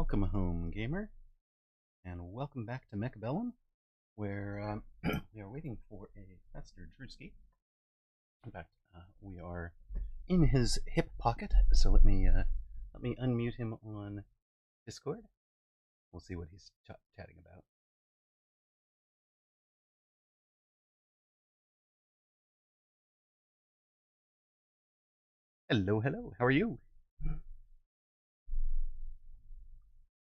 Welcome home, gamer, and welcome back to Mechabellum, where we are waiting for a Pastor Druski. In fact, we are in his hip pocket, so let me unmute him on Discord. We'll see what he's chatting about. Hello, hello. How are you?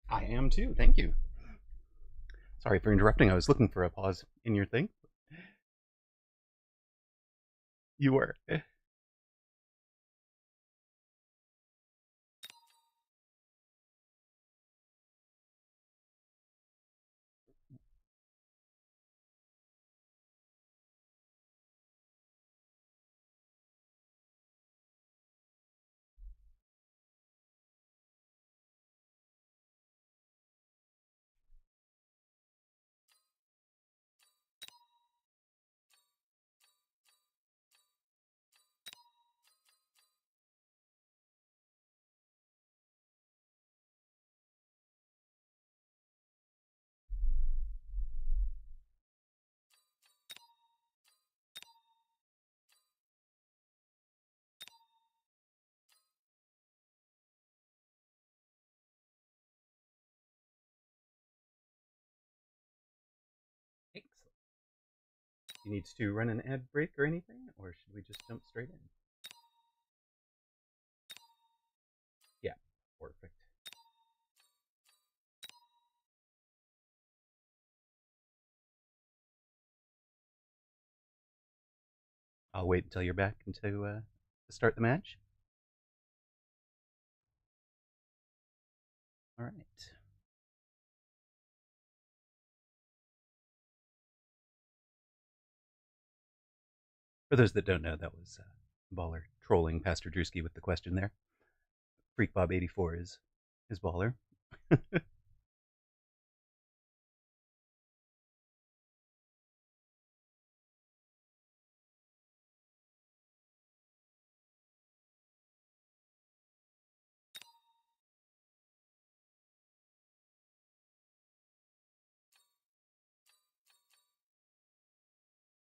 I am too. Thank you. Sorry for interrupting. I was looking for a pause in your thing. You were. Excellent. You need to run an ad break or anything, or should we just jump straight in? Yeah, perfect. I'll wait until you're back to start the match. All right. For those that don't know, that was Baller trolling Pastor Druski with the question there. FreakBob84 is Baller.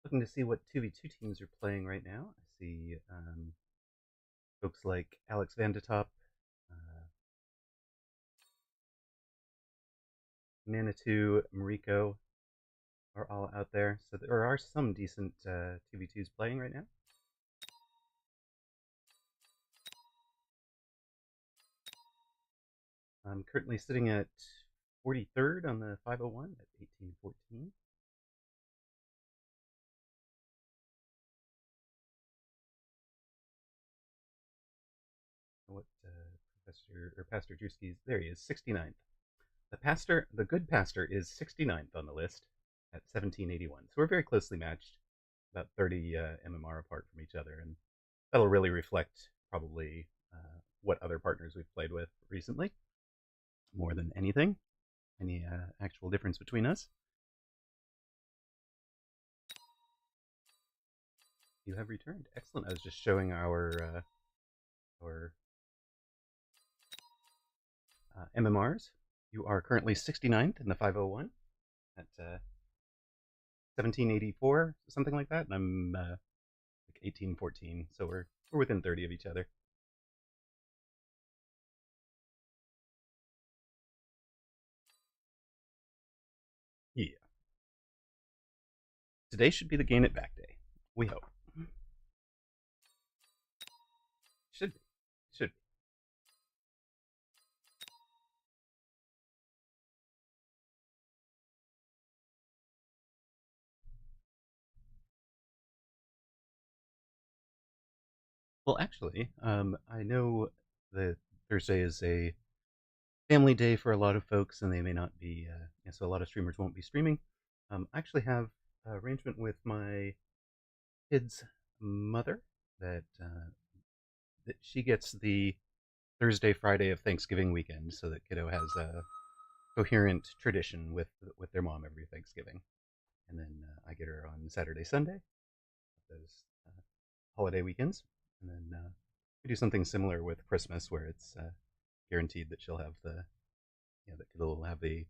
Looking to see what 2v2 teams are playing right now. I see folks like Alex Vandetop, Manitou, Mariko are all out there. So there are some decent 2v2s playing right now. I'm currently sitting at 43rd on the 501 at 1814. What Pastor Drewski's? There he is, 69th. The good pastor, is 69th on the list at 1781. So we're very closely matched, about 30 MMR apart from each other, and that'll really reflect probably what other partners we've played with recently, more than anything, any actual difference between us. You have returned. Excellent. I was just showing our MMRs. You are currently 69th in the 501 at 1784, something like that, and I'm like 1814, so we're within 30 of each other. Yeah. Today should be the gain it back day. We hope. Should be. Should be. Well, actually, I know that Thursday is a family day for a lot of folks, and they may not be, so a lot of streamers won't be streaming. I actually have an arrangement with my kid's mother that she gets the Thursday, Friday of Thanksgiving weekend, so that kiddo has a coherent tradition with their mom every Thanksgiving, and then I get her on Saturday, Sunday, those holiday weekends, and then we do something similar with Christmas, where it's guaranteed that she'll have the that will have a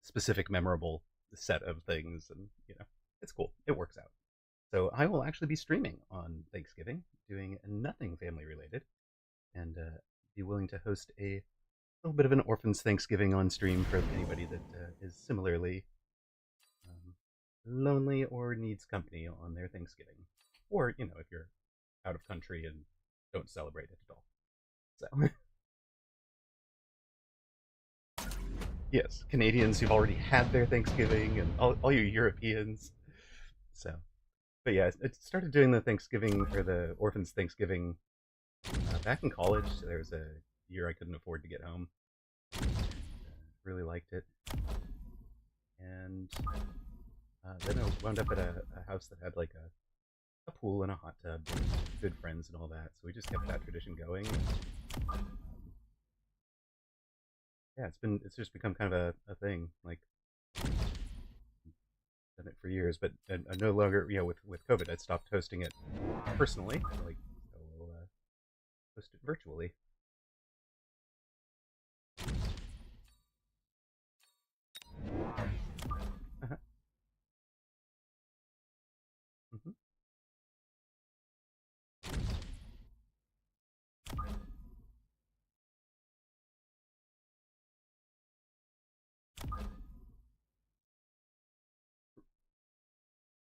specific memorable set of things, and it's cool. It works out. So I will actually be streaming on Thanksgiving, doing nothing family related, and be willing to host a little bit of an orphan's Thanksgiving on stream for anybody that is similarly um, lonely or needs company on their Thanksgiving, or if you're out of country and don't celebrate it at all. So yes, Canadians who've already had their Thanksgiving, and all you Europeans. So, but yeah, I started doing the Thanksgiving or the orphans Thanksgiving back in college. There was a year I couldn't afford to get home. Really liked it, and then I wound up at a house that had like a pool and a hot tub, and good friends and all that. So we just kept that tradition going. Yeah, it's just become kind of a thing. Like done it for years, but I no longer with COVID I stopped hosting it personally. Like so we'll host it virtually. Uh-huh. Hmm.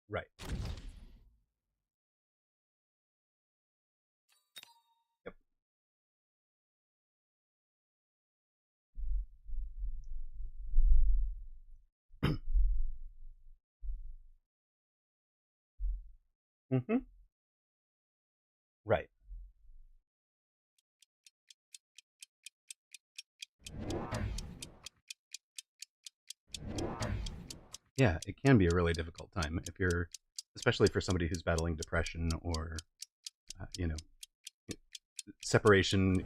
Right. Yep. Hmm. Right. Yeah, it can be a really difficult time if you're, especially for somebody who's battling depression or, uh, you know, separation.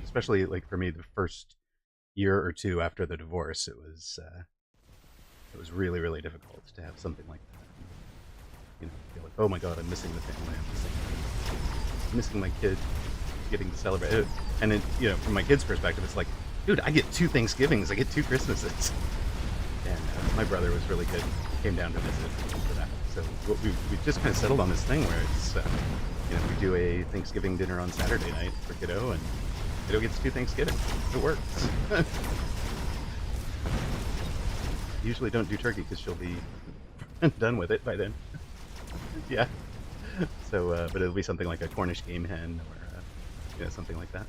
Especially like for me, the first year or two after the divorce, it was really really difficult to have something like that. Feel like, oh my god, I'm missing the family. I'm missing my kid getting to celebrate it. And from my kid's perspective, it's like, dude, I get two Thanksgivings, I get two Christmases. And my brother was really good. He came down to visit for that. So we just kind of settled on this thing where it's we do a Thanksgiving dinner on Saturday night for kiddo, and kiddo gets two Thanksgiving. It works. Usually don't do turkey because she'll be done with it by then. Yeah. So, but it'll be something like a Cornish game hen or something like that.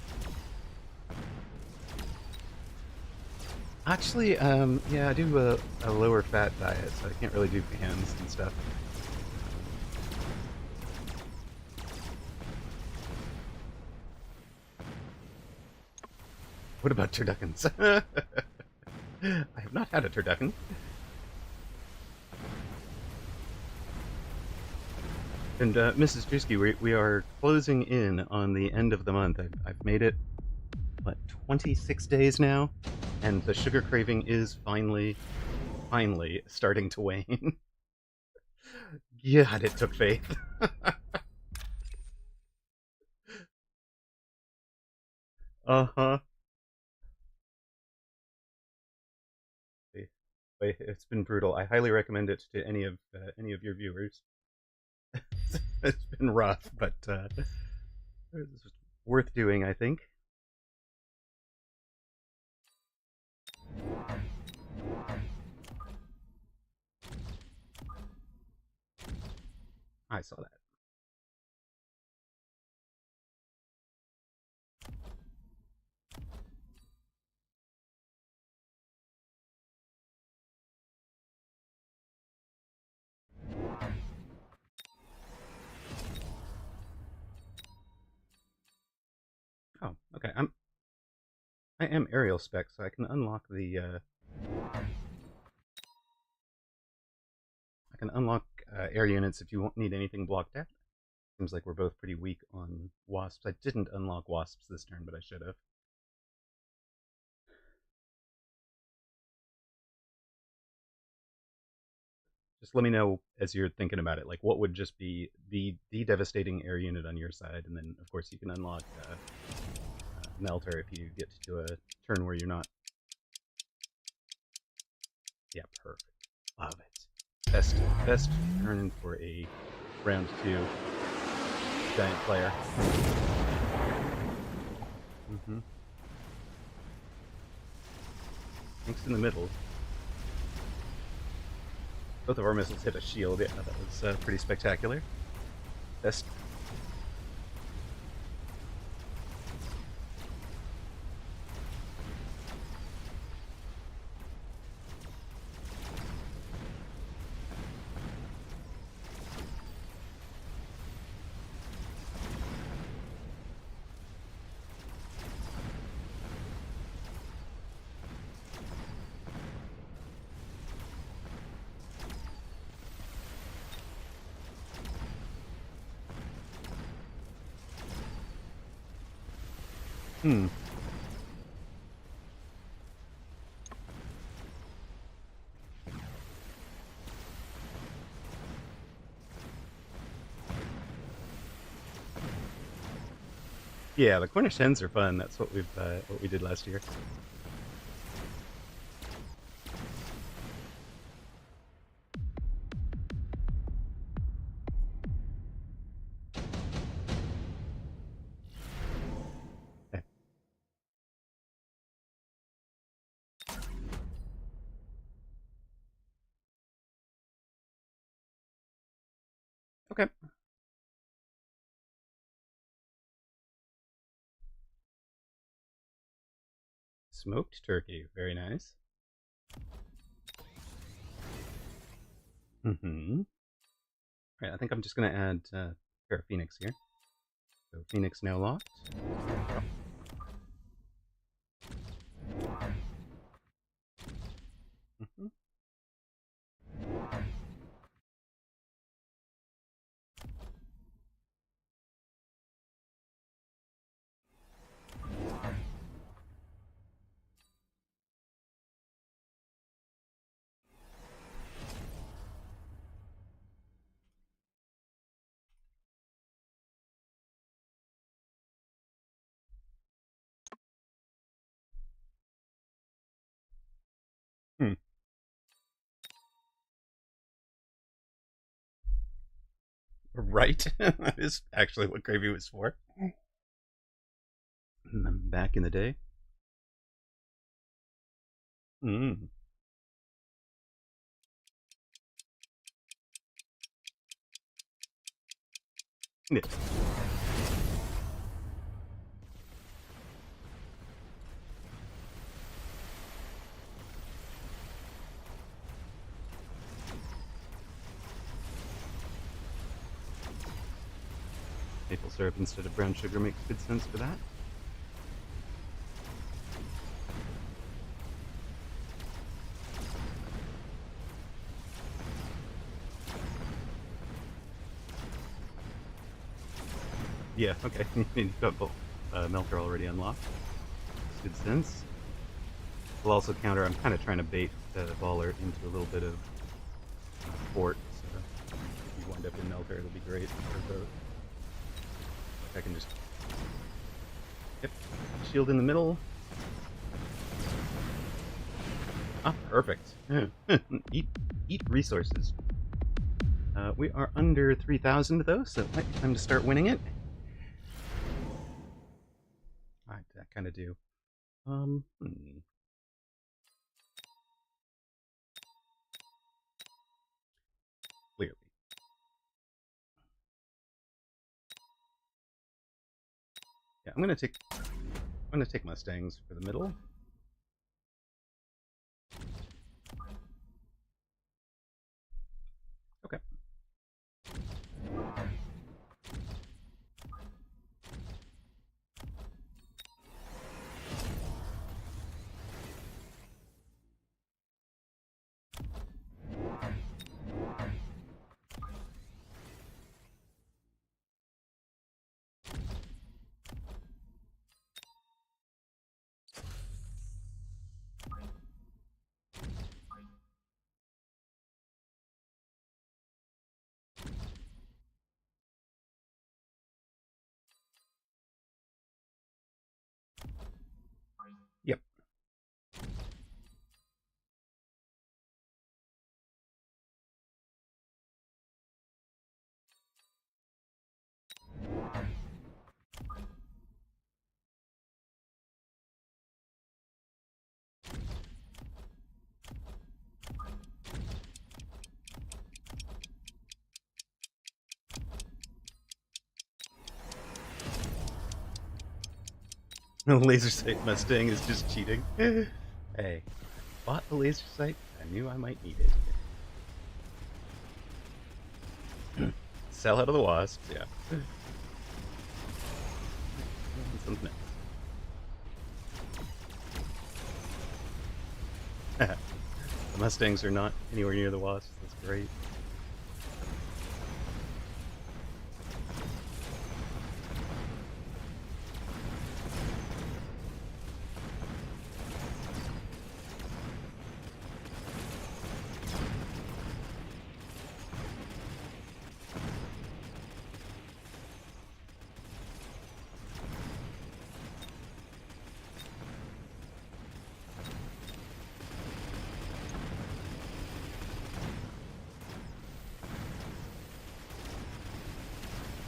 Actually, yeah, I do a lower fat diet, so I can't really do hams and stuff. What about turduckens? I have not had a turducken. And Mrs. Druski, we are closing in on the end of the month. I've made it, what, 26 days now? And the sugar craving is finally starting to wane. God, it took faith. Uh-huh. It's been brutal. I highly recommend it to any of your viewers. It's been rough, but it's worth doing, I think. I saw that. Oh, okay. I am aerial spec, so I can unlock the I can unlock air units if you won't need anything blocked at. Seems like we're both pretty weak on wasps. I didn't unlock wasps this turn, but I should have. Just let me know as you're thinking about it, like what would just be the devastating air unit on your side, and then of course you can unlock Melter if you get to a turn where you're not. Yeah, perfect. Love it. Best turn for a round 2 giant player. Thanks in the middle. Both of our missiles hit a shield. Yeah, that was pretty spectacular. Best. Yeah, the Cornish hens are fun. That's what we did last year. Okay. Smoked turkey, very nice. Right, I think I'm just gonna add pair of Phoenix here. So Phoenix now locked. Right, that is actually what gravy was for. Back in the day. Yeah. Maple syrup instead of brown sugar makes good sense for that. Yeah, okay. You've got both Melter already unlocked. Makes good sense. We'll also counter. I'm kind of trying to bait the baller into a little bit of fort. So if you wind up in Melter, it'll be great for both. I can just shield in the middle. Ah, perfect. Eat resources. We are under 3,000 though, so it might be time to start winning it. I kind of do. Clearly. Yeah, I'm gonna take Mustangs for the middle. Okay. Laser sight Mustang is just cheating. Hey, bought the laser sight. I knew I might need it. Sell out of the wasps, yeah. Something else. The Mustangs are not anywhere near the wasps. That's great.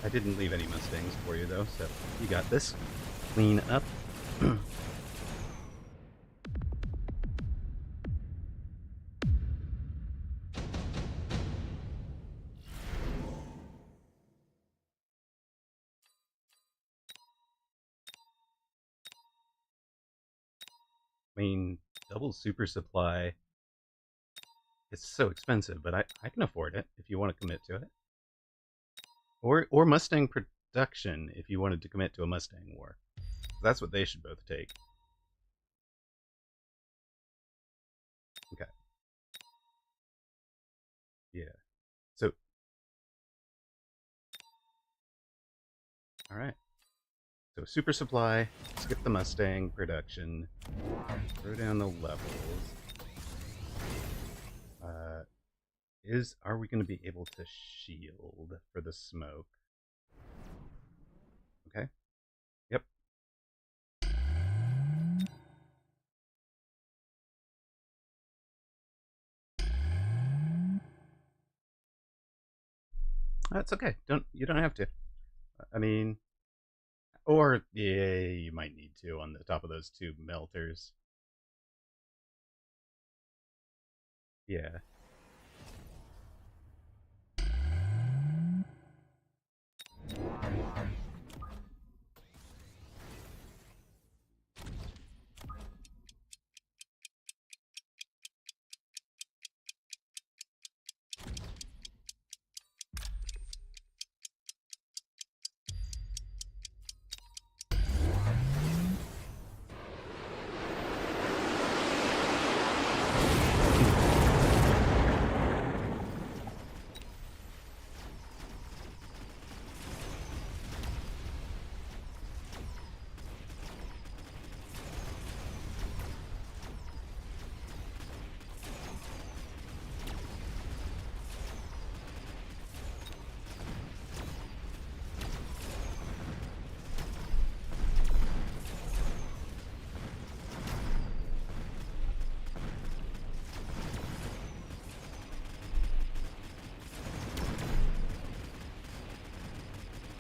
I didn't leave any Mustangs for you, though, so you got this. Clean up. I mean, double super supply. It's so expensive, but I can afford it if you want to commit to it. Or Mustang production if you wanted to commit to a Mustang war. That's what they should both take. Okay. Yeah. So, all right. So super supply, skip the Mustang production, throw down the levels. Are we going to be able to shield for the smoke? Okay. Yep. That's okay. You don't have to. I mean, or yeah, you might need to on the top of those two melters. Yeah.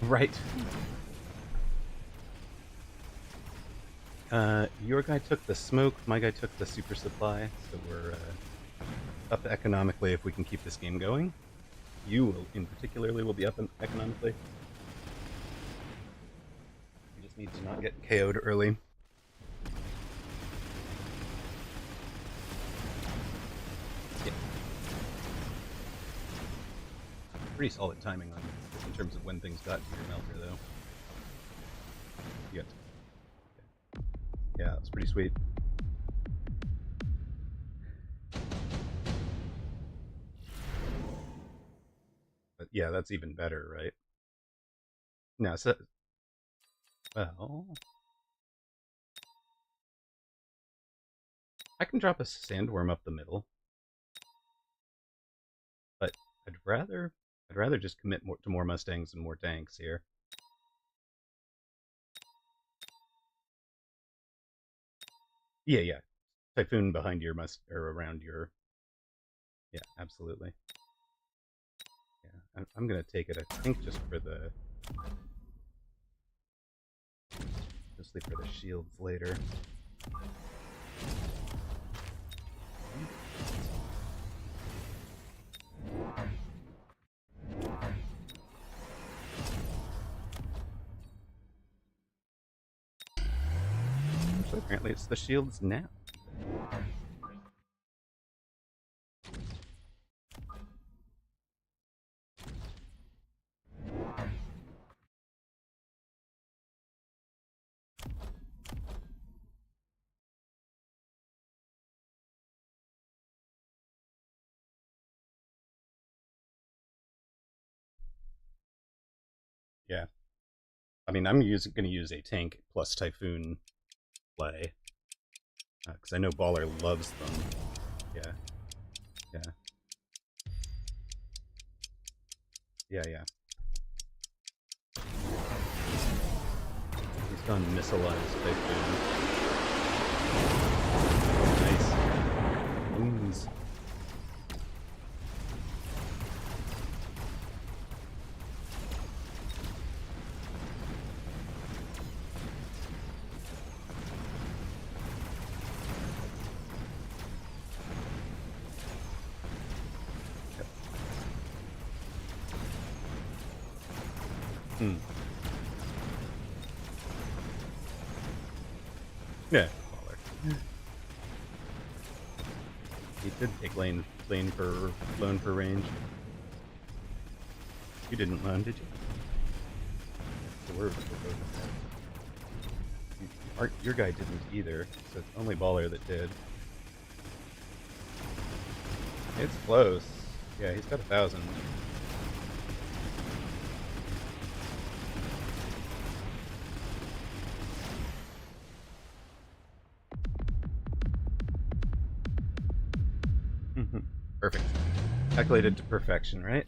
Right. Your guy took the smoke, my guy took the super supply, so we're up economically if we can keep this game going. You will, in particularly, will be up economically. You just need to not get KO'd early. Yeah. Pretty solid timing on in terms of when things got to your melter, though. You got yeah, it's pretty sweet. But yeah, that's even better, right? Now, so, well, I can drop a sandworm up the middle, but I'd rather just commit to more Mustangs and more tanks here. Yeah, yeah. Typhoon behind your or around your. Yeah, absolutely. Yeah, I'm gonna take it. I think just for the. Mostly for the shields later. apparently it's the shields now. Yeah. I mean, I'm going to use a tank plus Typhoon play. Because I know Baller loves them. Yeah. Yeah. Yeah, yeah. He's gone missileized Typhoon. Nice. Wounds. Hmm. Yeah, Baller. He did take lane for range. You didn't loan, did you? The word. Your guy didn't either, so it's only Baller that did. It's close. Yeah, he's got 1,000. Perfect. Calculated to perfection, right?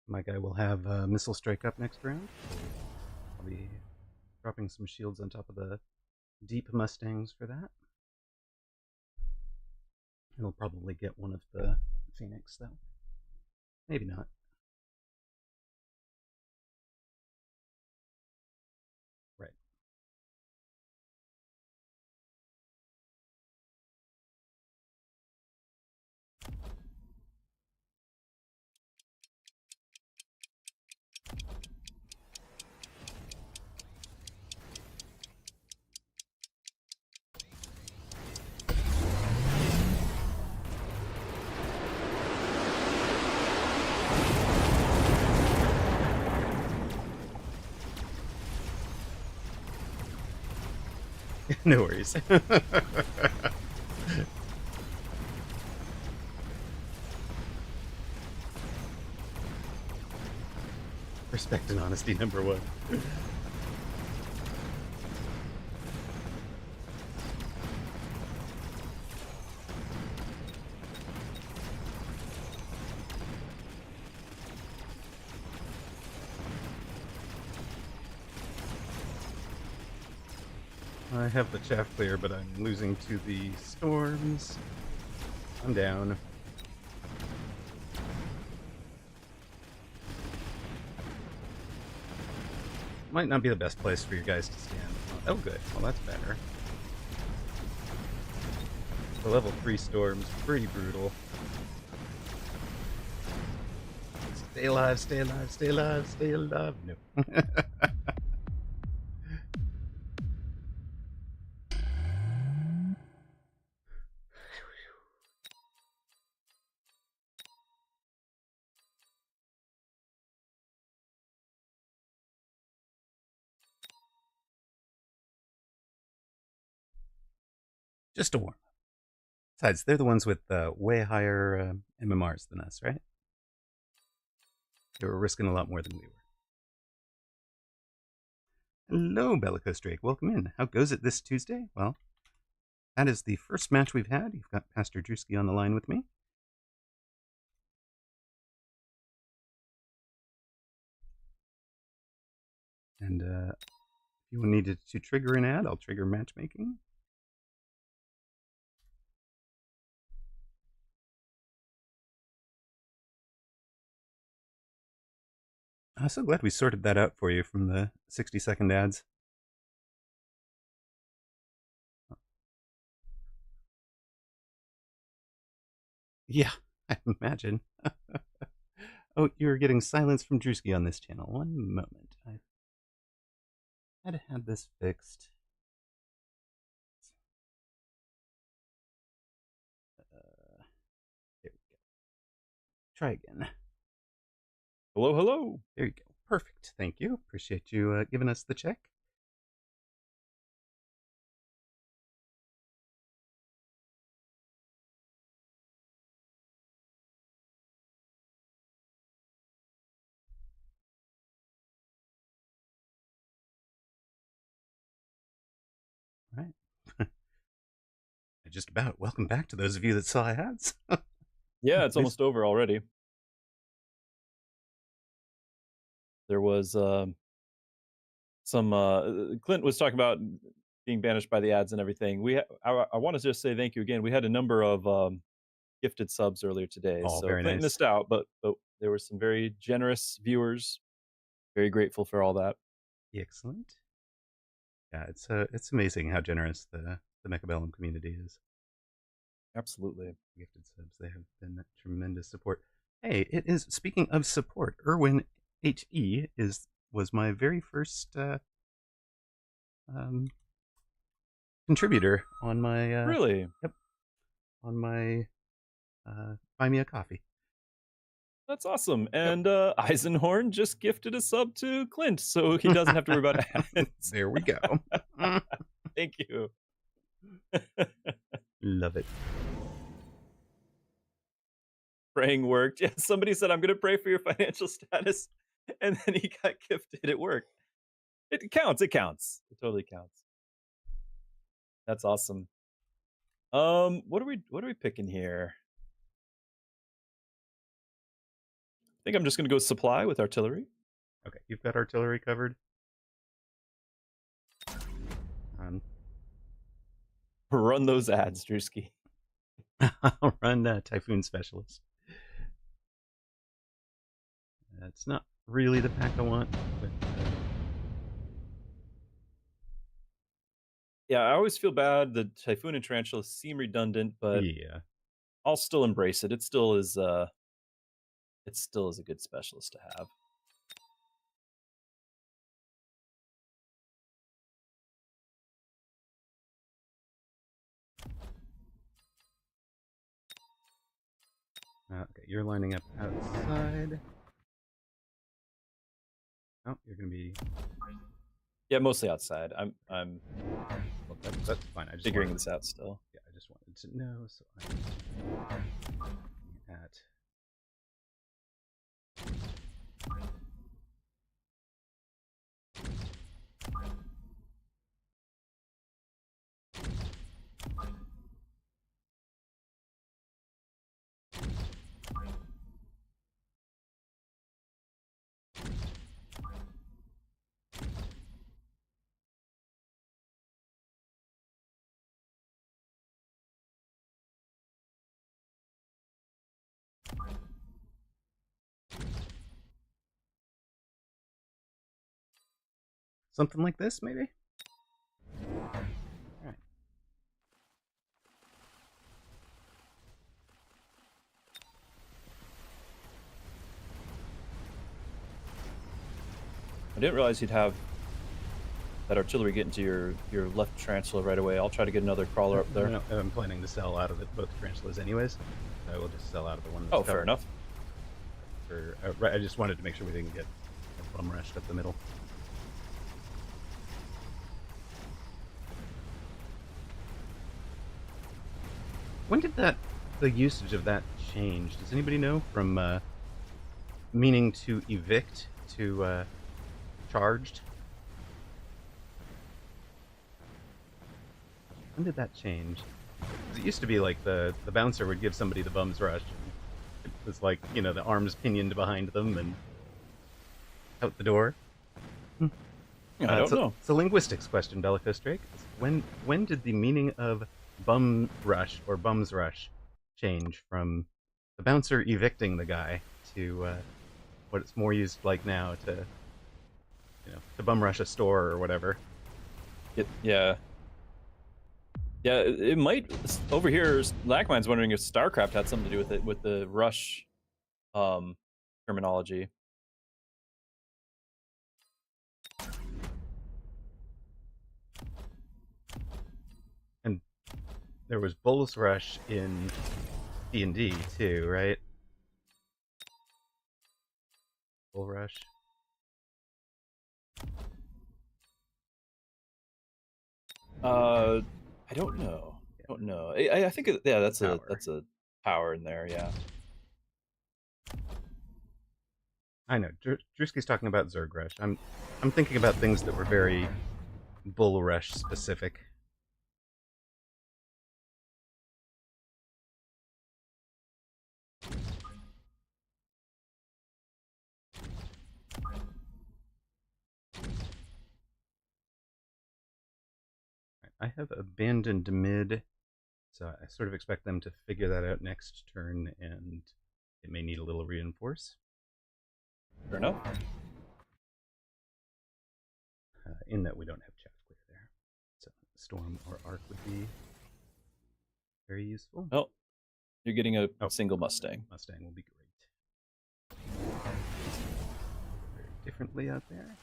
My guy will have Missile Strike up next round. I'll be dropping some shields on top of the Deep Mustangs for that. He'll probably get one of the Phoenix, though. Maybe not. Right. No worries. Respect and honesty, number one. I have the chaff clear, but I'm losing to the storms. I'm down. Might not be the best place for you guys to stand. Oh, good. Well, that's better. The level 3 storm's pretty brutal. Stay alive, stay alive, stay alive, stay alive. No. Just a warm up. Besides, they're the ones with way higher MMRs than us, right? They were risking a lot more than we were. Hello, Bellicose Drake. Welcome in. How goes it this Tuesday? Well, that is the first match we've had. You've got Pastor Druski on the line with me. And if you needed to trigger an ad, I'll trigger matchmaking. I'm so glad we sorted that out for you from the 60-second ads. Yeah, I imagine. Oh, you're getting silence from Druski on this channel. One moment. I had this fixed. There we go. Try again. Hello, hello. There you go. Perfect. Thank you. Appreciate you giving us the check. All right. Just about. Welcome back to those of you that saw ads. Yeah, it's almost over already. There was some Clint was talking about being banished by the ads and everything. I want to just say thank you again. We had a number of gifted subs earlier today, Oh, so very Clint nice. missed out, but there were some very generous viewers. Very grateful for all that. Excellent. Yeah, it's amazing how generous the Mechabellum community is. Absolutely. Gifted subs, they have been tremendous support. Hey, it is, speaking of support, Erwin HE was my very first contributor on my really? Yep, on my Buy Me a Coffee. That's awesome. And Eisenhorn just gifted a sub to Clint, so he doesn't have to worry about ads. There we go. Thank you. Love it. Praying worked. Yeah, somebody said, I'm going to pray for your financial status. And then he got gifted. It worked. It counts. It counts. It totally counts. That's awesome. What are we picking here? I think I'm just going to go supply with artillery. Okay, you've got artillery covered. Run those ads, Druski. I'll run Typhoon Specialist. It's not really the pack I want, but yeah, I always feel bad. The Typhoon and Tarantula seem redundant, but yeah, I'll still embrace it. It still is a good specialist to have. Okay, you're lining up outside. Oh, you're gonna be. Yeah, mostly outside. I'm Well, that's fine. I just figuring this out still. Yeah, I just wanted to know. So I'm at. Something like this, maybe? Alright. I didn't realize you'd have that artillery get into your left tarantula right away. I'll try to get another crawler up there. No, I'm planning to sell out of it, both tarantulas anyways. I will just sell out of the one that's covered. Fair enough. I just wanted to make sure we didn't get a bum rushed up the middle. When did the usage of that change? Does anybody know? From meaning to evict to charged. When did that change? 'Cause it used to be like the bouncer would give somebody the bum's rush. And it was like, the arms pinioned behind them and out the door. Hmm. I don't know. It's a linguistics question, Bellicose Drake. When did the meaning of bum rush or bum's rush change from the bouncer evicting the guy to what it's more used like now to bum rush a store or whatever? Yeah. Yeah, it might. Over here, Lackmine's wondering if StarCraft had something to do with it, with the rush terminology. And there was Bull's Rush in D&D too, right? Bull Rush. I don't know. I don't know. I think that's a power in there. Yeah. I know. Druski's talking about Zerg Rush. I'm thinking about things that were very Bull Rush specific. I have abandoned mid, so I sort of expect them to figure that out next turn, and it may need a little reinforce. Fair enough. In that we don't have chaff clear there, so Storm or Arc would be very useful. Oh, you're getting a single Mustang. Mustang will be great. Very differently out there.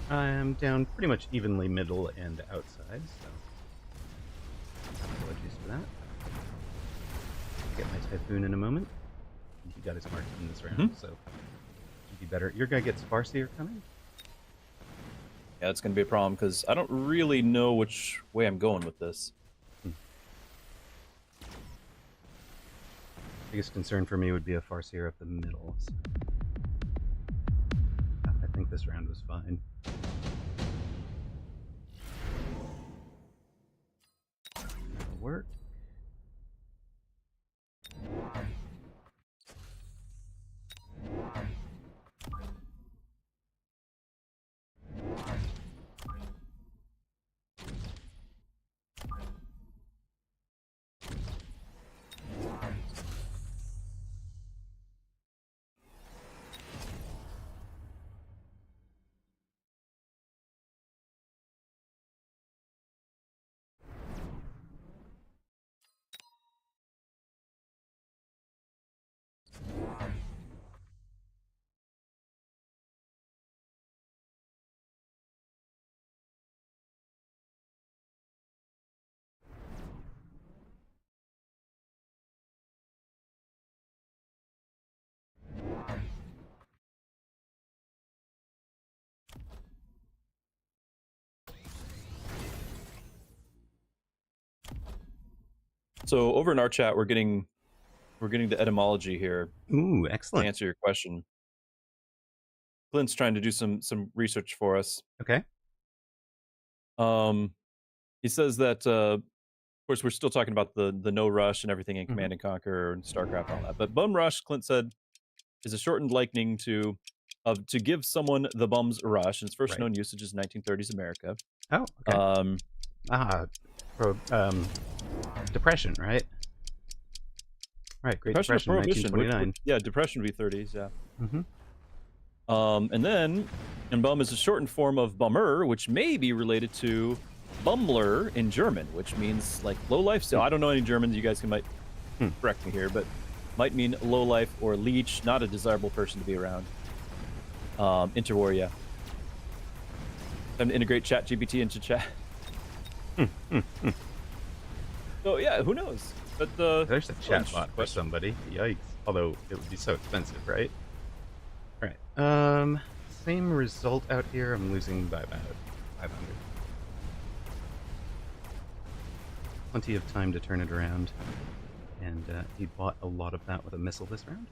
I'm down pretty much evenly middle and outside, so apologies for that. Get my Typhoon in a moment. He got his mark in this round, so should be better. Your guy gets Farseer coming? Yeah, it's going to be a problem because I don't really know which way I'm going with this. Biggest concern for me would be a Farseer up the middle. So I think this round was fine. That'll work. So over in our chat, we're getting the etymology here. Ooh, excellent. To answer your question. Clint's trying to do some research for us. Okay. He says that of course we're still talking about the no rush and everything in Command and Conquer and StarCraft and all that. But bum rush, Clint said, is a shortened likening to give someone the bum's rush, and its first known usage is 1930s America. Oh, okay. Depression, right? Right, Great Depression, 1929. Yeah, Depression would be 30s, yeah. And then, bum is a shortened form of bummer, which may be related to Bummler in German, which means like low lifestyle. I don't know any German. You guys might correct me here, but Might mean low life or leech, not a desirable person to be around. Interwar, yeah. Time to integrate ChatGPT into chat. So yeah, who knows? But There's a chatbot for somebody. Yikes. Although it would be so expensive, right? All right. Same result out here. I'm losing by about 500. Plenty of time to turn it around. And he bought a lot of that with a missile this round.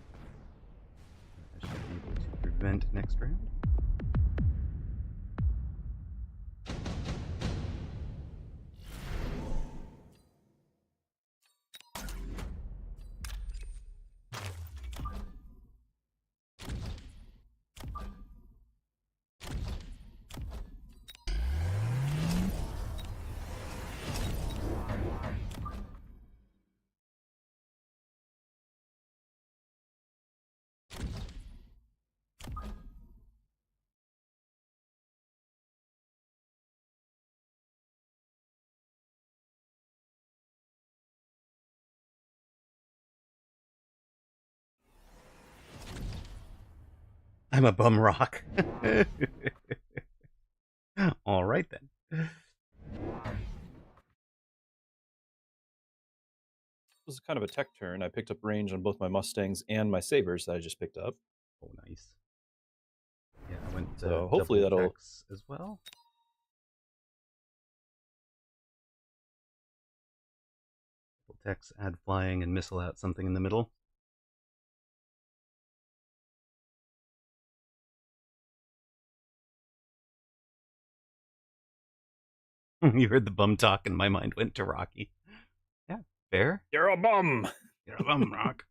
I should be able to prevent next round. I'm a bum rock. All right then. This was kind of a tech turn. I picked up range on both my Mustangs and my Sabres that I just picked up. Oh, nice. Yeah, I went so hopefully double that'll techs as well. Double techs, add flying, and missile out something in the middle. You heard the bum talk, and my mind went to Rocky. Yeah, fair. You're a bum. You're a bum rock.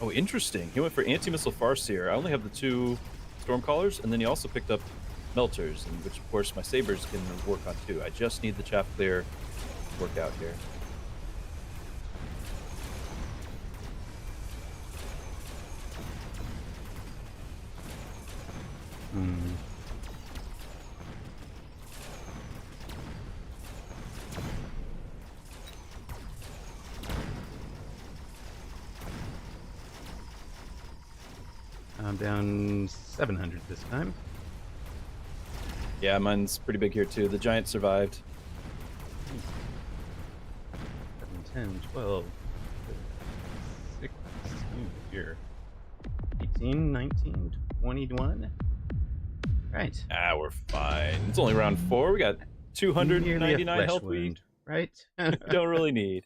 Oh, interesting. He went for anti-missile Farseer. I only have the 2 Stormcallers, and then he also picked up Melters, and which of course my Sabres can work on too. I just need the chaff clear to work out here. I'm down 700 this time. Yeah, mine's pretty big here too. The Giant survived. 7, 10, 12, 6, here. 18, 19, 21. Right. Ah, we're fine. It's only round 4. We got 299 health wound, right? Don't really need.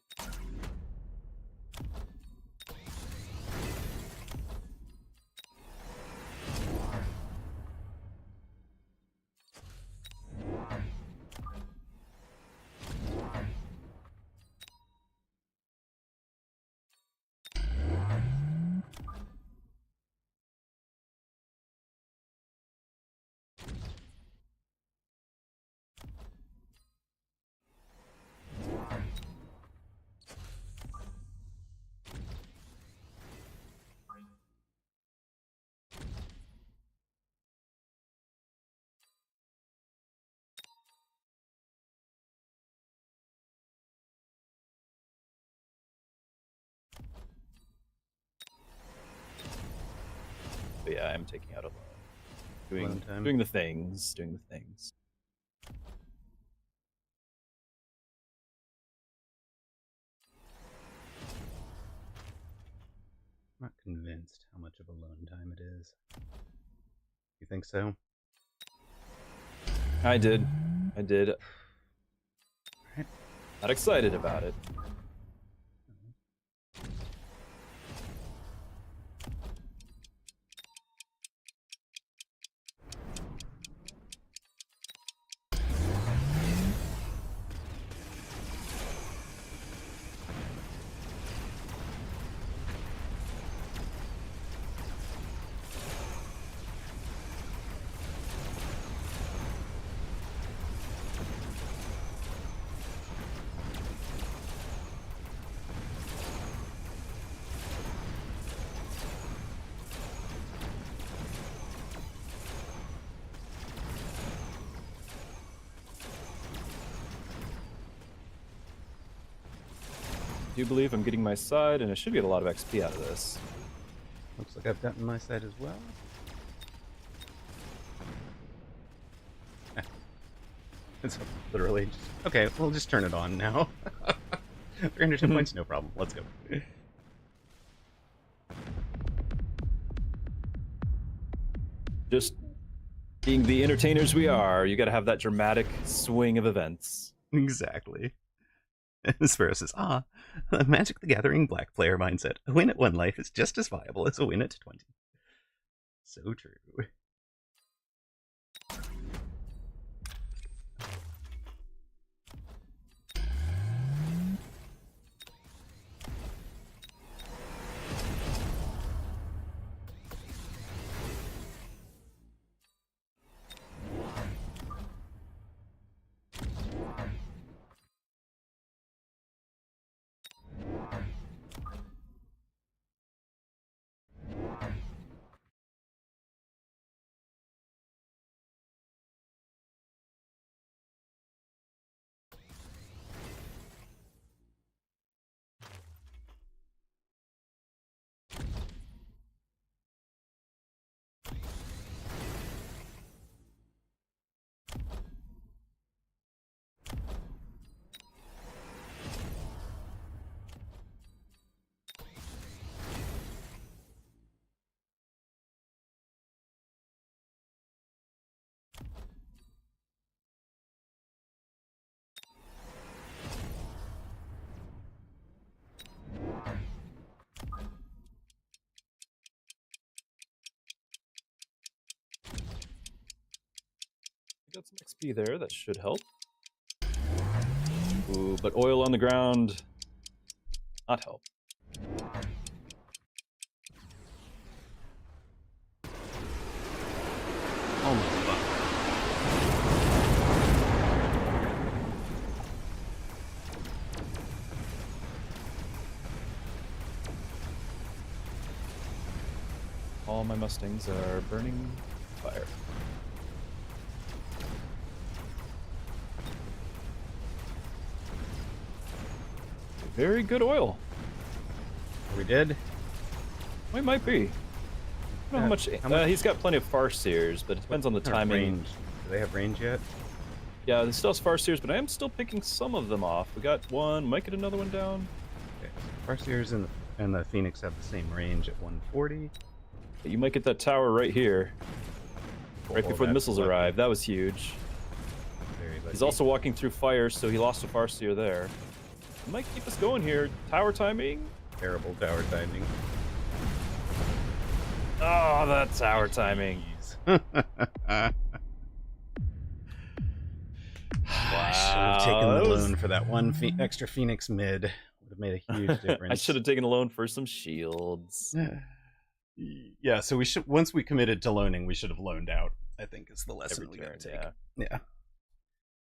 But yeah, I'm taking out a loan. Doing the things. I'm not convinced how much of a alone time it is. You think so? I did. Right. Not excited about it. do believe I'm getting my side, and I should get a lot of XP out of this. Looks like I've gotten my side as well. It's literally just... Okay, we'll just turn it on now. 310 points, no problem. Let's go. Just being the entertainers we are, you gotta have that dramatic swing of events. Exactly. Sparrow says, Magic the Gathering Black player mindset. A win at 1 life is just as viable as a win at 20. So true. Got some XP there, that should help. Ooh, but oil on the ground, not help. Oh my god. All my Mustangs are burning fire. Very good oil. We did? We might be. I don't know how much he's got plenty of Farseers, but it depends on the timing. Range? Do they have range yet? Yeah, they still has Farseers, but I am still picking some of them off. We got one, might get another one down. Okay. Farseers and the Phoenix have the same range at 140. But you might get that tower right here. Right before the missiles arrive. That was huge. Very lucky. He's also walking through fire, so he lost a Farseer there. He might keep us going here. Tower timing. Terrible tower timing. Oh, that tower timing. Wow. Wow. I should have taken the loan for that one extra Phoenix mid. Would have made a huge difference. I should have taken a loan for some shields. Yeah, so we should, once we committed to loaning, we should have loaned out, I think is the lesson we gotta take. Yeah.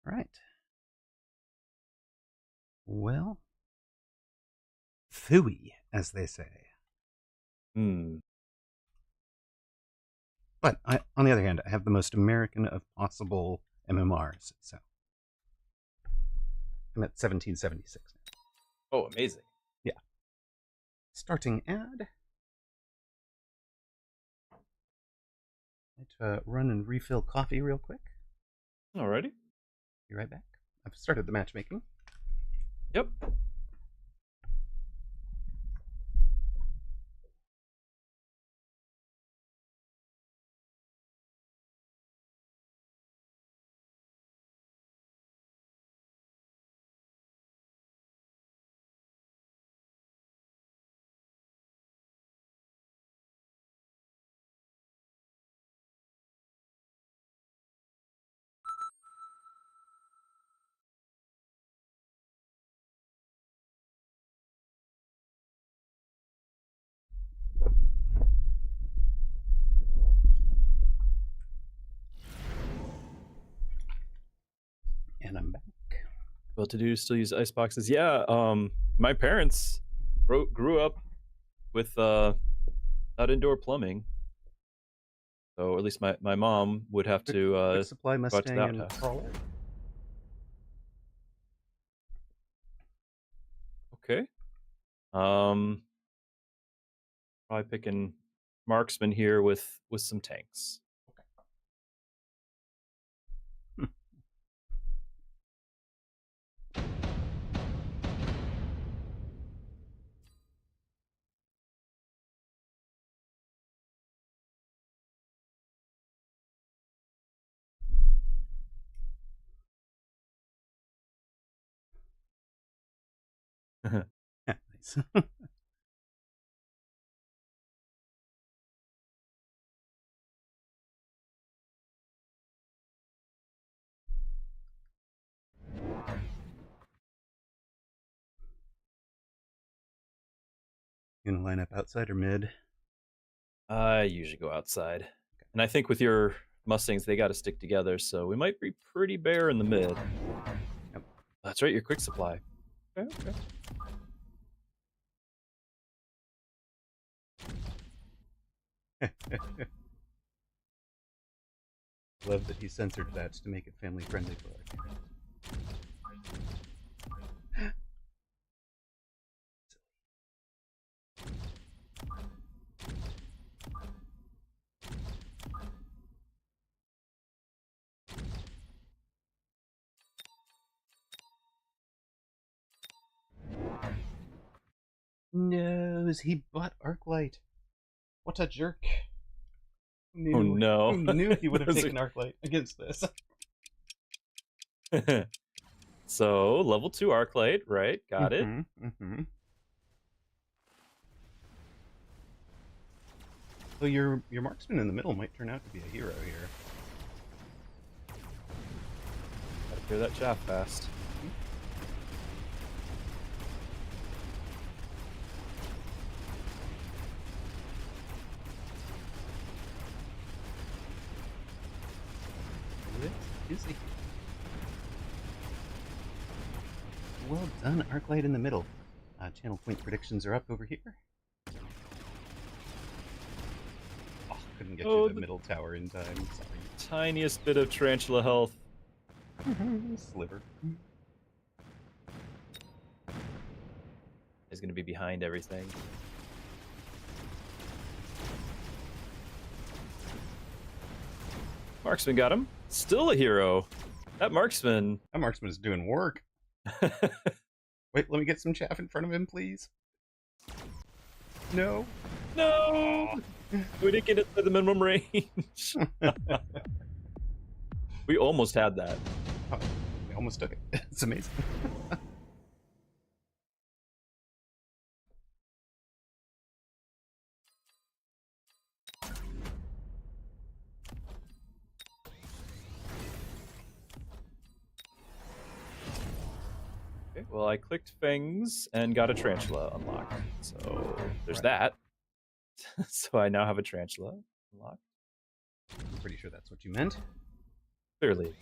All right. Well, phooey, as they say. But on the other hand, I have the most American of possible MMRs, so I'm at 1776 now. Oh, amazing. Yeah. Starting ad. Let's run and refill coffee real quick. Alrighty. Be right back. I've started the matchmaking. Yep. And I'm back. Well to do, still use ice boxes. Yeah, my parents grew up with not indoor plumbing. So at least my mom would have to supply Mustang and crawler. Okay. Um, Probably picking marksman here with some tanks. Nice. You gonna line up outside or mid? I usually go outside, and I think with your Mustangs, they got to stick together. So we might be pretty bare in the mid. Yep. That's right, your quick supply. Okay, okay. Love that he censored that to make it family friendly for our parents. No, he bought Arclight. What a jerk. Oh Who no. knew he would have Those taken Arclight against this? So level 2 Arclight, right? Got it. So your marksman in the middle might turn out to be a hero here. Gotta clear that chaff fast. Is he? Well done, Arclight in the middle. Channel point predictions are up over here. Oh, couldn't get you the middle tower in time. Sorry. Tiniest bit of tarantula health. Sliver. Is going to be behind everything. Marksman got him. Still a hero. That marksman. That marksman is doing work. Wait, let me get some chaff in front of him, please. No. No. We didn't get it to the minimum range. We almost had that. Oh, we almost took it. It's amazing. Okay, well, I clicked Fangs and got a Tarantula unlocked. So there's that. So I now have a Tarantula unlocked. I'm pretty sure that's what you meant. Clearly.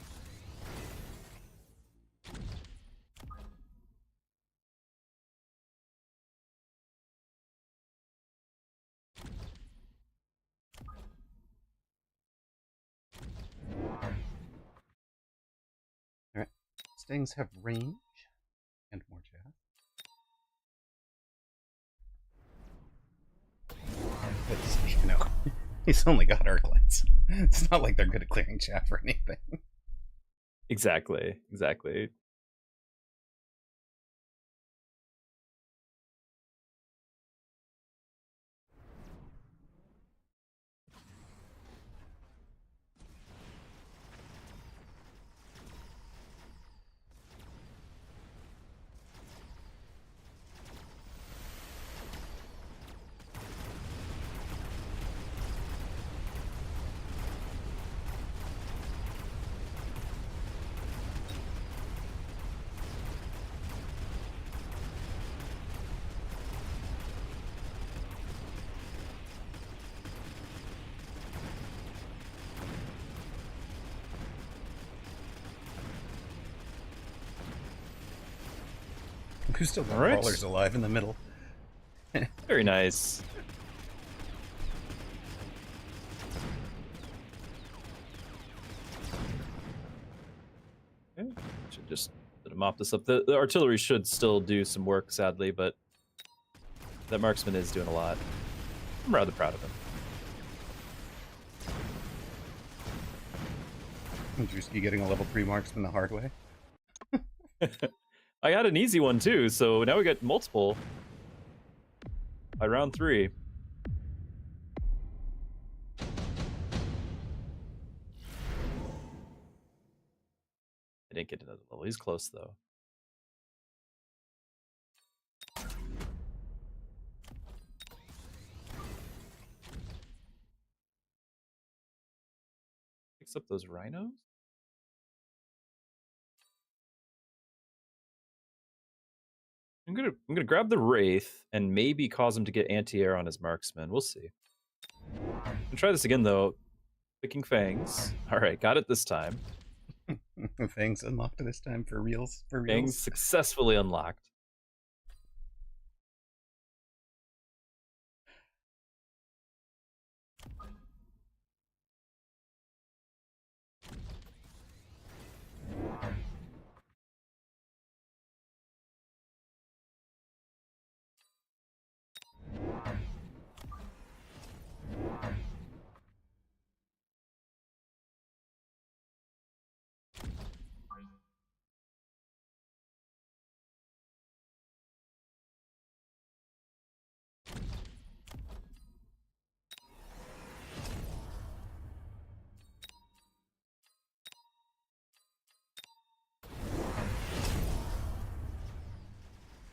Alright. Stings have range and more chaff. You know, he's only got Arclights. It's not like they're good at clearing chaff or anything. Exactly. Exactly. Who's still got Alright. crawlers alive in the middle? Very nice. Okay. Should just mop this up. The artillery should still do some work, sadly, but That marksman is doing a lot. I'm rather proud of him. Druski getting a level 3 marksman the hard way. I got an easy one too, so now we got multiple by round 3. I didn't get to another level. He's close though. Picks up those rhinos. I'm gonna grab the Wraith and maybe cause him to get anti-air on his marksman. We'll see. I'll try this again though. Picking Fangs. All right, got it this time. Fangs unlocked this time for reals. Fangs successfully unlocked.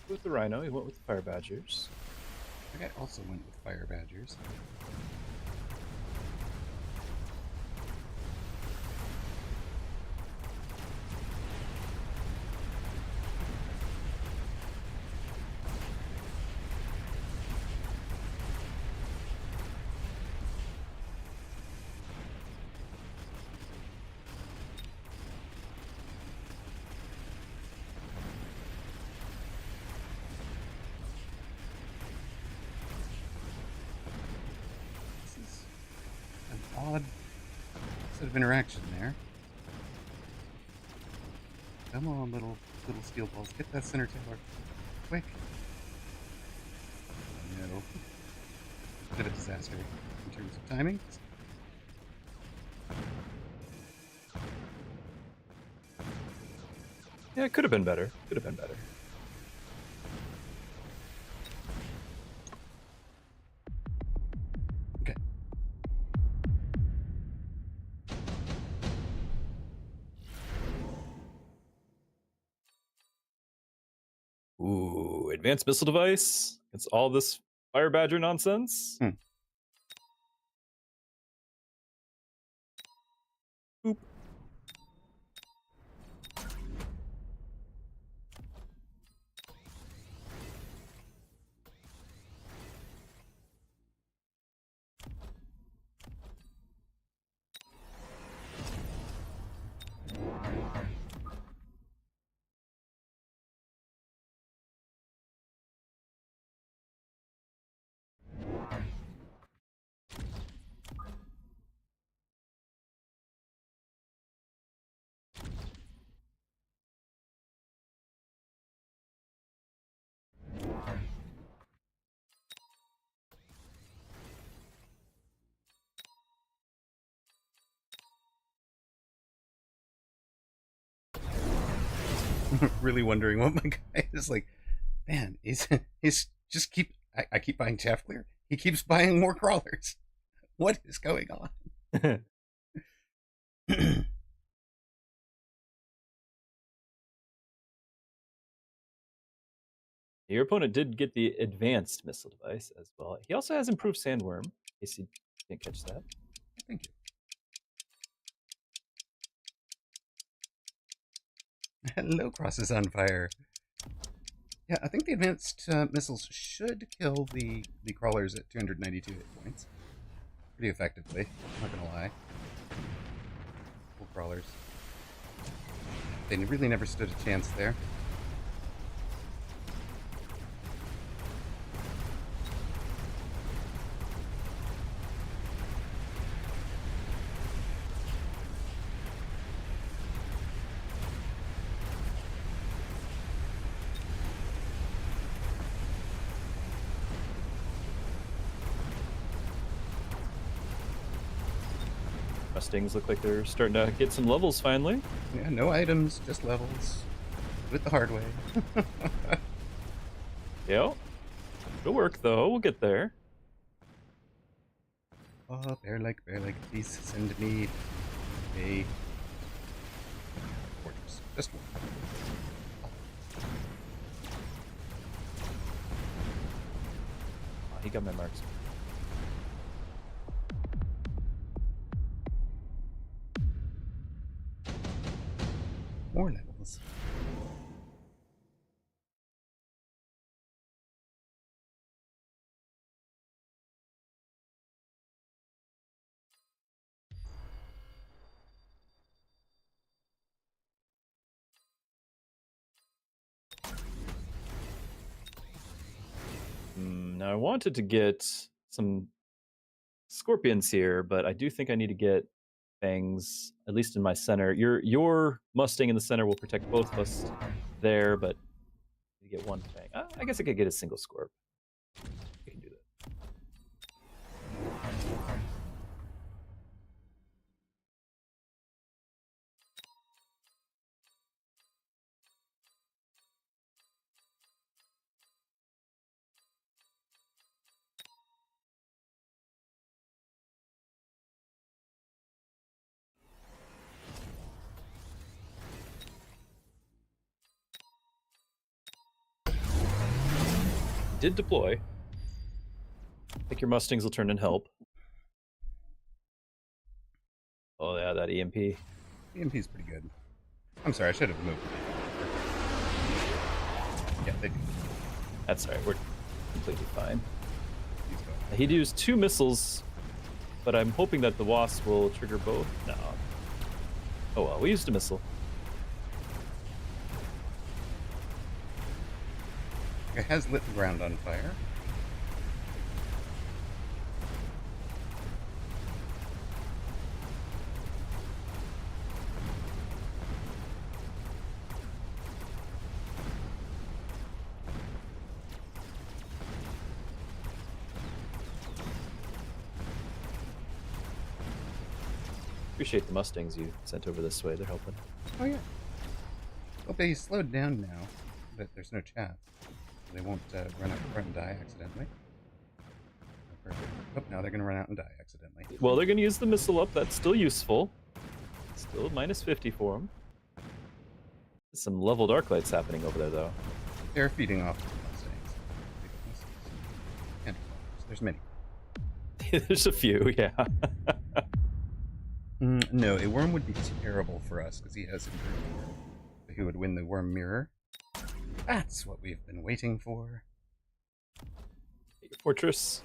With the Rhino, he went with the Fire Badgers. I also went with Fire Badgers. Odd set of interaction there. Come on, little steel balls. Get that center tower. Quick. No. Bit of disaster in terms of timing. Yeah, it could have been better. Could have been better. Okay. Ooh, advanced missile device. It's all this Fire Badger nonsense. Boop. Really wondering what my guy is like. Man, he's just keep. I keep buying chaff clear. He keeps buying more crawlers. What is going on? Your opponent did get the advanced missile device as well. He also has improved sandworm, in case you didn't catch that. Thank you. Hello, crosses on fire. Yeah, I think the advanced missiles should kill the crawlers at 292 hit points pretty effectively. Not gonna lie. Full crawlers. They really never stood a chance there. Mustangs look like they're starting to get some levels finally. Yeah, no items, just levels. Do it the hard way. Yep. It'll work though. We'll get there. Oh, bear like, please send me a fortress. Just one. Oh, he got my marks. More levels. Now I wanted to get some scorpions here, but I do think I need to get fangs, at least in my center. Your Mustang in the center will protect both of us there, but you get one fang. I guess I could get a single scorp. I can do that. Did deploy. I think your Mustangs will turn and help. Oh yeah, that EMP. EMP's pretty good. I'm sorry, I should have moved. Yeah, they do. That's all right. We're completely fine. He'd use 2 missiles, but I'm hoping that the Wasp will trigger both. No. Oh well, we used a missile. It has lit the ground on fire. Appreciate the Mustangs you sent over this way. They're helping. Oh yeah. Well, they slowed down now, but there's no chaff. They won't run out front and die accidentally. Perfect. Oh, now they're going to run out and die accidentally. Well, they're going to use the missile up. That's still useful. Still minus 50 for them. Some leveled arc lights happening over there, though. They're feeding off the Mustangs. And there's many. There's a few, yeah. No, a worm would be terrible for us because he has improved worm. He would win the worm mirror. That's what we've been waiting for. Fortress.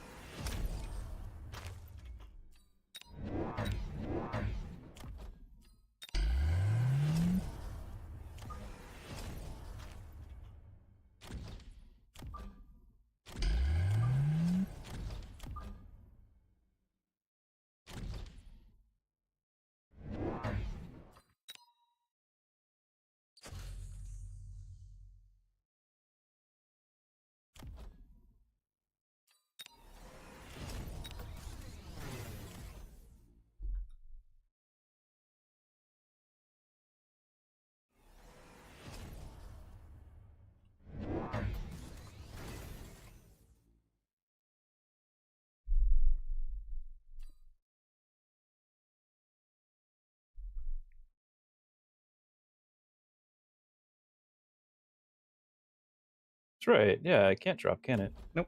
That's right. Yeah, it can't drop, can it? Nope.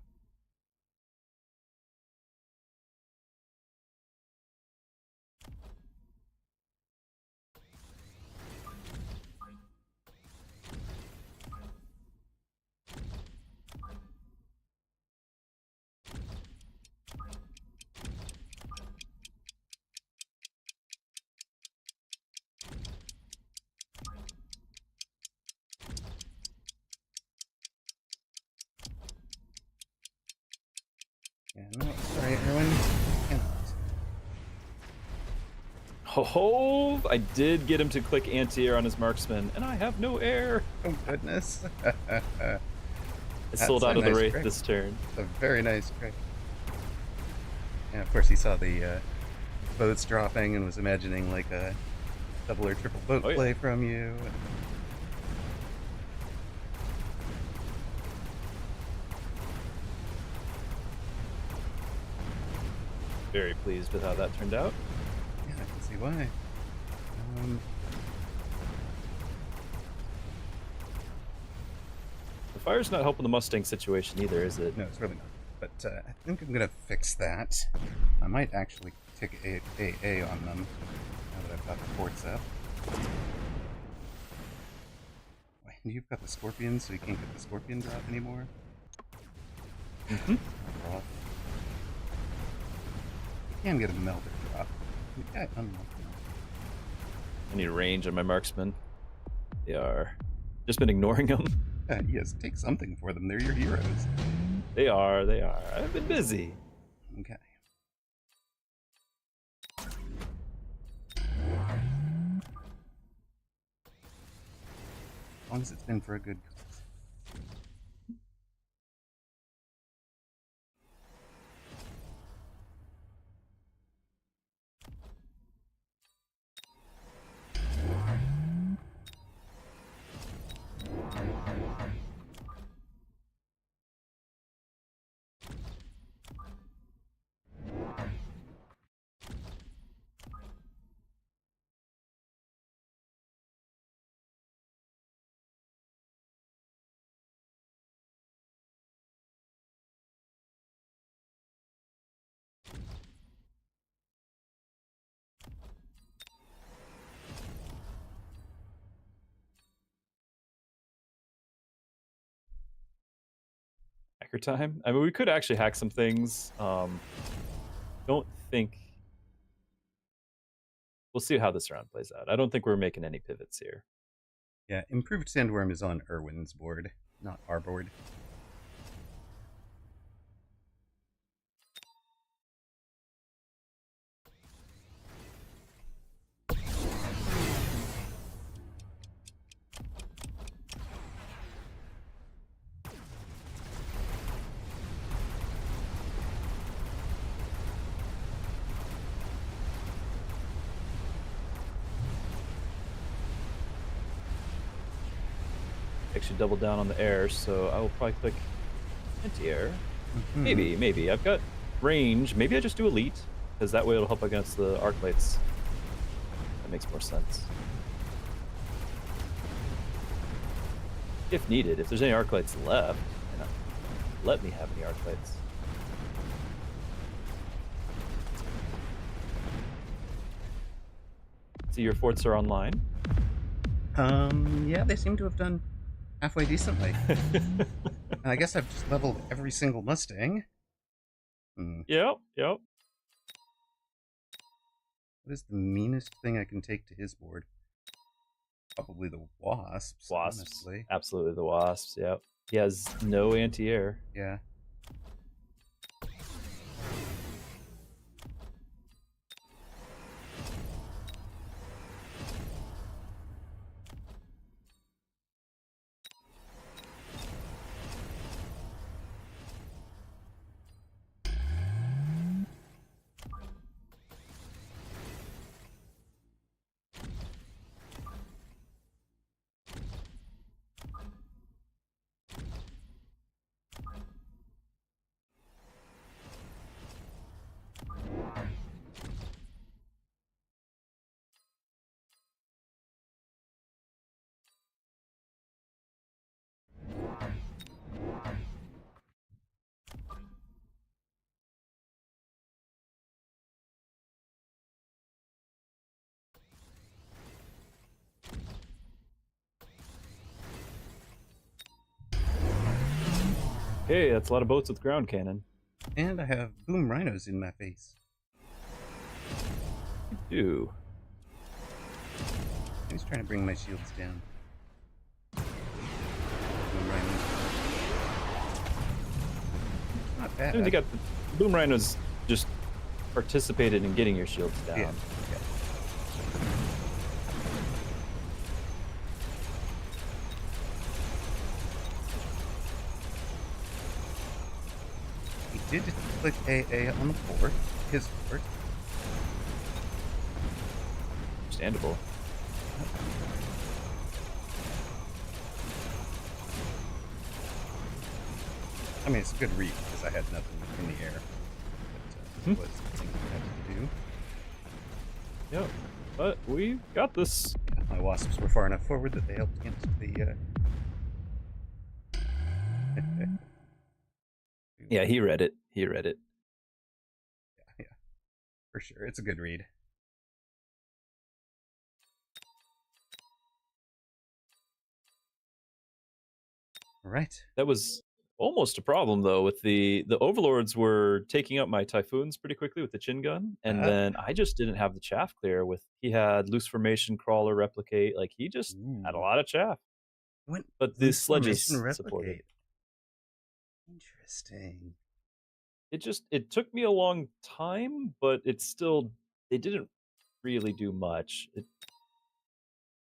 Yeah, no, sorry, everyone. Cannot. Oh, I did get him to click anti-air on his marksman, and I have no air. Oh, goodness. I sold out of the Wraith this turn. It's a very nice trick. And of course, he saw the boats dropping and was imagining like a double or triple boat Oh, yeah. play from you. Very pleased with how that turned out. Yeah, I can see why. Um, The fire's not helping the Mustang situation either, is it? no, it's really not. But I think I'm gonna fix that. I might actually tick AA on them now that I've got the forts up. And you've got the scorpion, so you can't get the scorpion drop anymore. Mm-hmm. Rough. You can get a melter drop. Yeah, unlock I need range on my marksmen. They are just been ignoring them. Yes, take something for them. They're your heroes. They are. I've been busy. Okay. As long as it's been for a good cause. Hacker time. I mean, we could actually hack some things. Don't think. We'll see how this round plays out. I don't think we're making any pivots here. Yeah, improved sandworm is on Irwin's board, not our board. Actually, double down on the air, so I will probably click anti-air. Mm-hmm. Maybe. I've got range. Maybe I just do elite, because that way it'll help against the arc lights. That makes more sense. If needed, if there's any arc lights left, you know, let me have any arc lights. See, your forts are online. Yeah, they seem to have done halfway decently. And I guess I've just leveled every single Mustang. Yep. What is the meanest thing I can take to his board? Probably the wasps. Honestly. Absolutely the wasps, yep. He has no anti-air. Yeah. Hey, that's a lot of boats with ground cannon. And I have boom rhinos in my face. You do. He's trying to bring my shields down. Boom rhinos. Not I bad. mean, they got the boom rhinos just participated in getting your shields down. Yeah. He did click AA on the fort, his fort. understandable. I mean, it's a good read because I had nothing in the air. But it was something I had to do. Yep. But we got this. Yeah, my wasps were far enough forward that they helped against the. Yeah, he read it. He read it. Yeah, for sure. It's a good read. All right. That was almost a problem though. With the overlords were taking out my typhoons pretty quickly with the chin gun, and then I just didn't have the chaff clear. With he had loose formation, crawler, replicate. Like he just had a Ooh. lot of chaff. Went But the loose formation sledges replicate. supported. Interesting. It took me a long time, but it still they didn't really do much. It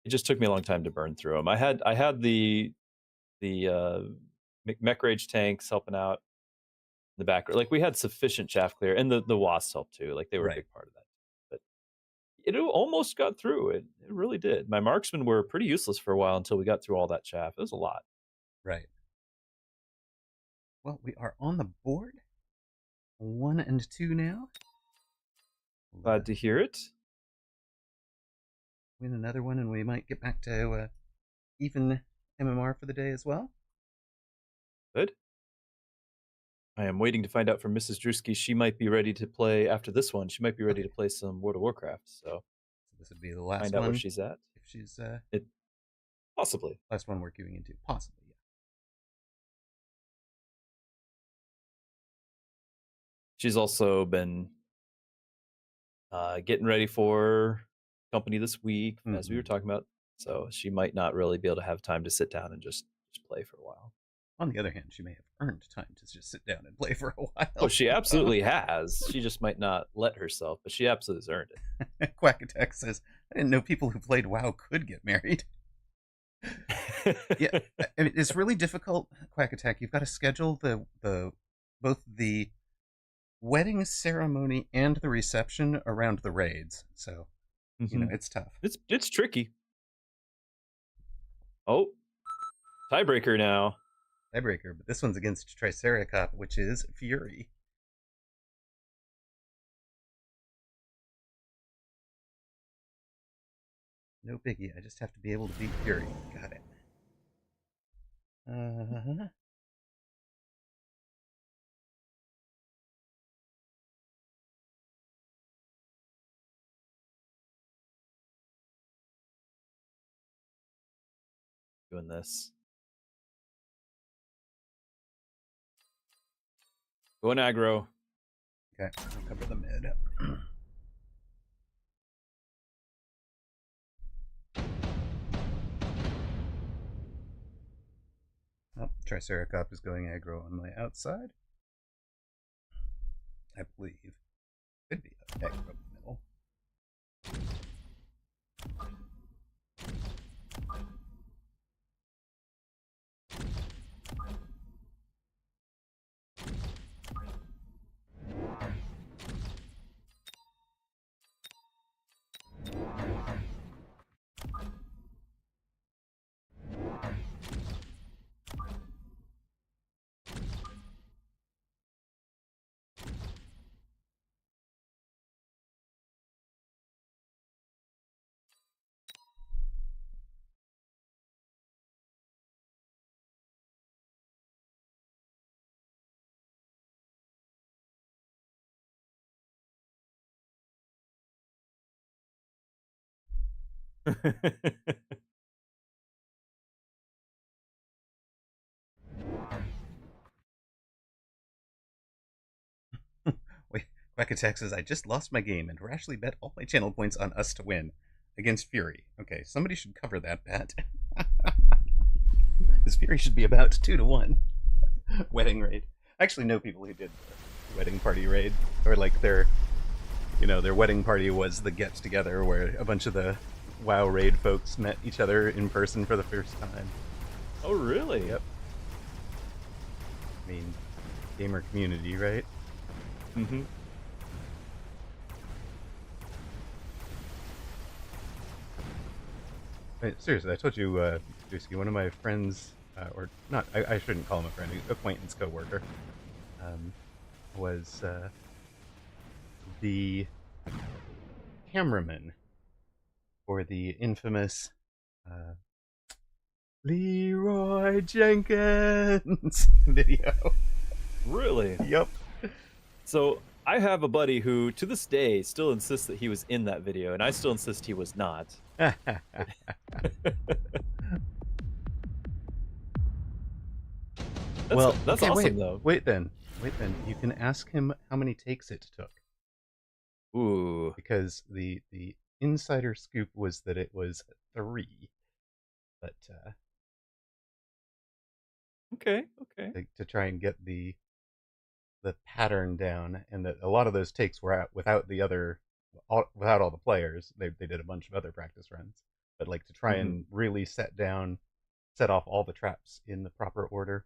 just took me a long time to burn through them. I had the mech rage tanks helping out in the back. Like we had sufficient chaff clear, and the wasps helped too. Like they were a big part of that. But it almost got through. It really did. My marksmen were pretty useless for a while until we got through all that chaff. It was a lot. Right. Well, we are on the board. 1 and 2 now. Glad to hear it. Win another one, and we might get back to even MMR for the day as well. Good. I am waiting to find out from Mrs. Druski. She might be ready to play after this one. She might be ready to play some World of Warcraft. So this would be the last find one. out where she's at. If she's it possibly last one we're queuing into. Possibly, yeah. She's also been getting ready for company this week, as we were talking about. So she might not really be able to have time to sit down and just play for a while. On the other hand, she may have earned time to just sit down and play for a while. Oh, she absolutely has. She just might not let herself, but she absolutely has earned it. Quack Attack says, I didn't know people who played WoW could get married. Yeah, I mean, it's really difficult, Quack Attack. You've got to schedule both the wedding ceremony and the reception around the raids. So, you know, it's tough. It's tricky. Oh, tiebreaker now. Tiebreaker, but this one's against Triceracop, which is Fury. No biggie. I just have to be able to beat Fury. Got it. Doing this. Going aggro. Okay, I'll cover the mid. Oh, Triceracop is going aggro on my outside. I believe. Could be aggro in the middle. Wait, Quack Attack says, I just lost my game and rashly bet all my channel points on us to win against Fury. Okay, somebody should cover that bet. This Fury should be about 2-1. Wedding raid. I actually know people who did the wedding party raid, or like their wedding party was the get together where a bunch of the WoW raid folks met each other in person for the first time. Oh, really? Yep. I mean, gamer community, right? Mm-hmm. Wait, seriously, I told you, Druski, one of my friends, or not, I shouldn't call him a friend, acquaintance, coworker, um, was the cameraman for the infamous uh, Leroy Jenkins video. Really? Yep. So I have a buddy who, to this day, still insists that he was in that video, and I still insist he was not. Well, That's okay, awesome though. wait then. Wait then. You can ask him how many takes it took. Ooh. Because the insider scoop was that it was 3. But Okay. Okay. to try and get the pattern down, and that a lot of those takes were out without without all the players. They did a bunch of other practice runs, but like to try Hmm. and really set off all the traps in the proper order.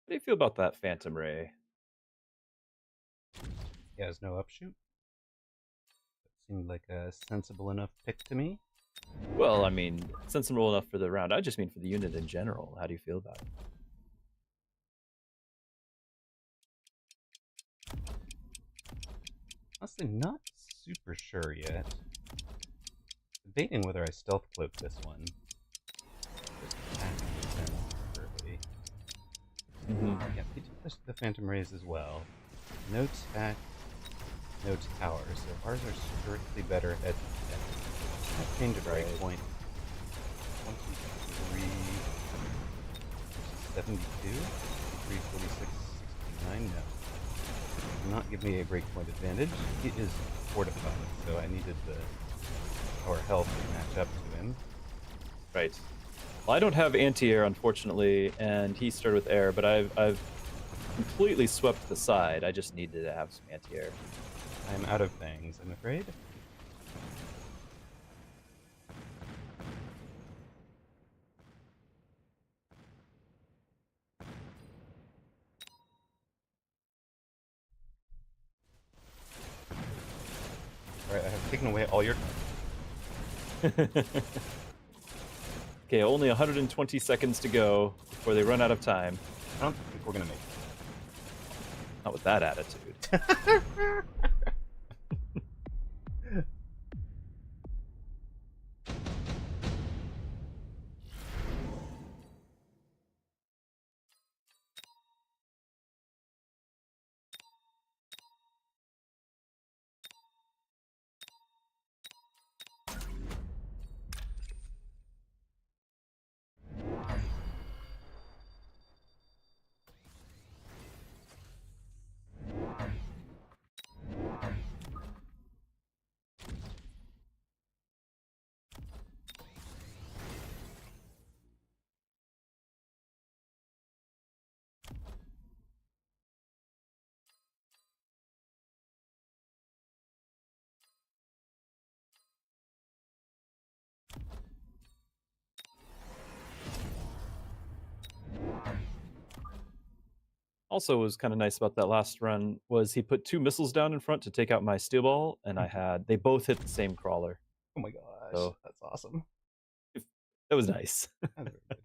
How do you feel about that Phantom Ray? He has no upshoot. That seemed like a sensible enough pick to me. Well, I mean, sensible enough for the round. I just mean for the unit in general. How do you feel about it? Honestly, not super sure yet. Debating whether I stealth cloak this one. Just attacking them preferably. Mm-hmm. Yeah, he took the Phantom Rays as well. No tack, no tower, so ours are strictly better head to head. That change of Right. breakpoint 23 versus 72, 23, 46, 69. No, do not give me a breakpoint advantage. He is fortified, so I needed our health to match up to him. Right. Well, I don't have anti-air, unfortunately, and he started with air, but I've completely swept the side. I just needed to have some anti-air. I'm out of things, I'm afraid. Alright, I have taken away all your Okay, only 120 seconds to go before they run out of time. I don't think we're gonna make Not with that attitude. it. Also, was kind of nice about that last run was he put 2 missiles down in front to take out my steel ball, and they both hit the same crawler. Oh my gosh, So that's awesome. that was nice. That's very good.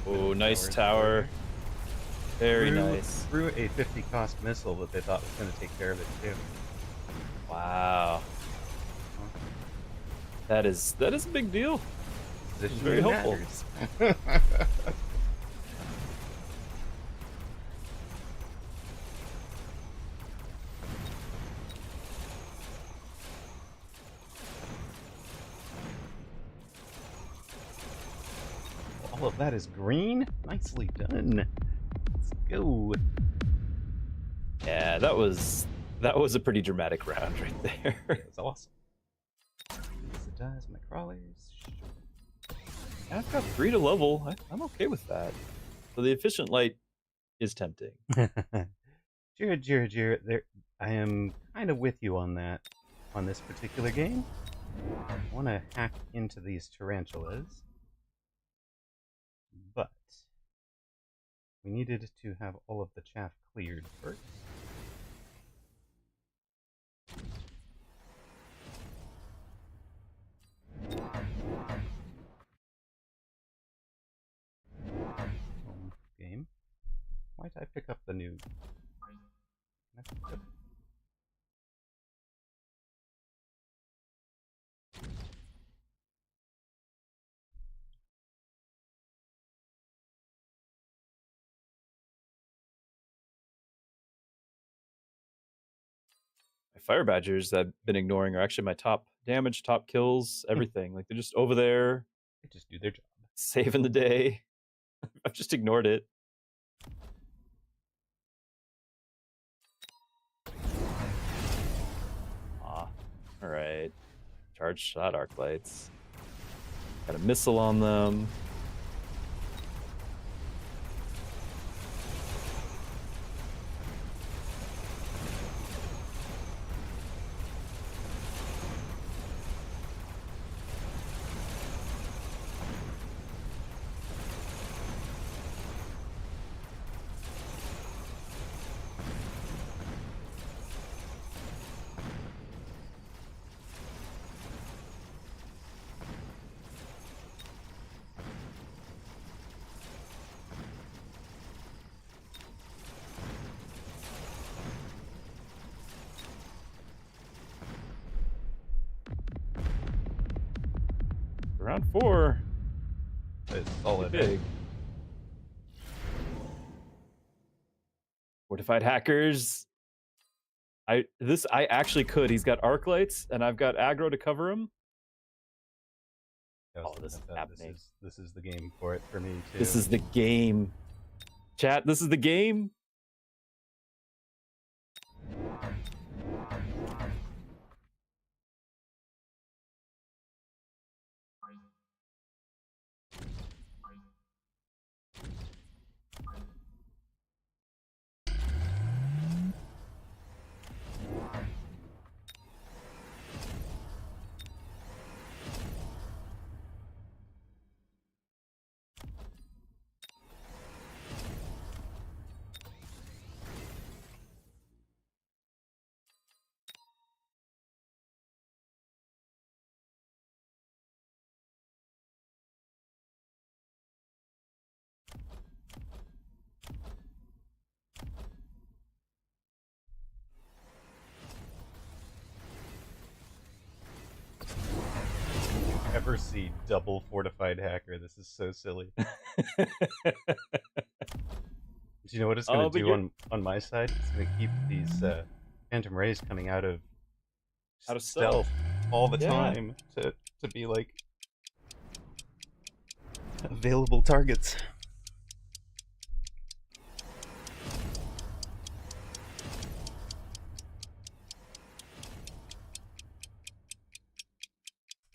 Oh, nice tower. Very threw nice. threw a 50 cost missile that they thought was going to take care of it too. Wow. Well, That is a big deal. Very positioning helpful. matters. All of that is green. Nicely done. Let's go. Yeah, that was a pretty dramatic round right there. It was awesome. Subsidize my crawlers. I've got 3 to level. I'm okay with that. So the efficient light is tempting. Jared, there. I am kind of with you on that, on this particular game. I want to hack into these tarantulas, but we needed to have all of the chaff cleared first. Home game. Why did I pick up the new? My fire badgers I've been ignoring are actually my top damage, top kills, everything. Like they're just over there. They just do their job. Saving the day. I've just ignored it. Alright. Charge shot arc lights. Got a missile on them. Round 4. It's solid. Big. Fortified hackers. I actually could. He's got arc lights, and I've got aggro to cover him. Oh, this is happening. This is the game for it for me too. This is the game. Chat, this is the game. Ever see double fortified hacker? This is so silly. Do you know what it's going to do on my side? It's going to keep these phantom rays coming out of stealth all the time to be like available targets.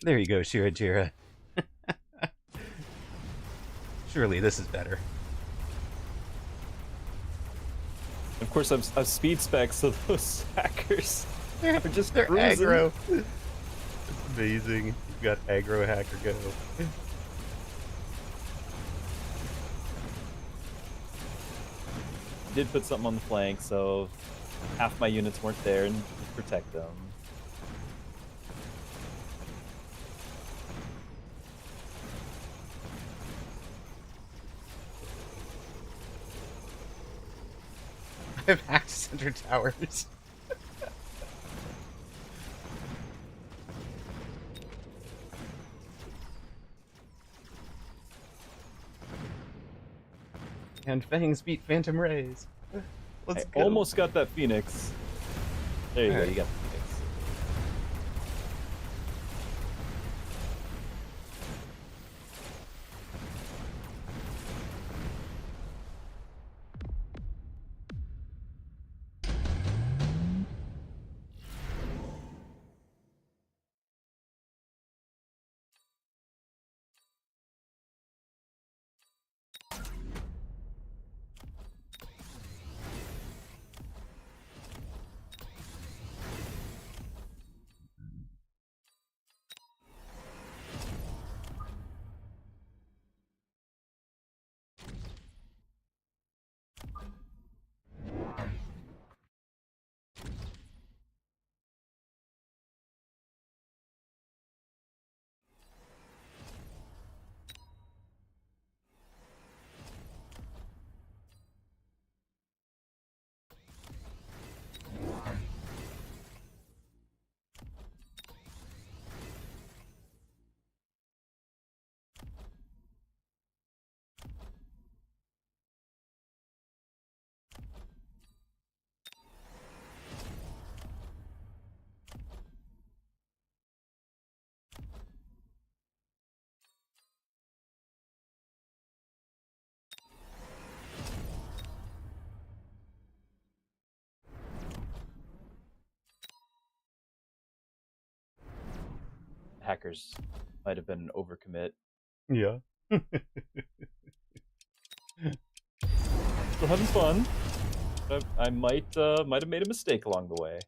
There you go, Shirajira. Surely this is better. Of course, I've speed specs, so those hackers are just they're cruising. aggro. It's amazing. You've got aggro hacker go. Did put something on the flank, so half my units weren't there and protect them. I've hacked center towers. And Fangs beat Phantom Rays. I Let's go. almost got that Phoenix. There you go. Alright. You got the Phoenix. Hackers might have been an overcommit. Yeah. Still having fun. I might have made a mistake along the way.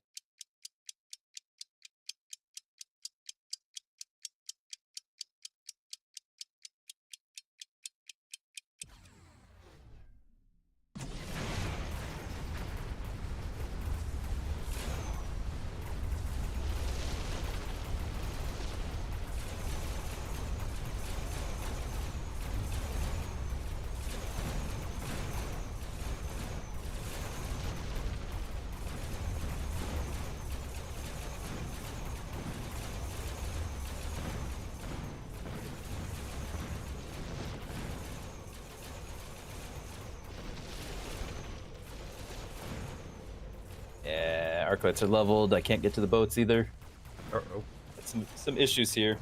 Yeah, arc lights are leveled. I can't get to the boats either. Uh-oh. Some issues here.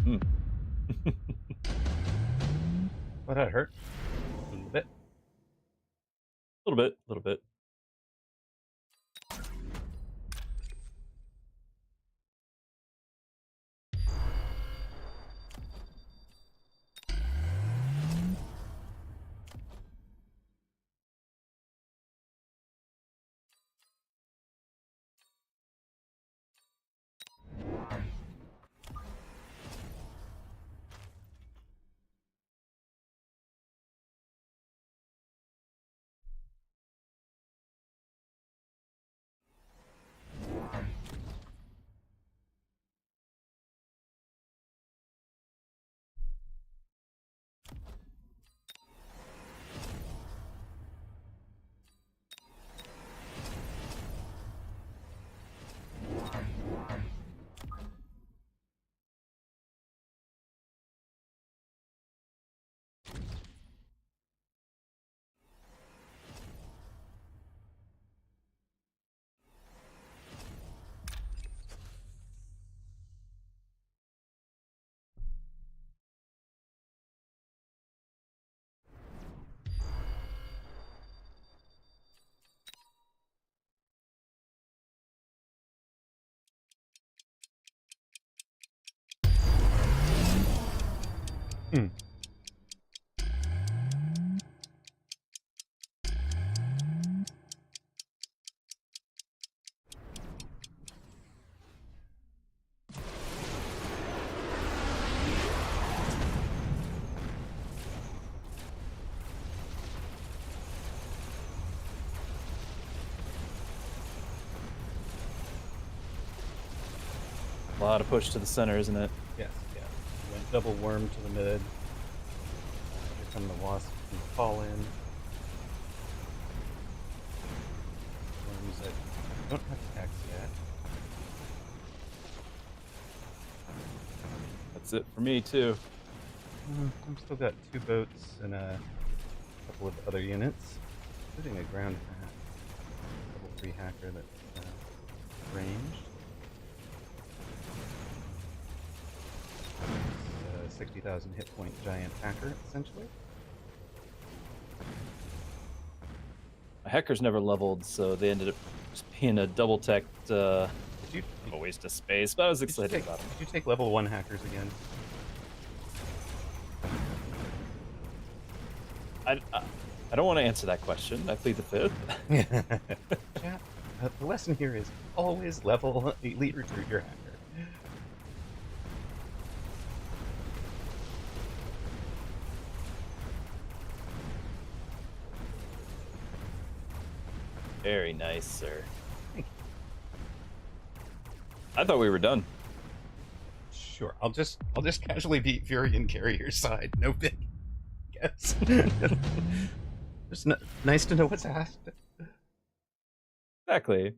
Hmm. Oh, that hurt. A little bit. A little bit. Hmm. A lot of push to the center, isn't it? Yes, yes. Went double worm to the mid. Here come the wasps from the fall in. Worms that don't have attacks yet. That's it for me, too. I've still got 2 boats and a couple of other units, including a ground hack, level 3 hacker that's ranged. 60,000 hit point giant hacker, essentially. My hacker's never leveled, so they ended up just being a double-teched Did you, a waste of space, but I was did you excited take, about it. did you take level 1 hackers again? I don't want to answer that question. I plead the fifth. Chat, the lesson here is always level elite recruit your hacker. Very nice, sir. Thank I thought we were done. you. Sure, I'll just casually beat Fury and carry your side. No big guess. Just nice to know what's asked. Exactly.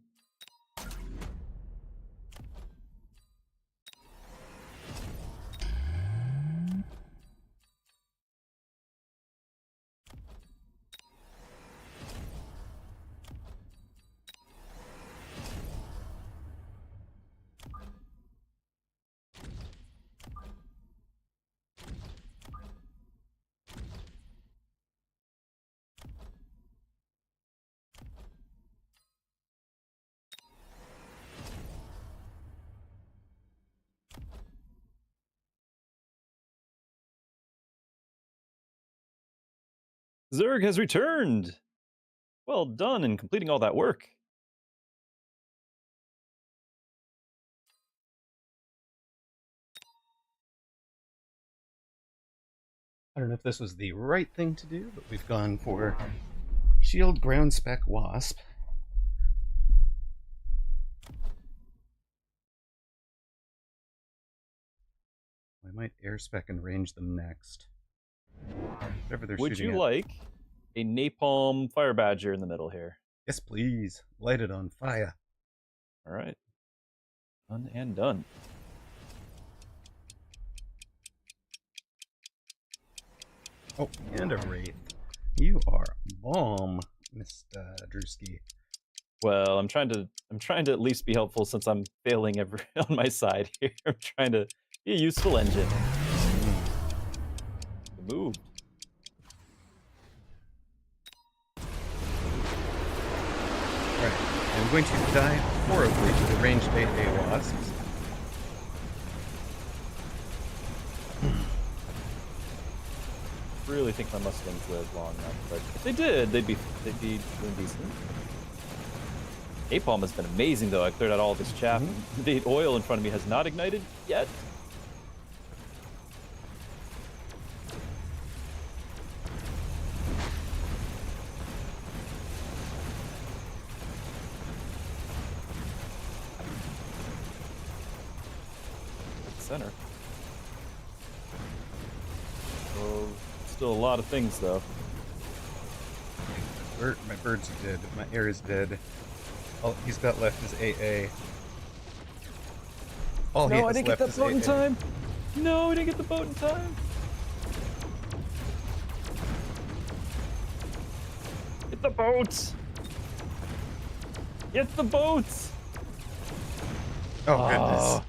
Zerg has returned. Well done in completing all that work. I don't know if this was the right thing to do, but we've gone for shield ground spec wasp. I might air spec and range them next. Whatever they're Would shooting you at. like a napalm fire badger in the middle here? Yes, please. Light it on fire. All right. Done and done. Oh, and a wraith. You are bomb, Mr. Druski. Well, I'm trying to at least be helpful since I'm failing on my side here. I'm trying to be a useful engine. Moved. Right. I'm going to die horribly to the ranged AA wasps. Really think my musclings live long enough, but if they did, they'd be doing decent. Napalm has been amazing though. I cleared out all this chaff. The oil in front of me has not ignited yet. Center. Oh, still a lot of things though. My birds are dead. My air is dead. All he's got left is AA. All he No, I has didn't get left that boat is in AA. time. No, I didn't get the boat in time. Get the boats. Get the boats. Oh, goodness.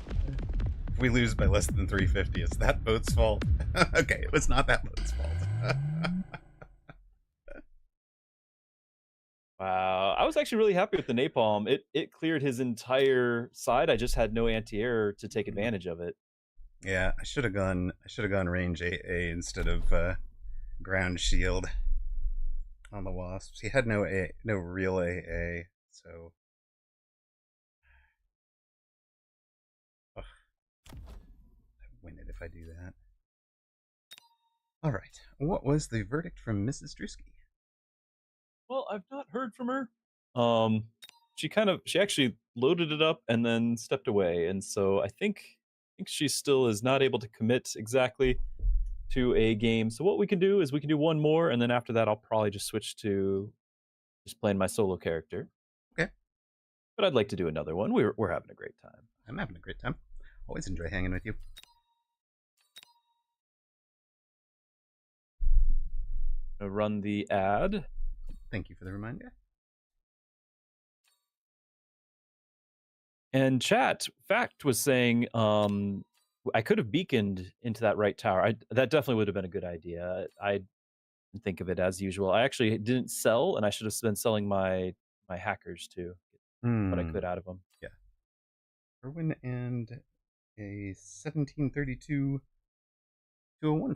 If we lose by less than 350, it's that boat's fault. Okay, it was not that boat's fault. Wow, I was actually really happy with the napalm. It cleared his entire side. I just had no anti-air to take advantage of it. Yeah, I should have gone range AA instead of ground shield on the wasps. He had no real AA, so ugh, I win it if I do that. All right, what was the verdict from Mrs. Druski? Well, I've not heard from her. she actually loaded it up and then stepped away, and so I think she still is not able to commit exactly to a game. So what we can do is we can do one more, and then after that, I'll probably just switch to just playing my solo character. Okay. But I'd like to do another one. We're having a great time. I'm having a great time. Always enjoy hanging with you. Gonna run the ad. Thank you for the reminder. And chat fact was saying I could have beaconed into that right tower. That definitely would have been a good idea. I didn't think of it as usual. I actually didn't sell, and I should have been selling my hackers too. What I could out of them. Yeah. Erwin and a 1732 201 player.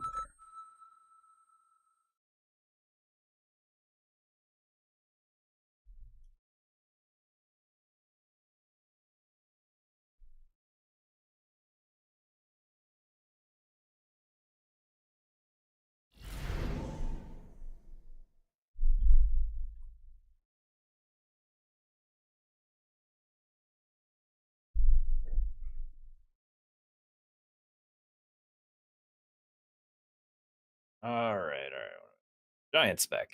All right. Giant spec.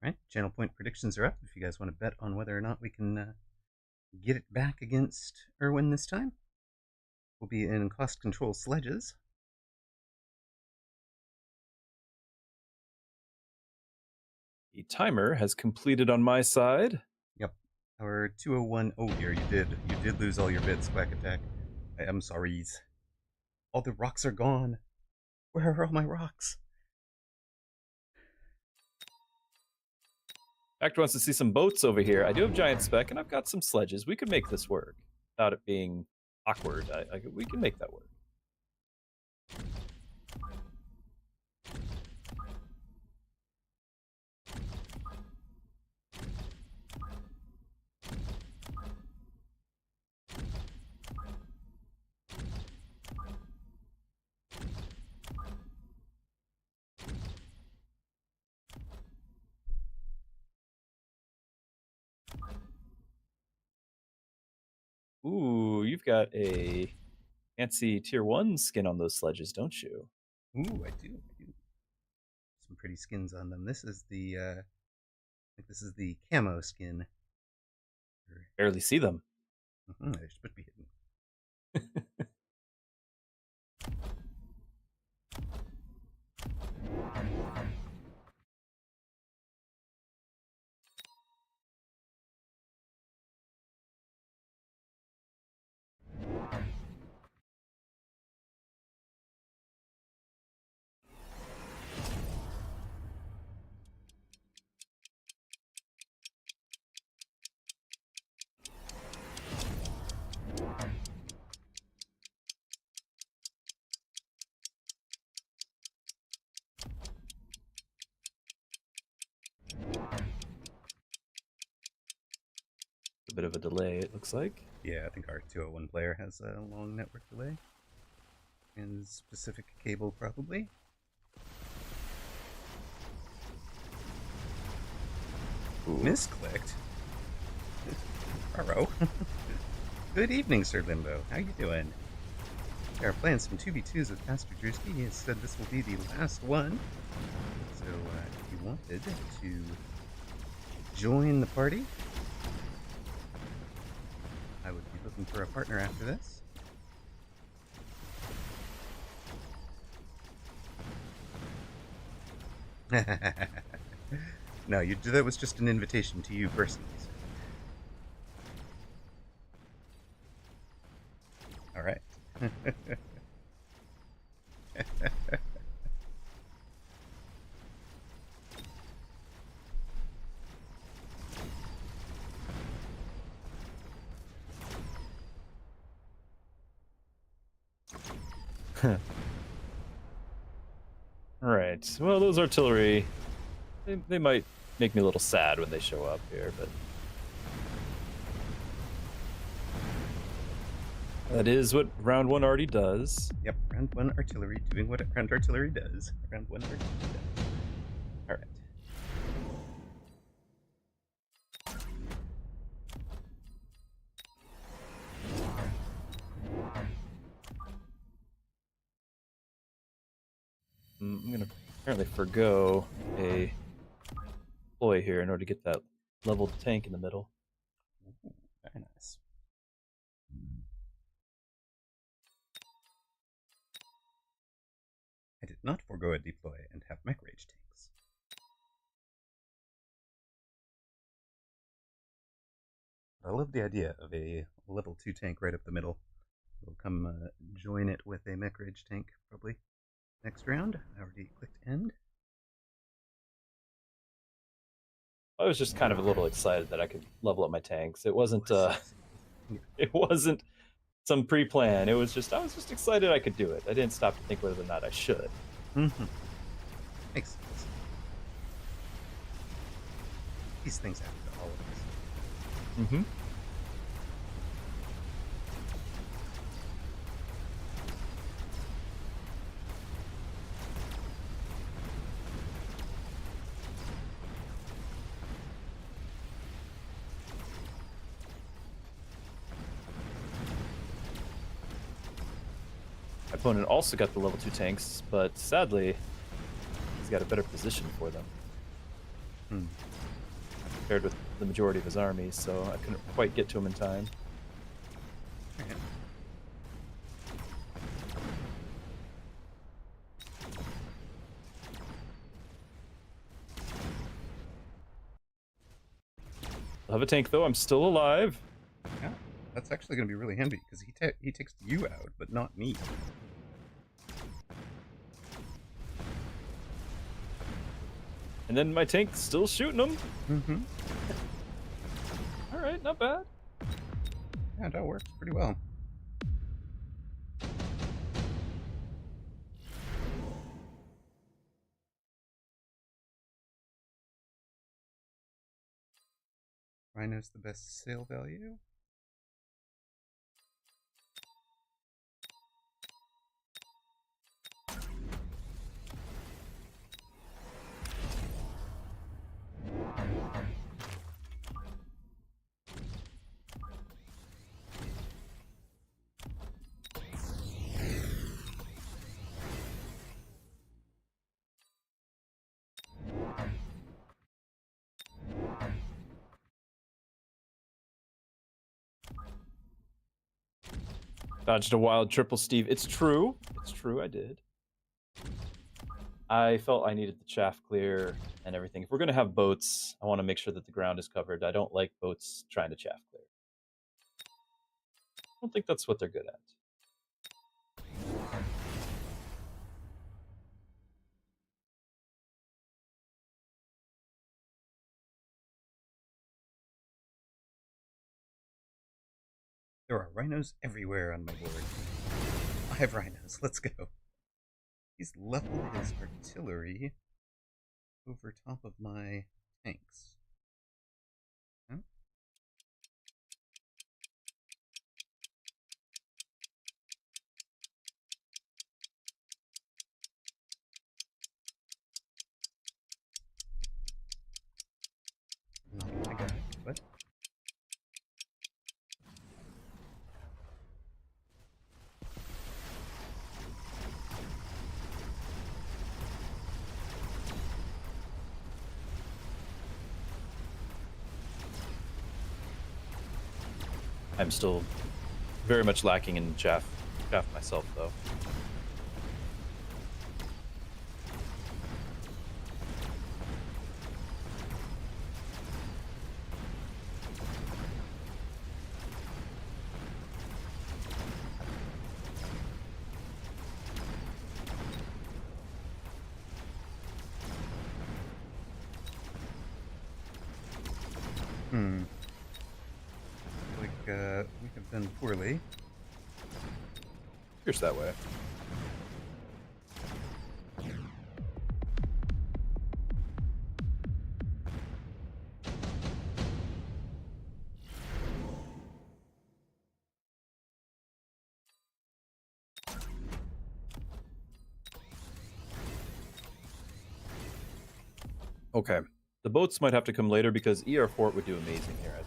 Right, channel point predictions are up. If you guys want to bet on whether or not we can get it back against Erwin this time, we'll be in cost control sledges. The timer has completed on my side. Yep, our 201. Oh dear, you did lose all your bits. Quack attack. I am sorry. All the rocks are gone. Where are all my rocks? Fact wants to see some boats over here. I do have giant spec, and I've got some sledges. We could make this work without it being awkward. We can make that work. Ooh, you've got a fancy tier 1 skin on those sledges, don't you? Ooh, I do. Some pretty skins on them. This is the I think this is the camo skin. Barely see them. They're supposed to be hidden. A bit of a delay, it looks like. Yeah, I think our 201 player has a long network delay. And specific cable, probably. Ooh. Misclicked. Hello. Good evening, Sir Limbo. How you doing? We are playing some 2v2s with Pastor Druski. He has said this will be the last one. So if you wanted to join the party, I would be looking for a partner after this. No, that was just an invitation to you personally, sir. All right. All right. Well, those artillery, they might make me a little sad when they show up here, but that is what round 1 already does. Yep, round 1 artillery doing what round artillery does. Round 1 artillery does. All right. I'm gonna apparently forgo a ploy here in order to get that leveled tank in the middle. Ooh, very nice. I did not forego a deploy and have mech rage tanks. I love the idea of a level 2 tank right up the middle. We'll come join it with a mech rage tank probably next round. I already clicked end. I was just kind of a little excited that I could level up my tanks. It wasn't it wasn't some pre-plan. I was just excited I could do it. I didn't stop to think whether or not I should. Mm-hmm. Makes sense. These things happen to all of us. Mm-hmm. My opponent also got the level 2 tanks, but sadly, he's got a better position for them compared with the majority of his army, so I couldn't quite get to him in time. Okay. I have a tank though. I'm still alive. Yeah, that's actually going to be really handy because he takes you out, but not me. And then my tank's still shooting them. Mm-hmm. All right, not bad. Yeah, that works pretty well. Rhino's the best sale value. Dodged a wild triple, Steve. It's true. It's true, I did. I felt I needed the chaff clear and everything. If we're going to have boats, I want to make sure that the ground is covered. I don't like boats trying to chaff clear. I don't think that's what they're good at. There are rhinos everywhere on my board. 5 rhinos. Let's go. He's leveled his artillery over top of my tanks. Huh? Not my guy, but I'm still very much lacking in chaff myself, though. we have done poorly. Appears that way. Okay. The boats might have to come later because ER Fort would do amazing here, I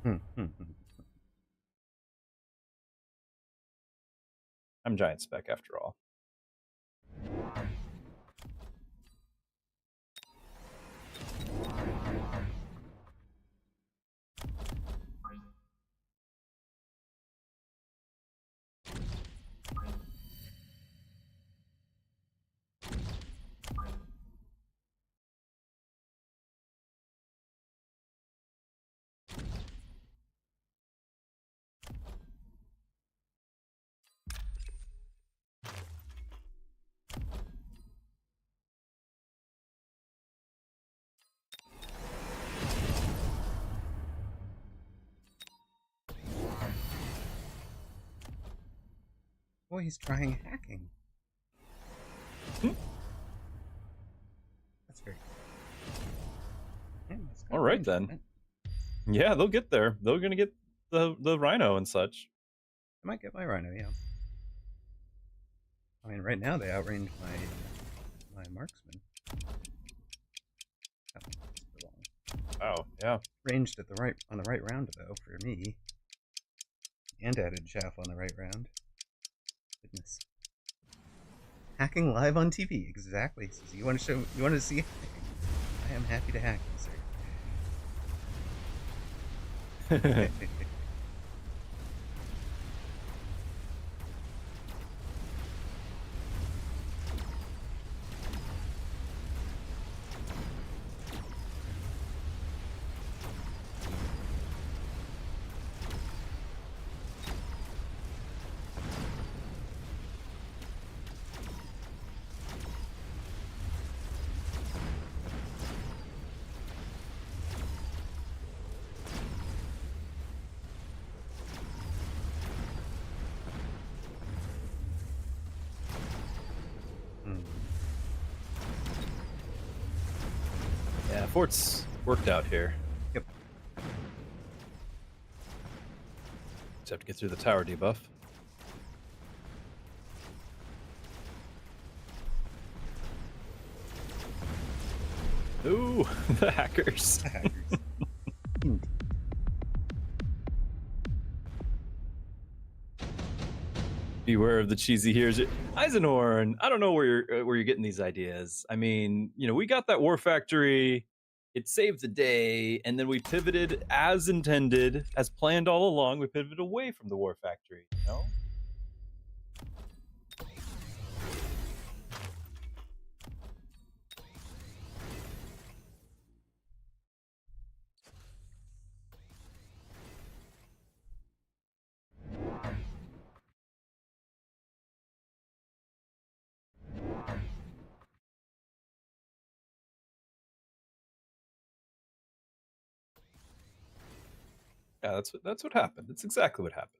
think. I'm giant spec after all. Boy, he's trying hacking. That's very cool. All right, then. Yeah, they'll get there. They're going to get the rhino and such. I might get my rhino, yeah. I mean, right now they outrange my marksman. Oh, yeah. Ranged at on the right round though for me, and added chaff on the right round. Goodness. Hacking live on TV, exactly. So you want to see hacking? I am happy to hack you, sir. Yeah, Fort's worked out here. Yep. Just have to get through the tower debuff. Ooh, the hackers. The hackers. Beware of the cheesy heroes. Eisenhorn, I don't know where you're getting these ideas. I mean, we got that war factory, it saved the day, and then we pivoted as intended, as planned all along. We pivoted away from the war factory, Yeah, that's what happened. That's exactly what happened.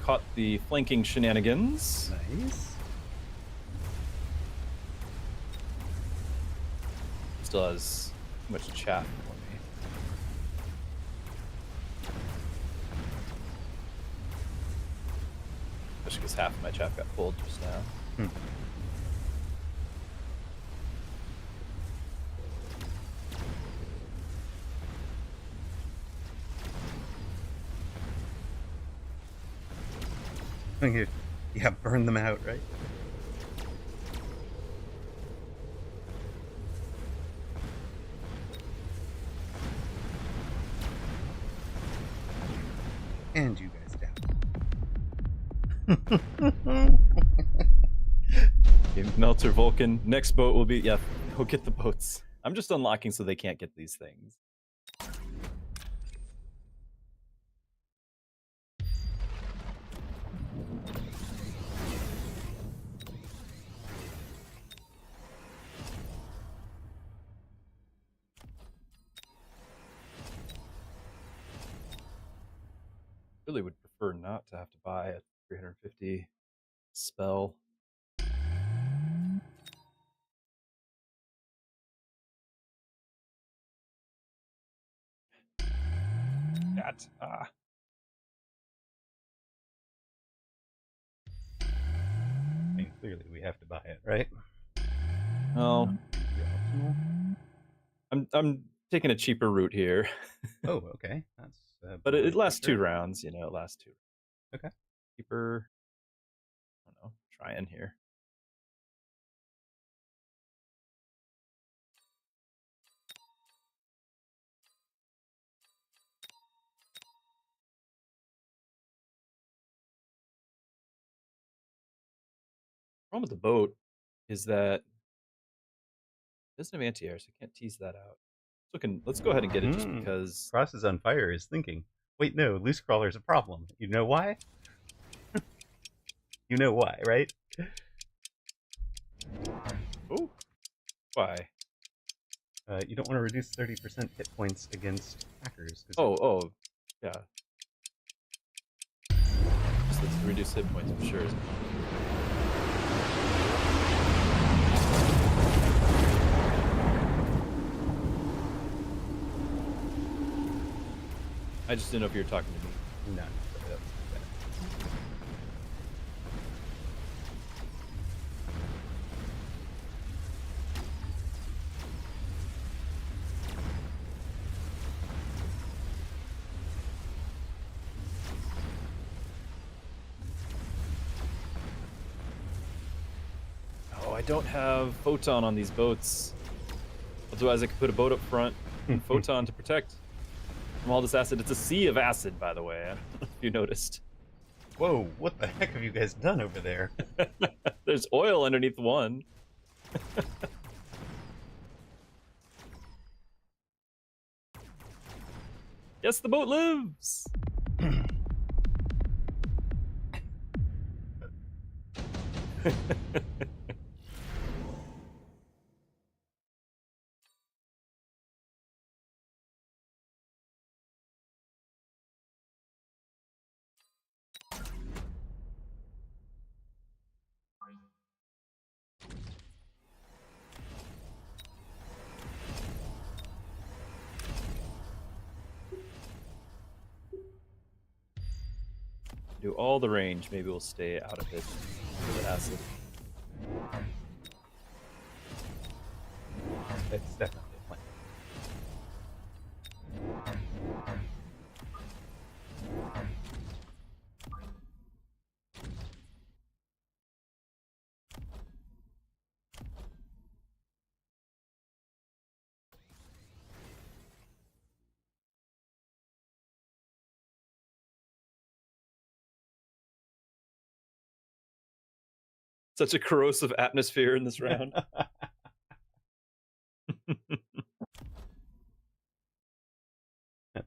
Caught the flanking shenanigans. Nice. Still has too much chaff for me. Especially because half of my chaff got pulled just now. Yeah, burn them out, right? and you guys down. Melter Vulcan. Next boat will be, yeah, go get the boats. I'm just unlocking so they can't get these things. Really would prefer not to have to buy a 350 spell. That. I mean, clearly we have to buy it, right? Oh, Optional. I'm taking a cheaper route here. Oh, okay. That's. But it lasts 2 rounds, you know, it lasts 2. Okay. Cheaper. I don't know. Try in here. Problem with the boat is that it doesn't have anti-air, so I can't tease that out. Let's go ahead and get it just because. Cross is on fire is thinking. Wait, no, loose crawler's a problem. You know why? You know why, right? Oh, why? You don't want to reduce 30% hit points against hackers. Oh, yeah. Just let's reduce hit points for sure. I just didn't know if you were talking to me. No, that's bad. Oh, I don't have photon on these boats. Otherwise, I could put a boat up front and photon to protect from all this acid. It's a sea of acid, by the way. I don't know if you noticed. Whoa, what the heck have you guys done over there? There's oil underneath one. Yes, the boat lives. Do all the range. Maybe we'll stay out of it with the acid. That's definitely a plan. Such a corrosive atmosphere in this round.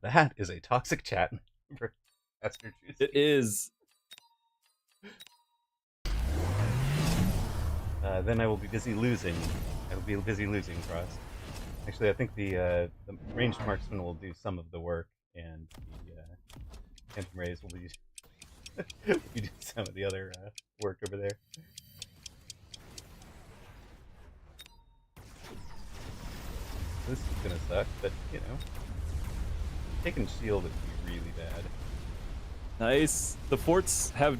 That is a toxic chat for Pastor Druski. It is. Then I will be busy losing. I will be busy losing, Cross. Actually, I think the ranged marksman will do some of the work, and the phantom rays will be do some of the other work over there. This is gonna suck, but you know, taking shield would be really bad. Nice. The forts have,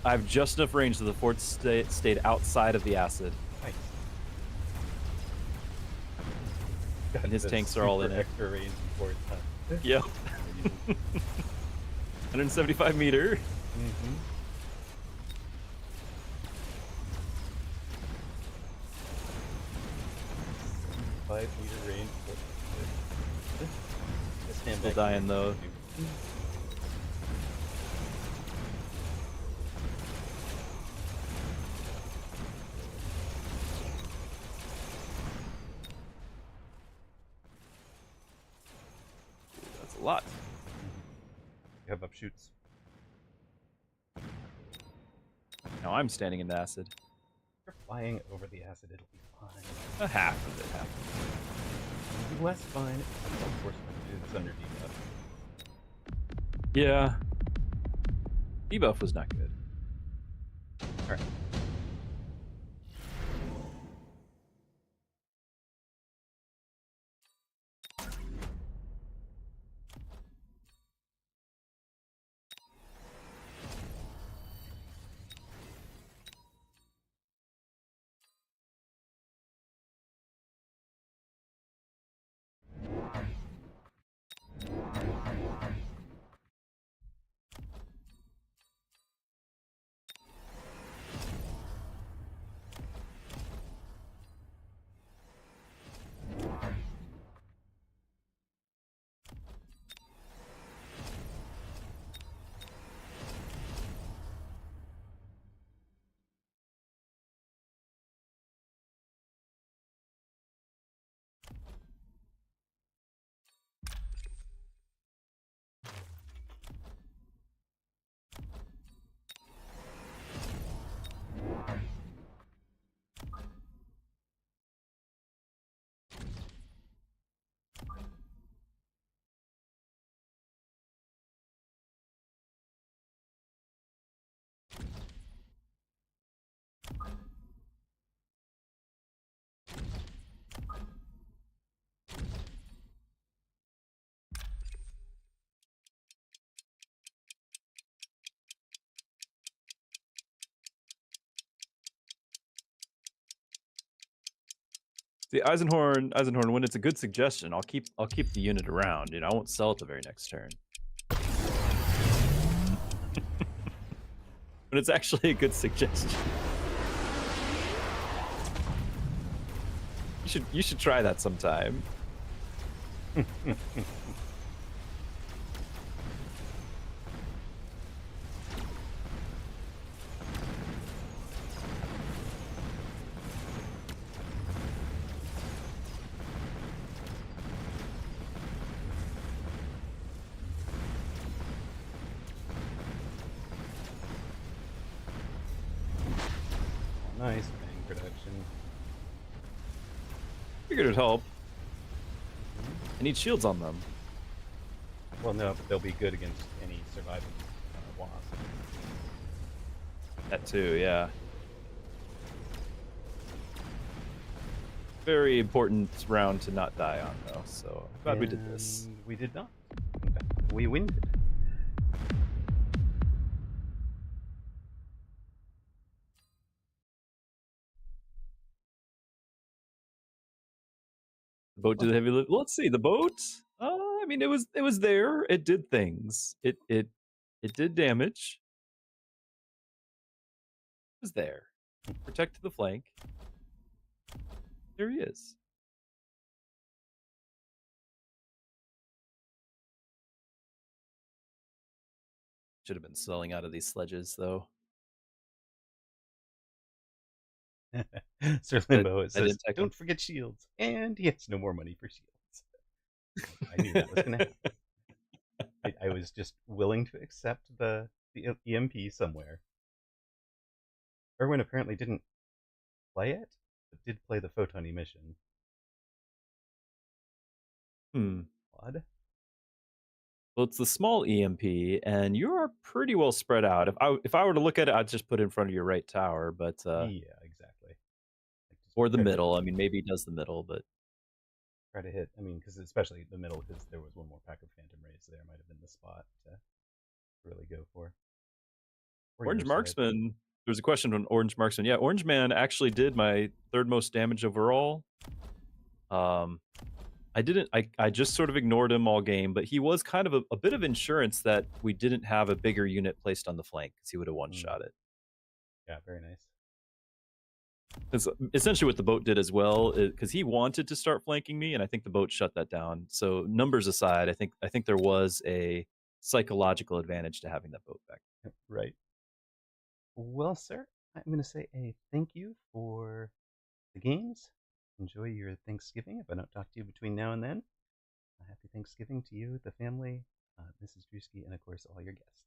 I have just enough range that the forts stayed outside of the acid. Nice. And his tanks are all in it. Extra range forts, huh? Yep. 175 meter. Mm-hmm. 5-meter range. Still dying though. a lot. You have upshoots. Now I'm standing in the acid. If you're flying over the acid, it'll be fine. A half of it, half of It'll be less fine. Of course, we'll do this under debuff. it. Yeah. Debuff was not good. All right. The Eisenhorn, when it's a good suggestion, I'll keep the unit around. You know, I won't sell it the very next turn. But it's actually a good suggestion. You should try that sometime. Nice bang production. Figured it'd help. I need shields on them. Well, no, but they'll be good against any surviving wasp. That too, yeah. Very important round to not die on, though. So glad we did this. And we did not. In fact, we winded. The boat did the heavy lift. Let's see the boat. I mean, it was there. It did things. It did damage. It was there. Protect the flank. There he is. Should have been selling out of these sledges, though. Sir Limbo, it I says, didn't take don't forget shields. And he has no more money for shields. I knew that was going to happen. I was just willing to accept the EMP somewhere. Erwin apparently didn't play it, but did play the photon emission. Odd. Well, it's the small EMP, and you are pretty well spread out. If I were to look at it, I'd just put it in front of your right tower, but Yeah, exactly. or the middle. I mean, maybe he does the middle, but try to hit. I mean, because especially the middle, because there was one more pack of Phantom Rays there, might have been the spot to really go for. Or Orange your side. Marksman. There's a question on Orange Marksman. Yeah, Orange Man actually did my third most damage overall. I just sort of ignored him all game, but he was kind of a bit of insurance that we didn't have a bigger unit placed on the flank because he would have one-shot it. Yeah, very nice. Because essentially what the boat did as well, because he wanted to start flanking me, and I think the boat shut that down. So numbers aside, I think there was a psychological advantage to having that boat back. Right. Well, sir, I'm going to say a thank you for the games. Enjoy your Thanksgiving if I don't talk to you between now and then. Happy Thanksgiving to you, the family, Mrs. Druski, and of course all your guests.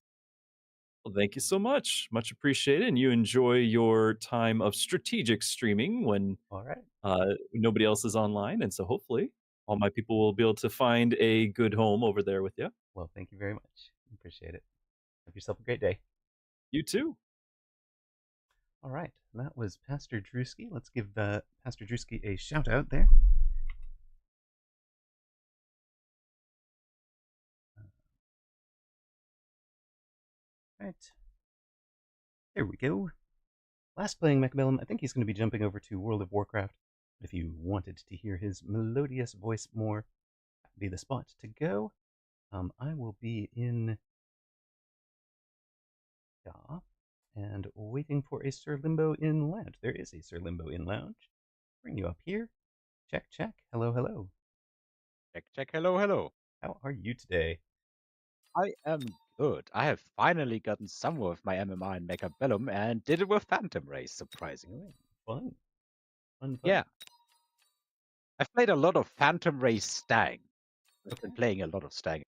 Well, thank you so much. Much appreciated. And you enjoy your time of strategic streaming when All right. nobody else is online. And so hopefully all my people will be able to find a good home over there with you. Well, thank you very much. Appreciate it. Have yourself a great day. You too. All right. That was Pastor Druski. Let's give Pastor Druski a shout out there. Right. There we go. Last playing Mechabellum. I think he's going to be jumping over to World of Warcraft. But if you wanted to hear his melodious voice more, that would be the spot to go. I will be in and waiting for a Sir Limbo in Lounge. There is a Sir Limbo in Lounge. Bring you up here. Check, check. Hello, hello. Check, check. Hello, hello. How are you today? I am good. I have finally gotten some of my MMR in Mechabellum and did it with Phantom Race, surprisingly. Fun. Fun, fun. Yeah. I've played a lot of Phantom Race Stang. I've been playing a lot of Stang.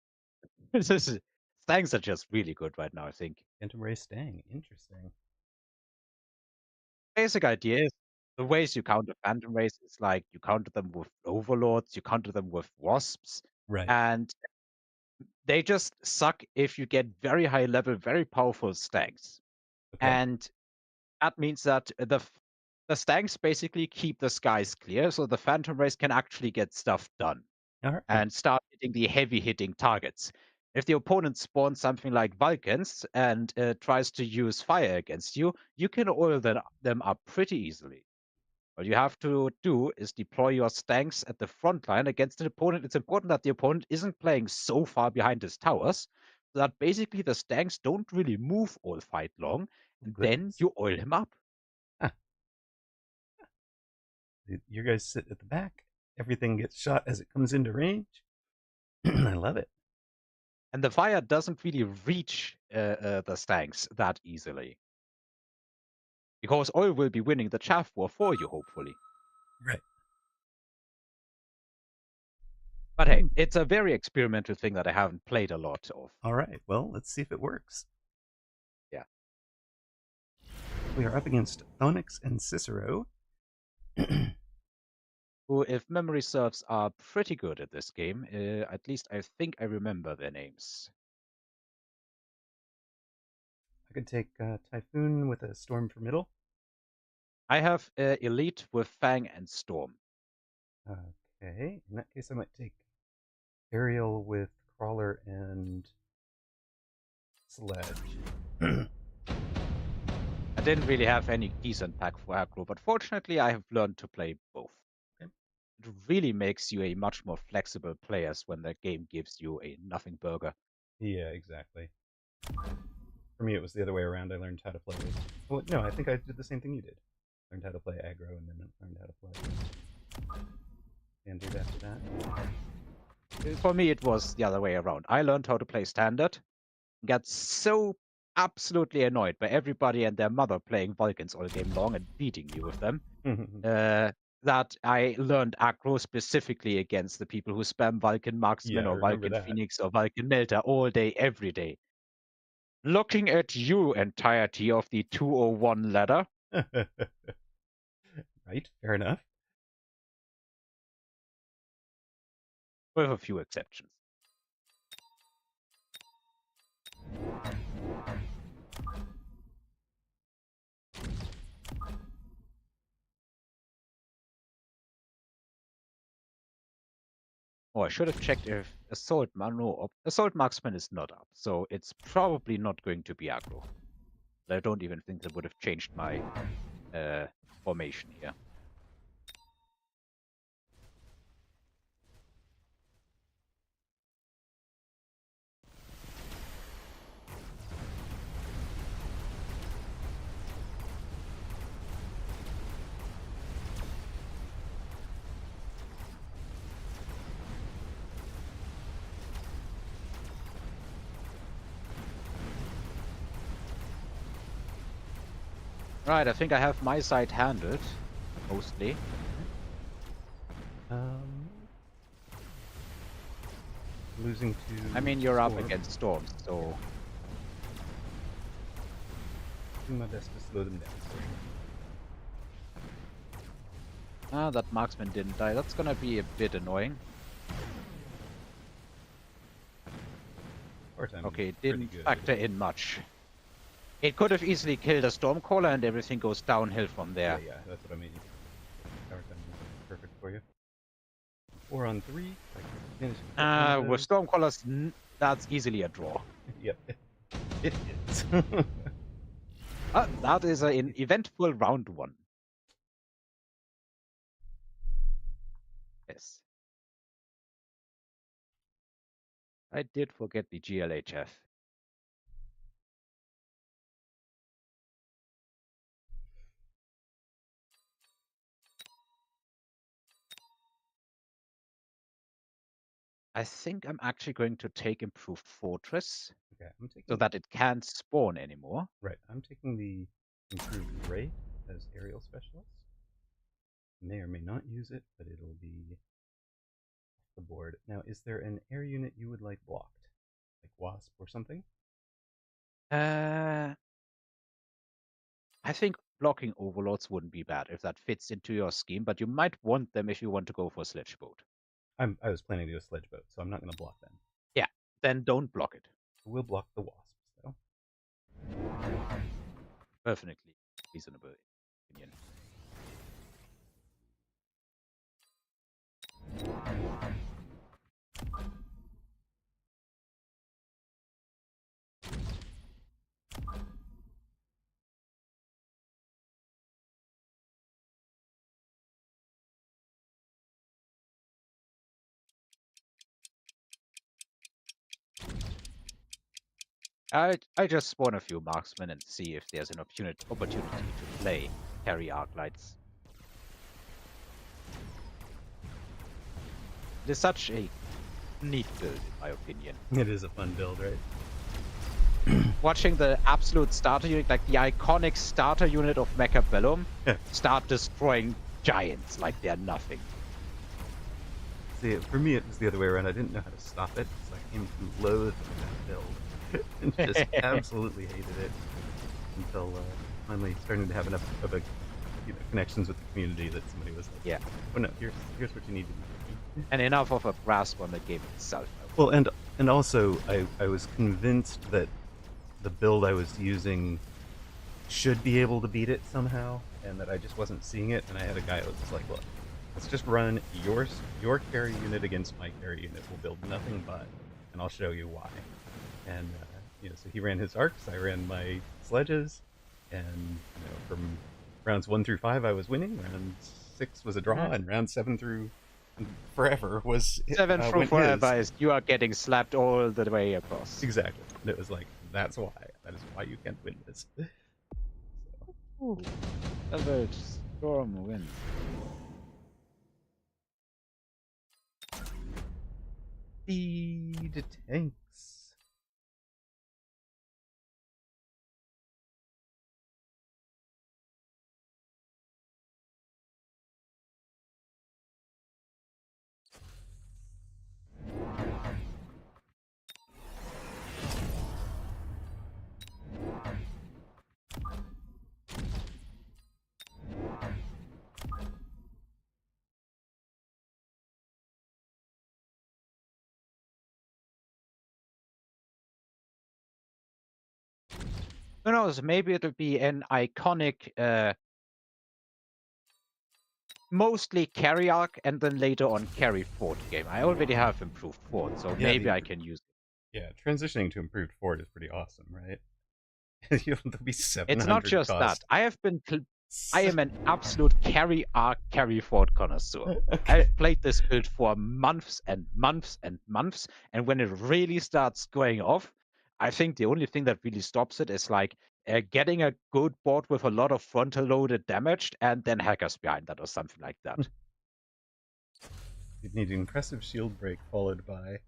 Stangs are just really good right now, I think. Phantom Ray Stang. Interesting. Basic idea is the ways you counter Phantom Race is like you counter them with Overlords, you counter them with Wasps, Right. and they just suck if you get very high level, very powerful Stangs. Okay. And that means that the Stangs basically keep the skies clear, so the Phantom Race can actually get stuff done All right. and start hitting the heavy hitting targets. If the opponent spawns something like Vulcans and tries to use fire against you, you can oil them up pretty easily. What you have to do is deploy your Stanks at the front line against an opponent. It's important that the opponent isn't playing so far behind his towers, so that basically the Stanks don't really move all fight long, and then you oil him up. You guys sit at the back. Everything gets shot as it comes into range. I love it. And the fire doesn't really reach the Stanks that easily. Because oil will be winning the chaff war for you, hopefully. Right. But hey, it's a very experimental thing that I haven't played a lot of. All right. Well, let's see if it works. Yeah. We are up against Thonix and Cicero. Who, if memory serves, are pretty good at this game. At least I think I remember their names. I could take Typhoon with a Storm for middle. I have Elite with Fang and Storm. Okay. In that case, I might take Aerial with Crawler and Sledge. I didn't really have any decent pack for aggro, but fortunately I have learned to play both. Okay. It really makes you a much more flexible player when the game gives you a nothing burger. Yeah, exactly. For me, it was the other way around. I learned how to play. Well, no, I think I did the same thing you did. Learned how to play aggro and then learned how to play standard after that. For me, it was the other way around. I learned how to play standard, got so absolutely annoyed by everybody and their mother playing Vulcans all game long and beating me with them, that I learned aggro specifically against the people who spam Vulcan Marksman or Vulcan Phoenix or Vulcan Melter all day, every day. Looking at you, entirety of the 201 ladder. Right, fair enough. With a few exceptions. Oh, I should have checked if Assault Marksman is not up, so it's probably not going to be aggro. But I don't even think that would have changed my formation here. Right, I think I have my side handled, mostly. losing to. I mean, you're up Storm. against storms, so Do my best to slow them down. that marksman didn't die. That's gonna be a bit annoying. Our time Okay, is it pretty didn't good. factor in much. It could have easily killed a Stormcaller and everything goes downhill from Yeah, there. yeah, that's what I mean. Our time is perfect for you. 4 on 3. I can finish it With Stormcallers, that's easily a draw. Yep. It is. That is an eventful round 1. Yes. I did forget the GLHF. I think I'm actually going to take Improved Fortress Okay, I'm taking. so that it can't spawn anymore. Right, I'm taking the improved Ray as aerial specialist. May or may not use it, but it'll be off the board. Now, is there an air unit you would like blocked? Like Wasp or something? I think blocking Overlords wouldn't be bad if that fits into your scheme, but you might want them if you want to go for Sledge Boat. I was planning to do a sledge boat, so I'm not going to block them. Yeah, then don't block it. We'll block the Wasps, though. Perfectly reasonable opinion. I just spawn a few marksmen and see if there's an opportunity to play carry arc lights. It is such a neat build, in my opinion. It is a fun build, right? Watching the absolute starter unit, like the iconic starter unit of Mecha Bellum, start destroying giants like they're nothing. See, for me, it was the other way around. I didn't know how to stop it, so I came to loathe that build. And just absolutely hated it until finally starting to have enough of a connections with the community that somebody was like, Yeah. "Oh no, here's what you need to do." And enough of a grasp on the game itself. Well, and also I was convinced that the build I was using should be able to beat it somehow, and that I just wasn't seeing it. And I had a guy who was just like, "Look, let's just run your carry unit against my carry unit. We'll build nothing but, and I'll show you why." And so he ran his arcs, I ran my sledges, and from rounds 1 through 5 I was winning. Round 6 was a draw, and round 7 through forever was 7 through went forever his. is you are getting slapped all the way across. Exactly. And it was like, that is why you can't win this. Ooh. Another storm wins. Speed tanks. Who knows, maybe it'll be an iconic, mostly carry arc and then later on carry fort game. I already have improved fort, so Yeah, maybe I can use it. Yeah, transitioning to improved fort is pretty awesome, right? There'll be 700 It's not just cost. that. I am an absolute carry arc, carry fort connoisseur. Okay. I've played this build for months and months and months, and when it really starts going off, I think the only thing that really stops it is like getting a good board with a lot of frontal loaded damaged, and then hackers behind that or something like that. You'd need an impressive shield break followed by.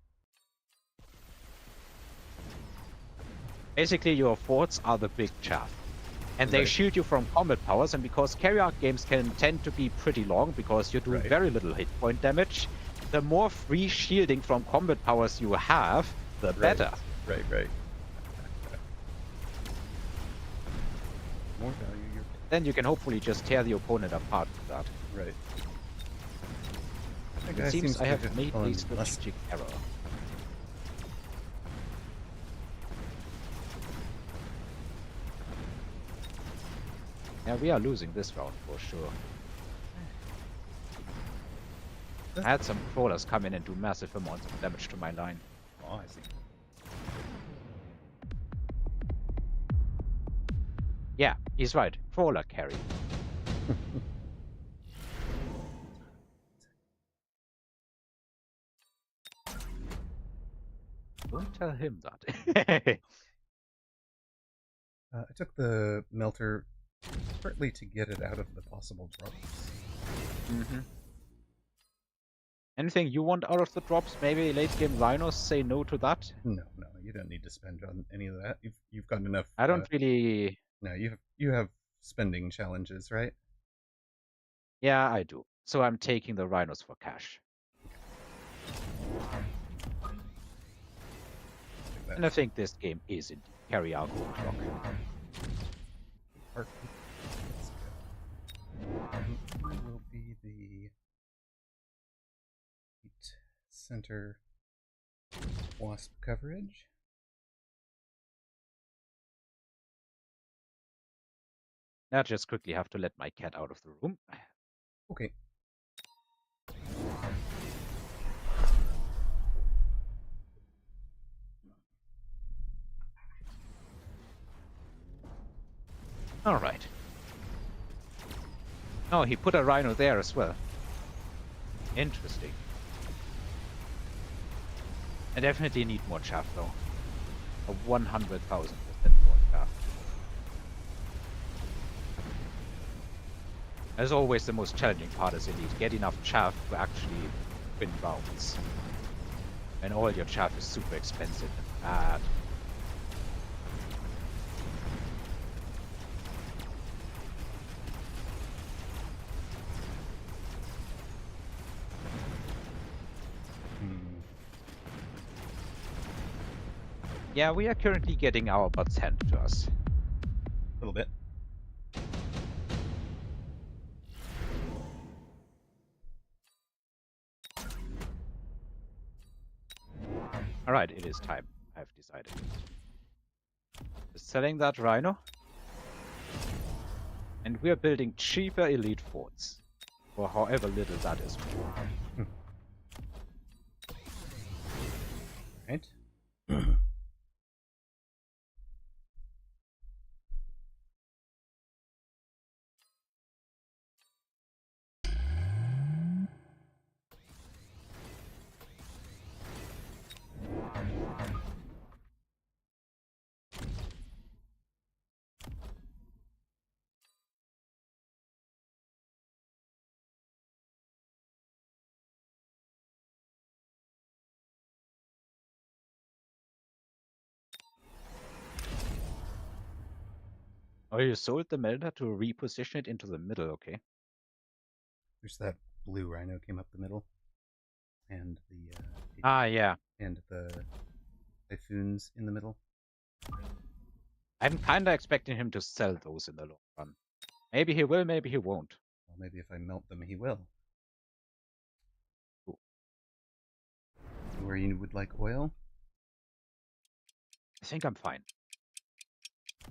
Basically, your forts are the big chaff. And they Right. shield you from combat powers, and because carry arc games can tend to be pretty long because you do Right. very little hit point damage, the more free shielding from combat powers you have, the better. Right. More value you're Then you can hopefully just tear the opponent apart with that. right. That It guy seems I to have made gone a strategic error. Yeah, we are losing this round for sure. I had some crawlers come in and do massive amounts of damage to my line. Oh, I see. Yeah, he's right. Crawler carry. Don't tell him that. I took the melter partly to get it out of the possible drops. Mm-hmm. Anything you want out of the drops? Maybe late game rhinos say no to that? No, you don't need to spend on any of that. You've got enough. I don't really. No, you have spending challenges, right? Yeah, I do. So I'm taking the rhinos for cash. And I think this game is indeed carry our gold rock. Let's go. Who will be the center wasp coverage? I just quickly have to let my cat out of the room. Okay. All right. Oh, he put a rhino there as well. Interesting. I definitely need more chaff though. A 100,000% more chaff. As always, the most challenging part is indeed get enough chaff to actually win rounds. And all your chaff is super expensive and bad. Yeah, we are currently getting our butts handed to us. A little bit. Alright, it is time. I've decided. Just selling that rhino. And we are building cheaper elite forts. For however little that is. Right. Oh, you sold the melter to reposition it into the middle, okay. There's that blue rhino came up the middle. And the yeah. and the typhoons in the middle. I'm kinda expecting him to sell those in the long run. Maybe he will, maybe he won't. Well, maybe if I melt them, he will. Cool. Where you would like oil? I think I'm fine.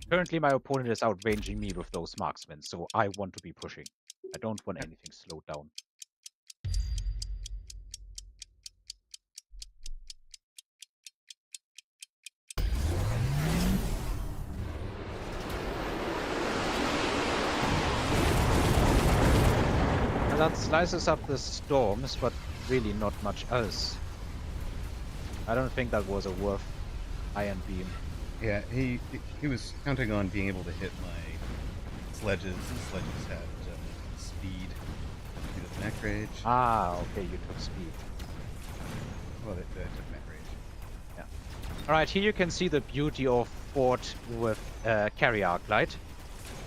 Currently, my opponent is outranging me with those marksmen, so I want to be pushing. I don't want anything slowed down. And that slices up the storms, but really not much else. I don't think that was a worth iron beam. Yeah, he was counting on being able to hit my sledges. The sledges had speed. Mech rage. Ah, okay, you took speed. Well, they took mech rage. Yeah. Alright, here you can see the beauty of fort with carry arc light.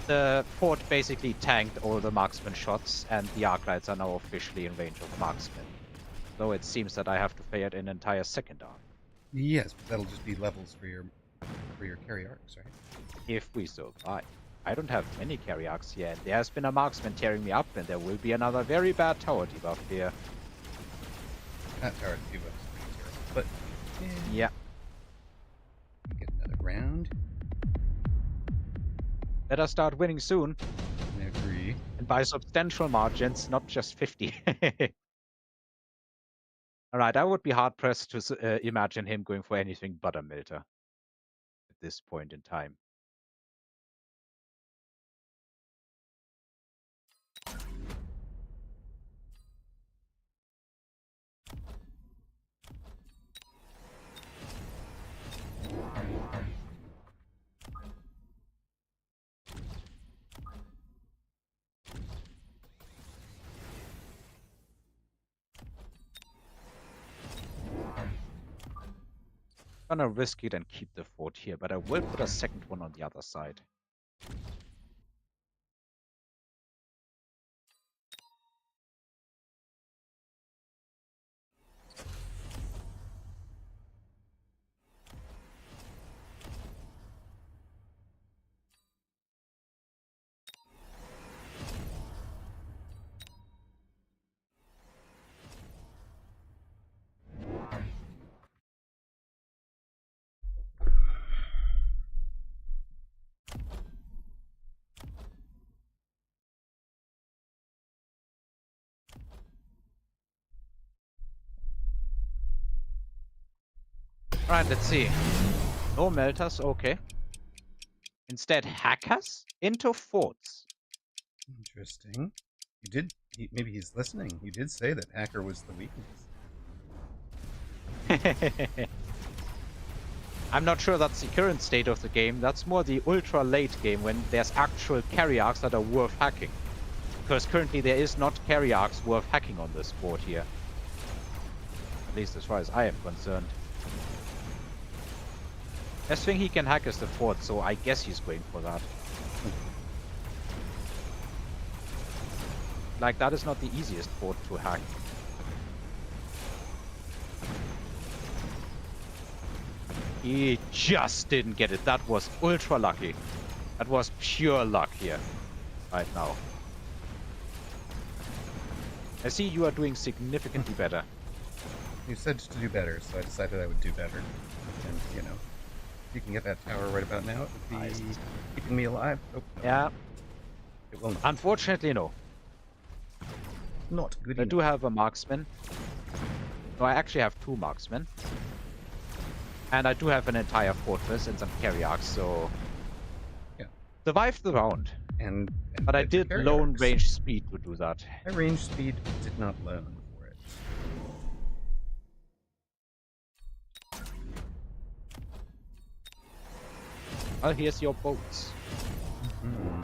The fort basically tanked all the marksman shots, and the arc lights are now officially in range of marksmen. Though it seems that I have to pay it an entire second arc. Yes, but that'll just be levels for your carry arcs, right? If we survive. I don't have many carry arcs yet. There has been a marksman tearing me up, and there will be another very bad tower debuff here. That tower debuff is pretty terrible, but Yeah. get another round. Let us start winning soon, I agree. and by substantial margins, not just 50. Alright, I would be hard-pressed to imagine him going for anything but a Melter at this point in time. Gonna risk it and keep the fort here, but I will put a second one on the other side. Alright, let's see. No melters, okay. Instead, hackers into forts. Interesting. You did. Maybe he's listening. You did say that hacker was the weakness. I'm not sure that's the current state of the game. That's more the ultra late game when there's actual carry arcs that are worth hacking. Because currently there is not carry arcs worth hacking on this board here. At least as far as I am concerned. Best thing he can hack is the fort, so I guess he's going for that. Like, that is not the easiest fort to hack. He just didn't get it. That was ultra lucky. That was pure luck here. Right now. I see you are doing significantly better. You said to do better, so I decided I would do better. And, you know, if you can get that tower right about now, it would be keeping me alive. Oh, no. Yeah. It will not. Unfortunately, no. Not good I enough. do have a marksman. No, I actually have 2 marksmen. And I do have an entire fortress and some carry arcs, so... Yeah. Survived the round. And But I get your did carry loan arcs. range speed to do that. My range speed did not loan for it. Well, here's your boats. Hmm.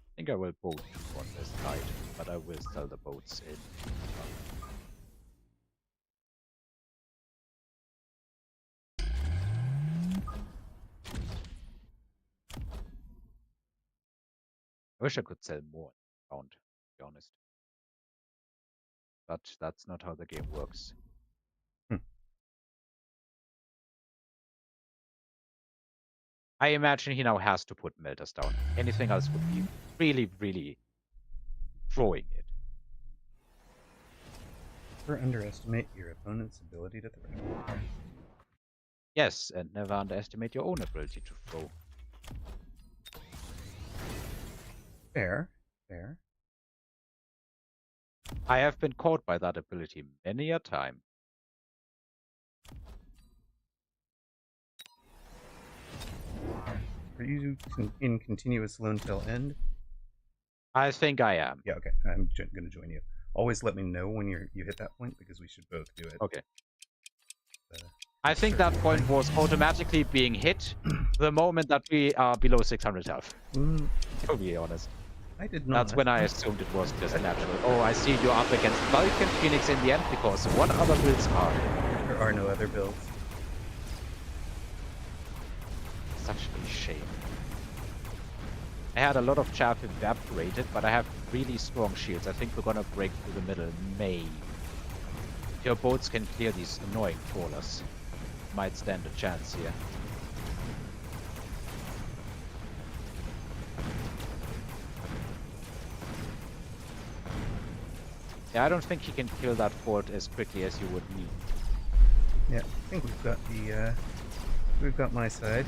I think I will boat on this side, but I will sell the boats in. I wish I could sell more round, to be honest. But that's not how the game works. I imagine he now has to put melters down. Anything else would be really, really throwing it. Never underestimate your opponent's ability to throw. Yes, and never underestimate your own ability to throw. Fair. Fair. I have been caught by that ability many a time. Are you in continuous loan till end? I think I am. Yeah, okay. I'm going to join you. Always let me know when you hit that point, because we should both do it. Okay. I think that point was automatically being hit the moment that we are below 600 health. To be honest. I did not. That's when I assumed it was just natural. Oh, I see you're up against Vulcan Phoenix in the end, because what other builds are there? There are no other builds. Such a shame. I had a lot of chaff evaporated, but I have really strong shields. I think we're gonna break through the middle, maybe. Your boats can clear these annoying trawlers. Might stand a chance here. Yeah, I don't think he can kill that fort as quickly as you would need. Yeah, I think we've got my side.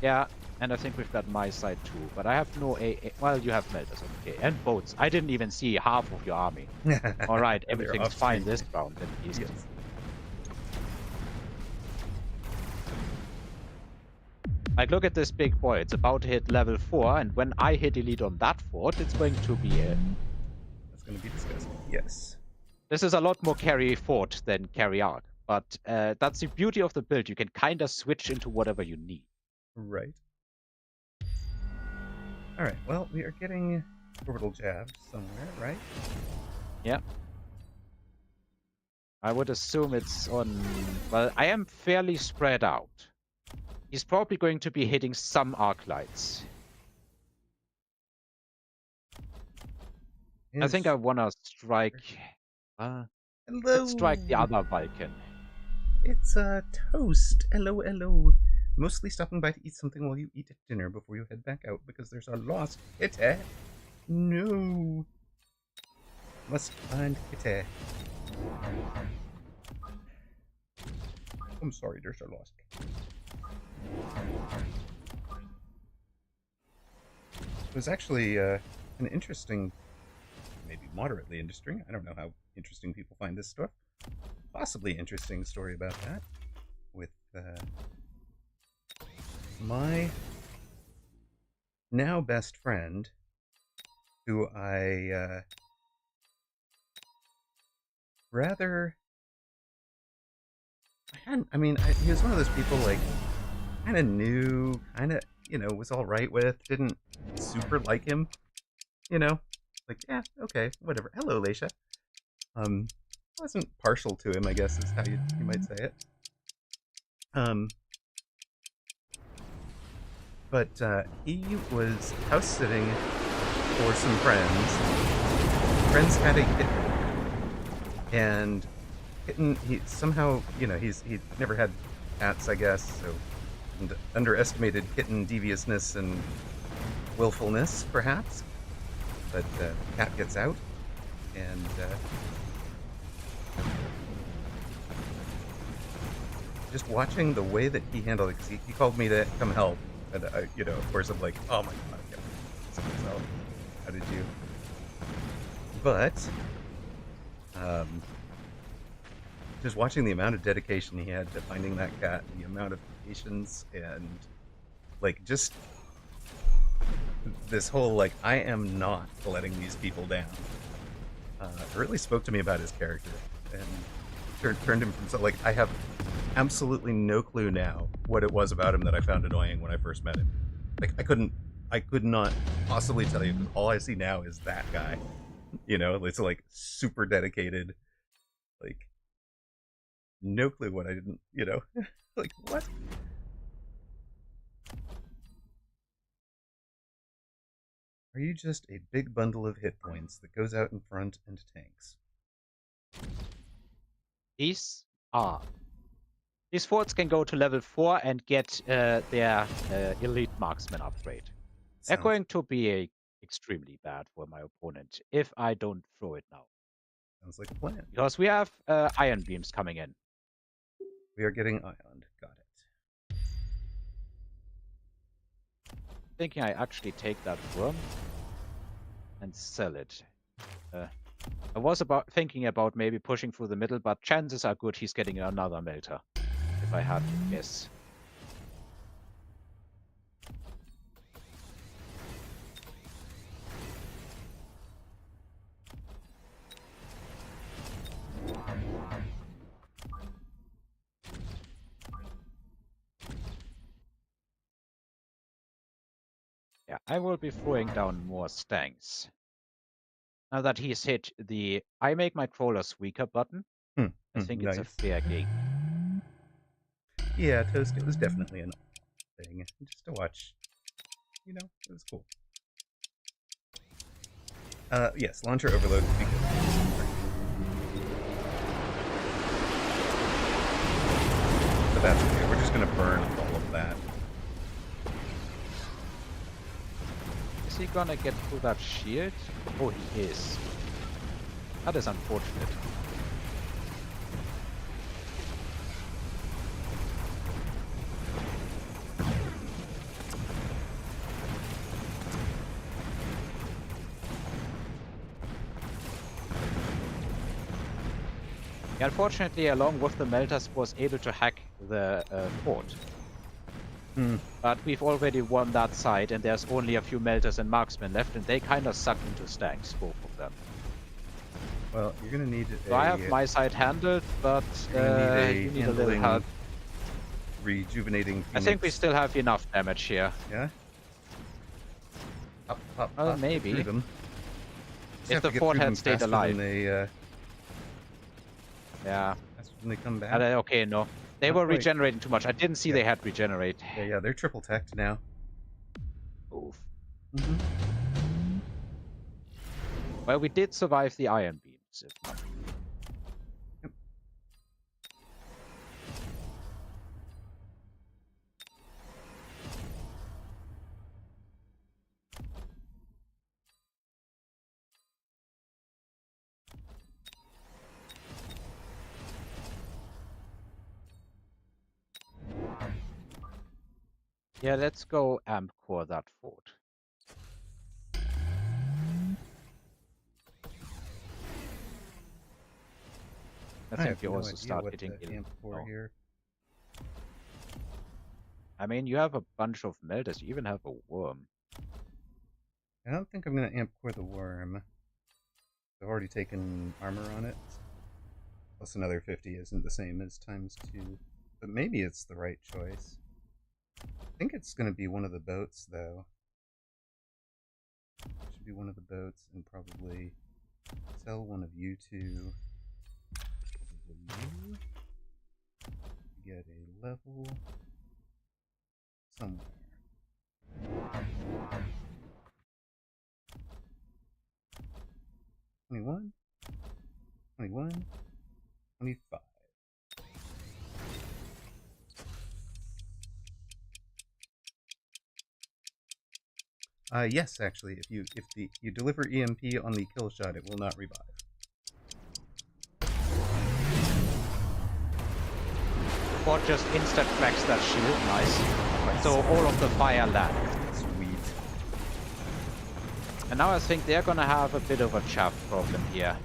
Yeah, and I think we've got my side too, but I have no well, you have melters, okay, and boats. I didn't even see half of your army. All right, They're everything's off fine screen. this round at least. Yes. Like, look at this big boy. It's about to hit level 4, and when I hit elite on that fort, it's going to be a... That's going to be disgusting. Yes. This is a lot more carry fort than carry arc, but that's the beauty of the build. You can kind of switch into whatever you need. Right. All right. Well, we are getting orbital jabs somewhere, right? Yeah. I would assume it's on... Well, I am fairly spread out. He's probably going to be hitting some arc lights. I think I want to strike... Hello. Let's strike the other Vulcan. It's a toast. Hello, hello. Mostly stopping by to eat something while you eat dinner before you head back out because there's a lost kitty. No. Must find kitty. I'm sorry, there's a lost kitty. It was actually an interesting, maybe moderately interesting. I don't know how interesting people find this stuff. Possibly interesting story about that with my now best friend, who I rather. He was one of those people like kind of knew, kind of, was all right with, didn't super like him, like, yeah, okay, whatever. Hello, Leisha. Wasn't partial to him, I guess is how you might say it. But he was house sitting for some friends. Friends had a kitten, and kitten, he somehow, he's never had cats, I guess, so and underestimated kitten deviousness and willfulness, perhaps. But cat gets out, and just watching the way that he handled it, because he called me to come help, and of course, I'm like, oh my god, yeah, so how did you? But just watching the amount of dedication he had to finding that cat, the amount of patience, and like just this whole like, I am not letting these people down. It really spoke to me about his character, and turned him from so like, I have absolutely no clue now what it was about him that I found annoying when I first met him. Like, I could not possibly tell you, because all I see now is that guy. It's like super dedicated, like no clue what I didn't, like what? Are you just a big bundle of hit points that goes out in front and tanks? These forts can go to level 4 and get their elite marksman upgrade. They're going to be extremely bad for my opponent if I don't throw it now. Sounds like a plan. Because we have iron beams coming in. We are getting ioned. Got it. Thinking I actually take that worm and sell it. I was thinking about maybe pushing through the middle, but chances are good he's getting another melter, if I had to guess. Yeah, I will be throwing down more stanks. Now that he's hit the I make my trawlers weaker button, I think it's a fair game. Yeah, Toast, it was definitely an thing. Just to watch you know, it was cool. Yes, launcher overload would be good. But that's okay. We're just gonna burn all of that. Is he gonna get through that shield? Oh, he is. That is unfortunate. He unfortunately, along with the melters, was able to hack the fort. But we've already won that side, and there's only a few melters and marksmen left, and they kind of suck into stacks, both of them. Well, you're gonna need So I have my side handled, but you need a little help. Rejuvenating Phoenix. I think we still have enough damage here. Yeah? Pop, Well, maybe. through them. Just If have to the get fort through had them stayed faster alive. than they, Yeah. faster than they come back. Okay, no. They Not were quite. regenerating too much. I didn't see they had regenerate. Yeah, they're triple teched now. Oof. Mm-hmm. Well, we did survive the iron beams. If not. Yep. Yeah, let's go amp core that fort. I think have you no also idea start what hitting the amp core here. I mean, you have a bunch of melters. You even have a worm. I don't think I'm gonna amp core the worm. I've already taken armor on it. Plus another 50 isn't the same as ×2. But maybe it's the right choice. I think it's gonna be one of the boats, though. It should be one of the boats, and probably sell one of you two. Get a level somewhere. 21, 21, 25. Yes, actually, if you deliver EMP on the kill shot, it will not revive. Fort just instant cracks that shield. Nice. So all of the fire land. Sweet. And now I think they're gonna have a bit of a chaff problem here.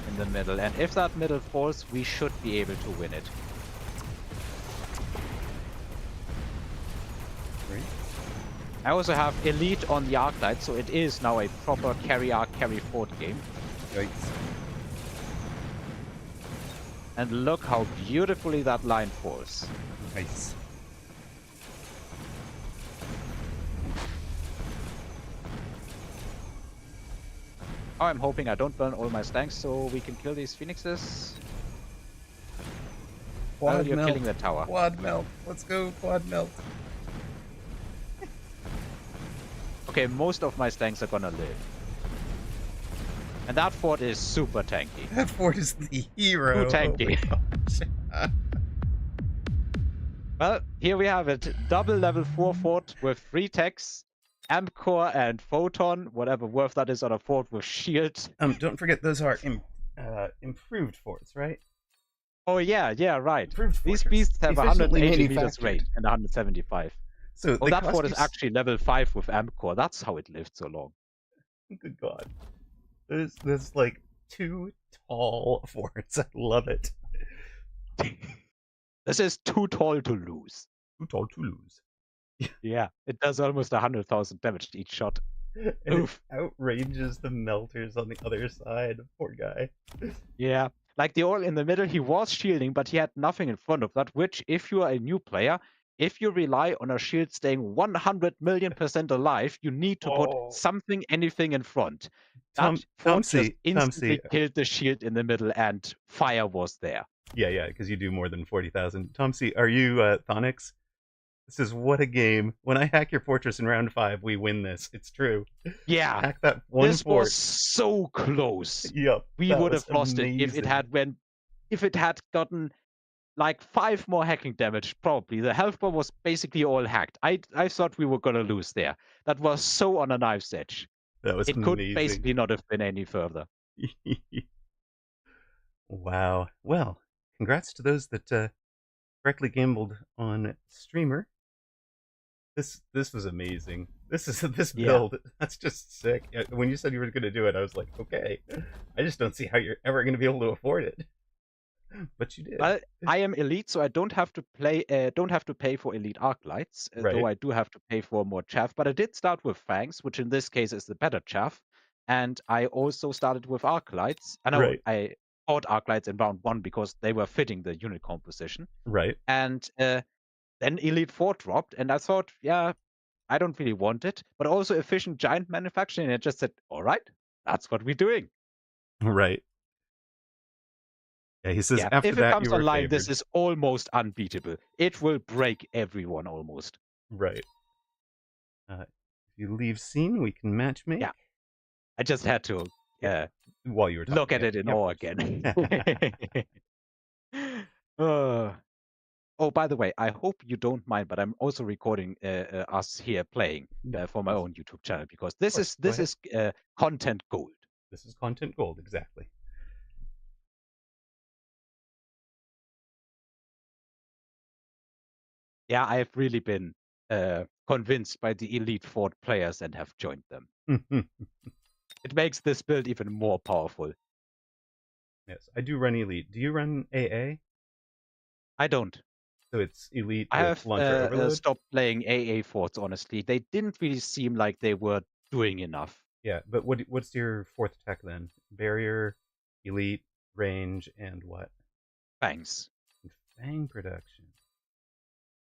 In the middle. And if that middle falls, we should be able to win it. Great. I also have Elite on the Arclight, so it is now a proper carry arc, carry fort game. Yikes. And look how beautifully that line falls. Nice. Oh, I'm hoping I don't burn all my stanks so we can kill these phoenixes. While you're killing the tower. Quad melt. Let's go, quad melt. Okay, most of my stanks are gonna live. And that fort is super tanky. That fort is the hero. Too tanky. Oh Well, here we have it. Double level 4 fort with 3 techs, amp core and photon, whatever worth that is on a fort with shield. Don't forget those are improved forts, right? Oh yeah, right. Improved These fortress. beasts have Efficiently 180 meters manufactured. range and 175. So Oh, they that cost fort you is actually level 5 with amp core. That's how it lived so long. Good God. There's like 2 tall forts. I love it. This is too tall to lose. Too tall to lose. Yeah, it does almost 100,000 damage to each shot. And Oof. it outranges the melters on the other side. Poor guy. Yeah, like the all in the middle, he was shielding, but he had nothing in front of that, which, if you are a new player, if you rely on a shield staying 100,000,000% alive, you need to put something, anything in front. That fort just instantly killed the shield in the middle, and fire was there. Yeah, because you do more than 40,000. Tom C, are you Thonix? This is what a game. When I hack your fortress in round 5, we win this. It's true. Yeah, Hack that one this was fort. so close. Yep, We that would was have lost it if amazing. if it had gotten like 5 more hacking damage, probably. The health bar was basically all hacked. I thought we were gonna lose there. That was so on a knife's edge. That was It could amazing. basically not have been any further. Wow. Well, congrats to those that correctly gambled on streamer. This was amazing. This Yeah. build. That's just sick. When you said you were going to do it, I was like, okay. I just don't see how you're ever going to be able to afford it. But you did. Well, I am elite, so I don't have to pay for elite arc lights, though Right. I do have to pay for more chaff. But I did start with fangs, which in this case is the better chaff, and I also started with arc lights. I know Right. I bought arc lights in round 1 because they were fitting the unit composition, Right. and then elite 4 dropped, and I thought, yeah, I don't really want it, but also efficient giant manufacturing. And I just said, all right, that's what we're doing. Right. Yeah, he says Yeah, after if it that comes you were online, favored. this is almost unbeatable. It will break everyone almost. Right. If you leave scene, we can match make. Yeah. I just had to While you were talking, look at it in awe again. Oh, by the way, I hope you don't mind, but I'm also recording us here playing for my own YouTube channel because this is content gold. This is content gold, exactly. Yeah, I've really been convinced by the Elite Four players and have joined them. It makes this build even more powerful. Yes, I do run Elite. Do you run AA? I don't. So it's Elite I with have Launcher Overload? stopped playing AA forts, honestly. They didn't really seem like they were doing enough. Yeah, but what's your 4th tech then? Barrier, Elite, Range, and what? Thanks. Fang production.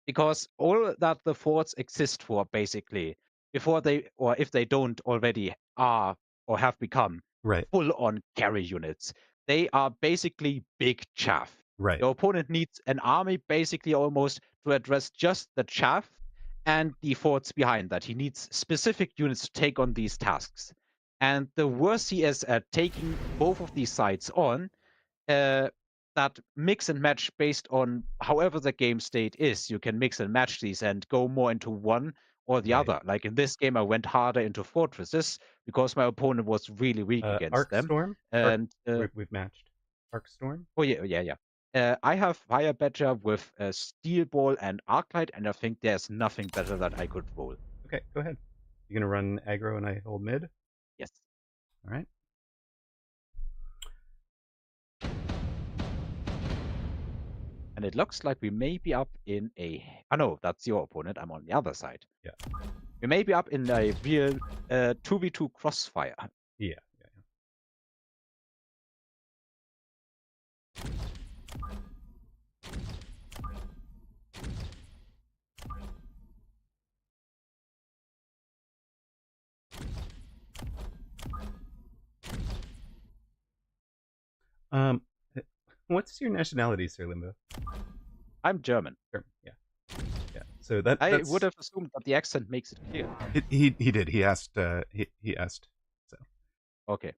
Because all that the forts exist for, basically, before they, or if they don't already are or have become Right. full-on carry units, they are basically big chaff. Right. Your opponent needs an army basically almost to address just the chaff and the forts behind that. He needs specific units to take on these tasks. And the worse he is at taking both of these sides on, that mix and match based on however the game state is. You can mix and match these and go more into one or the Right. other. Like in this game, I went harder into fortresses because my opponent was really weak against Arc them. Storm? And we've matched. Arc Storm? oh yeah. I have Fire Badger with Steel Ball and Arclight, and I think there's nothing better that I could roll. Okay, go ahead. You gonna run aggro and I hold mid? Yes. All right. And it looks like we may be up in a... Oh no, that's your opponent. I'm on the other side. Yeah. We may be up in a real 2v2 crossfire. Yeah. What's your nationality, Sir Limbo? I'm German. German. Yeah. So that's... I would have assumed that the accent makes it clear. He did. He asked. He asked. So. Okay.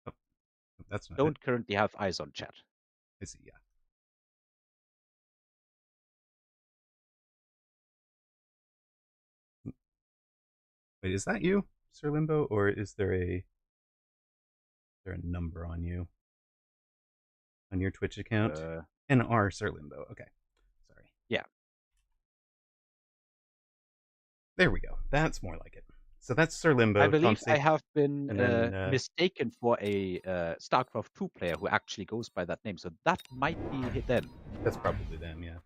Oh, that's not. Don't currently have eyes on chat. I see. Yeah. Wait, is that you, Sir Limbo, or is there a number on you on your Twitch account? NR Sir Limbo. Okay, sorry. Yeah. There we go. That's more like it. So that's Sir Limbo. I believe Tomsy. I have been then, mistaken for a StarCraft 2 player who actually goes by that name. So that might be them. That's probably them, yeah.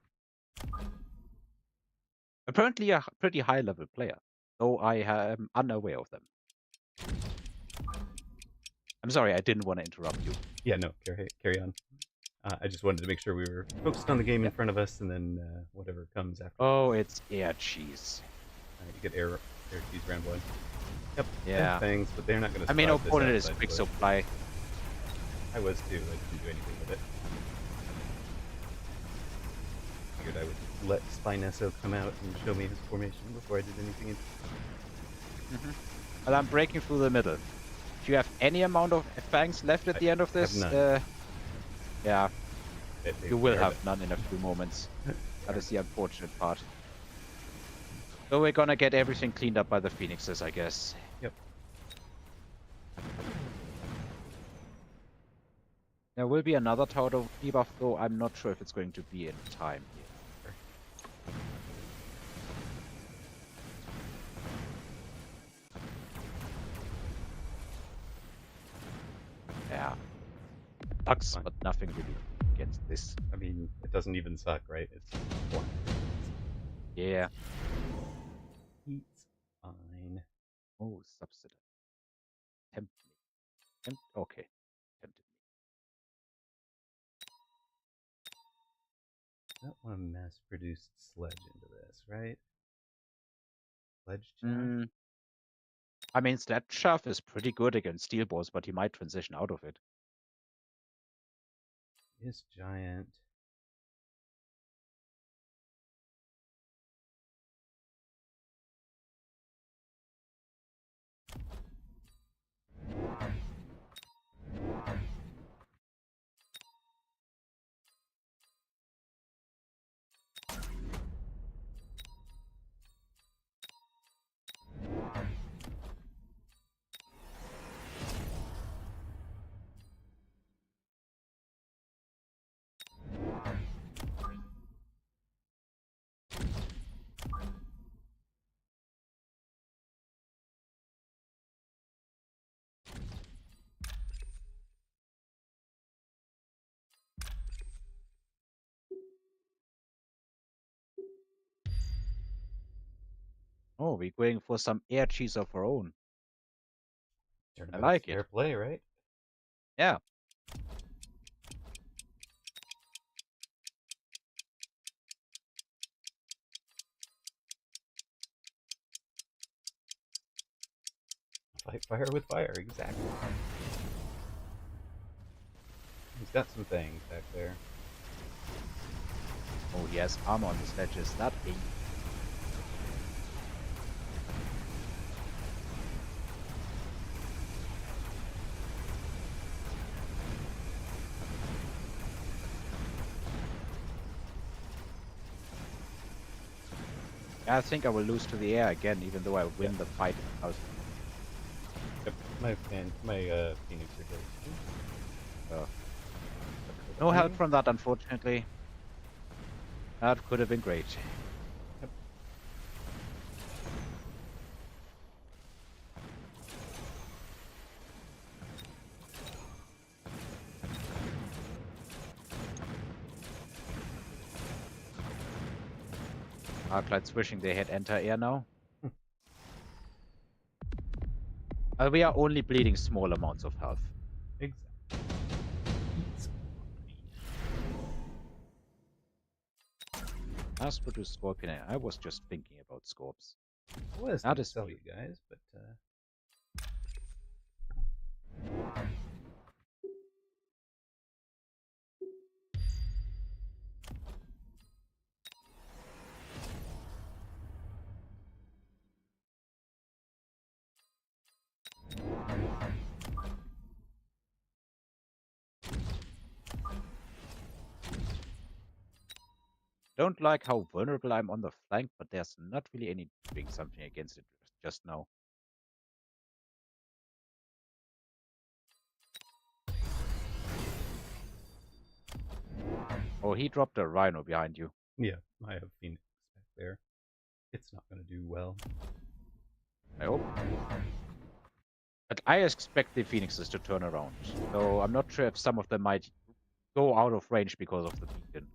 Apparently a pretty high level player, though I am unaware of them. I'm sorry, I didn't want to interrupt you. Yeah, no, carry on. I just wanted to make sure we were focused on the game in front of us, and then whatever comes after. Oh, it's air cheese. You get air cheese round 1. Yep. Yeah. Things, but they're not going to. I mean, opponent is quick supply. I was too. I didn't do anything with it. Figured I would let Spinesso come out and show me his formation before I did anything. Well, I'm breaking through the middle. If you have any amount of fangs left at the end of I have this, none. yeah, They you will are have none in a few moments. they That are is the unfortunate part. So we're gonna get everything cleaned up by the phoenixes, I guess. Yep. There will be another tower debuff, though I'm not sure if it's going to be in time here. Yeah. Sucks, Fine. but nothing really against this. I mean, it doesn't even suck, right? It's fine. Yeah. It's fine. Oh, subsidy. Tempt me. Okay. Tempted me. I don't want a mass-produced sledge into this, right? Sledge chaff? I mean, Sledge Chaff is pretty good against steel balls, but he might transition out of it. Yes, giant. Oh, we're going for some air cheese of our own. I Turnabout's like fair it. play, right? Yeah. Fight fire with fire, exactly. He's got some things back there. Oh, he has armor on the sledges. That ain't. I think I will lose to the air again, even though I win the fight. Yep, my Phoenix are dead. No help from that, unfortunately. That could have been great. Yep. Arclights wishing they had anti-air now. We are only bleeding small amounts of health. Exactly. Mass produced Scorpion. I was just thinking about Scorps. I was That going to is sell you guys, but Don't like how vulnerable I'm on the flank, but there's not really any doing something against it just now. Oh, he dropped a rhino behind you. yeah, I have Phoenix back there. It's not going to do well. I hope. But I expect the phoenixes to turn around. So I'm not sure if some of them might go out of range because of the beacon.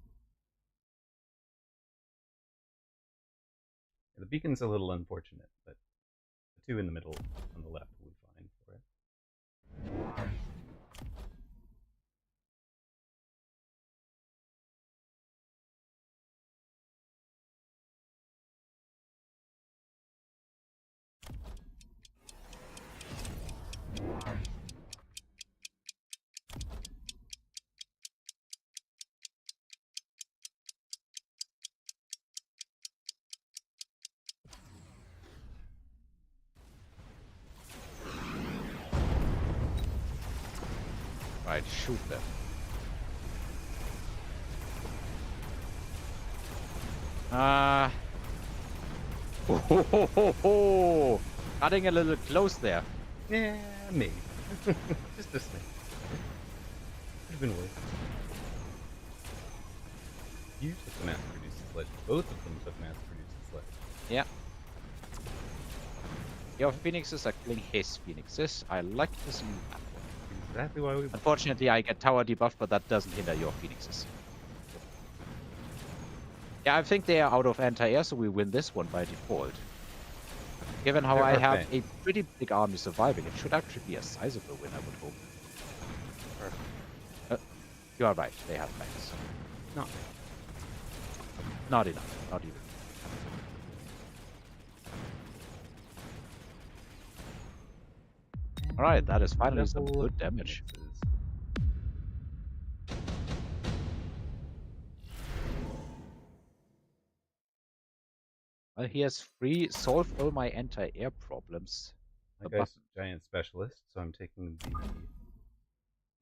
The beacon's a little unfortunate, but the two in the middle on the left will be fine for it. Right, shoot them. Oh, cutting a little close there. Yeah, maybe. Just a snake. Could have been worse. You took the mass-produced sledge. Both of them took mass-produced sledge. Yeah. Your phoenixes are killing his phoenixes. I like to see that one. Exactly why we... Unfortunately, I get tower debuff, but that doesn't hinder your phoenixes. Yeah, I think they are out of anti-air, so we win this one by default. Given how There I are have fangs. a pretty big army surviving, it should actually be a sizable win, I would hope. You are right, they have fangs. Not Not enough, not even. Alright, that is finally some double good damage. mixes. Well, he has free solve all my anti-air problems. My The guy's button. giant specialist, so I'm taking the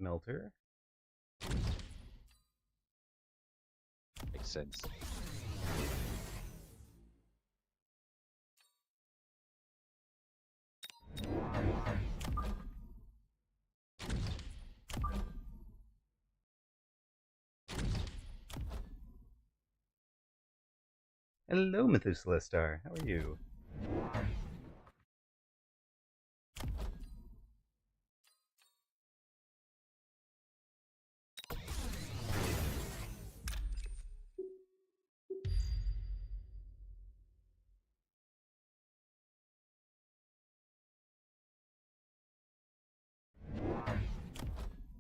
melter. Makes sense. Hello, Methuselah Star. How are you?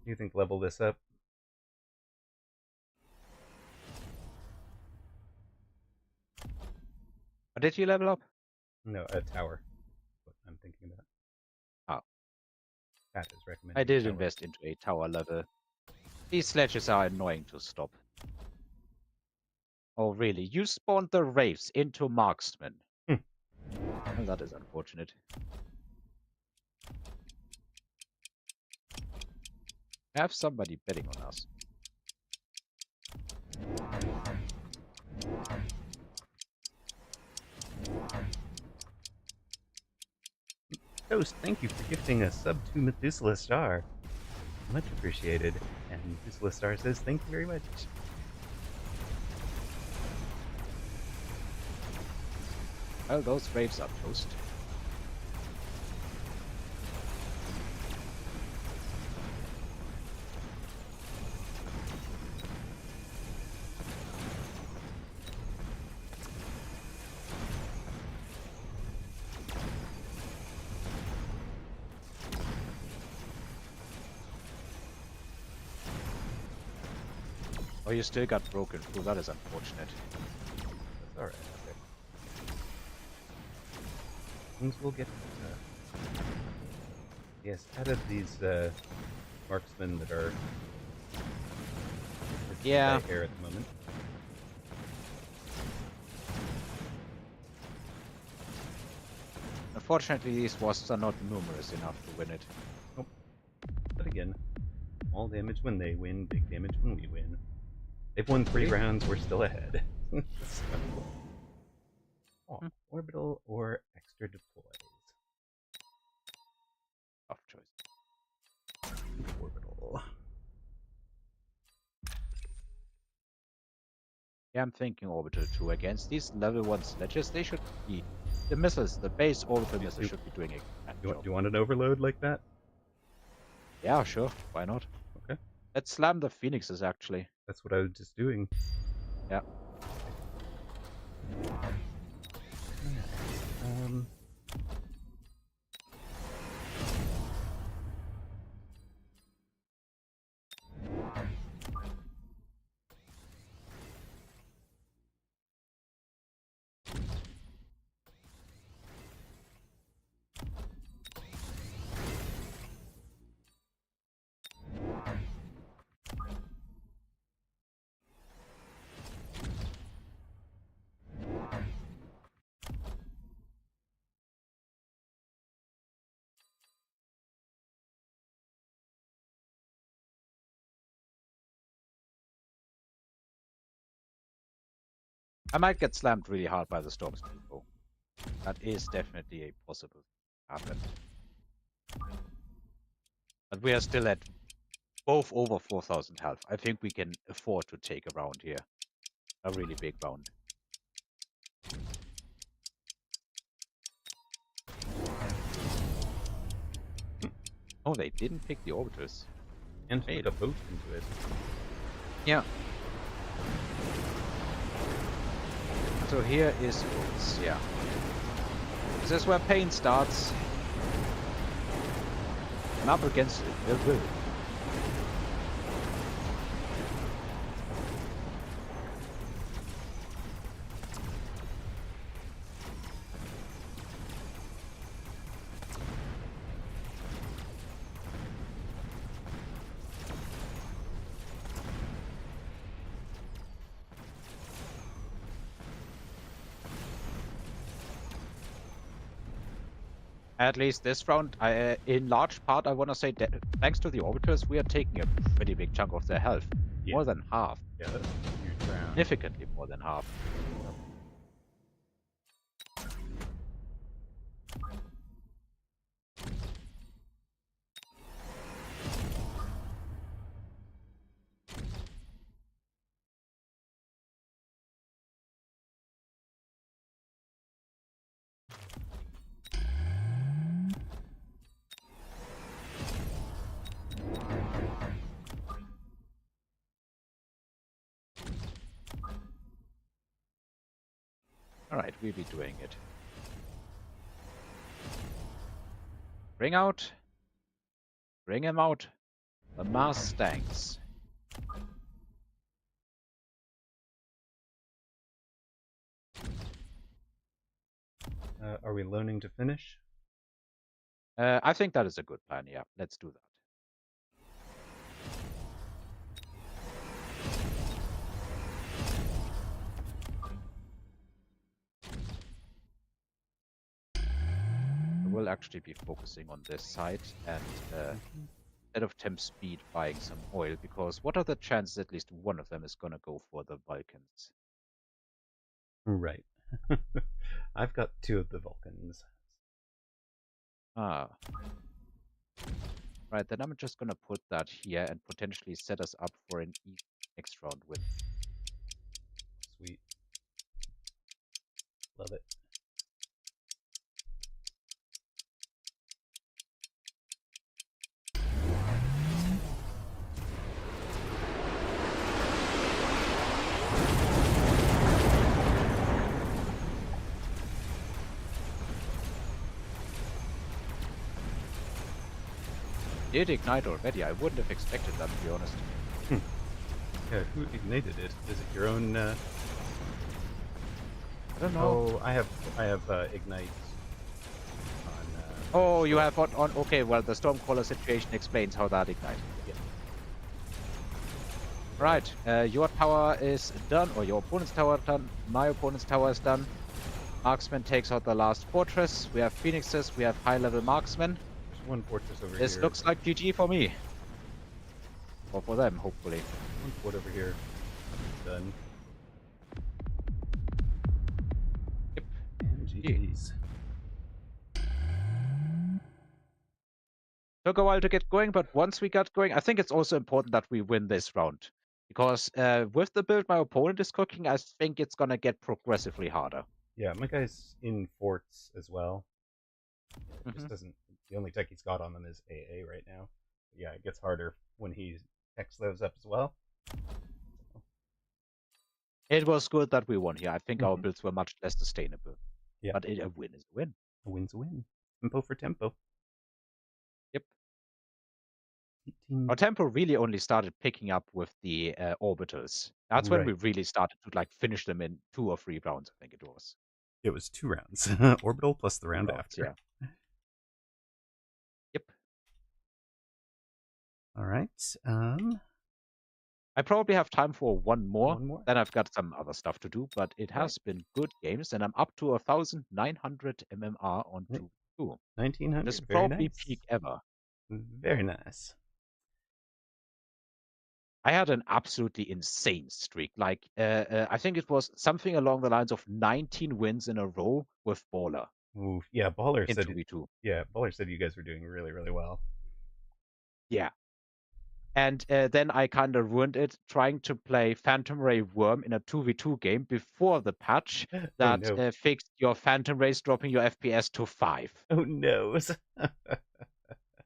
Do you think level this up? What did you level up? No, a tower. What I'm thinking about. Oh. Cat is recommending I did tower. invest into a tower level. These sledges are annoying to stop. Oh, really? You spawned the Wraiths into marksmen. Hmm. Well, that is unfortunate. Have somebody betting on us. Toast, thank you for gifting a sub to Methuselah Star. Much appreciated. And Methuselah Star says thank you very much. Well, those Wraiths are toast. Oh, you still got broken through. That is unfortunate. That's alright. Okay. Things will get better. Yes, out of these marksmen that are Yeah. here at the moment. Unfortunately, these wasps are not numerous enough to win it. Nope. But again, small damage when they win, big damage when we win. They've won 3 rounds, we're still ahead. So, orbital or extra deploys. Tough choice. Orbital. Yeah, I'm thinking orbital 2 against these level 1 sledges. They should be the missiles, the base orbital missiles should be doing a Do job. you want an overload like that? Yeah, sure. Why not? Okay. Let's slam the phoenixes actually. That's what I was just doing. Yeah. Um. I might get slammed really hard by the storm still, though. That is definitely a possible happen. But we are still at both over 4,000 health. I think we can afford to take a round here. A really big round. Oh, they didn't pick the orbiters. And put a boat into it. Yeah. So here is boats, yeah. This is where pain starts. I'm up against it. At least this round, in large part, I want to say that thanks to the orbiters, we are taking a pretty big chunk of their health. Yeah. More than half. Yeah, that's a huge round. Significantly more than half. Alright, we'll be doing it. Bring out. Bring him out. The Mustangs. Are we loaning to finish? I think that is a good plan, yeah. Let's do that. I will actually be focusing on this side and instead of temp speed buying some oil, because what are the chances at least one of them is going to go for the Vulcans? Right. I've got 2 of the Vulcans. Ah. Right, then I'm just going to put that here and potentially set us up for an easy next round with. Sweet. Love it. Did ignite already? I wouldn't have expected that, to be honest. Yeah, who ignited it? Is it your own? I don't know. Oh, I have ignite. On, Oh, you have on. Okay, well, the Stormcaller situation explains how that ignited. Yeah. Right, your tower is done, or your opponent's tower done. My opponent's tower is done. Marksman takes out the last fortress. We have phoenixes. We have high-level marksmen. There's one fortress over here. This looks like GG for me. Or for them, hopefully. One fort over here. Done. Yep. And GG's. Took a while to get going, but once we got going, I think it's also important that we win this round. Because with the build my opponent is cooking, I think it's going to get progressively harder. Yeah, my guy's in forts as well. It just doesn't. The only tech he's got on them is AA right now. But yeah, it gets harder when he techs those up as well. It was good that we won here. I think our builds were much less sustainable. Yeah. But a win is a win. A win's a win. Tempo for tempo. Yep. 18. Our tempo really only started picking up with the orbitals. That's when we really started to like finish them in 2 or 3 rounds, I think it was. It was 2 rounds. Orbital plus the round after. Yeah. Yep. All right. I probably have time for one more. One more? Then I've got some other stuff to do, but it has been good games, and I'm up to 1,900 MMR on 2. 1,900. This is Very probably nice. peak ever. Very nice. I had an absolutely insane streak. Like, I think it was something along the lines of 19 wins in a row with Baller Oof. Yeah, Baller in said it. 2v2. Yeah, Baller said you guys were doing really, really well. Yeah. And then I kind of ruined it trying to play Phantom Ray Worm in a 2v2 game before the patch Oh that no. fixed your Phantom Rays dropping your FPS to 5. Oh no.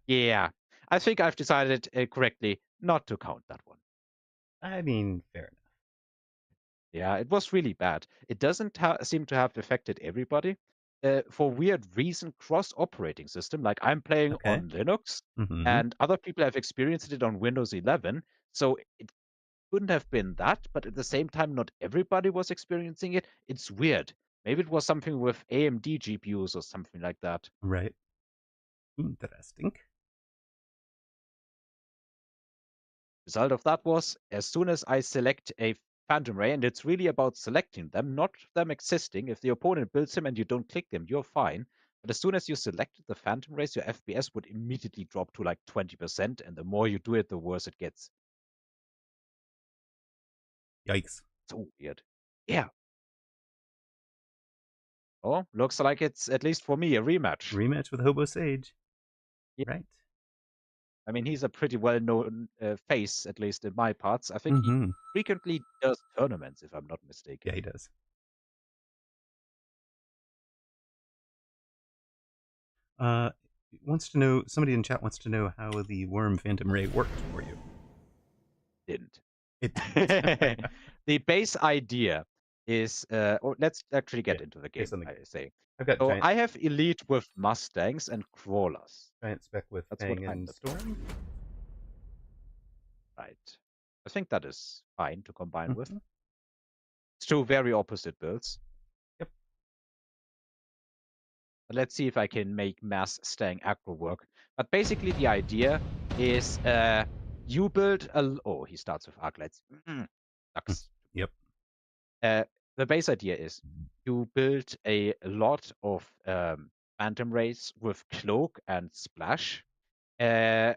Yeah. I think I've decided correctly not to count that one. I mean, fair enough. Yeah, it was really bad. It doesn't seem to have affected everybody. For weird reason, cross operating system, like I'm playing Okay. on Linux, Mm-hmm. and other people have experienced it on Windows 11. So it couldn't have been that, but at the same time, not everybody was experiencing it. It's weird. Maybe it was something with AMD GPUs or something like that. Right. Interesting. Result of that was, as soon as I select a Phantom Ray, and it's really about selecting them, not them existing. If the opponent builds them and you don't click them, you're fine. But as soon as you selected the Phantom Rays, your FPS would immediately drop to like 20%, and the more you do it, the worse it gets. Yikes. So weird. Yeah. Oh, looks like it's, at least for me, a rematch. Rematch with Hobo Sage. Yeah. Right. I mean, he's a pretty well-known face, at least in my parts. I think he Mm-hmm. frequently does tournaments, if I'm not mistaken. Yeah, he does. Uh, wants to know. Somebody in chat wants to know how the Worm Phantom Ray worked for you. Didn't. It didn't. The base idea is, or let's actually Yeah, get into the based game, on the I game. say. I've got So giant I have elite with Mustangs and crawlers. spec with That's what Fang I'm and looking at. Storm. Right. I think that is fine to combine with. Mm-hmm. It's two very opposite builds. Yep. But let's see if I can make mass staying aggro work. But basically the idea is you build a... Oh, he starts with Arclights. Sucks. Yep. The base idea is you build a lot of Phantom Rays with Cloak and Splash, uh,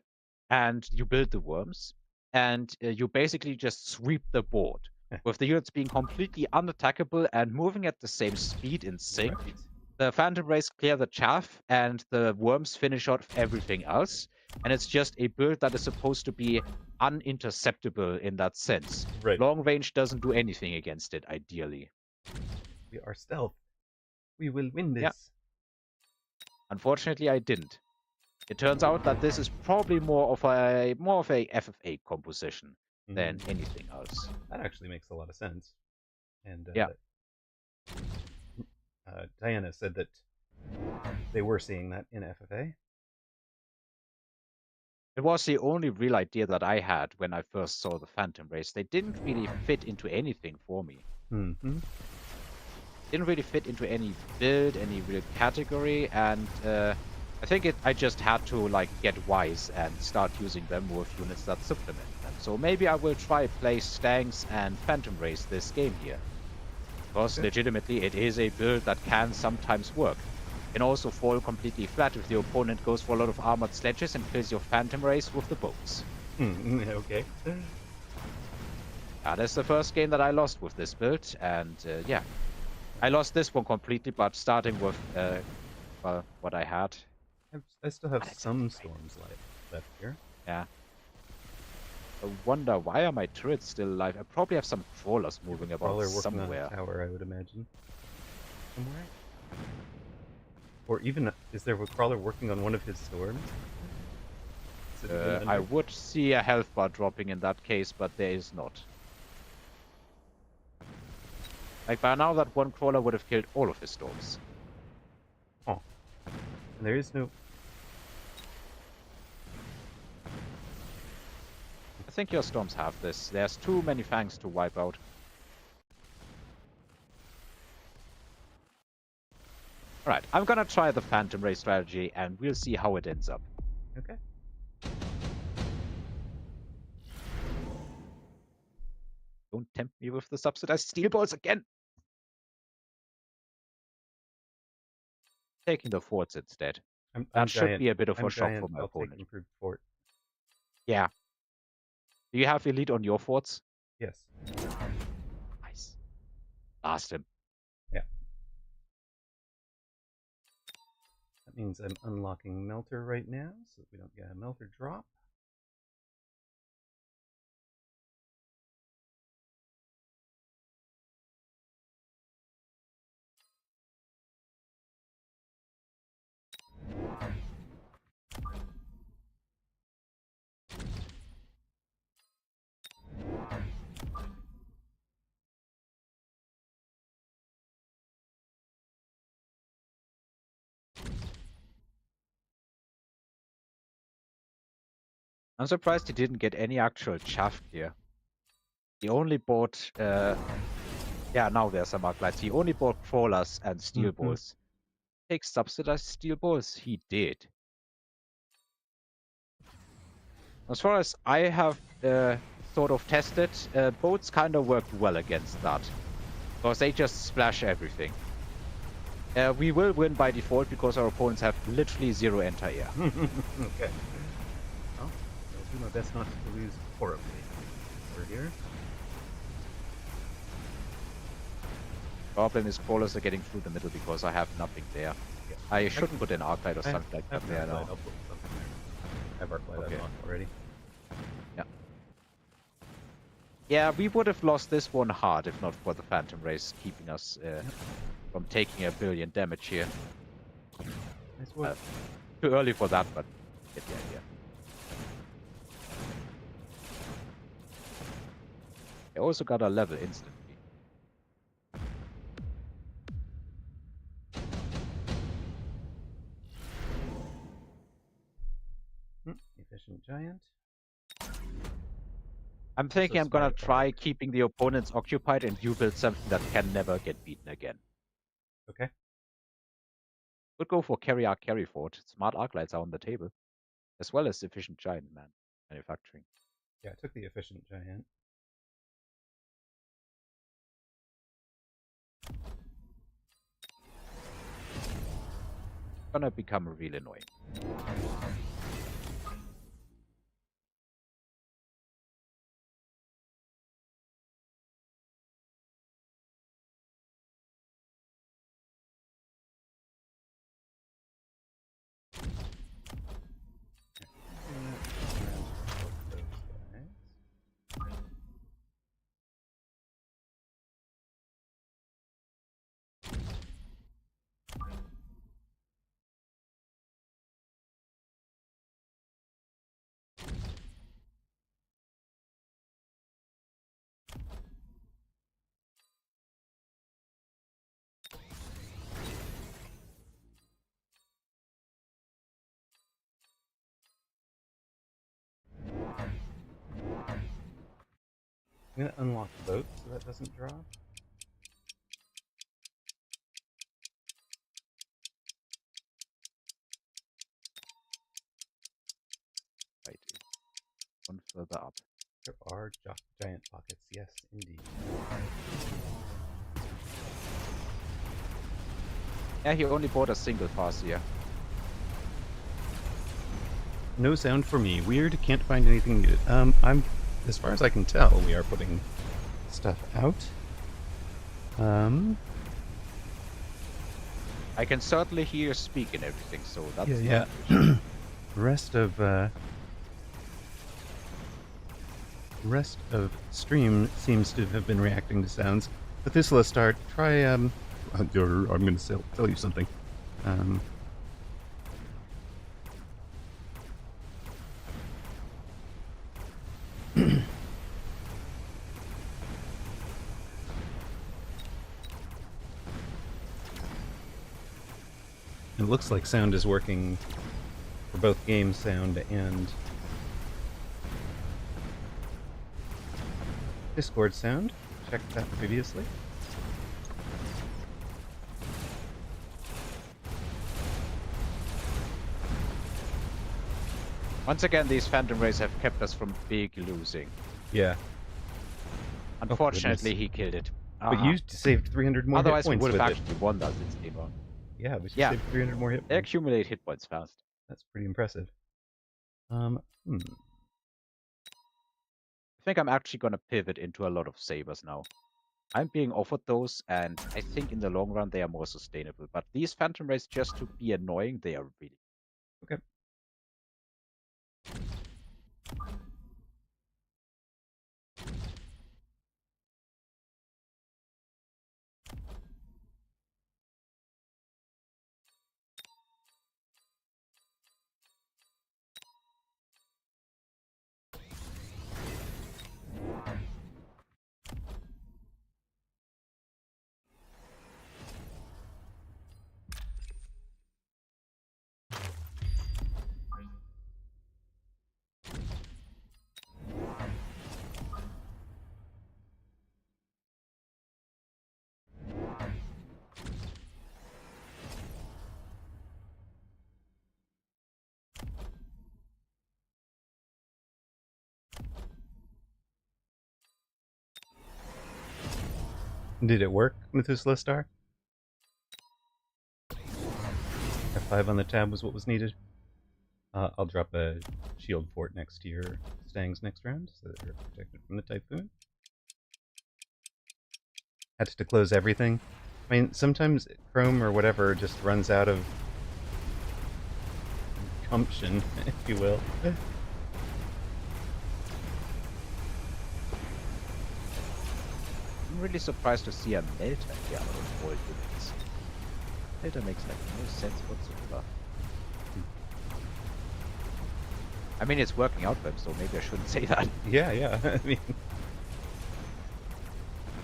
and you build the worms, and you basically just sweep the board, with the units being completely unattackable and moving at the same speed in sync. Right. The Phantom Rays clear the chaff, and the worms finish off everything else. And it's just a build that is supposed to be uninterceptable in that sense. Right. Long range doesn't do anything against it, ideally. We are stealth. We will win this. Yeah. Unfortunately, I didn't. It turns out that this is probably more of a FFA composition than anything else. That actually makes a lot of sense. And Yeah. Diana said that they were seeing that in FFA. It was the only real idea that I had when I first saw the Phantom Race. They didn't really fit into anything for me. Mm-hmm. Didn't really fit into any build, any real category, and I think I just had to like get wise and start using them with units that supplement them. So maybe I will try play Stangs and Phantom Race this game here. Because legitimately it is a build that can sometimes work. Can also fall completely flat if the opponent goes for a lot of armored sledges and kills your Phantom Race with the boats. Okay. That's the first game that I lost with this build, and yeah. I lost this one completely, but starting with well, what I had. I still have Not some exactly great. storms left here. Yeah. I wonder, why are my turrets still alive? I probably have some crawlers moving about Crawler working somewhere. on a tower, I would imagine. Somewhere? Or even, is there a crawler working on one of his storms? I would see a health bar dropping in that case, but there is not. Like, by now that one crawler would have killed all of his storms. Oh. And there is no... I think your storms have this. There's too many fangs to wipe out. Alright, I'm gonna try the Phantom Ray strategy, and we'll see how it ends up. Okay. Don't tempt me with the subsidized steel balls again! Taking the forts instead. I'm That should giant. be a bit of I'm a shock giant. for my I'll take opponent. improved fort. Yeah. Do you have elite on your forts? Yes. Nice. Blast him. Yeah. That means I'm unlocking Melter right now, so that we don't get a Melter drop. I'm surprised he didn't get any actual chaff here. He only bought, yeah, now there's some arclights. He only bought crawlers and steel balls. Take subsidized steel balls? He did. As far as I have sort of tested, boats kind of work well against that. Because they just splash everything. We will win by default because our opponents have literally 0 anti-air. Okay. Well, I'll do my best not to lose horribly. We're here. Problem is crawlers are getting through the middle because I have nothing there. Yeah. I should put an arclight or something like that there now. I'll put something there. I have Arclight Okay. unlocked already. Yeah. Yeah, we would have lost this one hard if not for the Phantom Race keeping us from taking 1 billion damage here. Nice work. Too early for that, but get the idea. I also got a level instantly. Efficient Giant. I'm thinking I'm gonna smart try keeping the opponents occupied and you build something that can never get beaten again. Okay. Would go for carry arc, carry fort. Smart arclights are on the table, as well as efficient giant manufacturing. Yeah, I took the Efficient Giant. Gonna become really annoying. I'm gonna unlock boat so that doesn't drop. Right. One further up. There are giant pockets, yes, indeed. Yeah, he only bought a single Farseer. No sound for me. Weird, can't find anything needed. As far as I can tell, we are putting stuff out. I can certainly hear you speak and everything, so that's Yeah. Rest of stream seems to have been reacting to sounds. But this will start. Try I'm going to tell you something. It looks like sound is working for both game sound and Discord sound. Checked that previously. Once again, these Phantom Rays have kept us from big losing. Yeah. Unfortunately, he killed it. But you saved 300 more Otherwise, hit points we would have with actually won that this game on. Yeah, we saved 300 more hit They points. accumulate hit points fast. That's pretty impressive. think I'm actually going to pivot into a lot of sabers now. I'm being offered those, and I think in the long run they are more sustainable. But these Phantom Rays, just to be annoying, they are really... Okay. Did it work, Methuselah Star? F5 on the tab was what was needed. I'll drop a shield fort next to your Stangs next round, so that they're protected from the Typhoon. Had to close everything. I mean, sometimes Chrome or whatever just runs out of gumption, if you will. I'm really surprised to see a Melter here out of all units. Melter makes like no sense whatsoever. I mean, it's working out for him, so maybe I shouldn't say that. Yeah. I mean,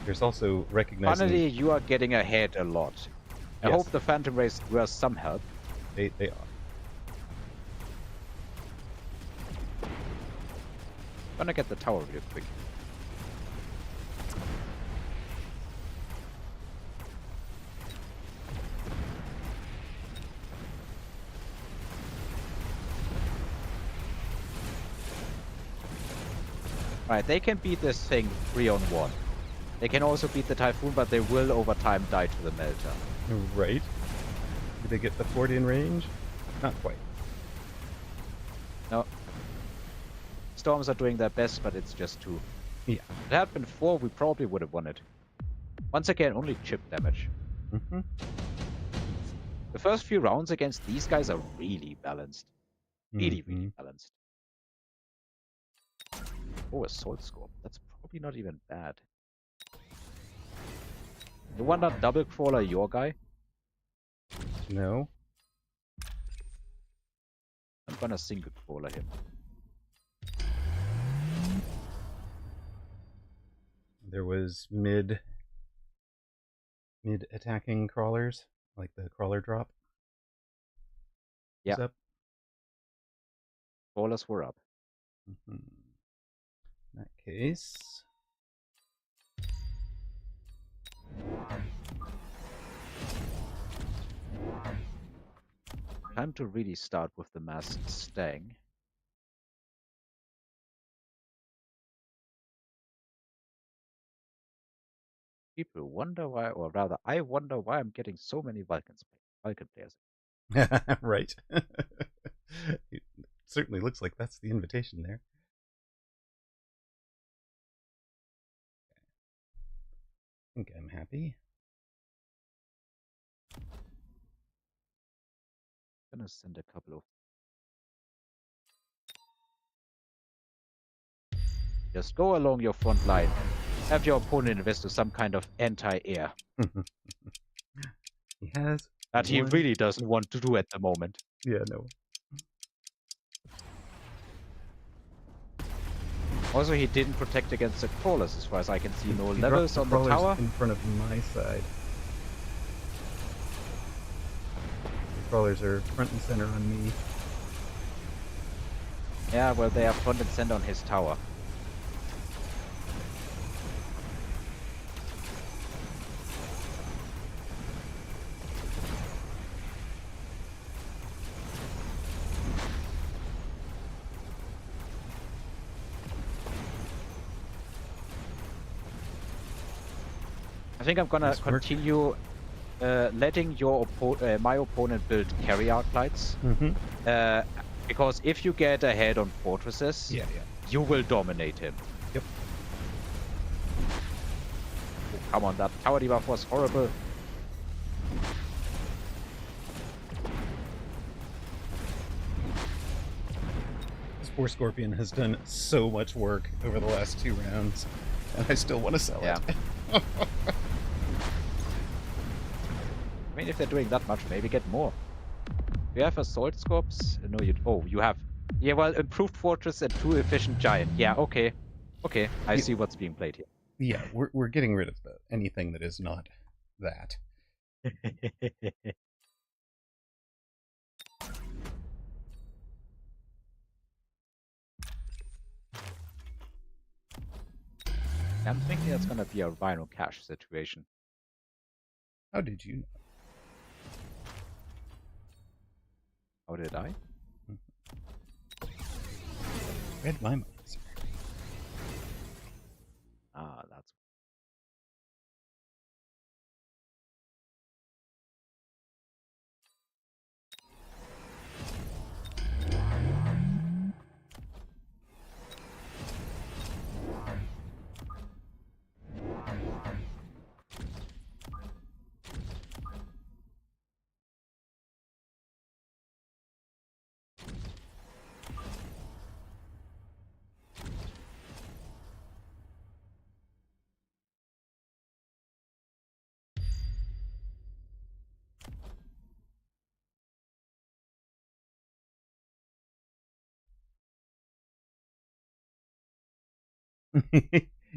there's also recognizing... Finally, you are getting ahead a lot. I Yes. hope the Phantom Rays were some help. They are. Gonna get the tower real quick. Right, they can beat this thing 3-on-1. They can also beat the Typhoon, but they will over time die to the Melter. Right. Did they get the fort in range? Not quite. No. Storms are doing their best, but it's just 2. Yeah. If it had been 4, we probably would have won it. Once again, only chip damage. Mm-hmm. The first few rounds against these guys are really balanced. Really Mm-hmm. balanced. Oh, Assault Scorp. That's probably not even bad. You want that double crawler your guy? No. I'm gonna single crawler him. There was mid attacking crawlers, like the crawler drop. Yeah. Was up. Crawlers were up. Mm-hmm. In that case, Time to really start with the masked Stang. People wonder why, or rather, I wonder why I'm getting so many Vulcan players. right. It certainly looks like that's the invitation there. I think I'm happy. I'm gonna send a couple of... Just go along your front line. Have your opponent invest in some kind of anti-air. He has That he one- really doesn't want to do at the moment. Yeah, no. Also, he didn't protect against the crawlers, as far as I can see. No He levels dropped on the crawlers tower. in front of my side. The crawlers are front and center on me. Yeah, well, they are front and center on his tower. I think I'm gonna Nice work. continue letting your my opponent build carry arc lights. Mm-hmm. Because if you get ahead on fortresses, Yeah. you will dominate him. Yep. Oh, come on, that tower debuff was horrible. This poor Scorpion has done so much work over the last 2 rounds, and I still want to sell Yeah. it. I mean, if they're doing that much, maybe get more. Do you have assault scopes? No, you. Oh, you have. Yeah, well, improved fortress and 2 efficient giant. Yeah, okay. Okay, I see what's being played here. Yeah, we're getting rid of anything that is not that. I'm thinking it's gonna be a Rhino cache situation. How did you know? How did I? Read my mind, sir. Ah, that's.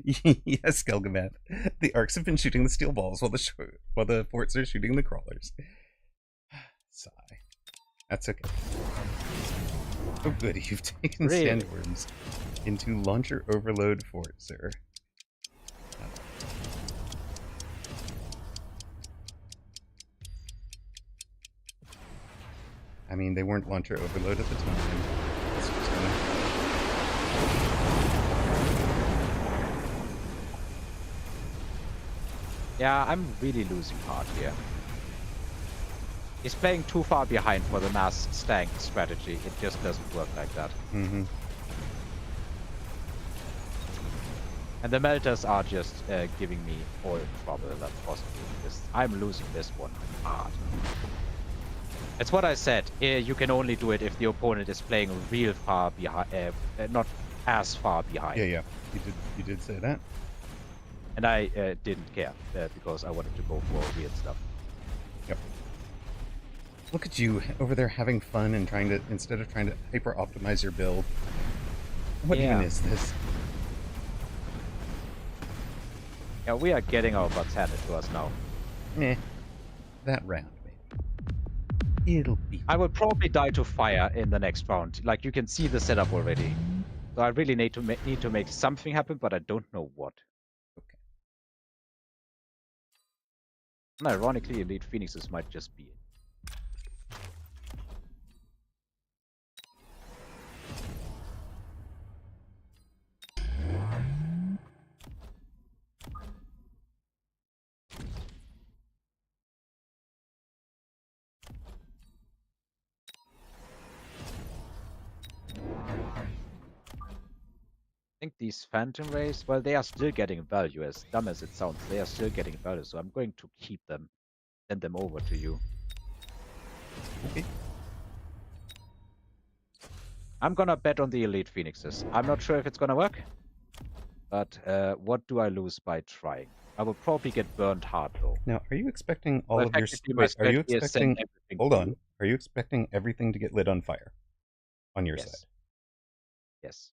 Yes, Gelgamath. The arcs have been shooting the steel balls while the forts are shooting the crawlers. Sigh. That's okay. Oh, good. You've taken Really? sandworms into launcher overload fort, sir. I mean, they weren't launcher overload at the time. It's just gonna... Yeah, I'm really losing heart here. He's playing too far behind for the mass stank strategy. It just doesn't work like that. Mm-hmm. And the melters are just giving me all trouble that's possible. I'm losing this one hard. It's what I said. You can only do it if the opponent is playing real far behind, not as far behind. Yeah. You did say that. And I didn't care because I wanted to go for weird stuff. Yep. Look at you over there having fun and instead of trying to hyper optimize your build. What even is this? Yeah, we are getting our butts handed to us now. That round, maybe. It'll be. I will probably die to fire in the next round. Like, you can see the setup already. So I really need to make something happen, but I don't know what. Okay. And ironically, Elite Phoenixes might just be it. I think these Phantom Rays, well, they are still getting value, as dumb as it sounds. They are still getting value, so I'm going to keep them, send them over to you. Okay. I'm gonna bet on the Elite Phoenixes. I'm not sure if it's gonna work, but what do I lose by trying? I will probably get burned hard, though. Now, are you expecting all of your... Effectively, my Wait, are you strategy is expecting... send everything Hold to on. you. Are you expecting everything to get lit on fire on your Yes. side? Yes.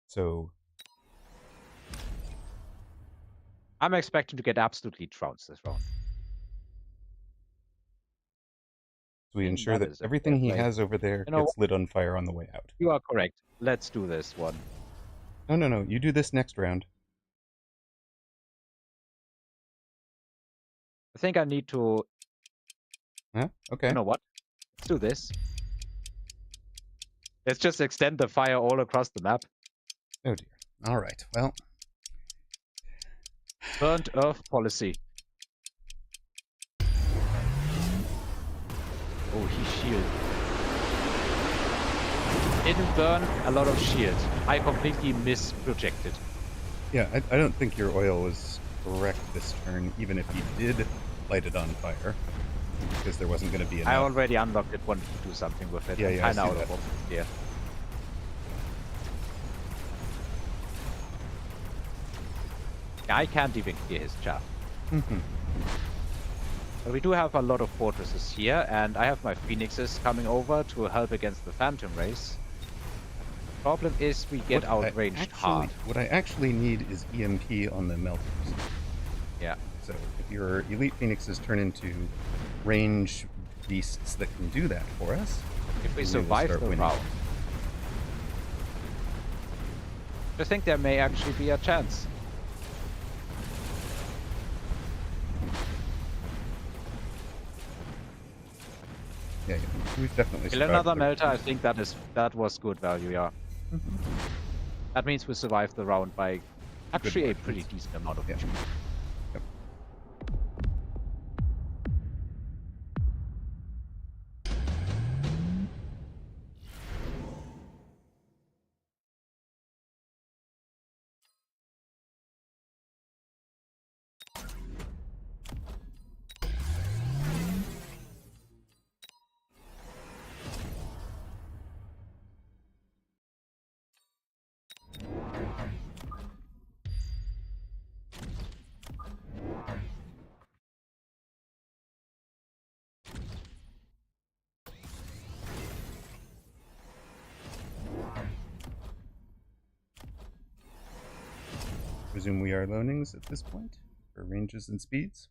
So... I'm expecting to get absolutely trounced this round. So we ensure that is a everything he fair play. has over there You know gets lit on fire on the way out. You are correct. Let's do this one. No. You do this next round. I think I need to... Huh? Okay. You know what? Let's do this. Let's just extend the fire all across the map. Oh dear. All right. Well... Burnt Earth policy. Oh, he shielded. Didn't burn a lot of shield. I completely misprojected. Yeah, I don't think your oil was correct this turn, even if you did light it on fire, because there wasn't going to be I enough. already unlocked it, wanted to do something with it. Yeah, I'm yeah, I kinda see out that. of options here. Yeah, I can't even clear his chaff. Mhm. But we do have a lot of fortresses here, and I have my phoenixes coming over to help against the phantom race. Problem is we get outranged hard. What I actually need is EMP on the melters. Yeah. So if your elite phoenixes turn into range beasts that can do that for us, If we we will survive start the winning. round. I think there may actually be a chance. Yeah, we've definitely Kill survived. another the- melter, I think that was good value, yeah. Mhm. That means we survived the round by actually a margins. pretty decent amount of Yeah. HP. Yep. Presume we are loanings at this point for ranges and speeds.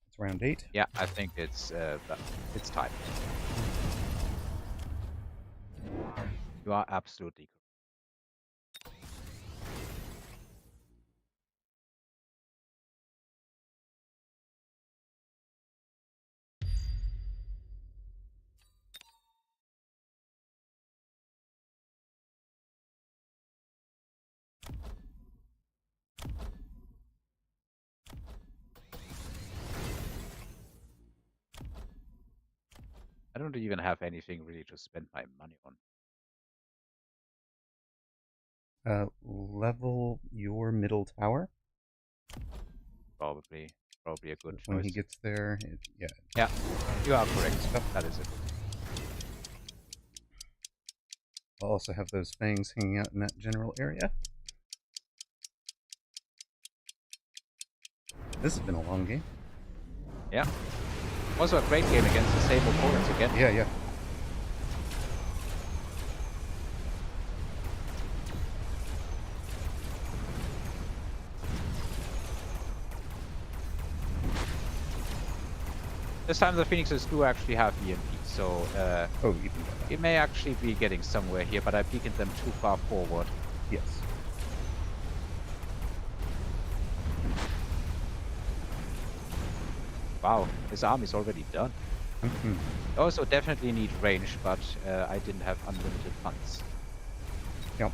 It's round 8. Yeah, I think it's time. You are absolutely correct. I don't even have anything really to spend my money on. Level your middle tower. Probably a good When he choice. gets there, yeah. Yeah, you are correct. That is it. I'll also have those fangs hanging out in that general area. This has been a long game. Yeah. Also a great game against the same opponents again. Yeah, yeah. This time the Phoenixes do actually have EMP, so Oh, even better. we may actually be getting somewhere here, but I beaconed them too far forward. Yes. Wow, his army's already done. Mhm. I also definitely need range, but I didn't have unlimited funds. Yep.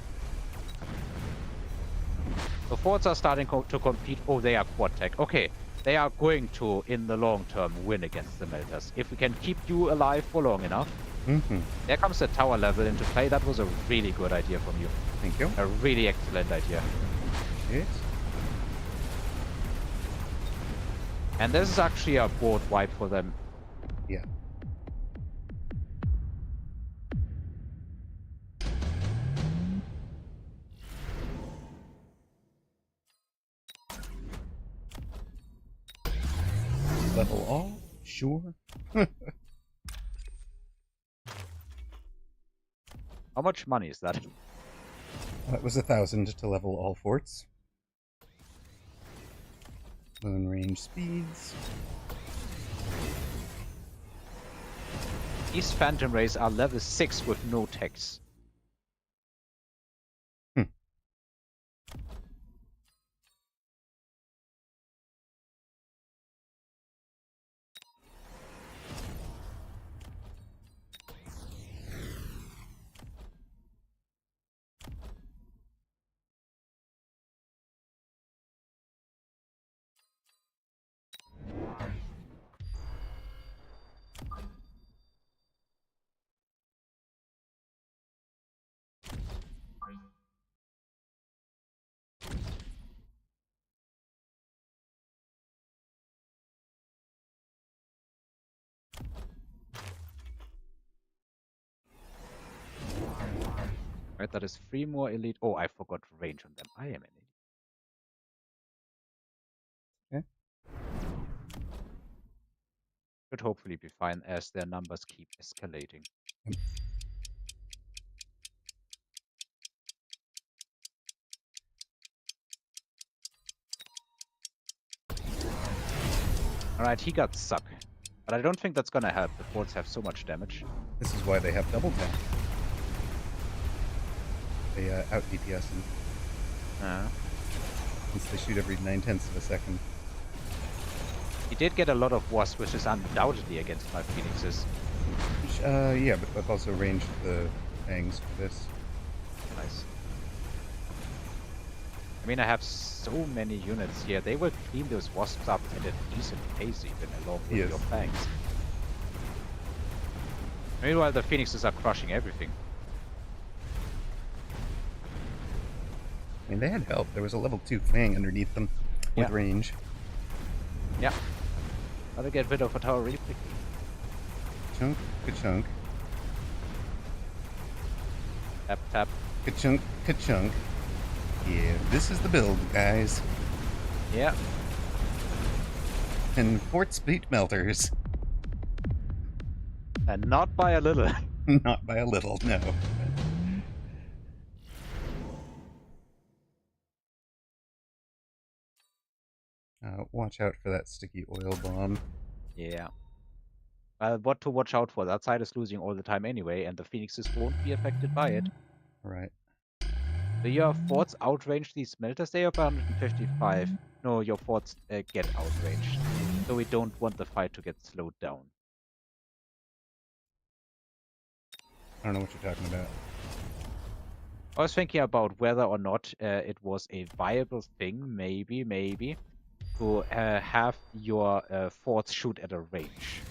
The forts are starting to compete. Oh, they are quad tech. Okay, they are going to, in the long term, win against the melters. If we can keep you alive for long enough. Mhm. There comes the tower level into play. That was a really good idea from you. Thank you. A really excellent idea. Yes. And this is actually a board wipe for them. Yeah. Level all? Sure. How much money is that? That was 1,000 to level all forts. Loan range speeds. These Phantom Rays are level 6 with no techs. Right, that is 3 more elite. Oh, I forgot range on them. I am an idiot. Okay. Should hopefully be fine as their numbers keep escalating. Alright, he got suck. But I don't think that's gonna help. The forts have so much damage. This is why they have double tap. They out DPS and since they shoot every 9/10 of a second. He did get a lot of wasp, which is undoubtedly against my phoenixes. Yeah, but I've also ranged the fangs for this. Nice. I mean, I have so many units here. They will clean those wasps up at a decent pace even, along with your fangs. Meanwhile, the phoenixes are crushing everything. I mean, they had help. There was a level 2 fang underneath them with range. Yeah. Gotta get rid of a tower really quickly. Chunk, ka-chunk. Tap, tap. Ka-chunk, ka-chunk. Yeah, this is the build, guys. Yeah. And fort speed melters. And not by a little. Not by a little, no. Watch out for that sticky oil bomb. Yeah. What to watch out for? That side is losing all the time anyway, and the phoenixes won't be affected by it. Right. Do your forts outrange these smelters? They are 155. No, your forts get outranged. So we don't want the fight to get slowed down. I don't know what you're talking about. I was thinking about whether or not it was a viable thing, maybe, to have your forts shoot at a range.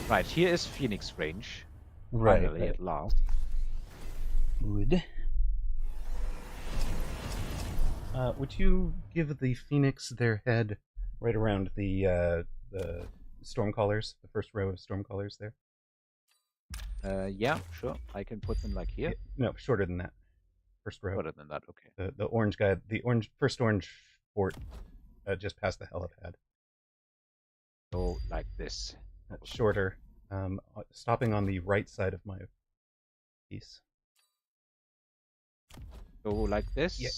Right, here is Phoenix range. Finally, at last. Good. Would you give the Phoenix their head right around the Stormcallers, the first row of Stormcallers there? Yeah, sure. I can put them like here. No, shorter than that. First row. Shorter than that, okay. The orange guy, the first orange fort, just past the helipad. So like this. Shorter, stopping on the right side of my piece. So like this. Yeah.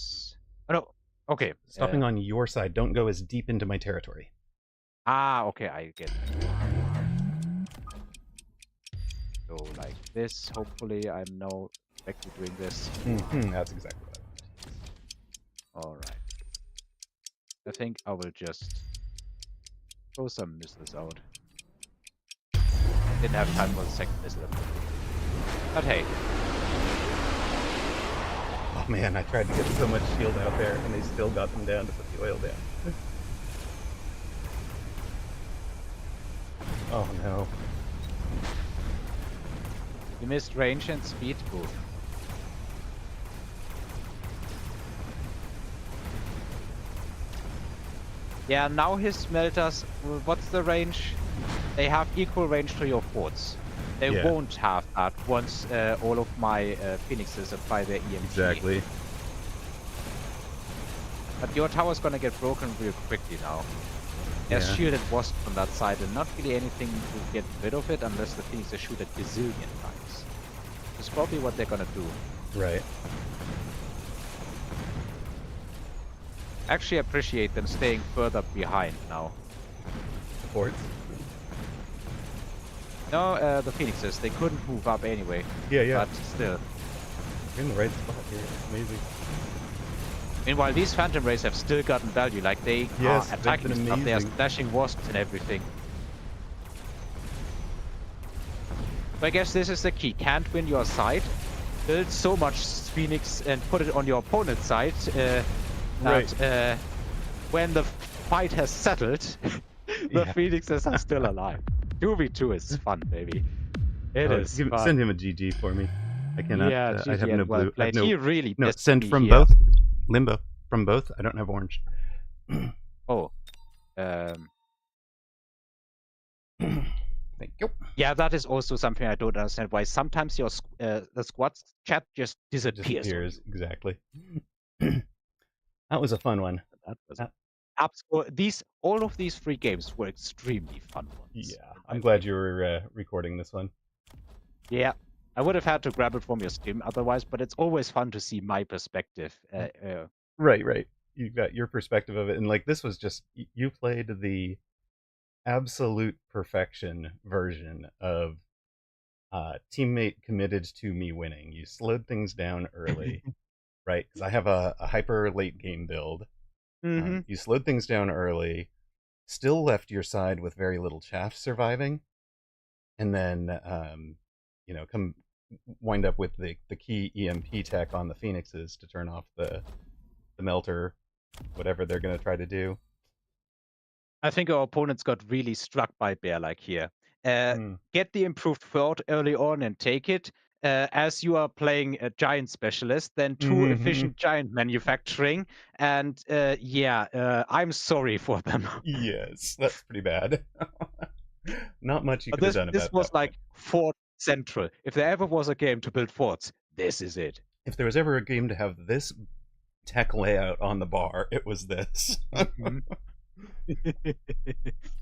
Oh no. Okay. Stopping on your side. Don't go as deep into my territory. Ah, okay. I get it. So like this. Hopefully, I'm now exactly doing this. That's exactly what I wanted. All right. I think I will just throw some missiles out. Didn't have time for the second missile. But hey. Oh man, I tried to get so much shield out there, and they still got them down to put the oil down. Oh no. You missed range and speed both. Yeah, now his smelters, what's the range? They have equal range to your forts. They won't have that once all of my phoenixes apply their EMG. Exactly. But your tower's gonna get broken real quickly now. There's shielded wasp on that side and not really anything to get rid of it unless the phoenixes shoot a gazillion times. That's probably what they're gonna do. Right. Actually appreciate them staying further behind now. The forts? No, the phoenixes, they couldn't move up anyway. Yeah. But still. You're in the right spot here. Amazing. Meanwhile, these Phantom Rays have still gotten value. Like, they are attacking stuff, they are splashing wasps and everything. So I guess this is the key. Can't win your side. Build so much Phoenix and put it on your opponent's side that when the fight has settled, the Phoenixes are still alive. 2v2 is fun, baby. It is fun. Send him a GG for me. I cannot. Yeah, I have no blue. Played. He really send from both. Limbo from both. I don't have orange. Oh. Thank you. Yeah, that is also something I don't understand. Why sometimes your the squad chat just disappears on you. Exactly. That was a fun one. That was Uh, all of these 3 games were extremely fun ones. yeah, in my I'm glad opinion. you were recording this one. Yeah, I would have had to grab it from your stream otherwise, but it's always fun to see my perspective. Right. You got your perspective of it, and like this was just you played the absolute perfection version of teammate committed to me winning. You slowed things down early, right? Because I have a hyper late game build. Mm-hmm. You slowed things down early, still left your side with very little chaff surviving, and then come wind up with the key EMP tech on the Phoenixes to turn off the melter, whatever they're gonna try to do. I think our opponents got really struck by bear-like here. Mm. Get the improved thought early on and take it. As you are playing a giant specialist, then too efficient giant manufacturing, and I'm sorry for them. Yes, that's pretty bad. Not much you But could have this done this about was that like point. Fort Central. If there ever was a game to build forts, this is it. If there was ever a game to have this tech layout on the bar, it was this. Mhm.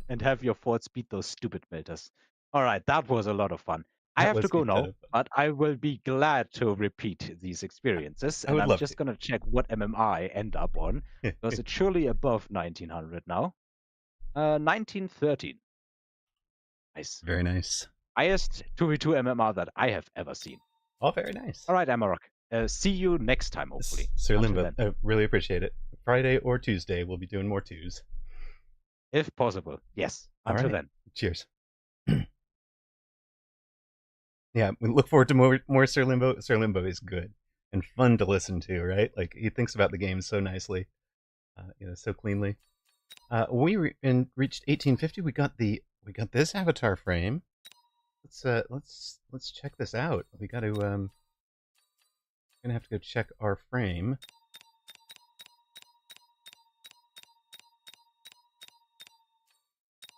And have your forts beat those stupid melters. All right, that was a lot of fun. I That have to was a go ton now, of fun. but I will be glad to repeat these experiences. I And would I'm love just going to check what MMR I end up on, to. because it's surely above 1900 now. 1913. Nice. Very nice. Highest 2v2 MMR that I have ever seen. Oh, very nice. All right, Amaroq. See you next time, hopefully. Sir Until Limbo, then, I really appreciate it. Friday or Tuesday, we'll be doing more twos. if possible. Yes. All Until right. then. Cheers. Yeah, we look forward to more Sir Limbo. Sir Limbo is good and fun to listen to, right? Like he thinks about the game so nicely, so cleanly. We reached 1850. We got this avatar frame. Let's check this out. We got to gonna have to go check our frame.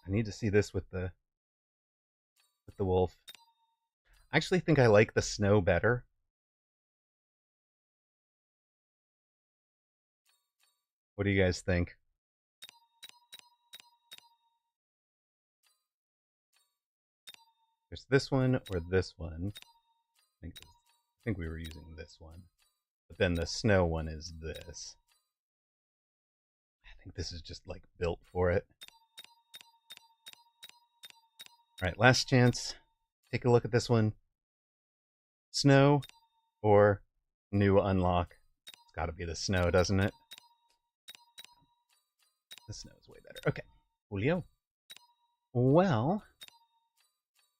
I need to see this with the wolf. I actually think I like the snow better. What do you guys think? There's this one or this one. I think we were using this one. But then the snow one is this. I think this is just like built for it. All right, last chance. Take a look at this one. Snow or new unlock? It's got to be the snow, doesn't it? The snow is way better. Okay, Julio. Well,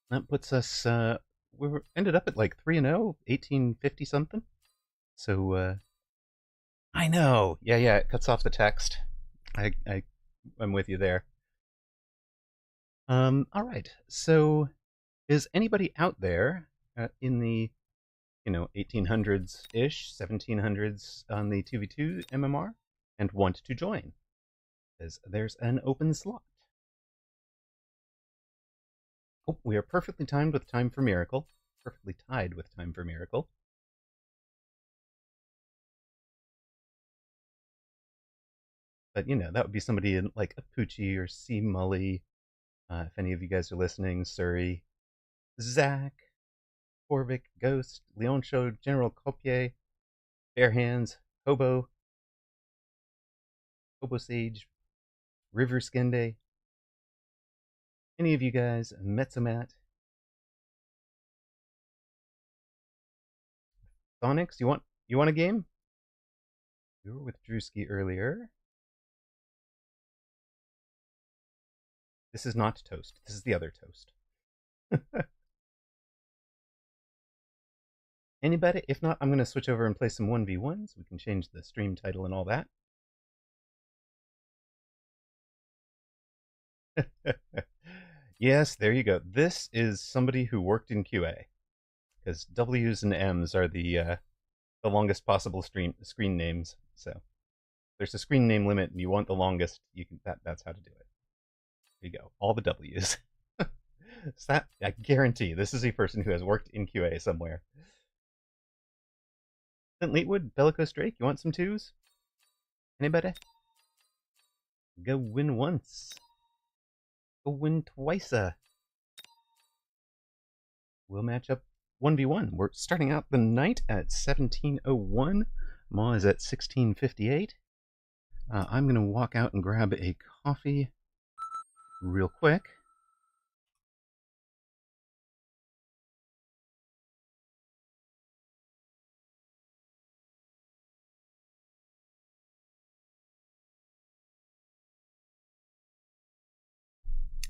that puts us. Ended up at like 3-0, 1850 something. So I know. Yeah, it cuts off the text. I'm with you there. All right. So, is anybody out there in the 1800s ish, 1700s on the 2v2 MMR and want to join? Because there's an open slot. Oh, we are perfectly timed with Time for Miracle. Perfectly tied with Time for Miracle. But that would be somebody in like Apucci or C. Mully. If any of you guys are listening, Surrey, Zach, Corvic, Ghost, Leoncho, General Copier, Bare Hands, Hobo Sage, River Skende, any of you guys, Metzomat, Sonics, you want a game? We were with Druski earlier. This is not Toast. This is the other Toast. Anybody? If not, I'm going to switch over and play some 1v1s. We can change the stream title and all that. Yes, there you go. This is somebody who worked in QA, because W's and M's are the longest possible screen names. So there's a screen name limit, and you want the longest. That's how to do it. There you go. All the W's. I guarantee this is a person who has worked in QA somewhere. Clint Leetwood, Bellicose Drake, you want some twos? Anybody? Go win once. Go win twice. We'll match up 1v1. We're starting out the night at 17:01. Ma is at 16:58. I'm going to walk out and grab a coffee real quick.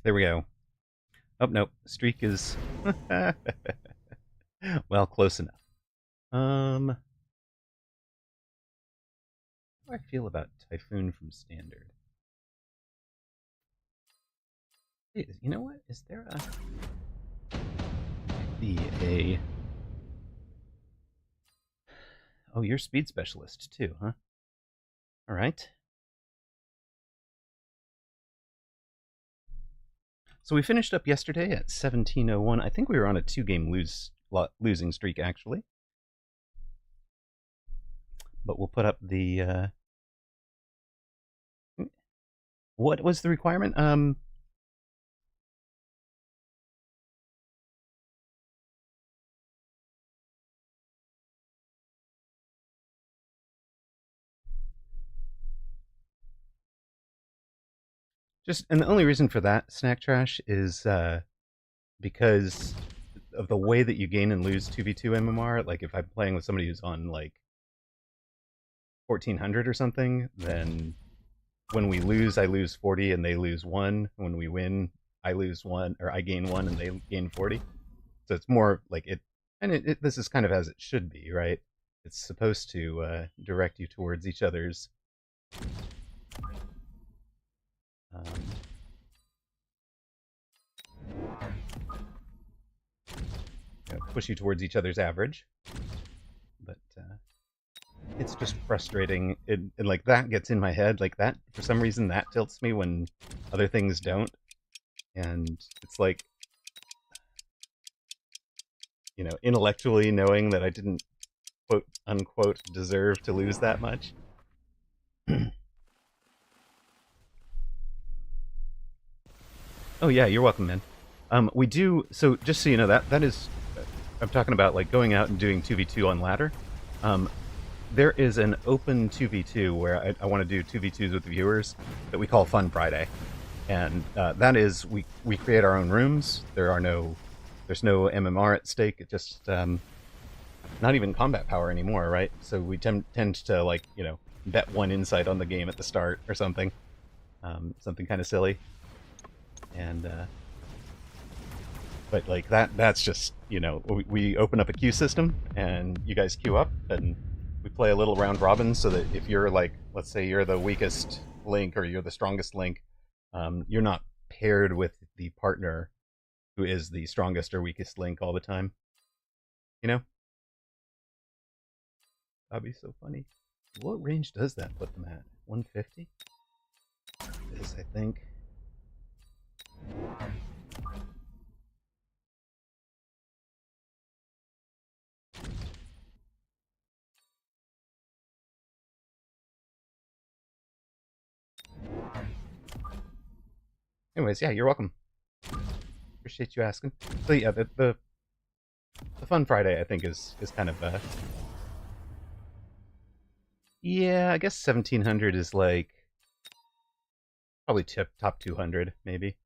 There we go. Oh, nope. Streak is... well, close enough. How do I feel about Typhoon from Standard? Hey, you know what? Is there a... be a... Oh, you're speed specialist too, huh? All right. So we finished up yesterday at 17:01. I think we were on a 2-game losing streak, actually. But we'll put up the... what was the requirement? And the only reason for that, Snack Trash, is because of the way that you gain and lose 2v2 MMR. Like, if I'm playing with somebody who's on, like, 1400 or something, then when we lose, I lose 40 and they lose 1. When we win, I lose 1, or I gain 1 and they gain 40. So it's more like it, and this is kind of as it should be, right? It's supposed to direct you towards each other's push you towards each other's average. But it's just frustrating. And like, that gets in my head. Like, that, for some reason, that tilts me when other things don't. And it's like, you know, intellectually knowing that I didn't, quote unquote, deserve to lose that much. Oh yeah, you're welcome, man. We do, so just so you know, that is, I'm talking about like going out and doing 2v2 on ladder. There is an open 2v2 where I want to do 2v2s with the viewers that we call Fun Friday. And that is, we create our own rooms. There's no MMR at stake. It just, not even combat power anymore, right? So we tend to, like, you know, bet 1 insight on the game at the start or something. Something kind of silly. And, but like that's just, you know, we open up a queue system and you guys queue up and we play a little round robin so that if you're like, let's say you're the weakest link or you're the strongest link, you're not paired with the partner who is the strongest or weakest link all the time. You know? That'd be so funny. What range does that put them at? 150? Is, I think. Anyways, yeah, you're welcome. Appreciate you asking. So yeah, the Fun Friday, I think, is kind of yeah, I guess 1700 is like probably top 200 maybe.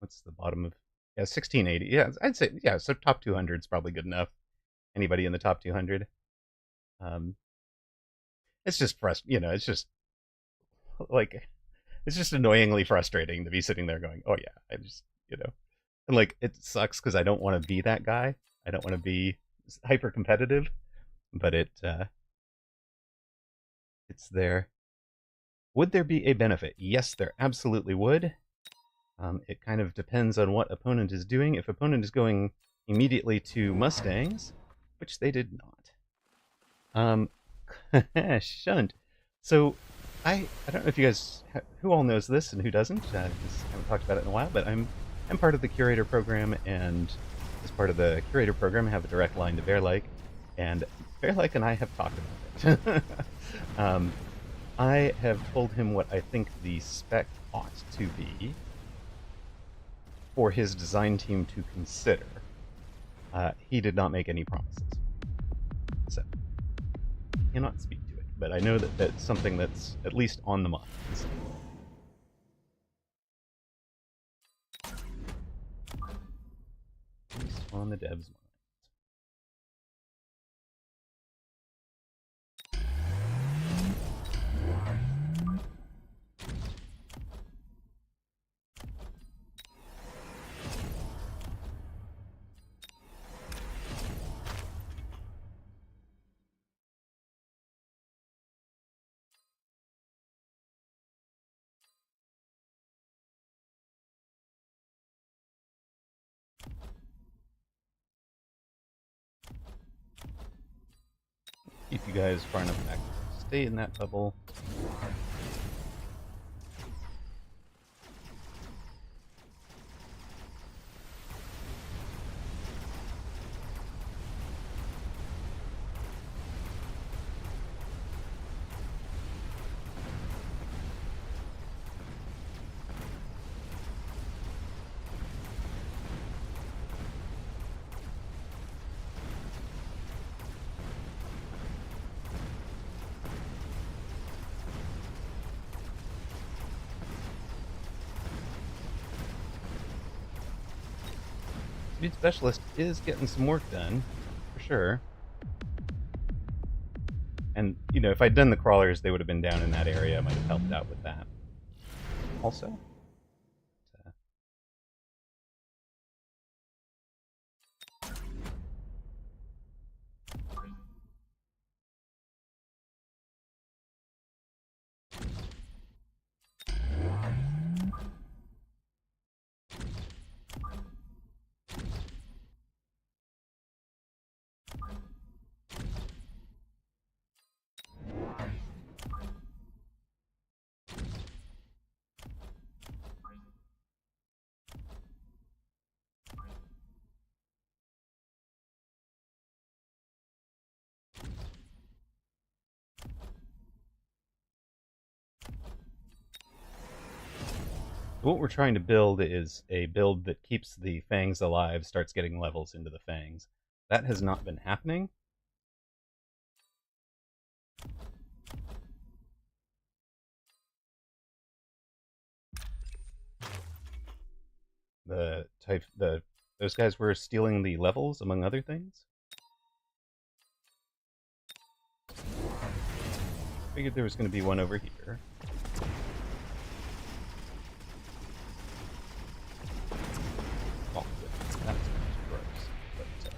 What's the bottom of, yeah, 1680? Yeah, I'd say, yeah, so top 200 is probably good enough. Anybody in the top 200. It's just you know, it's just like, it's just annoyingly frustrating to be sitting there going, oh yeah, I just, you know, and like, it sucks because I don't want to be that guy. I don't want to be hyper competitive, but it's there. Would there be a benefit? Yes, there absolutely would. It kind of depends on what opponent is doing. If opponent is going immediately to Mustangs, which they did not. Shunt. So, I don't know if you guys, who all knows this and who doesn't. I haven't talked about it in a while, but I'm I'm part of the curator program, and as part of the curator program, I have a direct line to Bearlike, and Bearlike and I have talked about it. I have told him what I think the spec ought to be for his design team to consider. He did not make any promises, so I cannot speak to it. But I know that that's something that's at least on the minds. At least on the devs' minds. Keep you guys far enough back to stay in that bubble. Speed Specialist is getting some work done, for sure. And, you know, if I'd done the crawlers, they would have been down in that area. I might have helped out with that. Also. What we're trying to build is a build that keeps the Fangs alive, starts getting levels into the Fangs. That has not been happening. Those guys were stealing the levels, among other things. Figured there was going to be one over here. Oh, goodness, that was gross. But,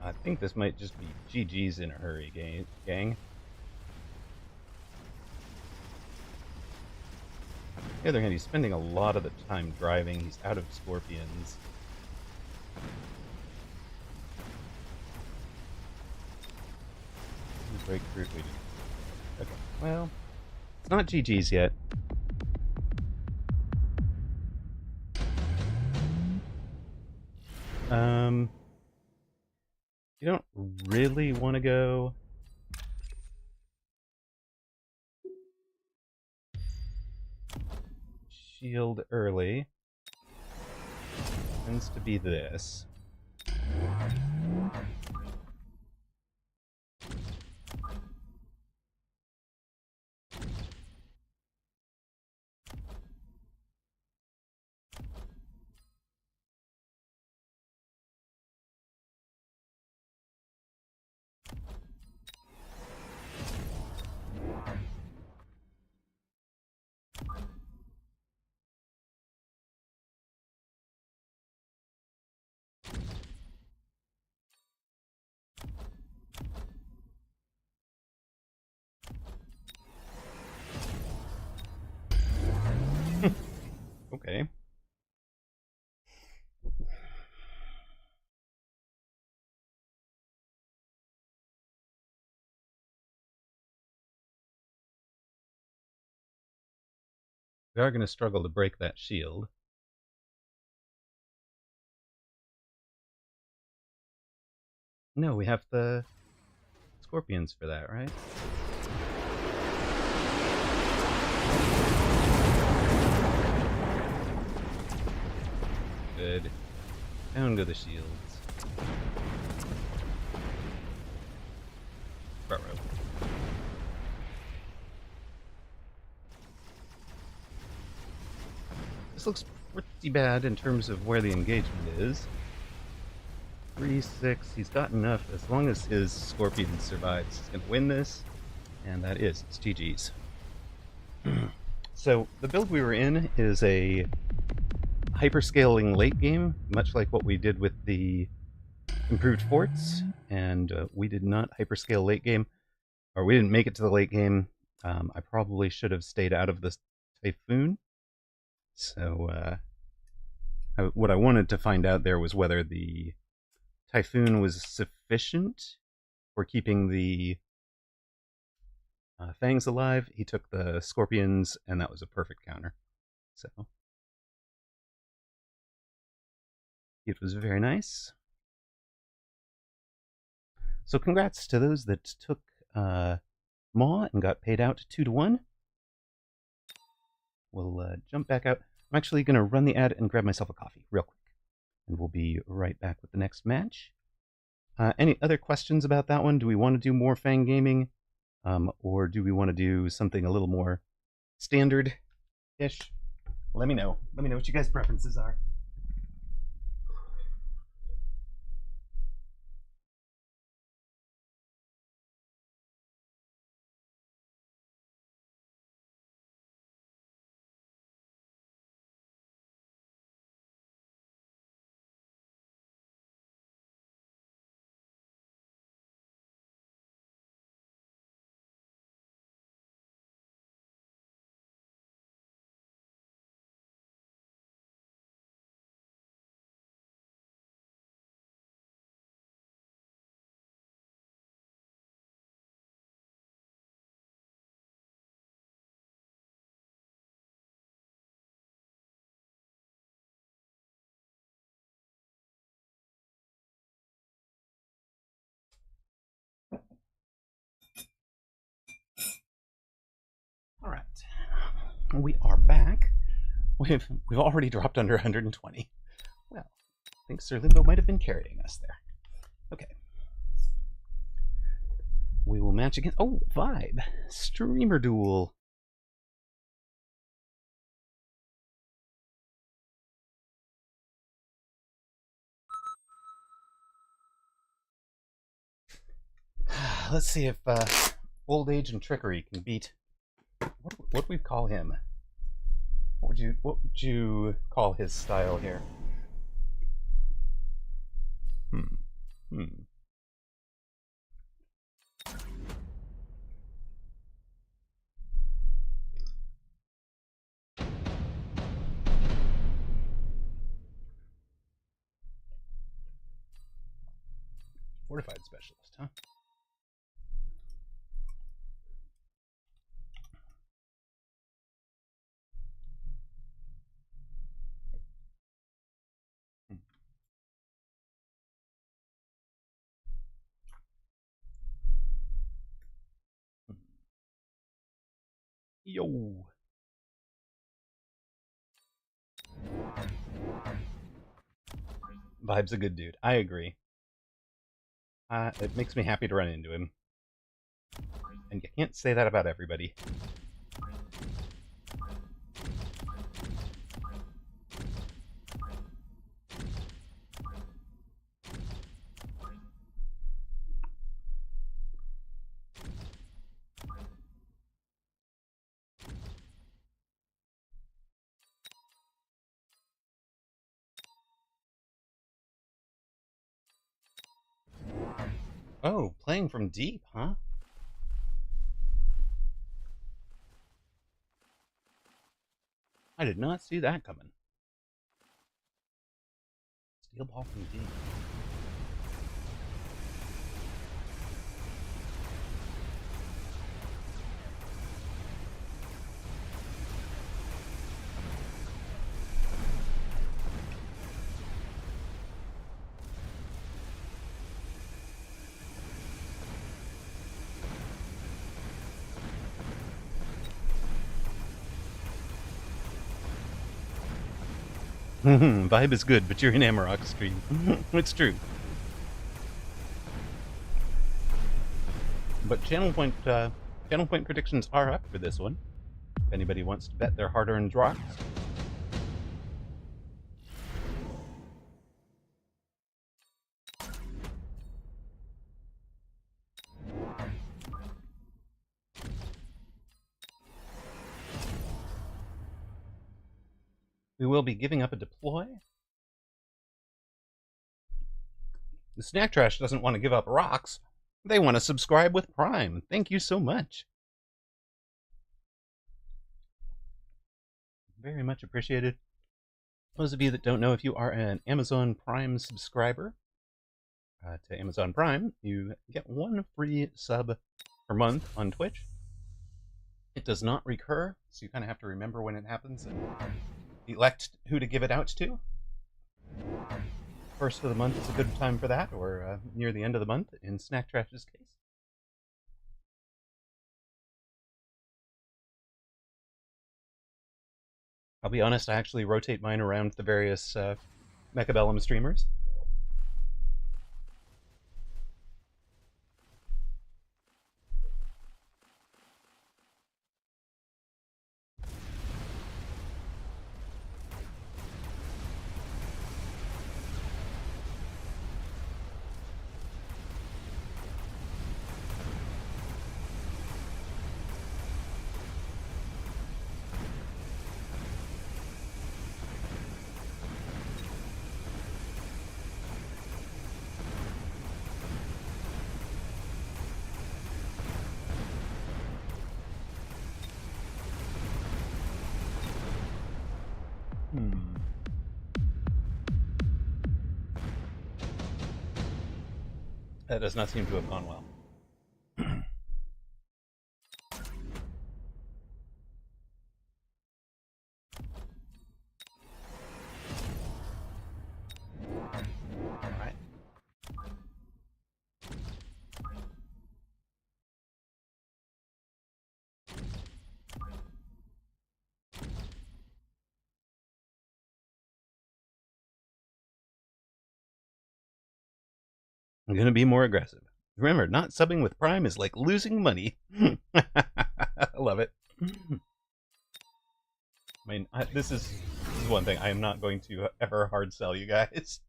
I think this might just be GG's in a hurry, gang. On the other hand, he's spending a lot of the time driving. He's out of scorpions. Breakthrough. Okay, well, it's not GG's yet. You don't really want to go shield early. Tends to be this. We are going to struggle to break that shield. No, we have the scorpions for that, right? Good. Down go the shields. Front row. This looks pretty bad in terms of where the engagement is. 3-6, he's got enough. As long as his scorpion survives, he's going to win this. And that is, it's GG's. So, the build we were in is a hyperscaling late game, much like what we did with the improved forts. And we did not hyperscale late game, or we didn't make it to the late game. I probably should have stayed out of this typhoon. So, what I wanted to find out there was whether the typhoon was sufficient for keeping the fangs alive. He took the scorpions, and that was a perfect counter. So it was very nice. So congrats to those that took Maw and got paid out 2-1. We'll jump back out. I'm actually going to run the ad and grab myself a coffee real quick. And we'll be right back with the next match. Any other questions about that one? Do we want to do more Fang Gaming? Or do we want to do something a little more standard-ish? Let me know. Let me know what you guys' preferences are. All right, we are back. We've already dropped under 120. Well, I think Sir Limbo might have been carrying us there. Okay. We will match again. Oh, Vibe. Streamer Duel. Let's see if Old Age and Trickery can beat... What would we call him? What would you call his style here? Fortified Specialist, huh? Yo. Vibe's a good dude. I agree. It makes me happy to run into him. And you can't say that about everybody. Oh, playing from deep, huh? I did not see that coming. Steel ball from deep. Vibe is good, but you're in Amaroq stream. It's true. But channel point predictions are up for this one. If anybody wants to bet their hard-earned rocks. We will be giving up a deploy. The Snack Trash doesn't want to give up rocks. They want to subscribe with Prime. Thank you so much. Very much appreciated. Those of you that don't know, if you are an Amazon Prime subscriber to Amazon Prime, you get 1 free sub per month on Twitch. It does not recur, so you kind of have to remember when it happens and elect who to give it out to. First of the month is a good time for that, or near the end of the month in Snack Trash's case. I'll be honest, I actually rotate mine around the various Mechabellum streamers. That does not seem to have gone well. All right. I'm going to be more aggressive. Remember, not subbing with Prime is like losing money. I love it. I mean, this is one thing. I am not going to ever hard sell you guys.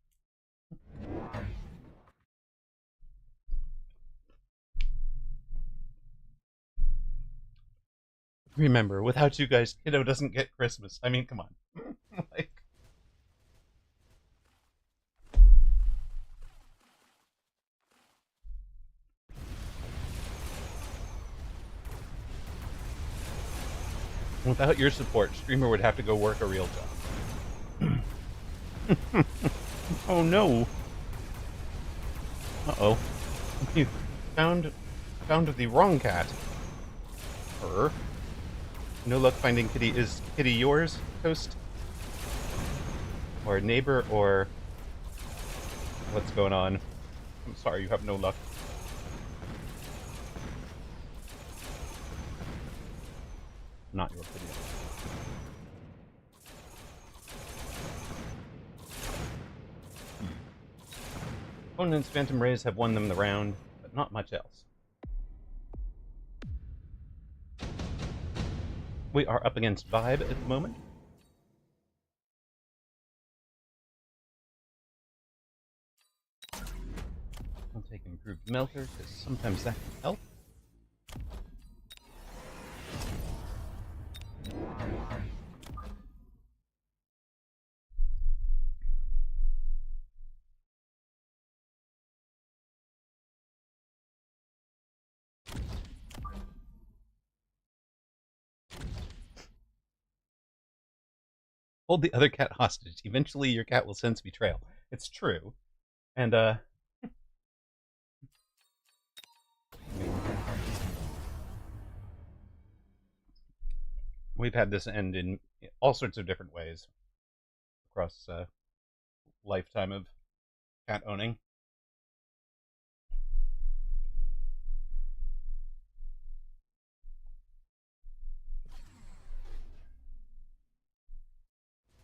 Remember, without you guys, kiddo doesn't get Christmas. I mean, come on. Like, without your support, Streamer would have to go work a real job. Oh no. Uh-oh. You found the wrong cat. Her. No luck finding Kitty. Is Kitty yours, Toast? Or neighbor, or what's going on? I'm sorry, you have no luck. Not your Kitty. Opponent's Phantom Rays have won them the round, but not much else. We are up against Vibe at the moment. I'll take Improved Melter, because sometimes that can help. Hold the other cat hostage. Eventually your cat will sense betrayal. It's true. And, we've had this end in all sorts of different ways across lifetime of cat owning.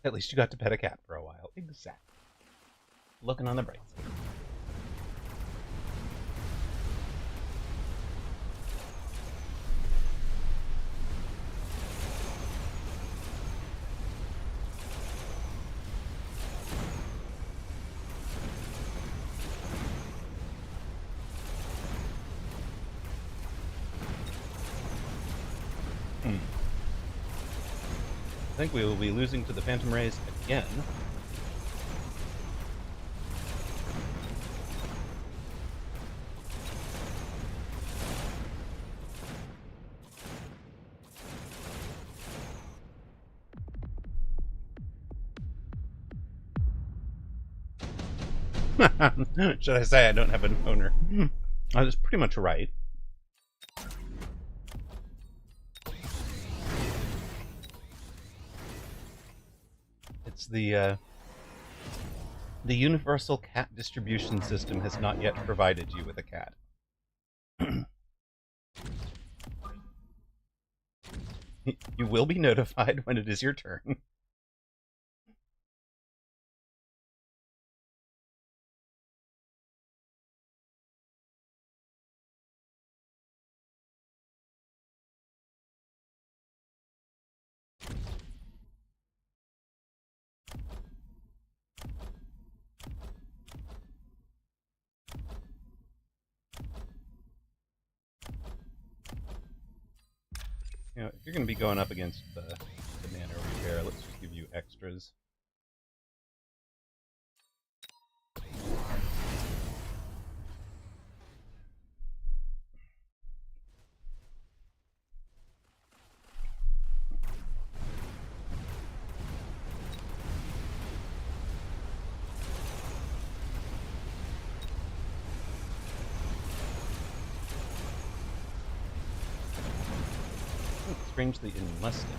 At least you got to pet a cat for a while. Exactly. Looking on the bright side. I think we will be losing to the Phantom Rays again. Should I say I don't have an owner? I was pretty much right. It's the universal cat distribution system has not yet provided you with a cat. You will be notified when it is your turn. You know, if you're going to be going up against the mana repair, let's just give you extras. Strangely enlisted.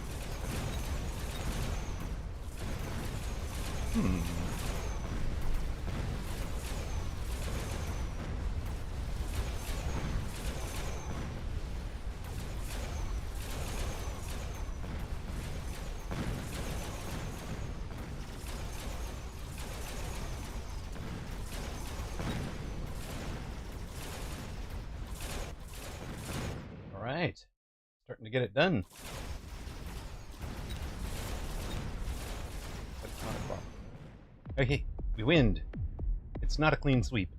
All right. Starting to get it done. That's not a problem. Okay, we win. It's not a clean sweep.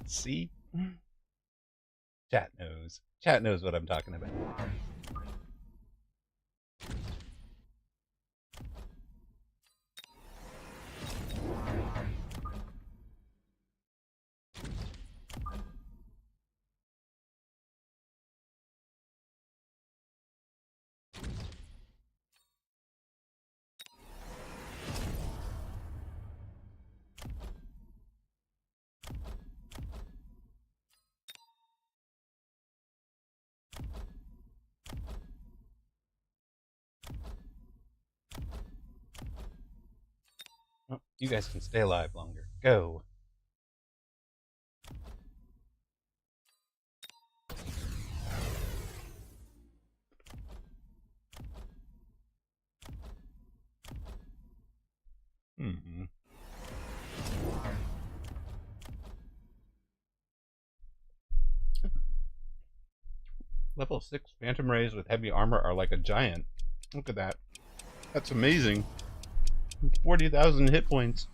See? Chat knows. Chat knows what I'm talking about. Oh, you guys can stay alive longer. Go. Level 6 Phantom Rays with heavy armor are like a giant. Look at that. That's amazing. 40,000 hit points.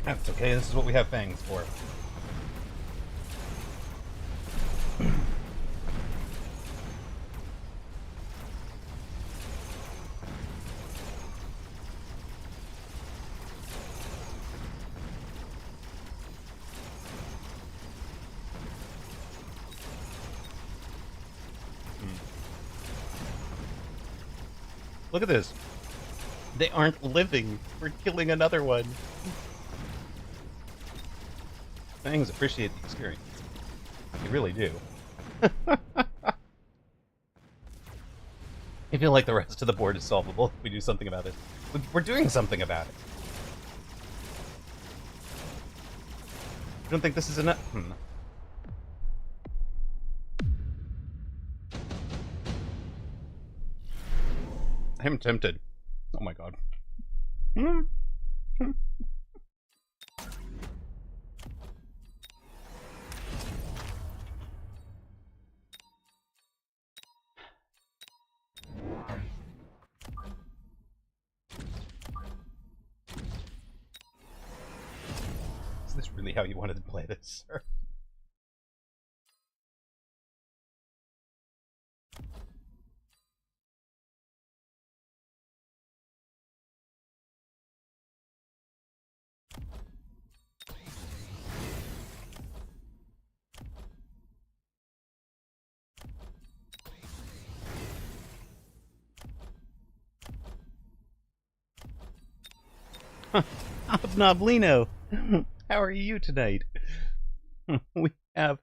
That's okay, this is what we have fangs for. Look at this. They aren't living. We're killing another one. Fangs appreciate the experience. They really do. I feel like the rest of the board is solvable if we do something about it. We're doing something about it. I don't think this is enough. I'm tempted. Oh my god. Is this really how you wanted to play this, sir? Obnoblino, how are you tonight? we have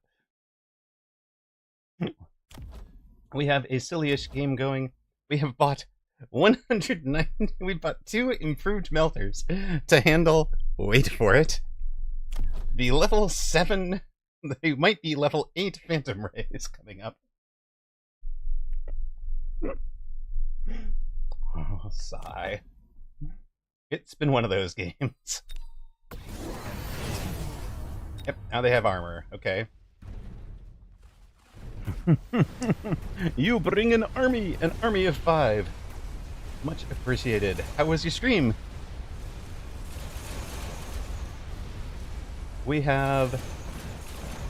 a silly-ish game going. We have bought 190. We bought 2 improved melters to handle. Wait for it. The level 7. They might be level 8 phantom rays coming up. Oh, sigh. It's been one of those games. Yep, now they have armor. Okay. You bring an army of 5. Much appreciated. How was your stream? We have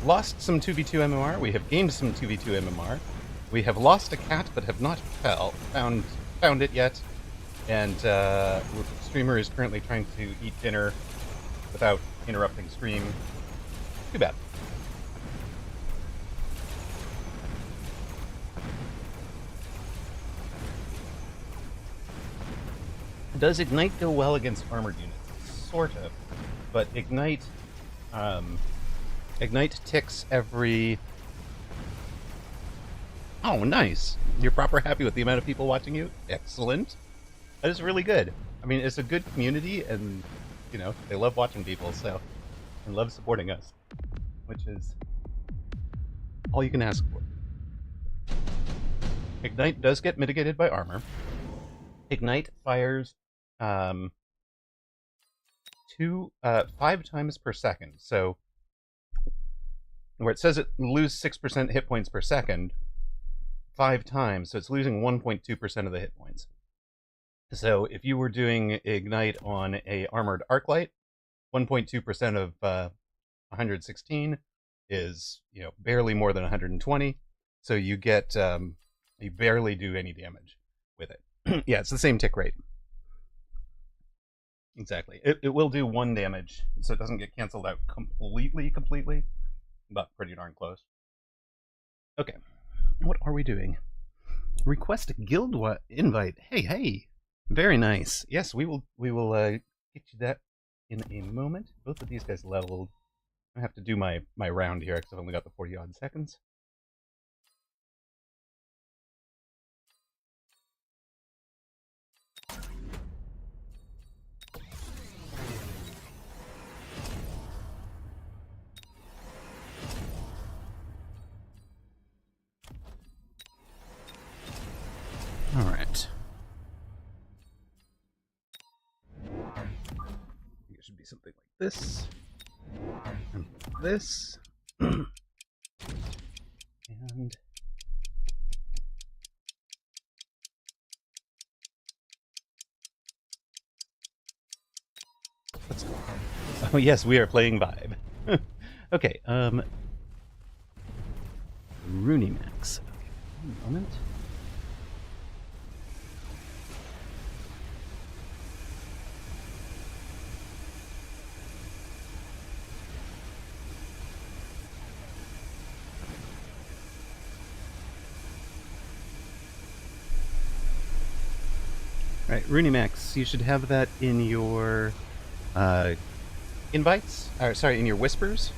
lost some 2v2 MMR. We have gained some 2v2 MMR. We have lost a cat, but have not found it yet. And the streamer is currently trying to eat dinner without interrupting stream. Too bad. Does Ignite go well against armored units? Sort of. But Ignite ticks every... Oh, nice. You're proper happy with the amount of people watching you? Excellent. That is really good. I mean, it's a good community, and, you know, they love watching people, so... And love supporting us. Which is... all you can ask for. Ignite does get mitigated by armor. Ignite fires... 5 times per second. So where it says it loses 6% hit points per second, 5 times, so it's losing 1.2% of the hit points. So if you were doing Ignite on a armored Arclight, 1.2% of 116 is, you know, barely more than 120. So you get you barely do any damage with it. Yeah, it's the same tick rate. Exactly. It will do 1 damage, so it doesn't get canceled out completely, but pretty darn close. Okay, what are we doing? Request a guild invite. Hey, very nice. Yes, we will get you that in a moment. Both of these guys leveled. I have to do my round here because I've only got the 40 odd seconds. All right. I think it should be something like this. And this. And oh yes, we are playing Vibe. Okay, Rooneymax. Okay, one moment. Right, Runimax, you should have that in your invites. Or sorry, in your whispers.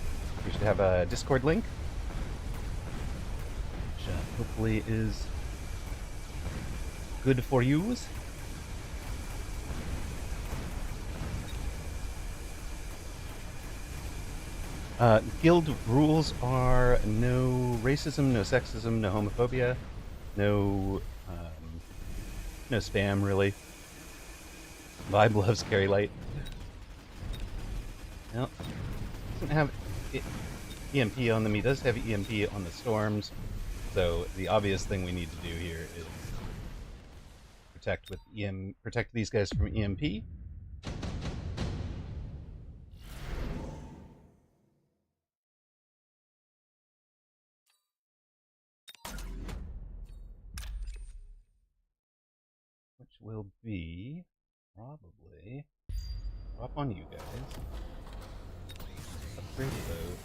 You should have a Discord link, which hopefully is good for you. Guild rules are no racism, no sexism, no homophobia, no no spam, really. Vibe loves carry light. No, doesn't have EMP on them. He does have EMP on the storms, so the obvious thing we need to do here is protect these guys from EMP. Which will be probably drop on you guys. Upgrade those.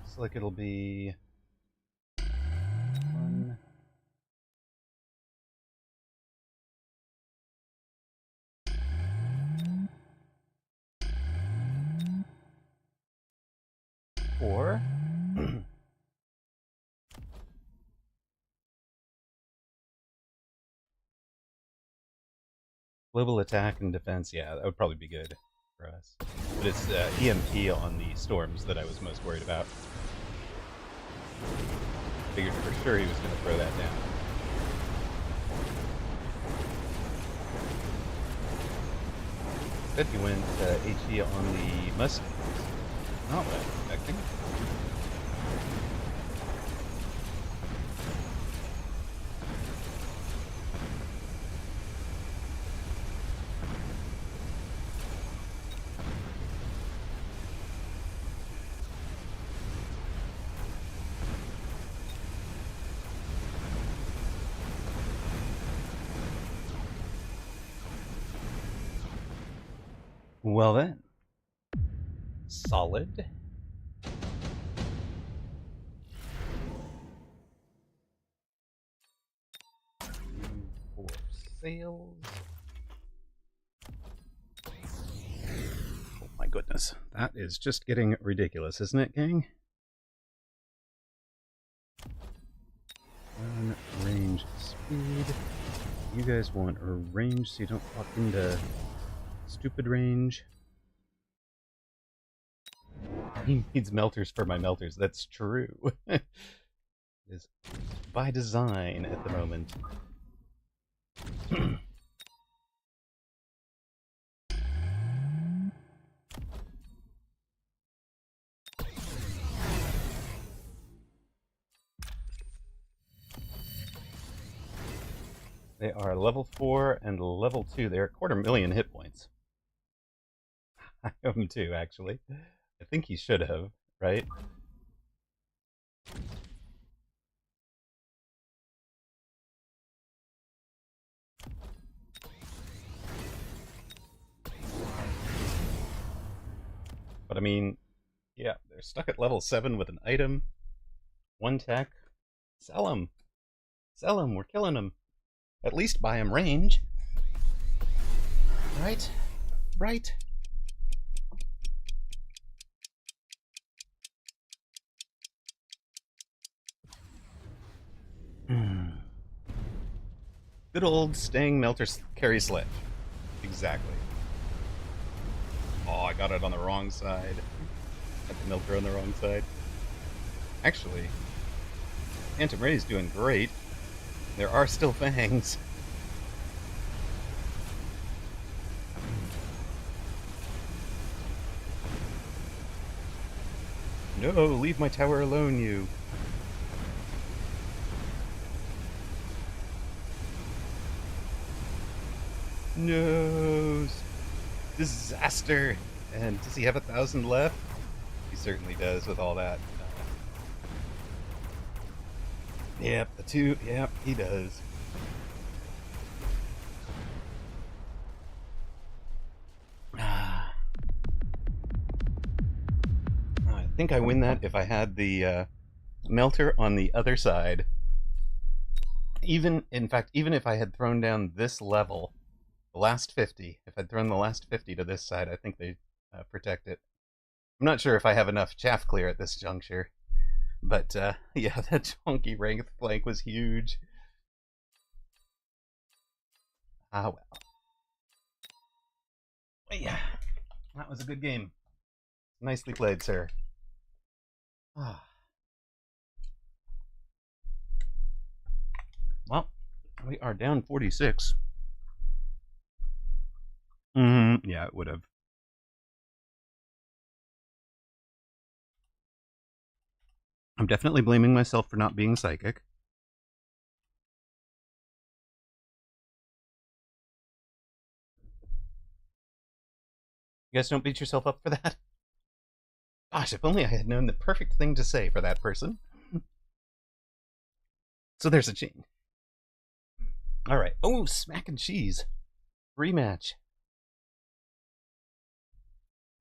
Looks like it'll be 1, 4. Global attack and defense, yeah, that would probably be good for us. But it's EMP on the storms that I was most worried about. Figured for sure he was going to throw that down. Instead he went HE on the Mustangs. Not what I was expecting. Well then, solid. For sales. Oh my goodness, that is just getting ridiculous, isn't it, gang? Range speed. You guys want a range so you don't walk into stupid range. He needs melters for my melters. That's true. Is by design at the moment. They are level 4 and level 2. They're 250,000 hit points. I have him too, actually. I think he should have, right? But I mean, yeah, they're stuck at level 7 with an item. 1 tech. Sell them. Sell them. We're killing them. At least buy them range. Right? Right? Good old staying melter carry slip. Exactly. Oh, I got it on the wrong side. Got the melter on the wrong side. Actually, Phantom Ray's doing great. There are still fangs. No, leave my tower alone, you. No. Disaster. And does he have 1,000 left? He certainly does with all that. Yep, the 2. Yep, he does. I think I win that if I had the melter on the other side. In fact, even if I had thrown down this level, the last 50, if I'd thrown the last 50 to this side, I think they protect it. I'm not sure if I have enough chaff clear at this juncture, but yeah, that chunky rank flank was huge. Ah, well. But yeah, that was a good game. Nicely played, sir. Ah. Well, we are down 46. Yeah, it would have. I'm definitely blaming myself for not being psychic. You guys don't beat yourself up for that? Gosh, if only I had known the perfect thing to say for that person. So there's a change. Alright. Oh, smack and cheese. Rematch.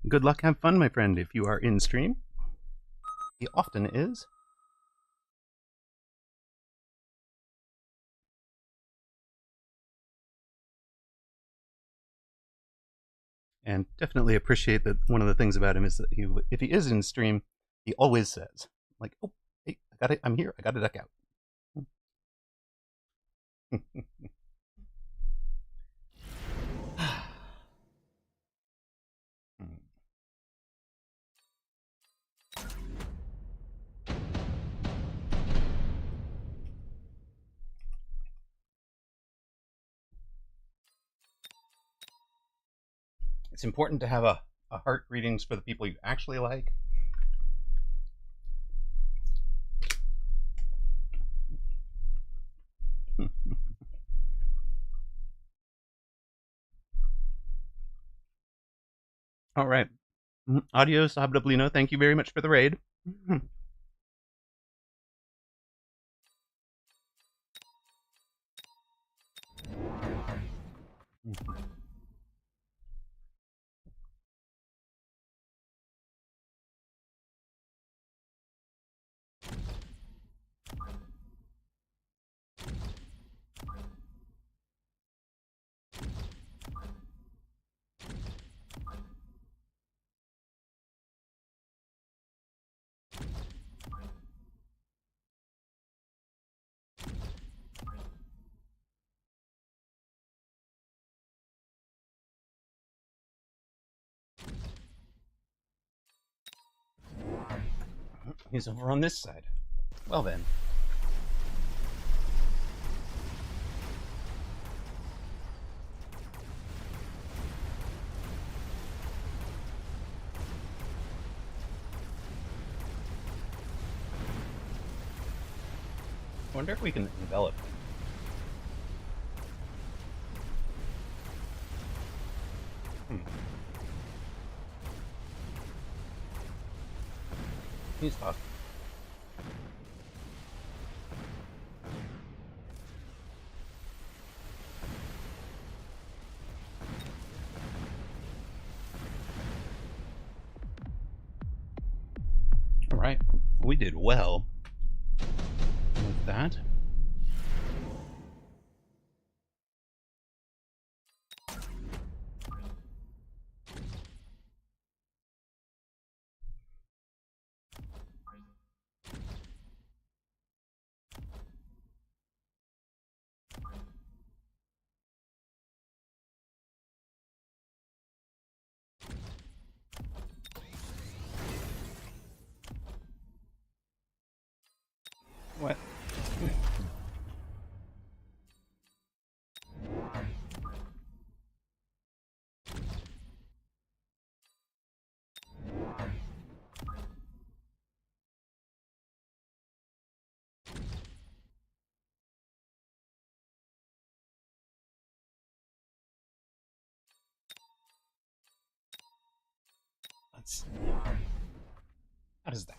Good luck, have fun, my friend, if you are in stream. He often is. And definitely appreciate that one of the things about him is that if he is in stream, he always says, like, oh, hey, I got it, I'm here, I got to duck out. It's important to have a heart readings for the people you actually like. All right. Adios, Abdablino. Thank you very much for the raid. He's over on this side. Well then. I wonder if we can envelop him. He's tough. All right. We did well with that. What? What? How does that?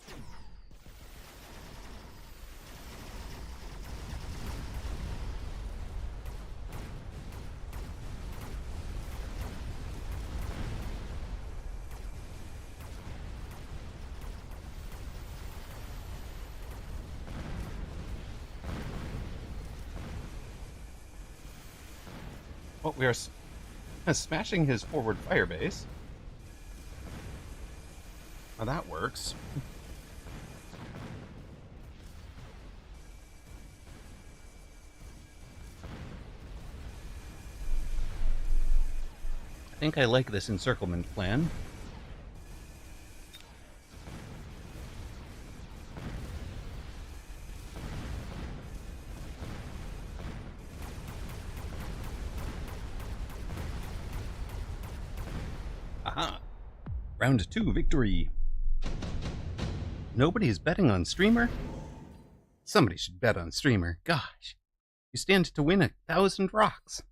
Well, we are smashing his forward fire base. Now that works. I think I like this encirclement plan. Aha! Round 2 victory. Nobody's betting on Streamer? Somebody should bet on Streamer. Gosh. You stand to win 1,000 rocks.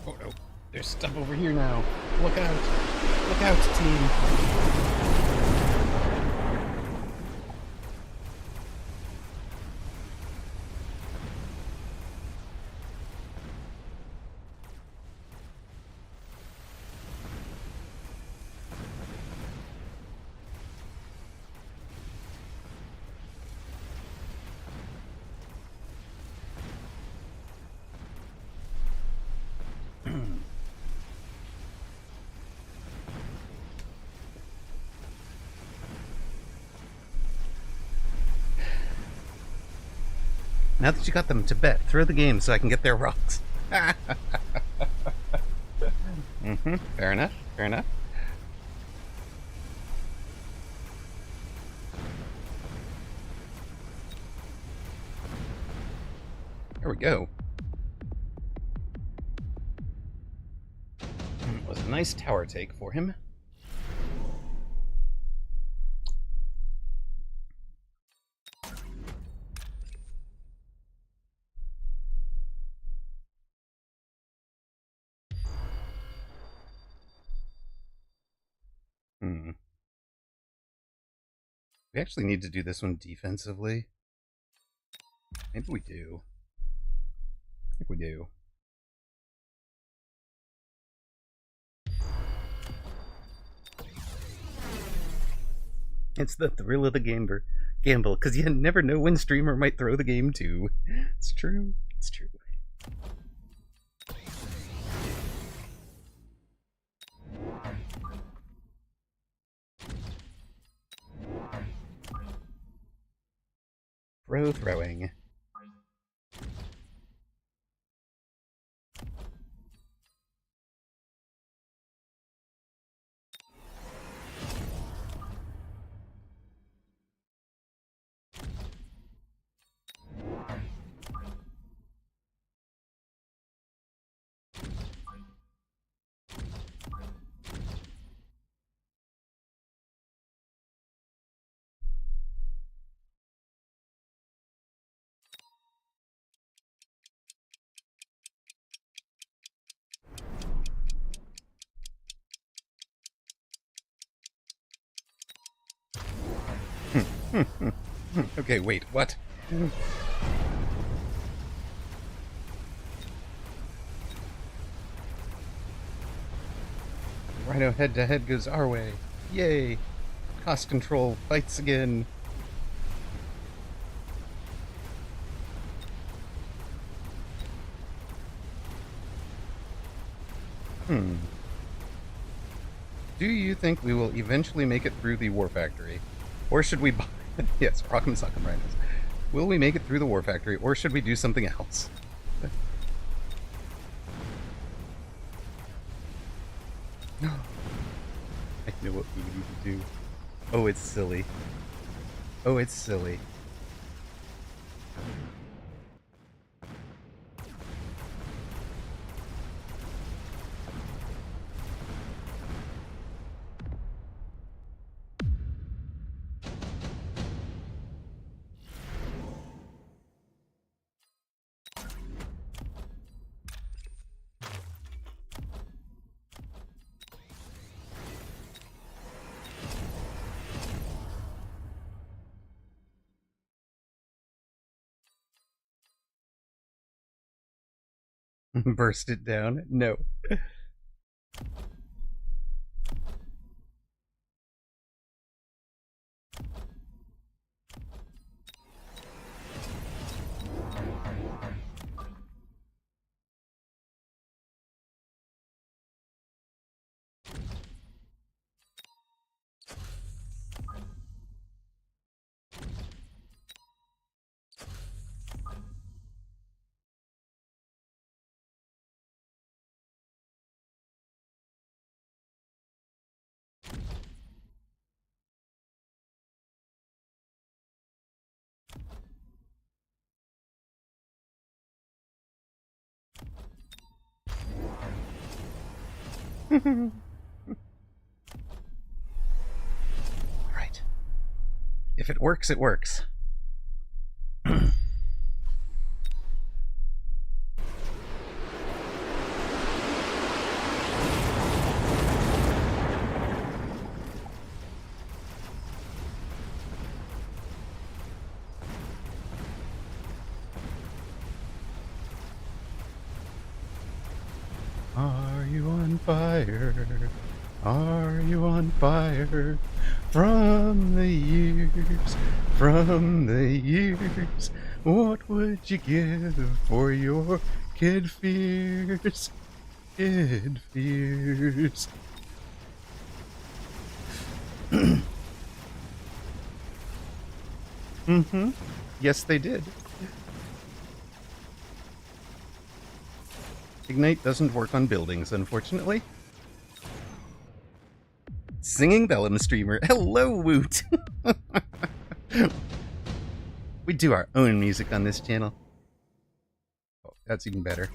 Oh no, there's stuff over here now. Look out. Look out, team. Now that you got them to bet, throw the game so I can get their rocks. Fair enough. Fair enough. There we go. It was a nice tower take for him. We actually need to do this one defensively. Maybe we do. I think we do. It's the thrill of the gamble, because you never know when Streamer might throw the game too. It's true. It's true. Throwing. Okay, wait, what? Rhino head-to-head goes our way. Yay! Cost control fights again. Do you think we will eventually make it through the War Factory? Or should we buy... Yes, Rock'em Sock'em Rhinos. Will we make it through the War Factory, or should we do something else? I know what we need to do. Oh, it's silly. Oh, it's silly. Burst it down? No. Right. If it works, it works. Are you on fire? Are you on fire? From the years, what would you give for your kid fears? Kid fears. Mm-hmm. Yes, they did. Ignite doesn't work on buildings, unfortunately. Singing Bellum streamer. Hello, Woot! We do our own music on this channel. Oh, that's even better.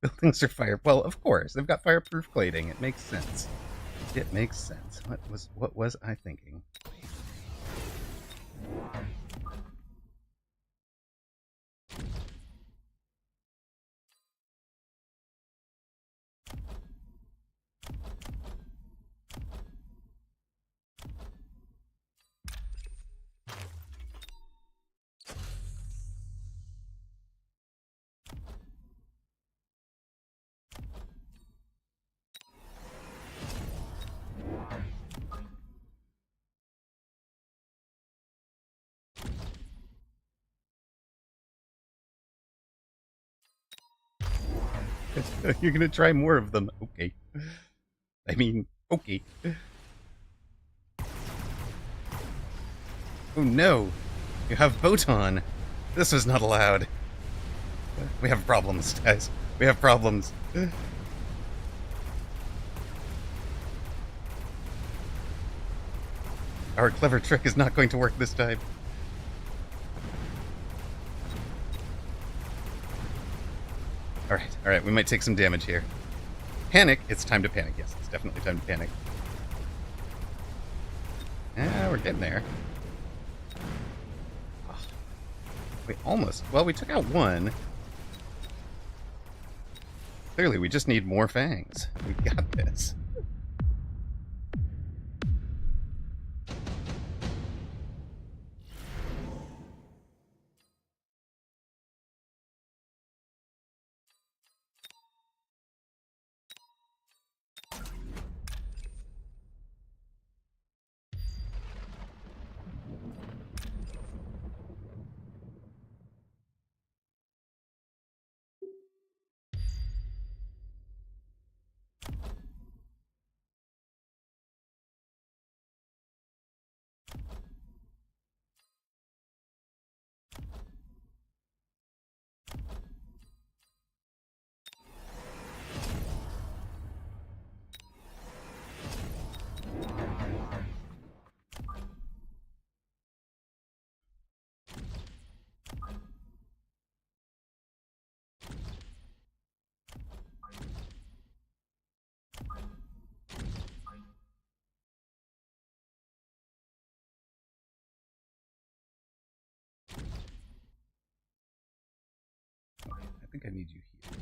Buildings are fire. Well, of course, they've got fireproof cladding. It makes sense. It makes sense. What was I thinking? You're gonna try more of them. Okay. I mean, okay. Oh no! You have Botan! This was not allowed. We have problems, guys. We have problems. Our clever trick is not going to work this time. Alright, we might take some damage here. Panic. It's time to panic. Yes, it's definitely time to panic. Yeah, we're getting there. Oh, we almost... Well, we took out one. Clearly, we just need more fangs. We got this. I think I need you here.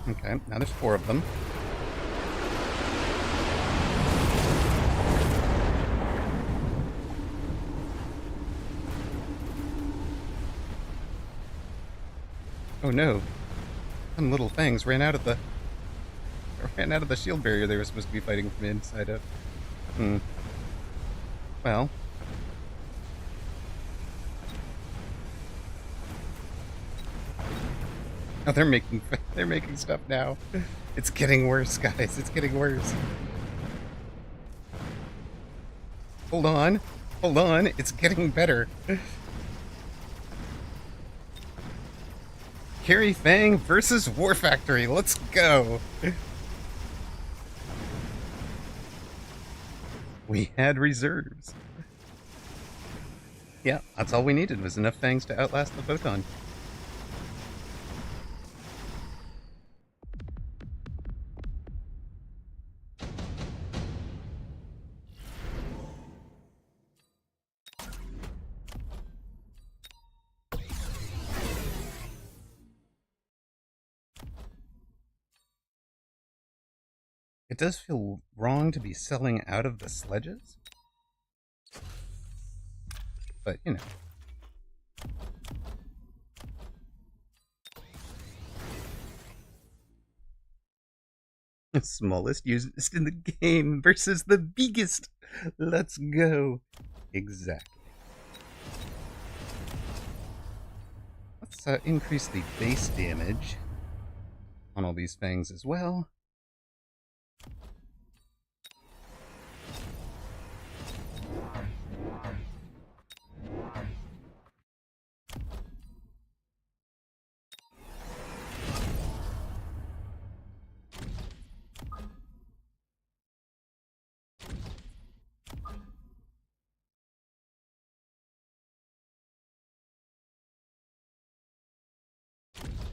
Okay, now there's 4 of them. Oh no. Some little fangs ran out of the shield barrier they were supposed to be fighting from inside of. Well. Oh, they're making stuff now. It's getting worse, guys. It's getting worse. Hold on. Hold on. It's getting better. Carry Fang versus War Factory. Let's go. We had reserves. Yeah, that's all we needed was enough fangs to outlast the photon. It does feel wrong to be selling out of the sledges. But, you know. The smallest used in the game versus the biggest. Let's go. Exactly. Let's increase the base damage on all these fangs as well.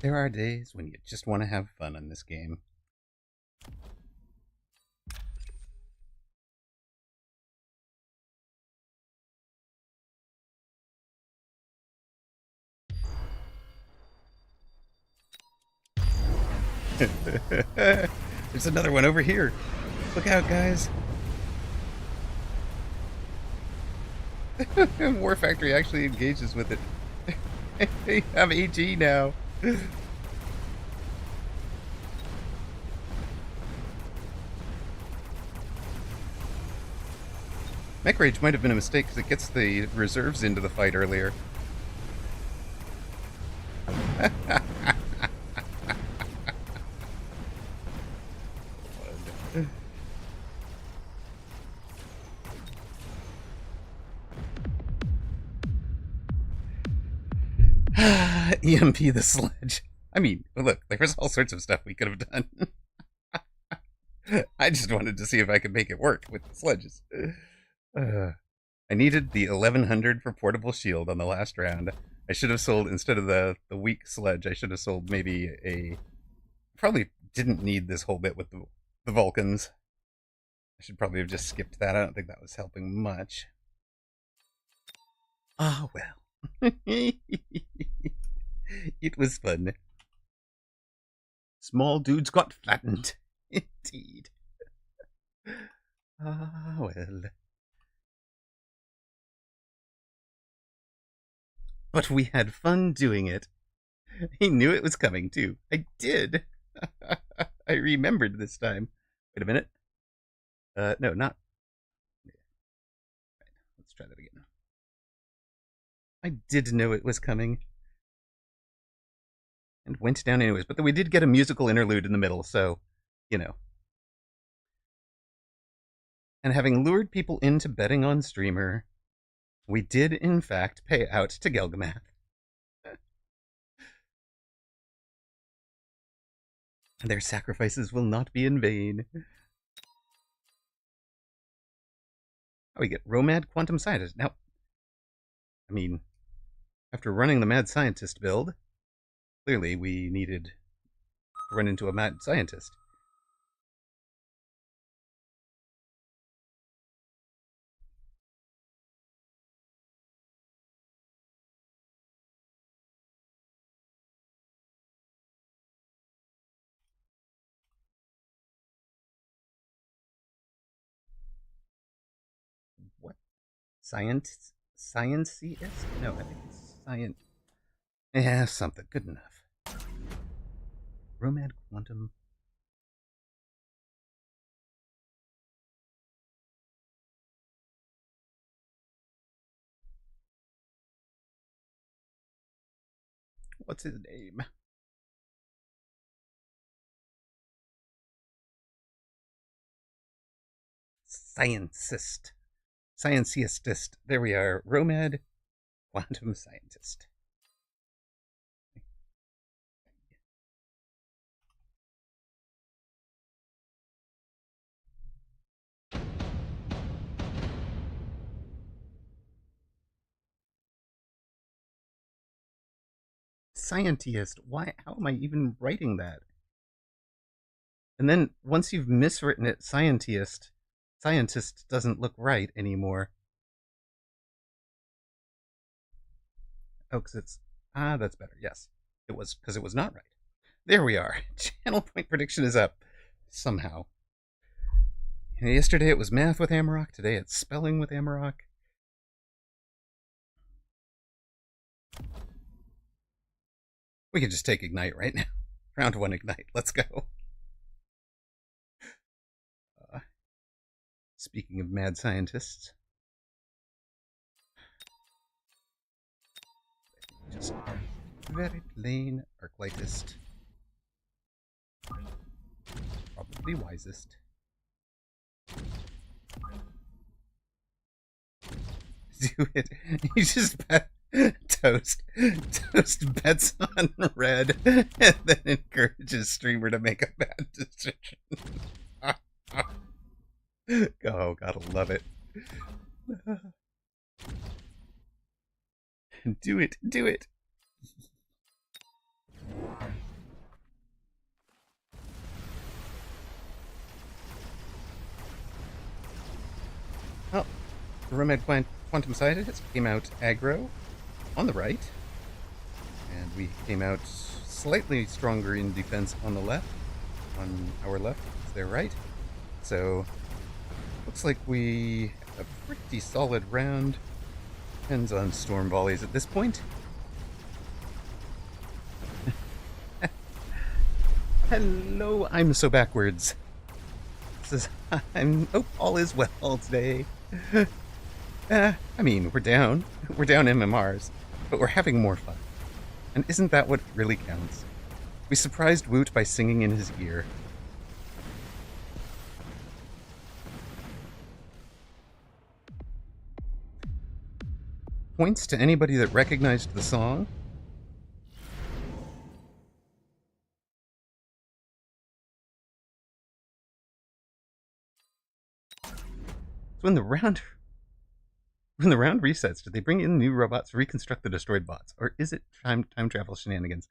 There are days when you just want to have fun in this game. There's another one over here. Look out, guys. War Factory actually engages with it. They have AG now. Mech Rage might have been a mistake because it gets the reserves into the fight earlier. EMP the sledge. I mean, look, there was all sorts of stuff we could have done. I just wanted to see if I could make it work with the sledges. I needed the 1100 for portable shield on the last round. I should have sold, instead of the weak sledge, I should have sold maybe a... Probably didn't need this whole bit with the Vulcans. I should probably have just skipped that. I don't think that was helping much. Ah, well. It was fun. Small dudes got flattened. Indeed. Ah, well. But we had fun doing it. I knew it was coming, too. I did. I remembered this time. Wait a minute. No, not... Right, let's try that again. I did know it was coming. And went down anyways. But we did get a musical interlude in the middle, so, you know. And having lured people into betting on Streamer, we did, in fact, pay out to Gelgamath. Their sacrifices will not be in vain. Oh, we get Romad Quantum Scientist. Now, I mean, after running the Mad Scientist build, clearly we needed to run into a Mad Scientist. What? Science-iest? No, I think it's science. Yeah, something. Good enough. Romad Quantum. What's his name? Scientist. Scientist. There we are. Romad Quantum Scientist. Scientist. Why? How am I even writing that? And then once you've miswritten it, scientist doesn't look right anymore. Oh, because it's... Ah, that's better. Yes. It was, because it was not right. There we are. Channel point prediction is up. Somehow. Yesterday it was math with Amaroq. Today it's spelling with Amaroq. We can just take Ignite right now. Round 1 Ignite. Let's go. Speaking of mad scientists. Just very plain Arclightist. Probably wisest. Do it. You just bet Toast bets on red and then encourages Streamer to make a bad decision. Oh, gotta love it. Do it. Oh, Romad Quantum Scientist came out aggro on the right, and we came out slightly stronger in defense on the left, on our left, it's their right. So, looks like we have a pretty solid round. Depends on storm volleys at this point. Hello, I'm so backwards. Oh, all is well today. I mean, we're down MMRs, but we're having more fun. And isn't that what really counts? We surprised Woot by singing in his ear. Points to anybody that recognized the song. So when the round resets, did they bring in new robots to reconstruct the destroyed bots, or is it time travel shenanigans?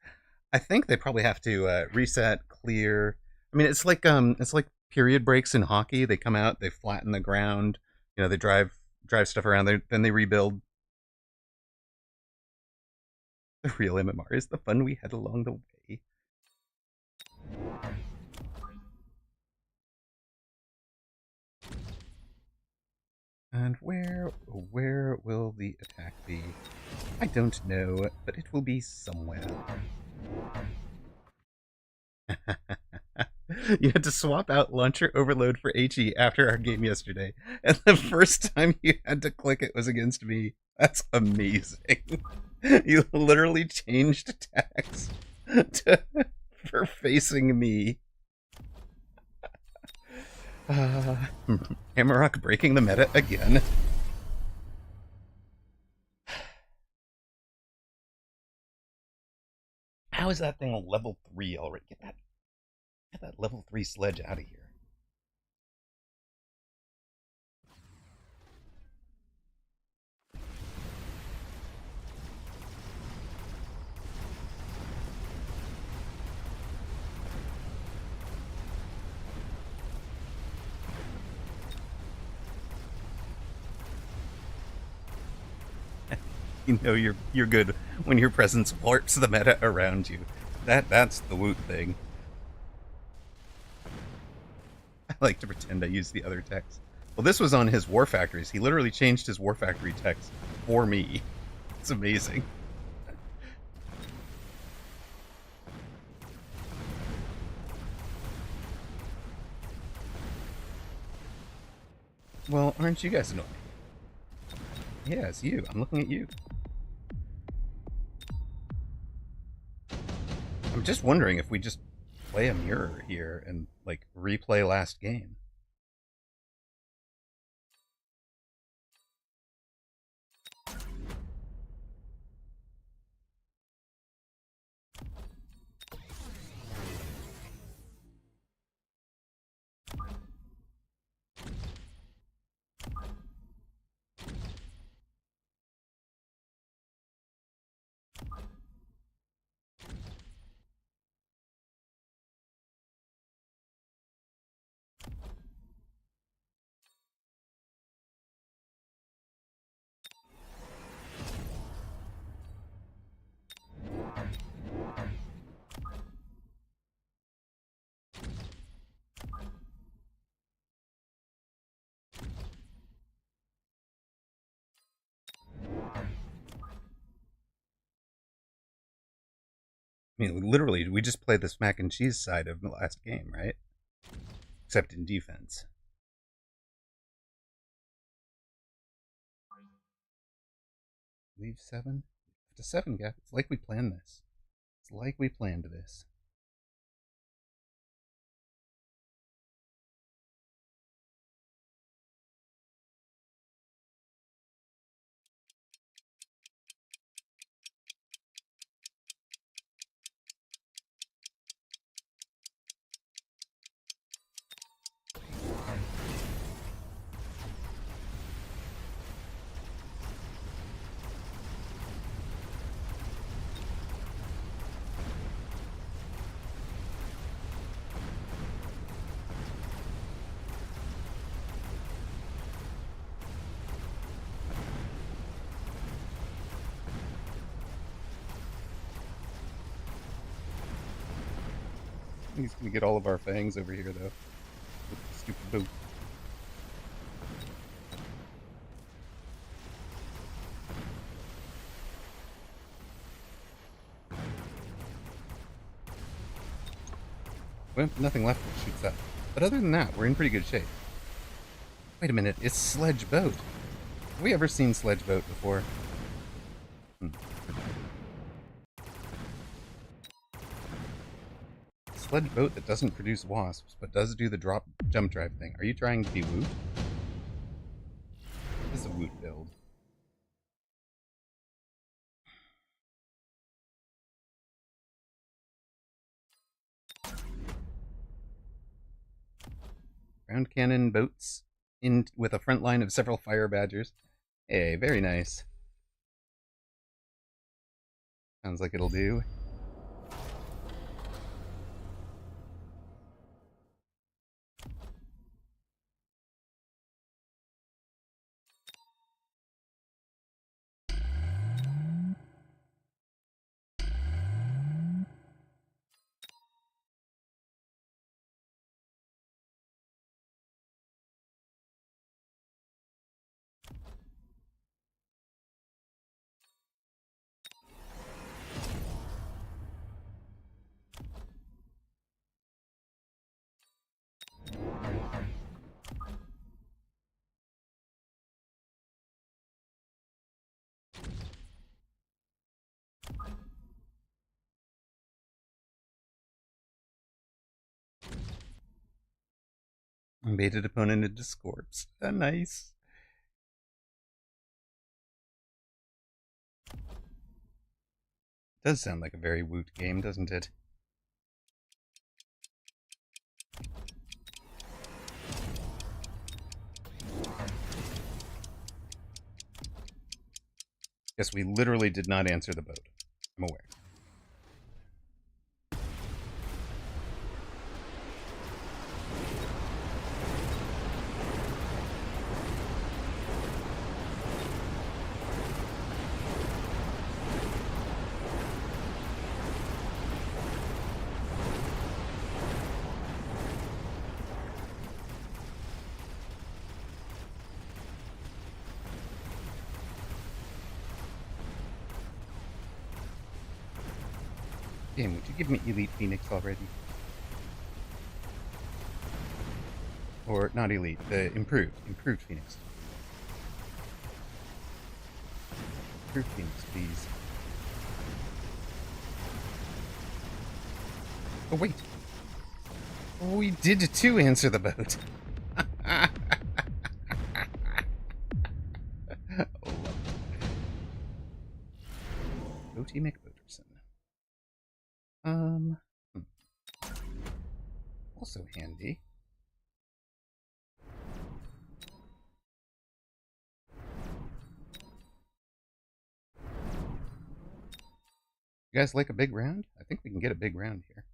I think they probably have to reset, clear. I mean, it's like period breaks in hockey. They come out, they flatten the ground. You know, they drive stuff around. Then they rebuild. The real MMR is the fun we had along the way. And where will the attack be? I don't know, but it will be somewhere. You had to swap out Launcher Overload for HE after our game yesterday, and the first time you had to click it was against me. That's amazing. You literally changed attacks for facing me. Amaroq breaking the meta again. How is that thing a level 3 already? Get that level 3 sledge out of here. You know you're good when your presence warps the meta around you. That's the Woot thing. I like to pretend I use the other text. Well, this was on his War Factories. He literally changed his War Factory text for me. It's amazing. Well, aren't you guys annoying? Yeah, it's you. I'm looking at you. I'm just wondering if we just play a mirror here and, like, replay last game. I mean, literally, we just played this mac and cheese side of the last game, right? Except in defense. Leave 7? To 7, guys. It's like we planned this. It's like we planned this. He's gonna get all of our fangs over here, though. With the stupid boot. We have nothing left that shoots up. But other than that, we're in pretty good shape. Wait a minute, it's Sledge Boat. Have we ever seen Sledge Boat before? Sledge Boat that doesn't produce wasps, but does do the drop jump drive thing. Are you trying to be Woot? This is a Woot build. Ground cannon boats in with a front line of several fire badgers. Hey, very nice. Sounds like it'll do. Baited opponent into Scorps. Nice. Does sound like a very Woot game, doesn't it? Yes, we literally did not answer the boat. I'm aware. Damn, would you give me Elite Phoenix already? Or, not Elite, the Improved Phoenix. Improved Phoenix, please. Oh, wait. We did too answer the boat. Oh, Boaty McBoaterson. Also handy. You guys like a big round? I think we can get a big round here.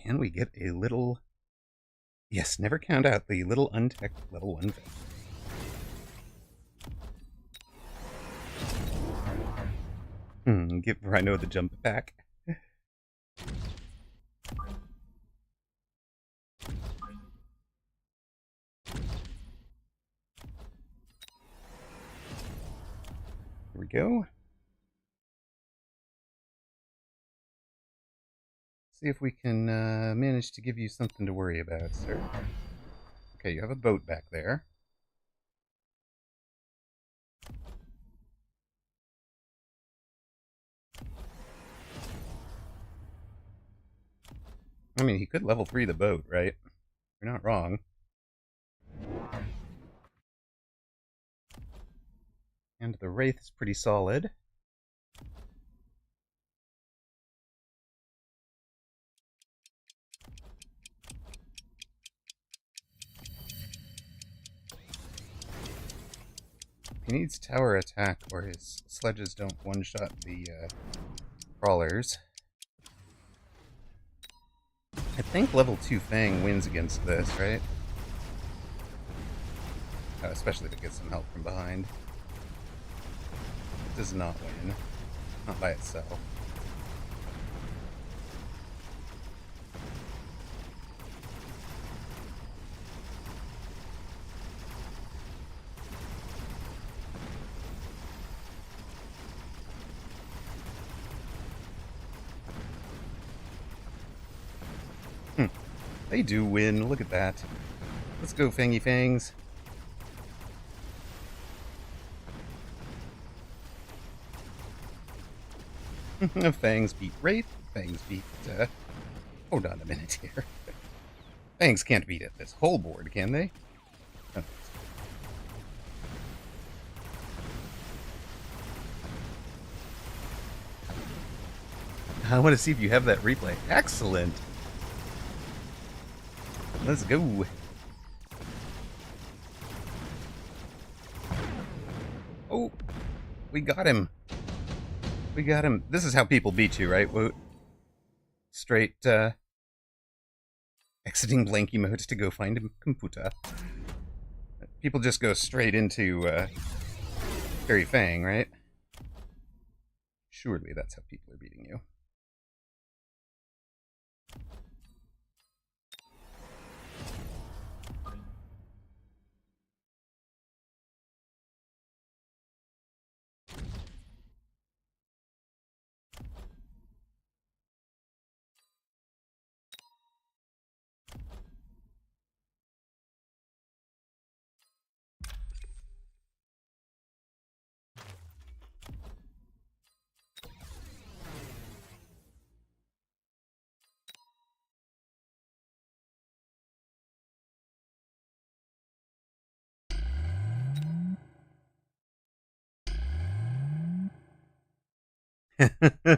Can we get a little... Yes, never count out the little untech level 1 thing. Give Rhino the jump back. Here we go. See if we can manage to give you something to worry about, sir. Okay, you have a boat back there. I mean, he could level 3 the boat, right? You're not wrong. And the Wraith is pretty solid. He needs tower attack or his sledges don't one-shot the crawlers. I think level 2 Fang wins against this, right? Especially if it gets some help from behind. It does not win. Not by itself. They do win. Look at that. Let's go, Fangy Fangs. Fangs beat Wraith. Fangs beat... hold on a minute here. Fangs can't beat it this whole board, can they? Oh. I want to see if you have that replay. Excellent. Let's go. Oh, we got him. We got him. This is how people beat you, right? Straight exiting blanky mode to go find a computer. People just go straight into Fairy Fang, right? Surely that's how people are beating you.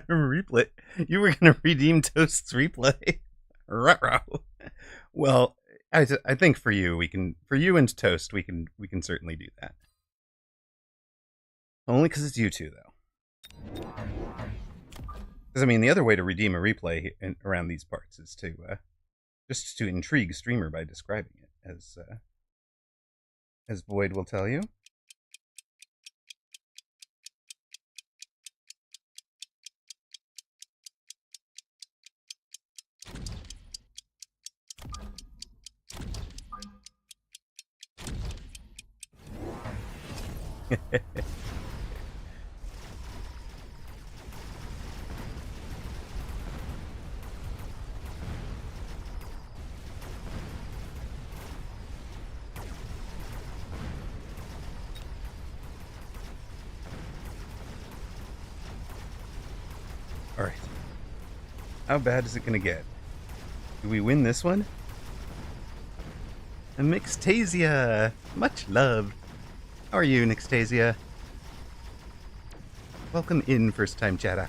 Replay. You were gonna redeem Toast's replay. Ruh-roh. Well, I think for you and Toast we can certainly do that. Only because it's you two though. Because I mean, the other way to redeem a replay around these parts is to just to intrigue streamer by describing it, as Void will tell you. All right. How bad is it gonna get? Do we win this one? A Mixtasia! Much love! How are you, Nixtasia? Welcome in, first time chatter.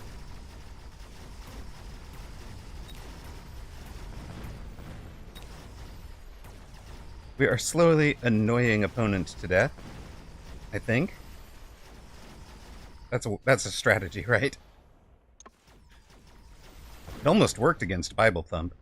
We are slowly annoying opponents to death, I think. That's a strategy, right? It almost worked against Bible Thump.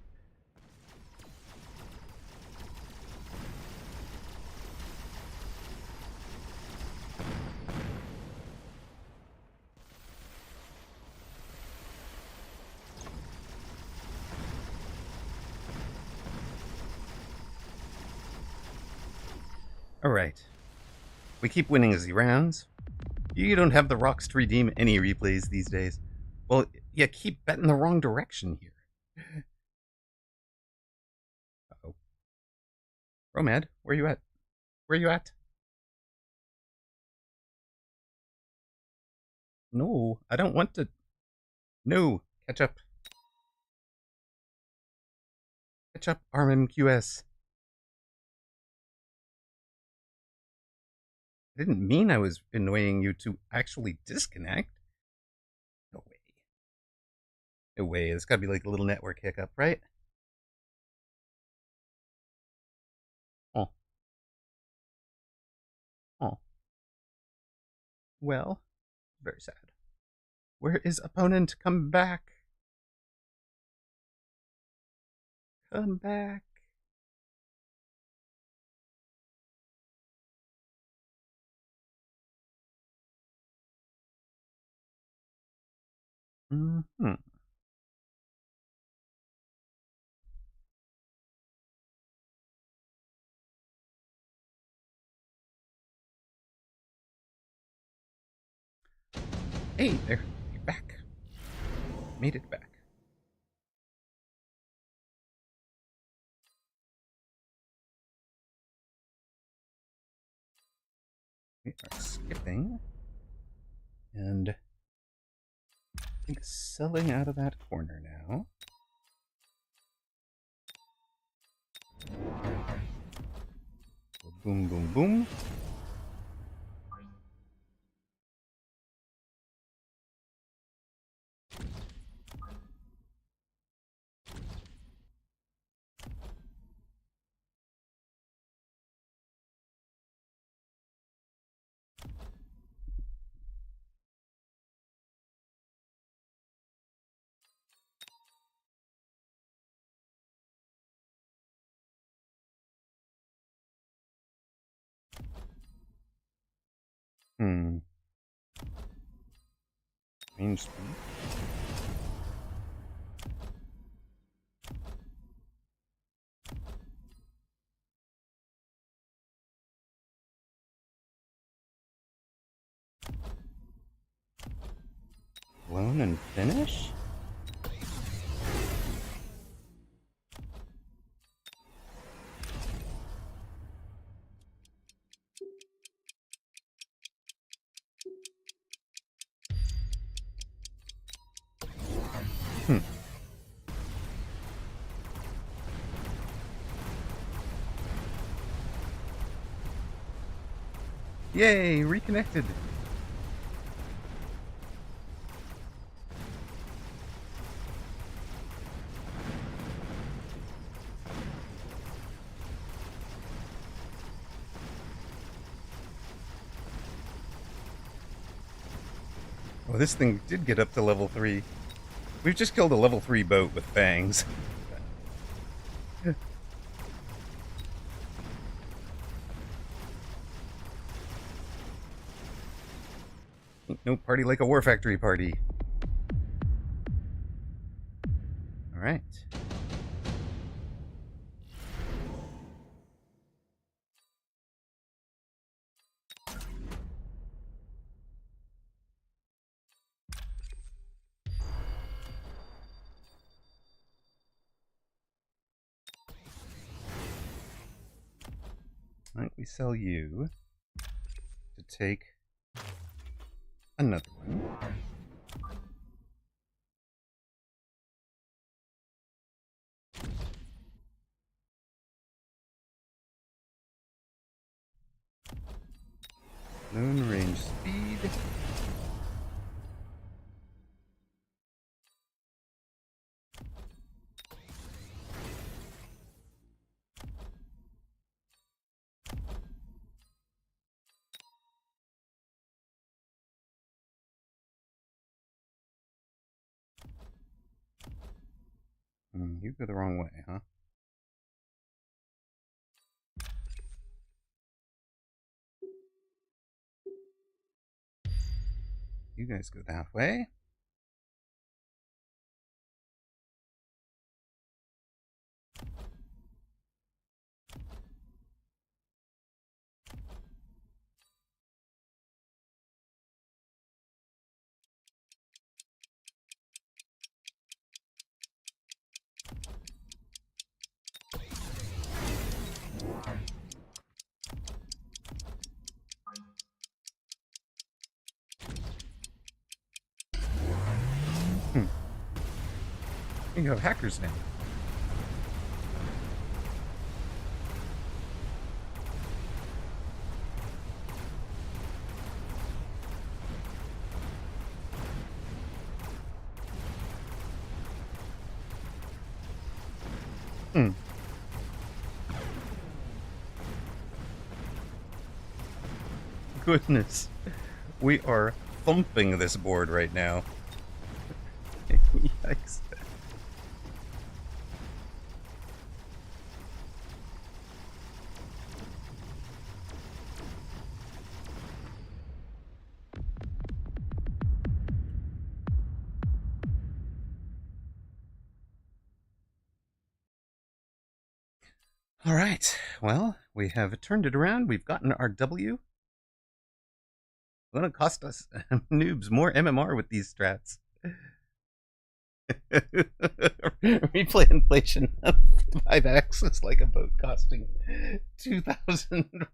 Alright. We keep winning as he rounds. You don't have the rocks to redeem any replays these days. Well, you keep betting the wrong direction here. Uh-oh. Romad, where you at? Where you at? No, I don't want to. No, catch up. Catch up, RMQS. I didn't mean I was annoying you to actually disconnect. No way. No way. It's gotta be like a little network hiccup, right? Oh. Oh. Well, very sad. Where is opponent? Come back. Come back. Mm-hmm. Hey, there. You're back. Made it back. We are skipping. And I think selling out of that corner now. Boom, boom, boom. Range speed. Blown and finish? Yay, reconnected. Oh, this thing did get up to level 3. We've just killed a level 3 boat with fangs. Ain't no party like a War Factory party. Alright. Why don't we sell you to take another one? Moon range speed. You go the wrong way, huh? You guys go that way. You have hackers now. Goodness. We are thumping this board right now. Yikes. All right. Well, we have turned it around. We've gotten our W. It's going to cost us noobs more MMR with these strats. Replay inflation of 5x is like a boat costing 2,000.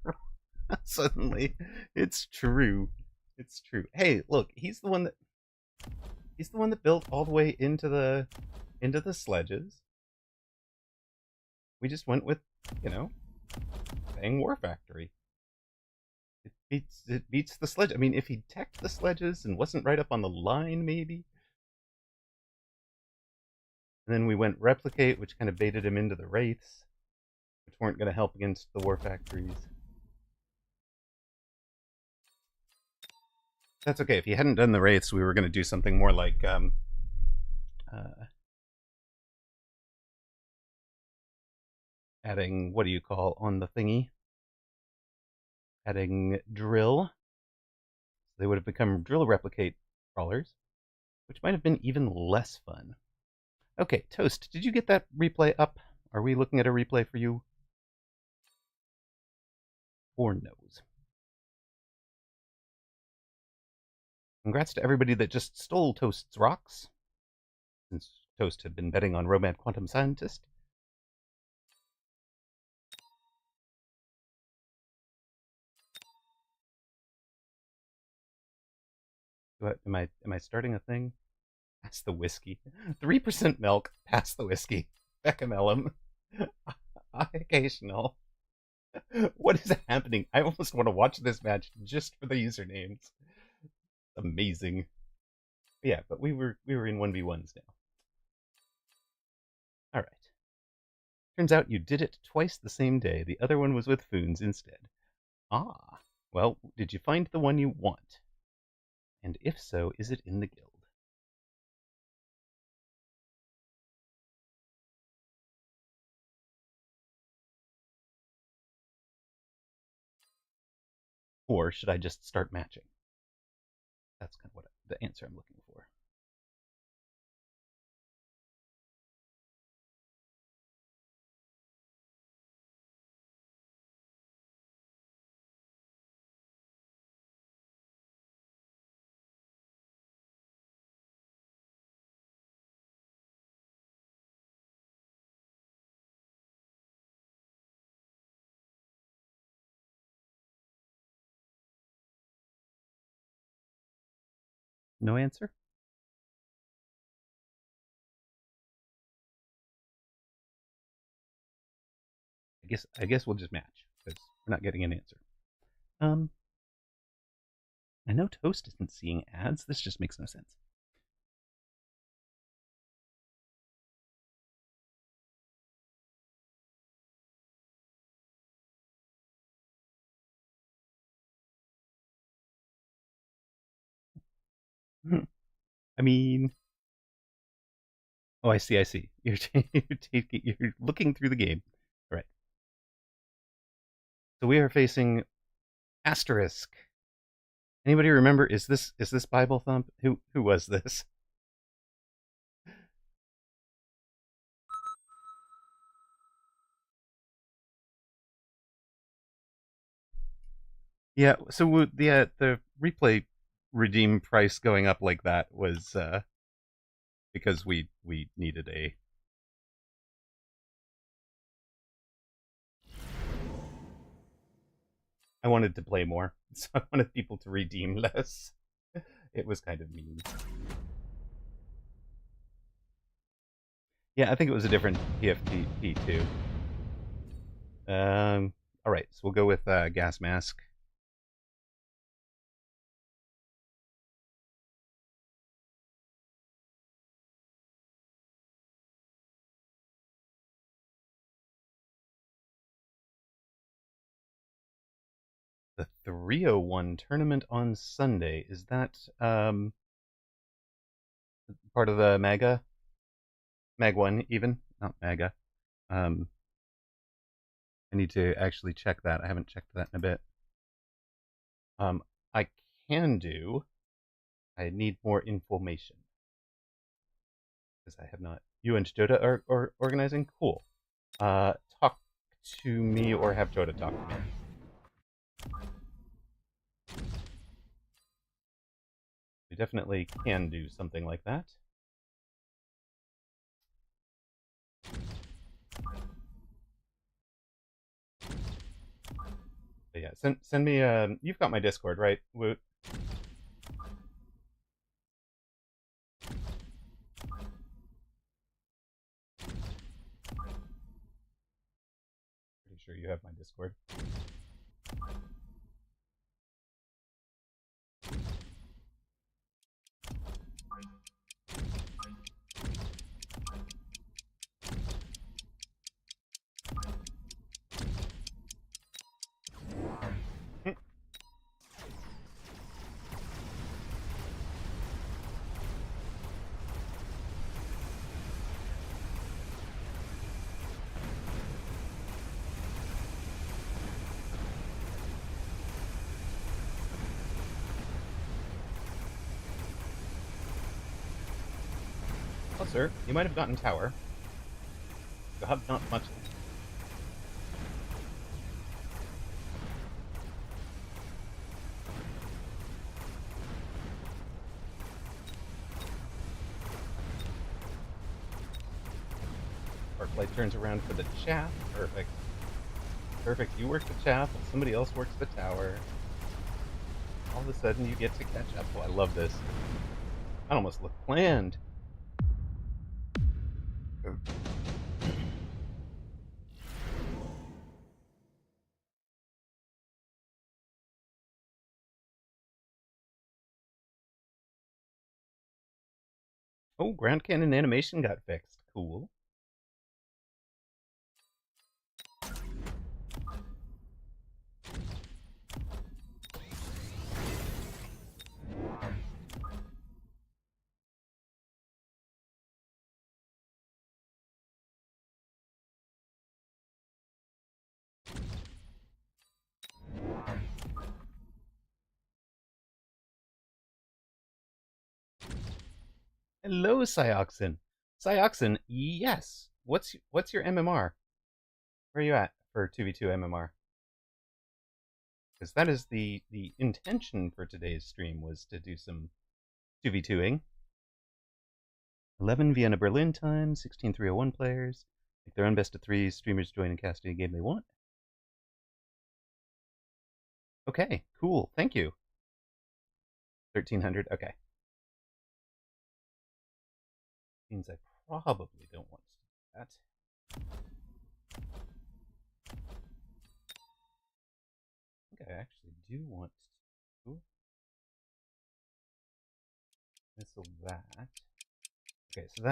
Suddenly, it's true. It's true. Hey, look, he's the one that built all the way into the sledges. We just went with, Fang War Factory. It beats the sledge. I mean, if he teched the sledges and wasn't right up on the line, maybe. And then we went replicate, which kind of baited him into the wraiths, which weren't going to help against the War Factories. That's okay. If he hadn't done the wraiths, we were going to do something more like adding, what do you call on the thingy? Adding drill. They would have become drill replicate crawlers, which might have been even less fun. Okay, Toast, did you get that replay up? Are we looking at a replay for you? Or no's? Congrats to everybody that just stole Toast's rocks, since Toast had been betting on Romad Quantum Scientist. Am I starting a thing? Pass the whiskey. 3% milk. Pass the whiskey. Beccamelum. Occasional. What is happening? I almost want to watch this match just for the usernames. Amazing. Yeah, but we were in 1v1s now. All right. Turns out you did it twice the same day. The other one was with Foons instead. Ah. Well, did you find the one you want? And if so, is it in the guild? Or should I just start matching? That's kind of what the answer I'm looking for. No answer? I guess we'll just match, because we're not getting an answer. I know Toast isn't seeing ads. This just makes no sense. I mean, oh, I see. You're you're looking through the game, all right? So we are facing Asterisk. Anybody remember? Is this Bible Thump? Who was this? Yeah. So the replay redeem price going up like that was because we needed a. I wanted to play more, so I wanted people to redeem less. It was kind of mean. Yeah, I think it was a different PFP too. All right, so we'll go with Gas Mask. The 301 tournament on Sunday. Is that part of the Mag 1 even? Not MAGA. I need to actually check that. I haven't checked that in a bit. I can do. I need more information. Because I have not. You and Joda are organizing? Cool. Talk to me or have Joda talk to me. We definitely can do something like that. But yeah, send me. You've got my Discord, right? Woot. Pretty sure you have my Discord. Closer. You might have gotten tower. You have not much. Arclight turns around for the chaff. Perfect. Perfect. You work the chaff, and somebody else works the tower. All of a sudden, you get to catch up. Oh, I love this. That almost looked planned. Oh, ground cannon animation got fixed. Cool. Hello, Cyoxin. Cyoxin, yes. What's your MMR? Where are you at for 2v2 MMR? Because that is the intention for today's stream, was to do some 2v2ing. 11 Vienna Berlin time, 16301 players. Make their own best of 3 streamers join and cast any game they want. Okay, cool. Thank you. 1300. Okay. Means I probably don't want to do that. I think I actually do want to missile that. Okay, so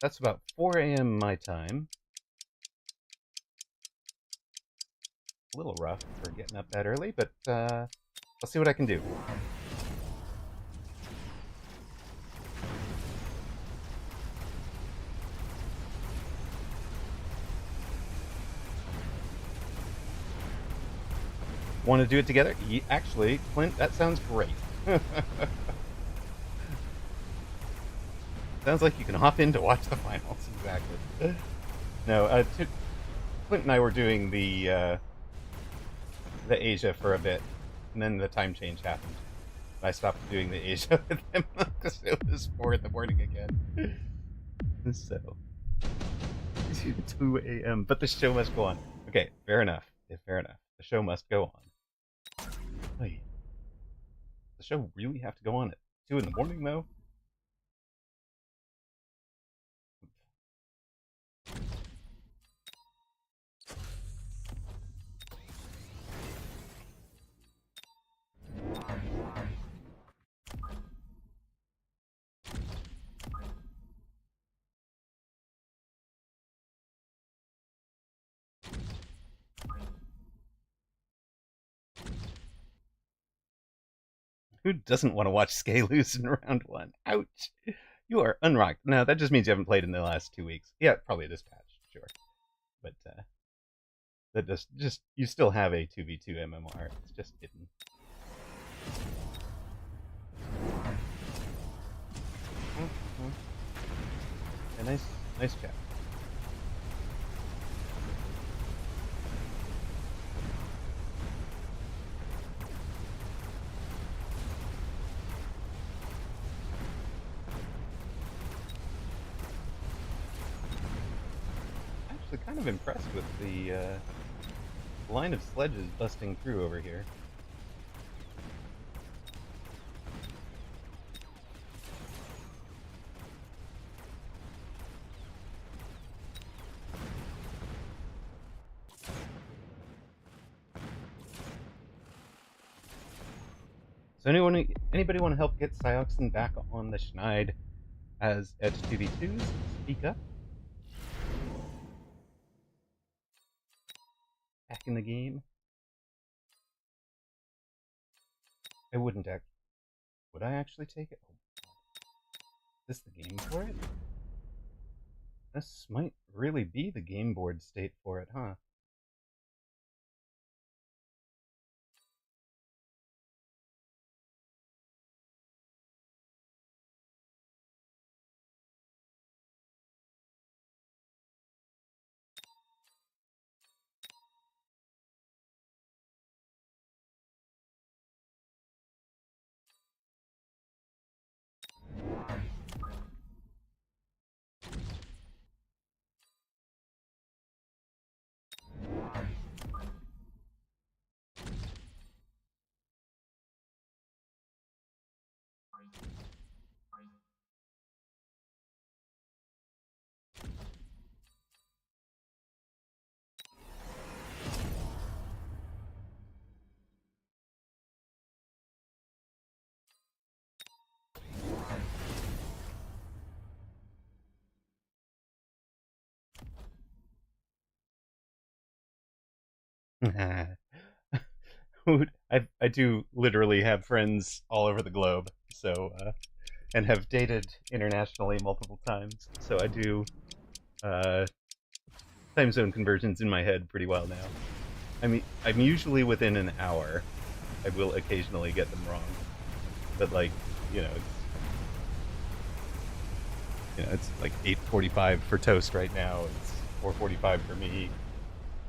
that's about 4 a.m. my time. A little rough for getting up that early, but I'll see what I can do. Want to do it together? Actually, Clint, that sounds great. Sounds like you can hop in to watch the finals. Exactly. No, Clint and I were doing the Asia for a bit, and then the time change happened. I stopped doing the Asia with him because it was 4 in the morning again. So, 2 a.m. But the show must go on. Okay, fair enough. Yeah, fair enough. The show must go on. Wait, the show really have to go on at 2 in the morning, though? Who doesn't want to watch Skay lose in round 1? Ouch. You are unrocked. No, that just means you haven't played in the last 2 weeks. Yeah, probably this patch, sure. But that just you still have a 2v2 MMR. It's just hidden. A nice chat. Actually, kind of impressed with the line of sledges busting through over here. So anybody want to help get Cyoxin back on the Schneid as at 2v2s? Speak up. Back in the game. I wouldn't act. Would I actually take it? Oh, is this the game for it? This might really be the game board state for it, huh? I do literally have friends all over the globe, so and have dated internationally multiple times, so I do time zone conversions in my head pretty well now. I mean, I'm usually within an hour. I will occasionally get them wrong, but like, you know, it's like 8:45 for Toast right now. It's 4:45 for me.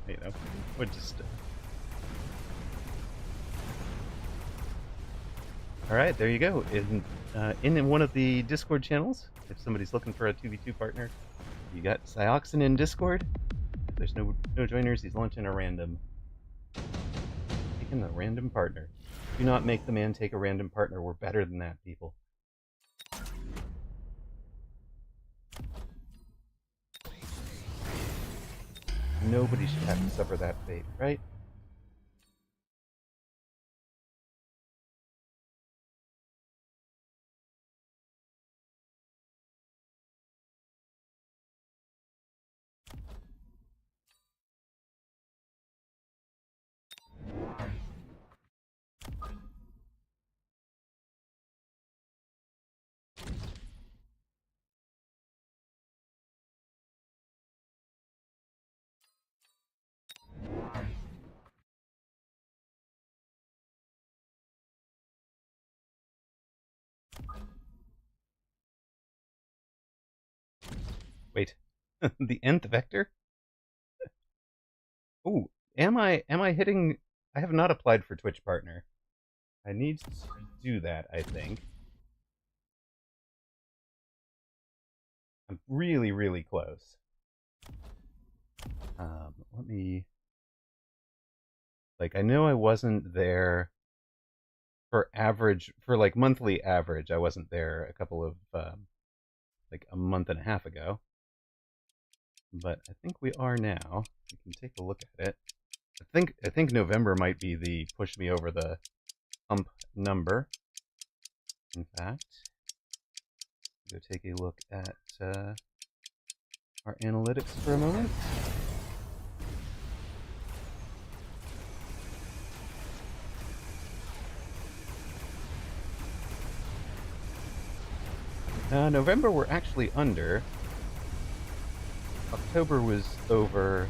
You know, we're just. All right, there you go. In one of the Discord channels, if somebody's looking for a 2v2 partner, you got Cyoxin in Discord. If there's no joiners, he's launching a random. Taking a random partner. Do not make the man take a random partner. We're better than that, people. Nobody should have to suffer that fate, right? Wait, the nth vector? Ooh, am I hitting? I have not applied for Twitch partner. I need to do that, I think. I'm really, really close. Let me. Like, I know I wasn't there for like monthly average. I wasn't there a couple of like a month and a half ago, but I think we are now. We can take a look at it. I think November might be the push me over the hump number. In fact, go take a look at our analytics for a moment. November we're actually under. October was over,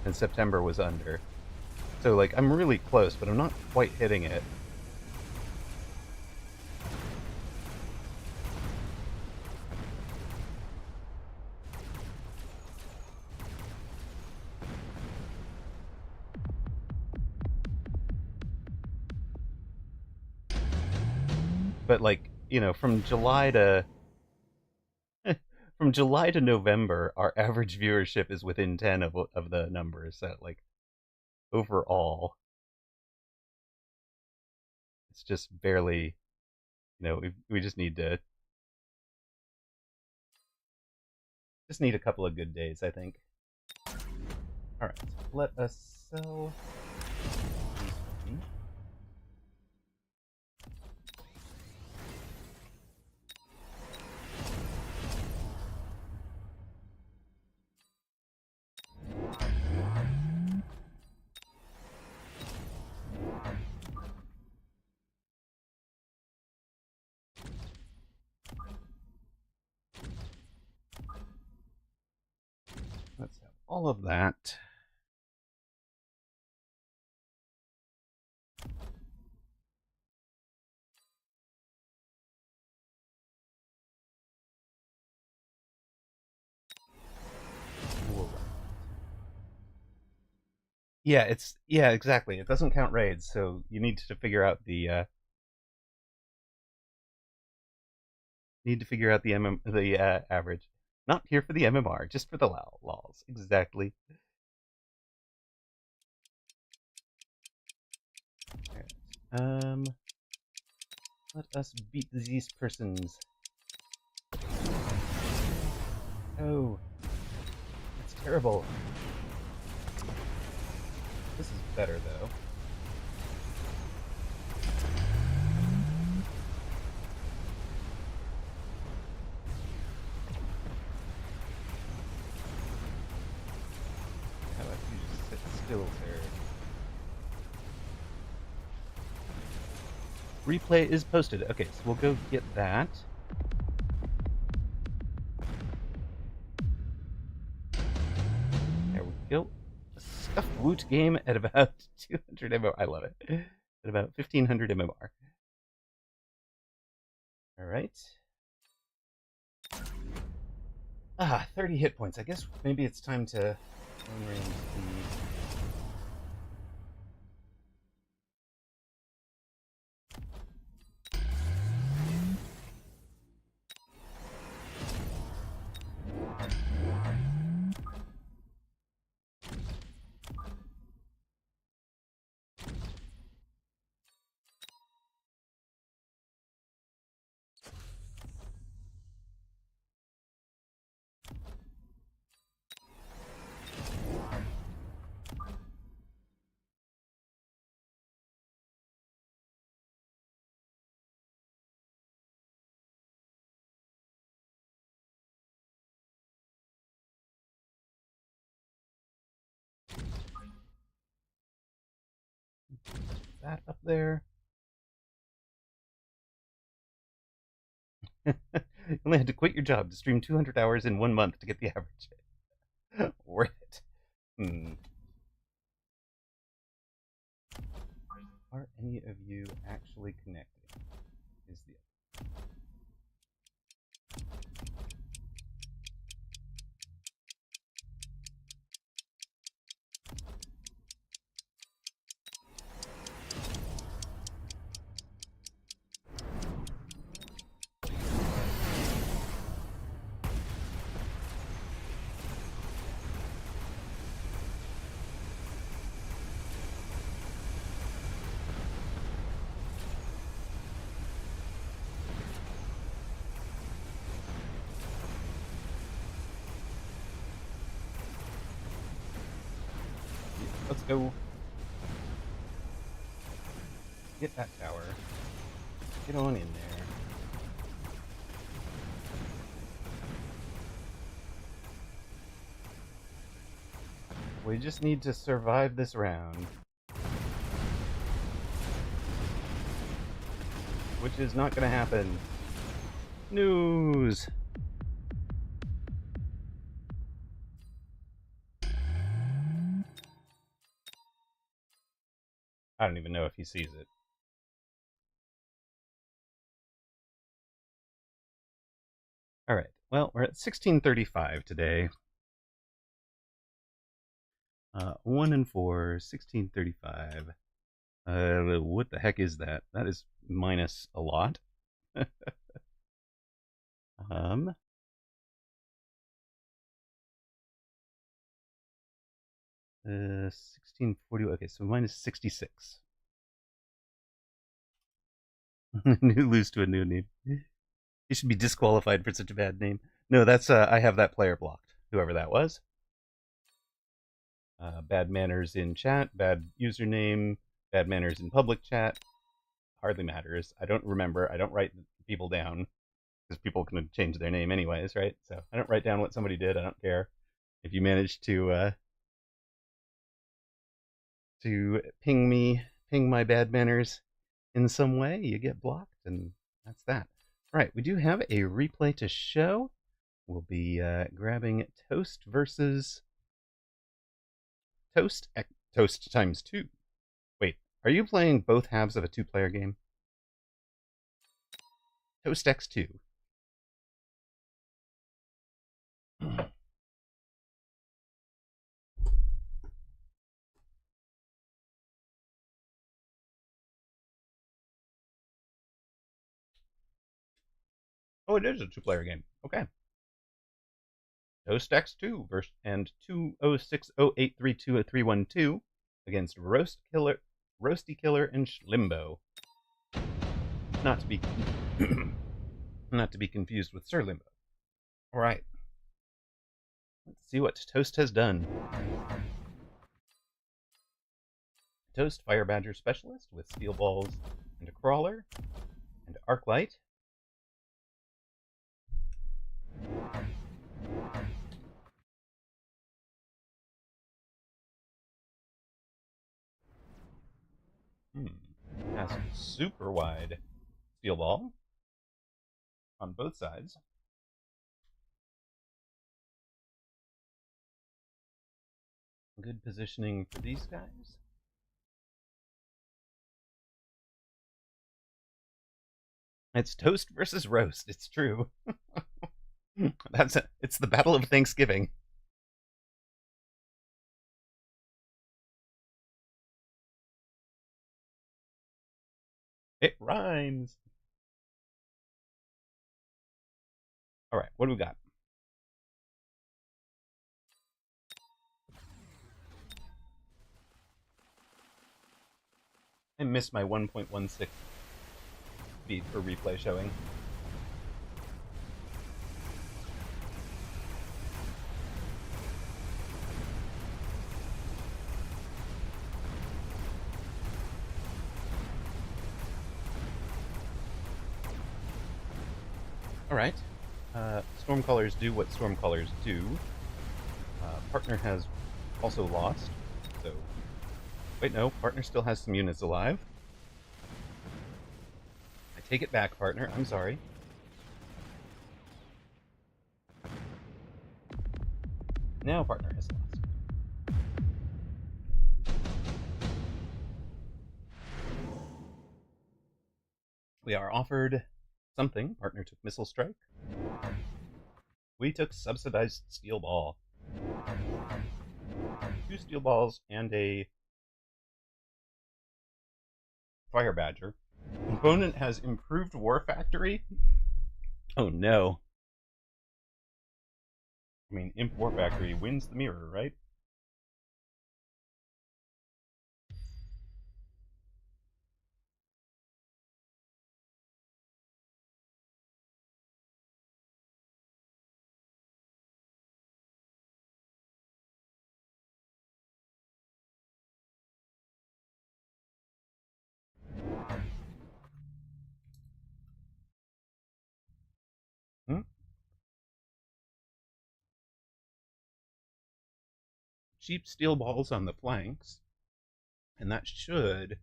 and September was under. So like I'm really close, but I'm not quite hitting it. But like, you know, from July to November, our average viewership is within 10 of the numbers. So like overall, it's just barely, you know, we just need to a couple of good days, I think. All right, let us sell. Let's have all of that. Yeah, exactly. It doesn't count raids, so you need to figure out the average. Not here for the MMR, just for the lols. Exactly. Right. Let us beat these persons. Oh, that's terrible. This is better though. How about you just sit still, sir? replay is posted. Okay, so we'll go get that. There we go. A stuffed woot game at about 200 MMR. I love it. At about 1500 MMR. All right. 30 hit points. I guess maybe it's time to long range the. That up there. You only had to quit your job to stream 200 hours in 1 month to get the average. Worth it. Are any of you actually connected? Is the Let's go. Get that tower. Get on in there. We just need to survive this round. Which is not going to happen. News! I don't even know if he sees it. All right. Well, we're at 1635 today. 1 and 4, 1635. What the heck is that? That is minus a lot. 1640. Okay, so minus 66. New lose to a new name. You should be disqualified for such a bad name. No, that's I have that player blocked. Whoever that was. Bad manners in chat, bad username, bad manners in public chat. Hardly matters. I don't remember. I don't write people down because people can change their name anyways, right? So I don't write down what somebody did. I don't care. If you manage to ping my bad manners in some way, you get blocked, and that's that. All right, we do have a replay to show. We'll be grabbing Toast versus Toast. Toast times 2. Wait, are you playing both halves of a 2-player game? Toast X2. Oh, it is a 2-player game. Okay. Toast X2 versus and 20608320312 against Roasty Killer, and Schlimbo. Not to be not to be confused with Sir Limbo. All right. Let's see what Toast has done. Toast Fire Badger Specialist with Steel Balls and a Crawler and Arclight. cast super wide steel ball on both sides. Good positioning for these guys. It's toast versus roast. It's true. It's the Battle of Thanksgiving. It rhymes. All right, what do we got? I missed my 1.16 speed for replay showing. All right. Stormcallers do what Stormcallers do. Partner has also lost, so... Wait, no, Partner still has some units alive. I take it back, Partner. I'm sorry. Now Partner has lost. We are offered something. Partner took Missile Strike. We took Subsidized Steel Ball. 2 Steel Balls and a Fire Badger. Opponent has improved War Factory. Oh no. I mean, Imp War Factory wins the mirror, right? Hmm? Cheap steel balls on the flanks, and that should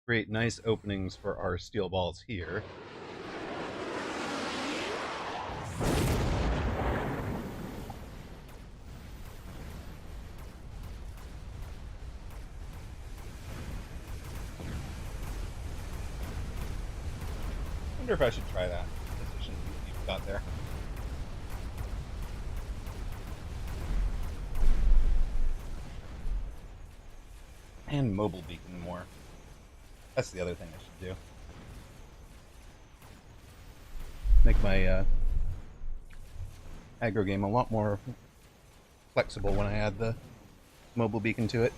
create nice openings for our steel balls here. I wonder if I should try that position you've got there. And mobile beacon more. That's the other thing I should do. Make my aggro game a lot more flexible when I add the mobile beacon to it.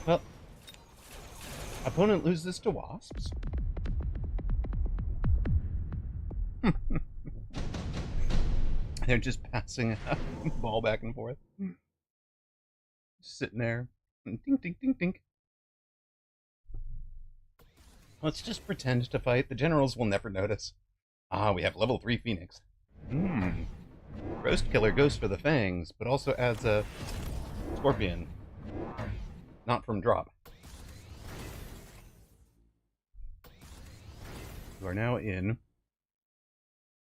Well, opponent loses to wasps. They're just passing a ball back and forth. Just sitting there. Ding, ding, ding, ding. Let's just pretend to fight. The generals will never notice. Ah, we have level 3 Phoenix. Roast Killer goes for the fangs, but also adds a Scorpion. Not from drop. We are now in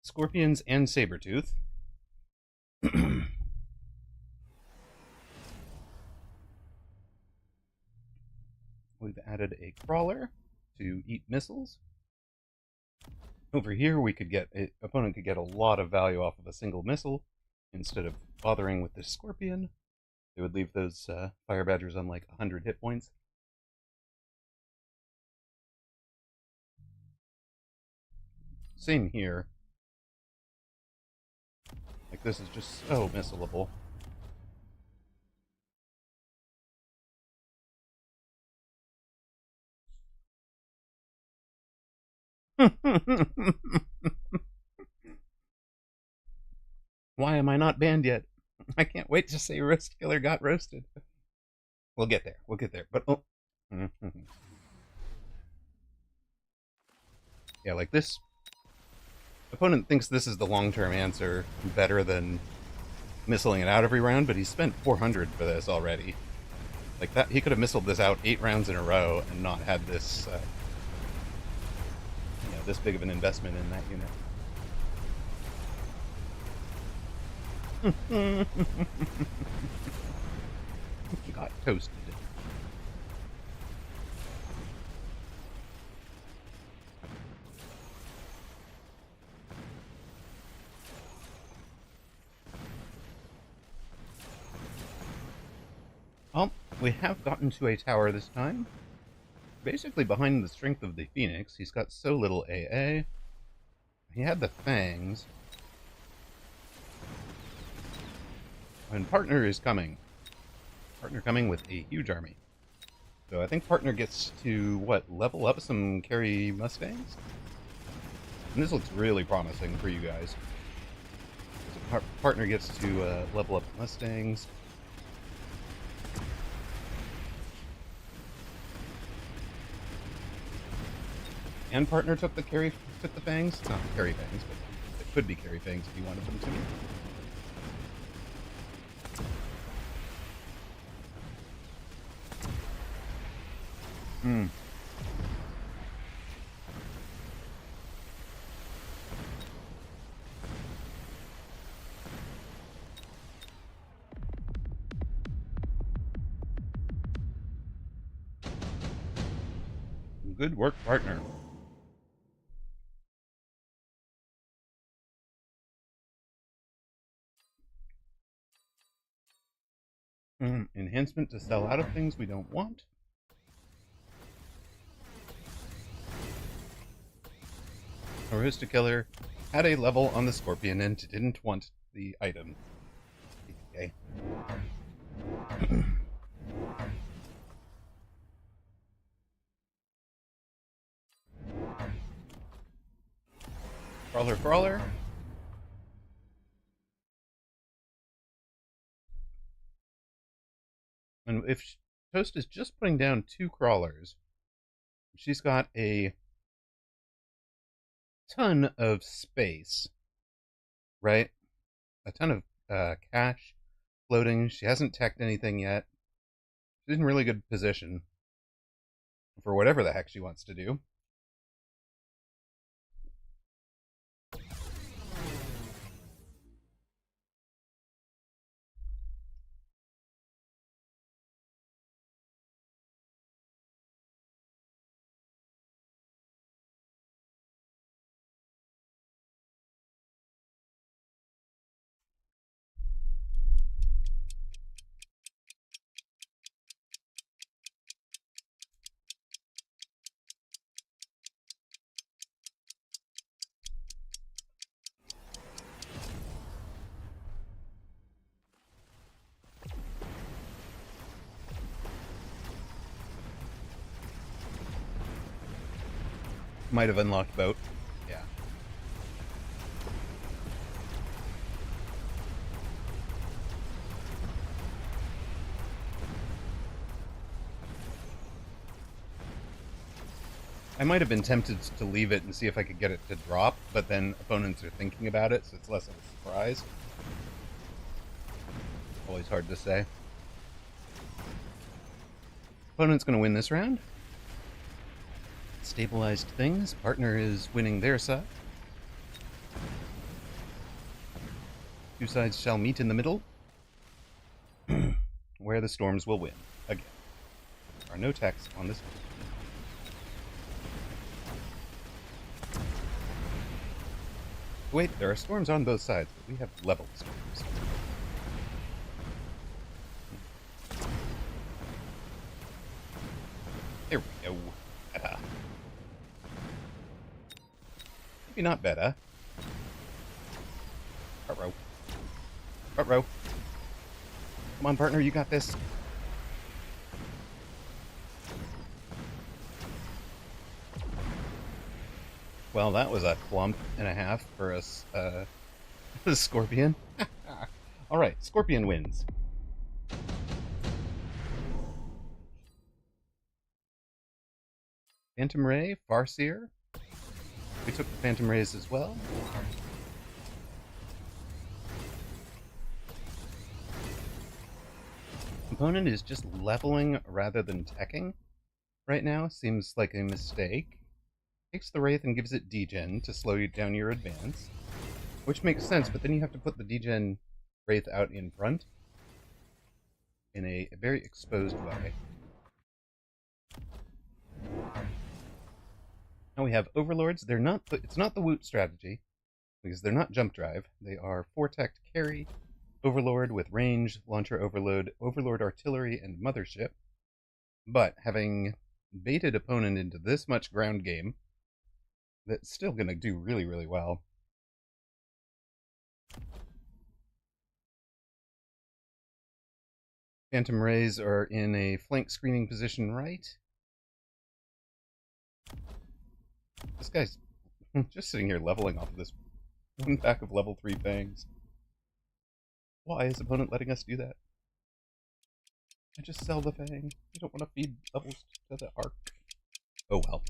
Scorpions and Sabretooth. We've added a crawler to eat missiles. Over here, we could get opponent could get a lot of value off of a single missile instead of bothering with this Scorpion. They would leave those Fire Badgers on like 100 hit points. Same here. Like, this is just so missleable. Why am I not banned yet? I can't wait to say Roast Killer got roasted. We'll get there. We'll get there. But oh. Yeah, like this. opponent thinks this is the long-term answer, better than missiling it out every round, but he spent 400 for this already. Like that, he could have missiled this out 8 rounds in a row and not had this, this big of an investment in that unit. Got toasted. Well, we have gotten to a tower this time. Basically behind the strength of the Phoenix. He's got so little AA. He had the Fangs. And Partner is coming. Partner coming with a huge army. So I think Partner gets to, level up some carry Mustangs? And this looks really promising for you guys. So Partner gets to level up Mustangs. And Partner took the Fangs. Not carry Fangs, but it could be carry Fangs if you wanted them to be. Good work, Partner. Enhancement to sell out of things we don't want. Arista Killer had a level on the Scorpion and didn't want the item. Okay. Crawler. And if Toast is just putting down 2 crawlers, she's got a ton of space, right? A ton of cash floating. She hasn't teched anything yet. She's in really good position for whatever the heck she wants to do. Might have unlocked boat. Yeah. I might have been tempted to leave it and see if I could get it to drop, but then opponents are thinking about it, so it's less of a surprise. Always hard to say. Opponent's going to win this round. Stabilized things. Partner is winning their side. 2 sides shall meet in the middle, where the storms will win. Again, there are no texts on this. Wait, there are storms on both sides, but we have leveled storms. There we go. Better. Maybe not better. Front row. Front row. Come on, partner, you got this. Well, that was a clump and a half for us, the Scorpion. Alright, Scorpion wins. Phantom Ray, Farseer. we took the Phantom Rays as well. Opponent is just leveling rather than teching right now. Seems like a mistake. Takes the Wraith and gives it degen to slow you down your advance, which makes sense, but then you have to put the degen Wraith out in front in a very exposed way. Now we have Overlords. They're not. It's not the Woot strategy because they're not jump drive. They are 4-tech carry, Overlord with range, launcher overload, Overlord artillery, and mothership. But having baited opponent into this much ground game, that's still going to do really, really well. Phantom Rays are in a flank screening position right. This guy's just sitting here leveling off of this one pack of level 3 fangs. Why is opponent letting us do that? I just sell the fang. You don't want to feed levels to the arc. Oh well.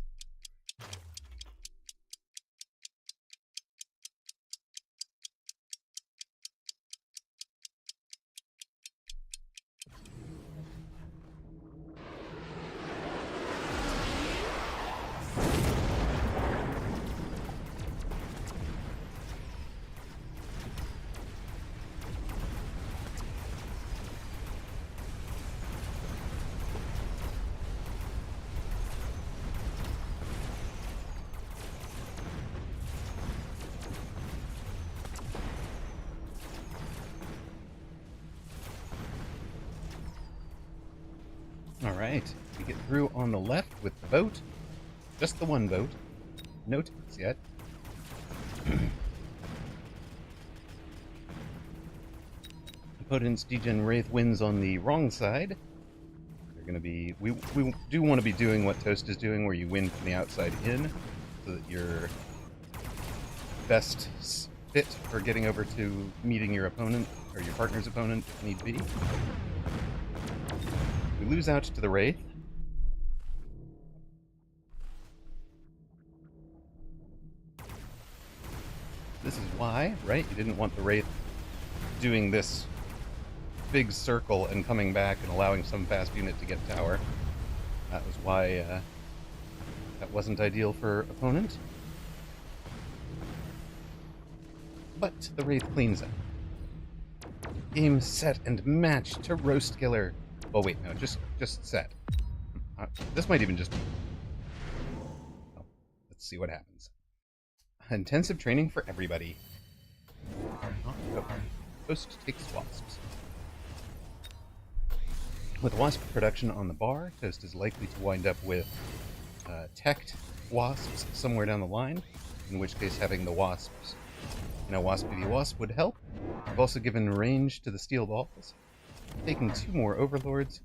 Alright, we get through on the left with the boat. Just the one boat. No tanks yet. Opponent's degen Wraith wins on the wrong side. They're going to be... We do want to be doing what Toast is doing, where you win from the outside in, so that you're best fit for getting over to meeting your opponent, or your partner's opponent, if need be. We lose out to the Wraith. This is why, right? You didn't want the Wraith doing this big circle and coming back and allowing some fast unit to get tower. That was why that wasn't ideal for opponent. But the Wraith cleans up. Game, set, and match to Roast Killer. Oh wait, no, just set. This might even just... Oh, let's see what happens. Intensive training for everybody. Oh, Toast takes wasps. With wasp production on the bar, Toast is likely to wind up with teched wasps somewhere down the line, in which case having the wasps in a wasp v wasp would help. I've also given range to the steel balls. Taking 2 more Overlords.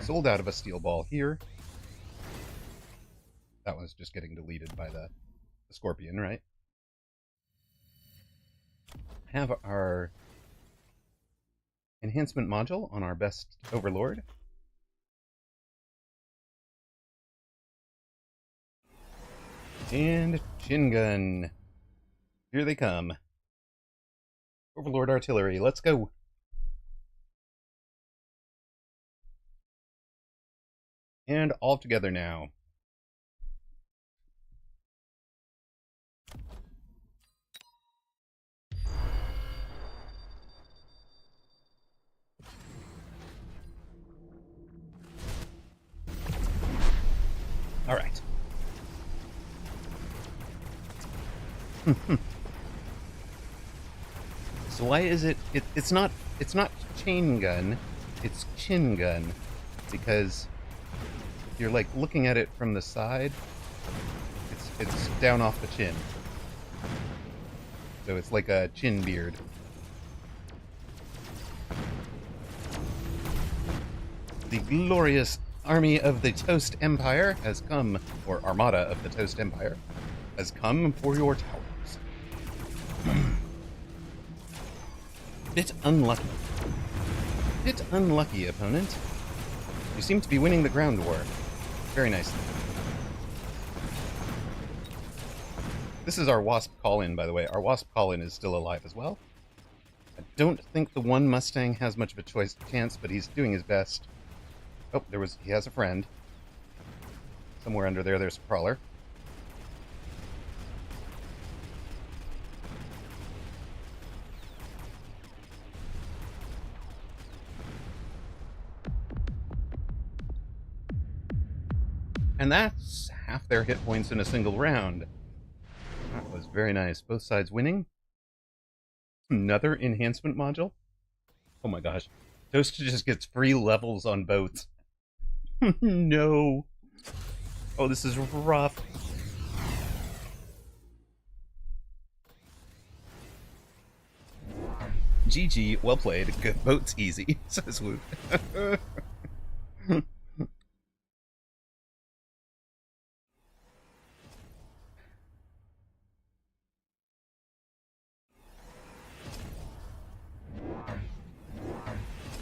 Sold out of a steel ball here. That one's just getting deleted by the Scorpion, right? Have our enhancement module on our best Overlord. And Chin Gun. Here they come. Overlord artillery, let's go. And all together now. All right. So why is it's not chain gun, it's chin gun, because you're like looking at it from the side. It's down off the chin, so it's like a chin beard. The glorious army of the Toast Empire has come, or armada of the Toast Empire has come for your towers. Bit unlucky. Bit unlucky, opponent. You seem to be winning the ground war. Very nicely. This is our Wasp call-in, by the way. Our Wasp call-in is still alive as well. I don't think the one Mustang has much of a chance, but he's doing his best. Oh, he has a friend. Somewhere under there, there's a crawler. And that's half their hit points in a single round. That was very nice. Both sides winning. Another enhancement module. Oh my gosh. Toast just gets free levels on boats. No. Oh, this is rough. GG, well played. Good boat's easy, says Woot.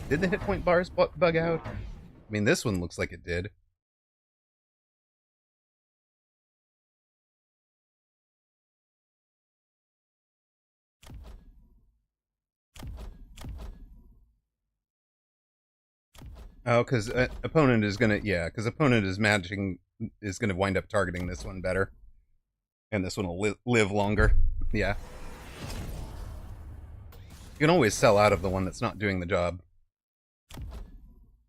Did the hit point bars bug out? I mean, this one looks like it did. Oh, because opponent is gonna, yeah, because opponent is gonna wind up targeting this one better, and this one will live longer. Yeah, you can always sell out of the one that's not doing the job,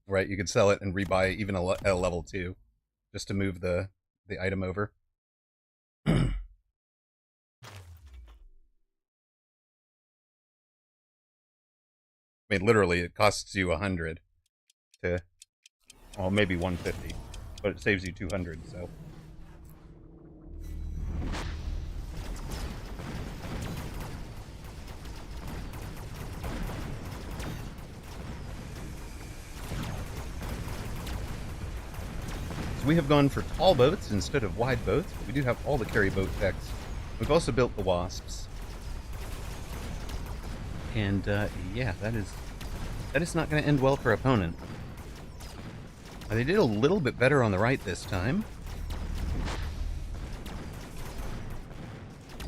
right? You could sell it and rebuy even a level 2, just to move the item over. I mean, literally, it costs you 100 to, well, maybe 150, but it saves you 200, so. So we have gone for tall boats instead of wide boats, but we do have all the carry boat decks. We've also built the Wasps. And, yeah, that is not going to end well for opponent. They did a little bit better on the right this time.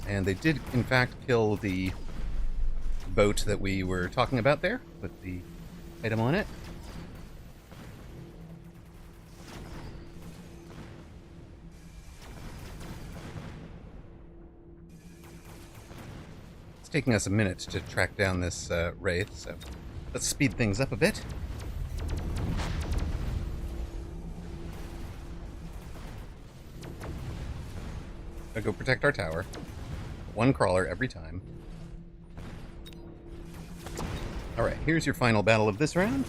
And they did, in fact, kill the boat that we were talking about there, with the item on it. It's taking us a minute to track down this wraith, so let's speed things up a bit. I'll go protect our tower. One crawler every time. Alright, here's your final battle of this round.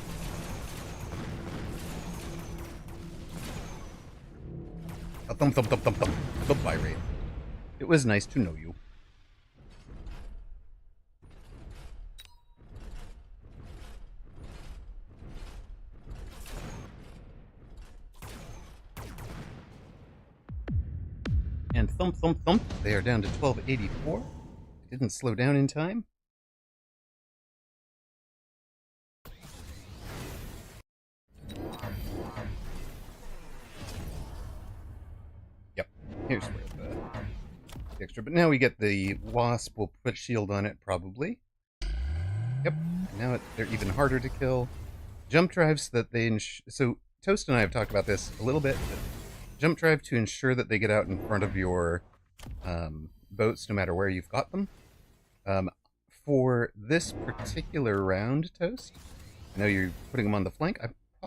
A thump thump thump thump thump. Goodbye, Wraith. It was nice to know you. And thump, thump, thump. They are down to 1284. Didn't slow down in time. Yep. Here's where the extra. But now we get the Wasp. We'll put shield on it, probably. Yep. Now they're even harder to kill. Jump drives that they... So, Toast and I have talked about this a little bit, but jump drive to ensure that they get out in front of your boats, no matter where you've got them. For this particular round, Toast, I know you're putting them on the flank.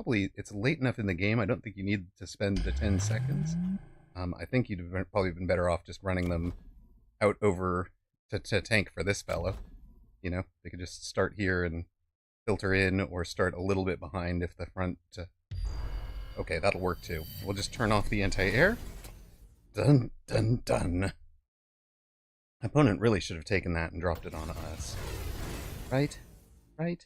It's late enough in the game. I don't think you need to spend the 10 seconds. I think you'd have probably been better off just running them out over to tank for this fellow. You know, they could just start here and filter in, or start a little bit behind if the front... Okay, that'll work too. We'll just turn off the anti-air. Dun, dun, dun. Opponent really should have taken that and dropped it on us. Right? Right?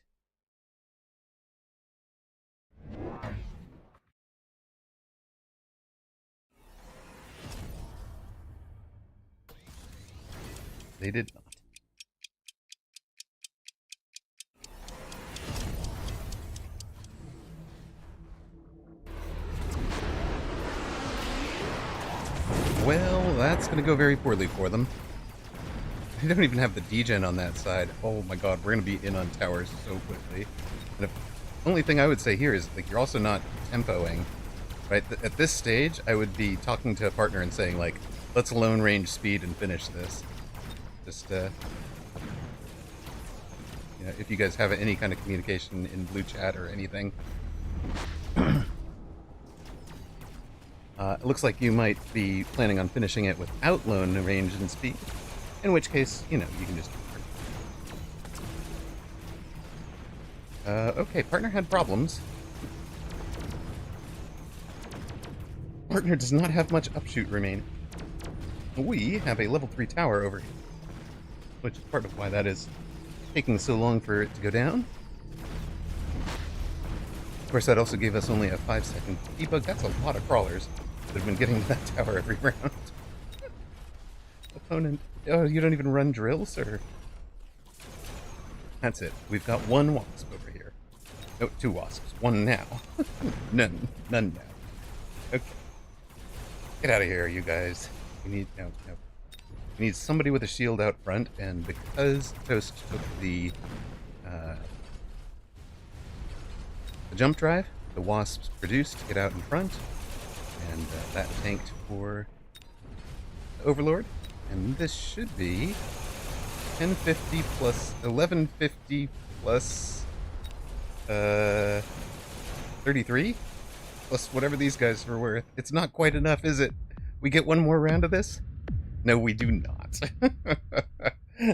They did not. Well, that's going to go very poorly for them. They don't even have the degen on that side. Oh my god, we're going to be in on towers so quickly. And the only thing I would say here is, like, you're also not tempoing. Right? At this stage, I would be talking to a partner and saying, like, let's lone range speed and finish this. Just, you know, if you guys have any kind of communication in blue chat or anything. It looks like you might be planning on finishing it without lone range and speed. In which case, you know, you can just... okay, partner had problems. Partner does not have much upshoot remaining. We have a level 3 tower over here, which is part of why that is taking so long for it to go down. Of course, that also gave us only a 5-second debug. That's a lot of crawlers that have been getting to that tower every round. Opponent... Oh, you don't even run drills, or... That's it. We've got one wasp over here. No, 2 wasps. 1 now. None now. Okay. Get out of here, you guys. We need... No. We need somebody with a shield out front, and because Toast took the jump drive, the wasps produced to get out in front, and that tanked for the Overlord. And this should be 1050 plus 1150 plus 33 plus whatever these guys are worth. It's not quite enough, is it? We get one more round of this? No, we do not.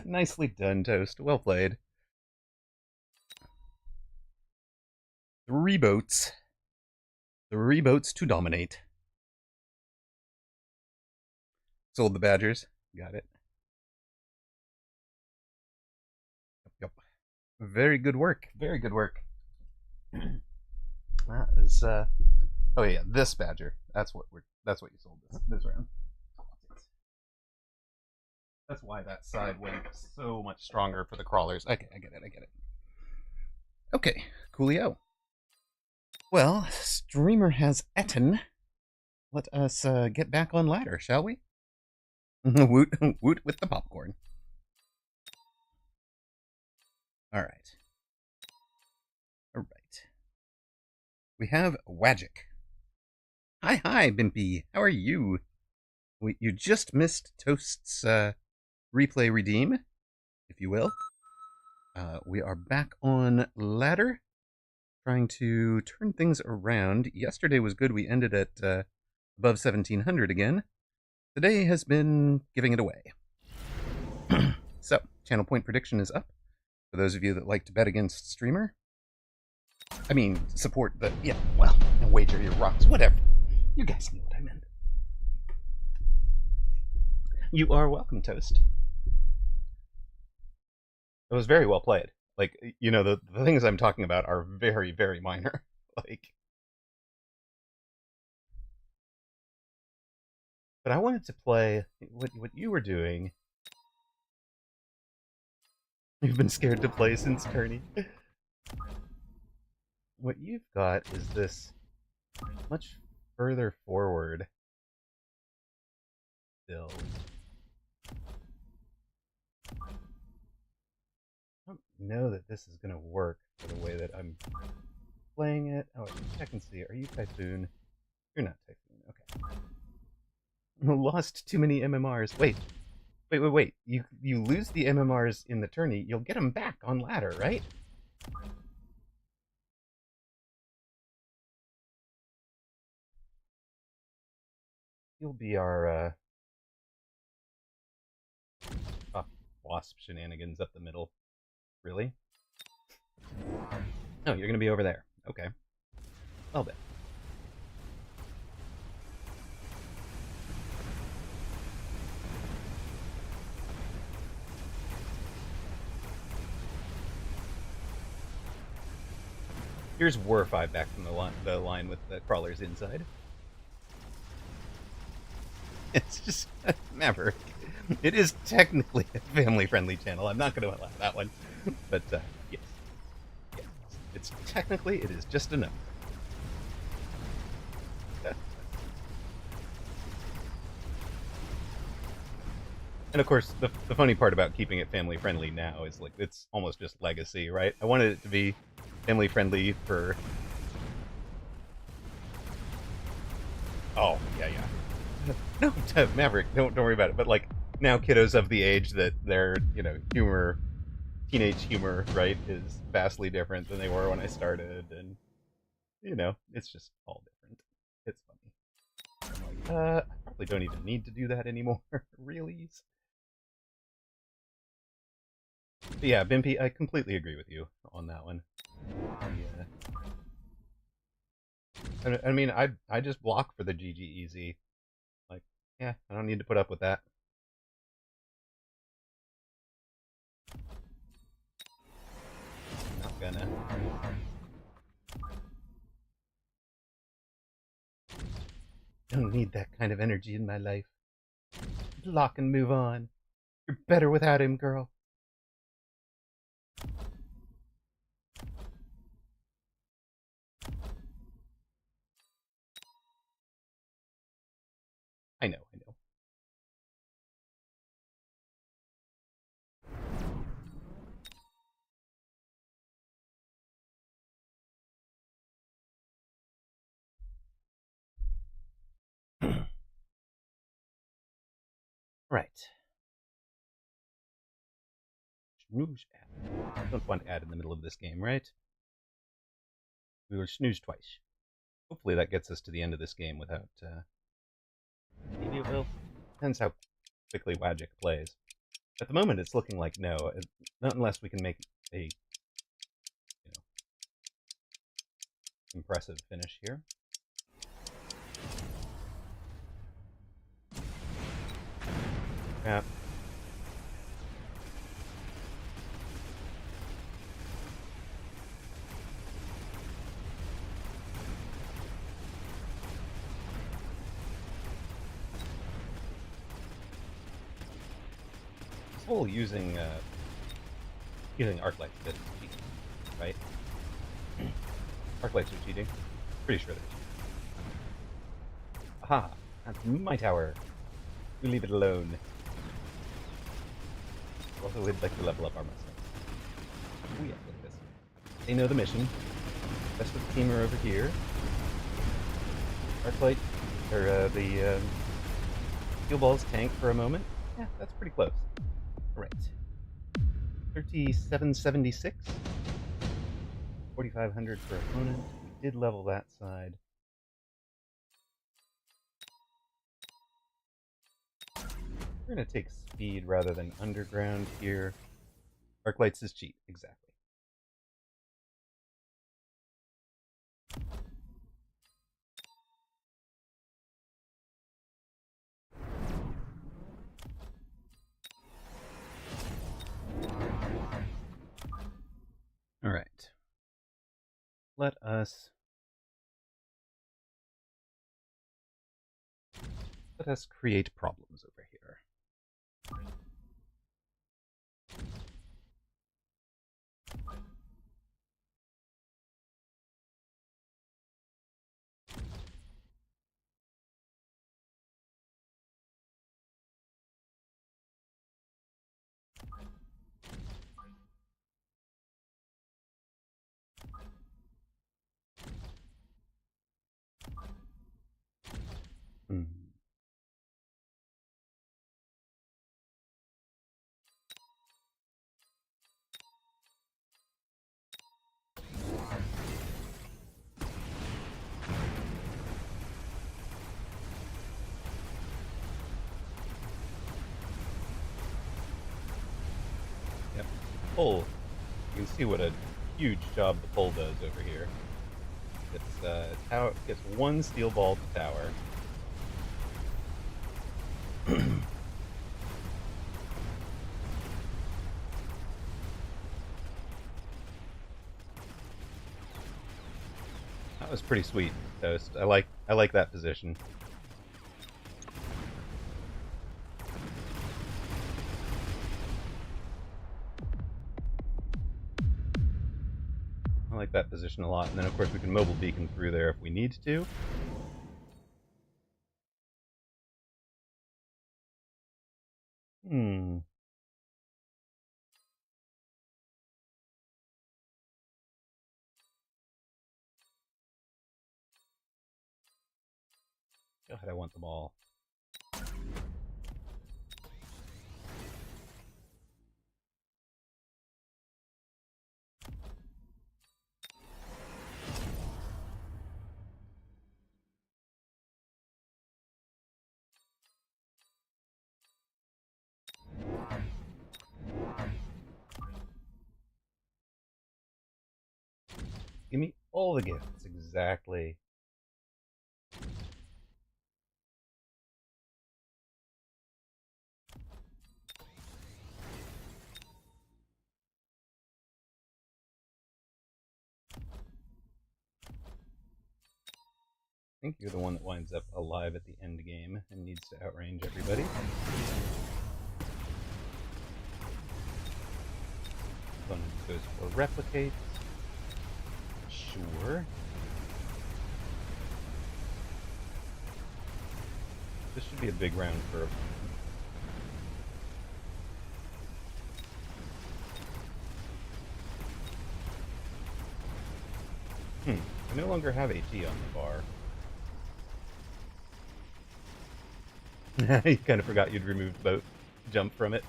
Nicely done, Toast. Well played. 3 boats. 3 boats to dominate. Sold the Badgers. Got it. Yep. Very good work. Very good work. That is oh yeah, this Badger. That's what you sold this round. That's why that side went so much stronger for the crawlers. Okay, I get it. Okay, coolio. Well, streamer has eaten. Let us get back on ladder, shall we? Woot, woot with the popcorn. All right. We have Wagic. Hi, Bimpy. How are you? You just missed Toast's replay redeem, if you will. We are back on ladder, trying to turn things around. Yesterday was good. We ended at above 1700 again. Today has been giving it away. So, channel point prediction is up. For those of you that like to bet against streamer. I mean, support the... Yeah, well, wager your rocks, whatever. You guys knew what I meant. You are welcome, Toast. It was very well played. Like, you know, the things I'm talking about are very, very minor. Like... But I wanted to play what you were doing. You've been scared to play since tourney. What you've got is this much further forward build. I don't know that this is going to work for the way that I'm playing it. Oh, check and see. Are you Typhoon? You're not Typhoon. Okay. Lost too many MMRs. Wait. You lose the MMRs in the tourney, you'll get them back on ladder, right? You'll be our wasp shenanigans up the middle. Really? No, you're gonna be over there. Okay. Well then. Here's War 5 back from the line with the crawlers inside. It's just Maverick. It is technically a family-friendly channel. I'm not going to allow that one, but yes, it's technically it is just a number. And of course, the funny part about keeping it family friendly now is like it's almost just legacy, right? I wanted it to be family friendly for. Oh yeah, yeah. No, Maverick, don't worry about it. But like now, kiddos of the age that their humor, teenage humor, right, is vastly different than they were when I started, and it's just all different. It's funny. I'm like, I probably don't even need to do that anymore. Really? But yeah, Bimpy, I completely agree with you on that one. I mean, I just block for the GG easy. Like, yeah, I don't need to put up with that. Not gonna. Don't need that kind of energy in my life. Lock and move on. You're better without him, girl. I know, I know. Right. Snooze ad. Don't want ad in the middle of this game, right? We will snooze twice. Hopefully that gets us to the end of this game without. Maybe it will. Depends how quickly Wajik plays. At the moment, it's looking like no. Not unless we can make a impressive finish here. Yeah. This whole using arc lights is cheating, right? Arc lights are cheating. Pretty sure they're cheating. Aha! That's my tower. You leave it alone. Also, we'd like to level up our mustangs. Oh yeah, look at this. They know the mission. Rest of the team are over here. Arc light, or the steel balls tank for a moment. Yeah, that's pretty close. All right. 3776. 4,500 for opponent. We did level that side. We're going to take speed rather than underground here. Arc lights is cheat, exactly. All right. Let us create problems over here. Hmm. Yep. Pull. You can see what a huge job the pull does over here. It's tower gets one steel ball to tower. That was pretty sweet, Toast. I like that position. I like that position a lot. And then of course we can mobile beacon through there if we need to. Hmm. God, I want them all. Give me all the gifts, exactly. I think you're the one that winds up alive at the end game and needs to outrange everybody. Opponent goes for replicate. Sure. This should be a big round for. I no longer have AT on the bar. You kind of forgot you'd removed boat jump from it.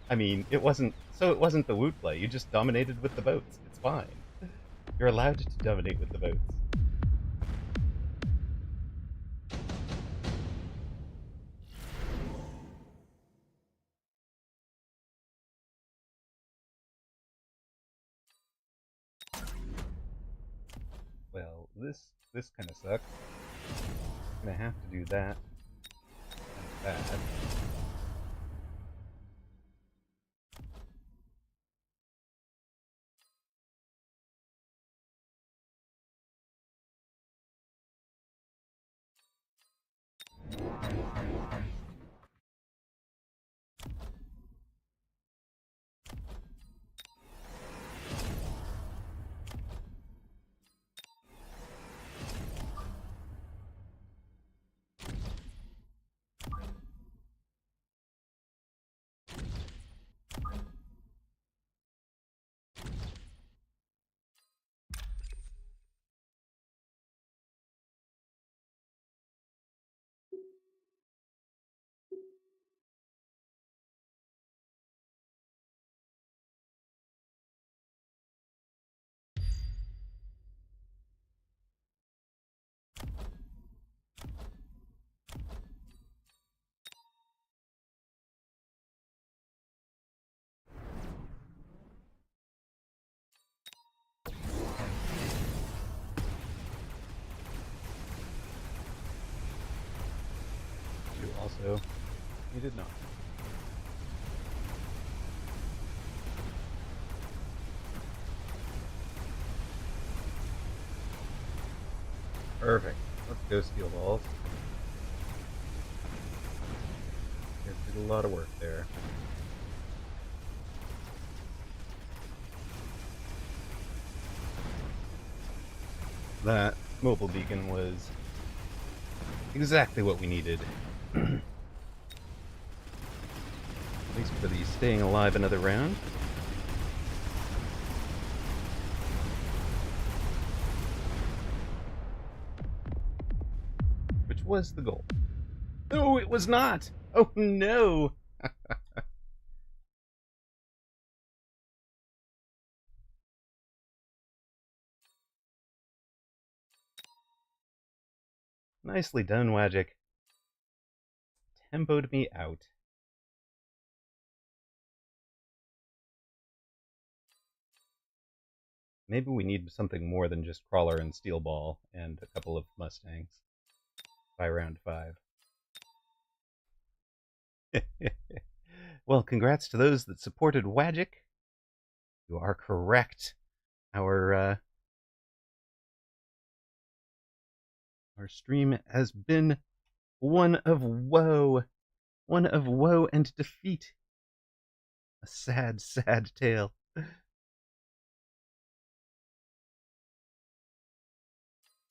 I mean, it wasn't the woot play. You just dominated with the boats. It's fine. You're allowed to dominate with the boats. Well, this kind of sucks. I'm gonna have to do that. That's bad. You also. You did not. Perfect. Let's go steel balls. You guys did a lot of work there. That mobile beacon was exactly what we needed. At least for the staying alive another round. Which was the goal. No, it was not! Oh no! Nicely done, Wagic. Tempoed me out. Maybe we need something more than just Crawler and Steel Ball and a couple of Mustangs by round 5. Well, congrats to those that supported Wagic. You are correct. Our stream has been one of woe and defeat. A sad, sad tale.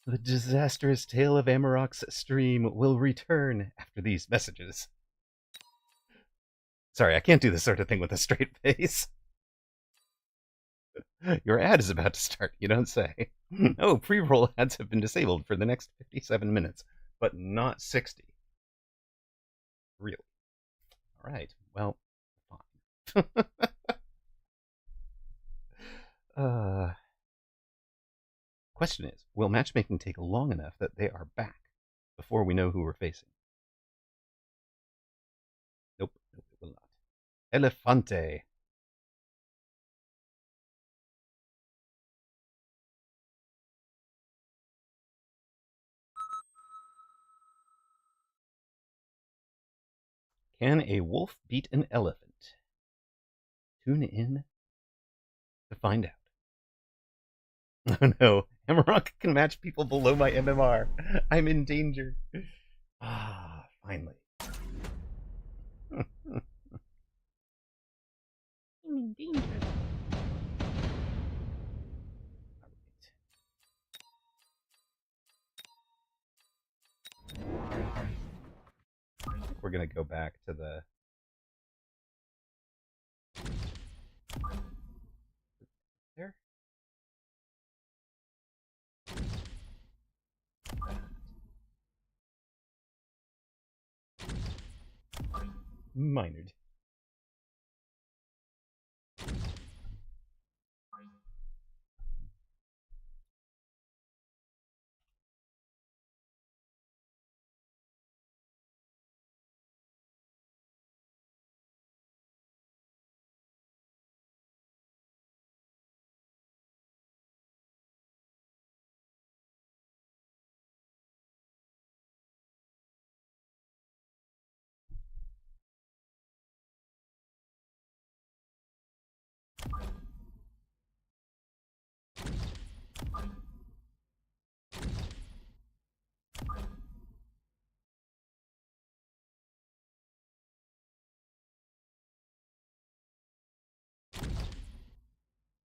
The disastrous tale of Amaroq's stream will return after these messages. Sorry, I can't do this sort of thing with a straight face. Your ad is about to start, you don't say. Oh, pre-roll ads have been disabled for the next 57 minutes, but not 60. Really? All right, well, fine. Question is, will matchmaking take long enough that they are back before we know who we're facing? Nope, it will not. Elefante. Can a wolf beat an elephant? Tune in to find out. Oh no, Amaroq can match people below my MMR. I'm in danger. Ah, finally. I'm in danger. We're gonna go back to the there. Minored.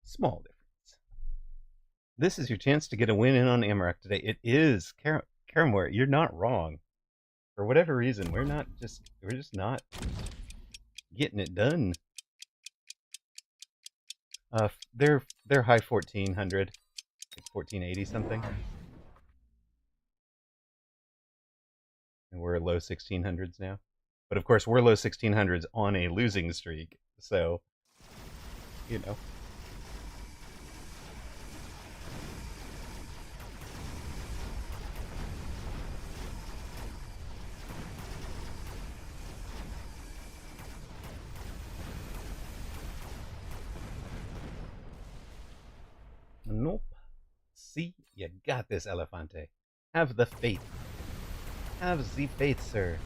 Small difference. This is your chance to get a win in on Amaroq today. It is. Karamor, you're not wrong. For whatever reason, we're just not getting it done. They're high 1400, like 1480 something. And we're low 1600s now. But of course, we're low 1600s on a losing streak, so, you know. Nope. See, you got this, Elefante. Have the faith. Have the faith, sir.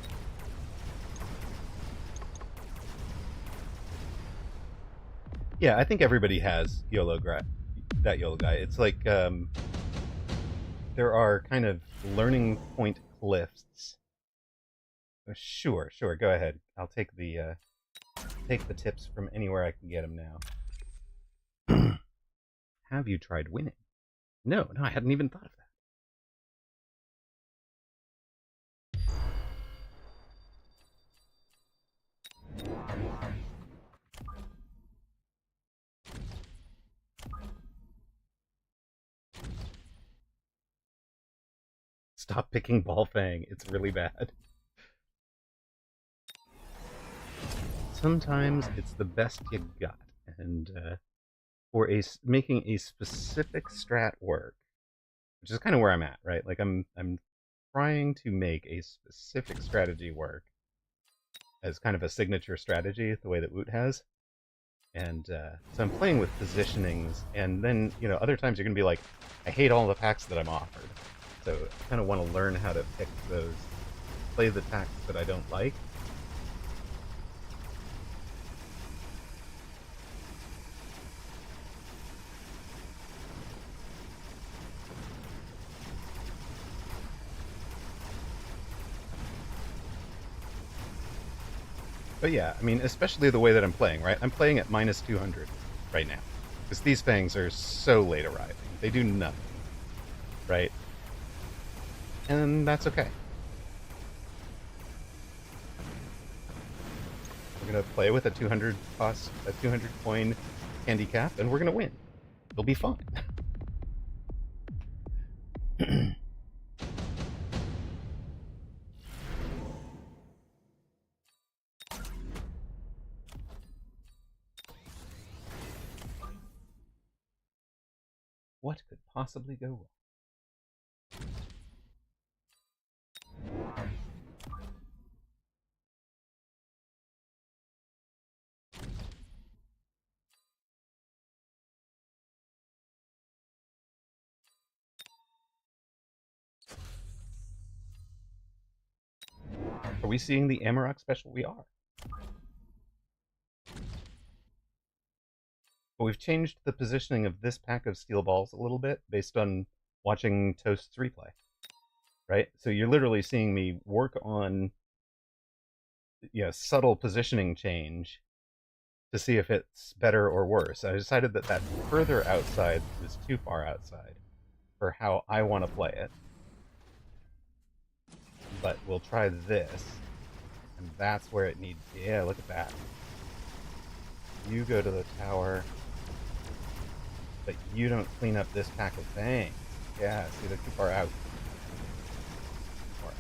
Yeah, I think everybody has that YOLO guy. It's like there are kind of learning point cliffs. Sure, go ahead. I'll take the tips from anywhere I can get them now. Have you tried winning? No, I hadn't even thought of that. Stop picking Ballfang. It's really bad. Sometimes it's the best you got, and for making a specific strat work, which is kind of where I'm at, right? Like I'm trying to make a specific strategy work as kind of a signature strategy, the way that Woot has. And so I'm playing with positionings, and then, other times you're going to be like, I hate all the packs that I'm offered. So I kind of want to learn how to pick those, play the packs that I don't like. But yeah, I mean, especially the way that I'm playing, right? I'm playing at minus 200 right now. Because these fangs are so late arriving. They do nothing, right? And that's okay. We're gonna play with a 200 coin handicap, and we're gonna win. It'll be fun. What could possibly go wrong? Are we seeing the Amaroq special? We are. But we've changed the positioning of this pack of steel balls a little bit based on watching Toast's replay, right? So you're literally seeing me work on subtle positioning change to see if it's better or worse. I decided that that further outside was too far outside for how I want to play it. But we'll try this, and that's where it needs. Yeah, look at that. You go to the tower, but you don't clean up this pack of things. Yeah, see, they're too far out. Too far out.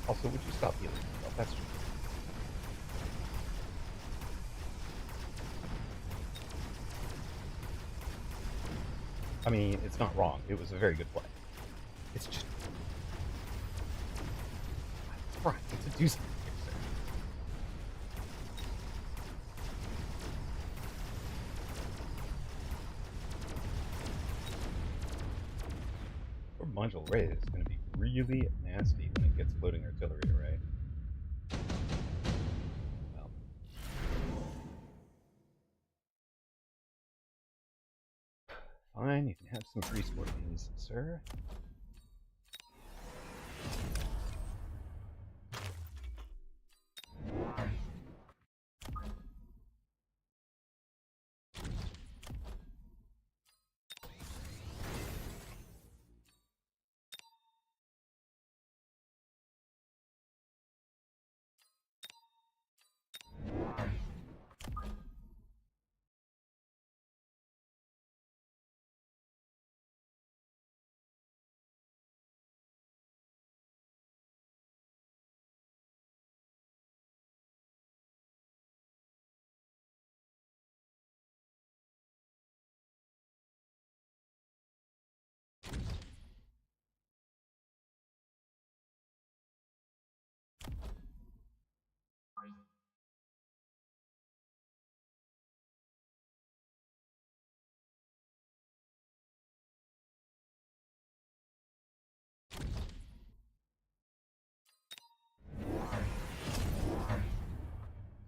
Also, would you stop healing yourself? That's true. I mean, it's not wrong. It was a very good play. It's just... I'm trying to do something here, sir. Or module ray is going to be really nasty when it gets floating artillery array. Well. Fine, you can have some free scorpions, sir.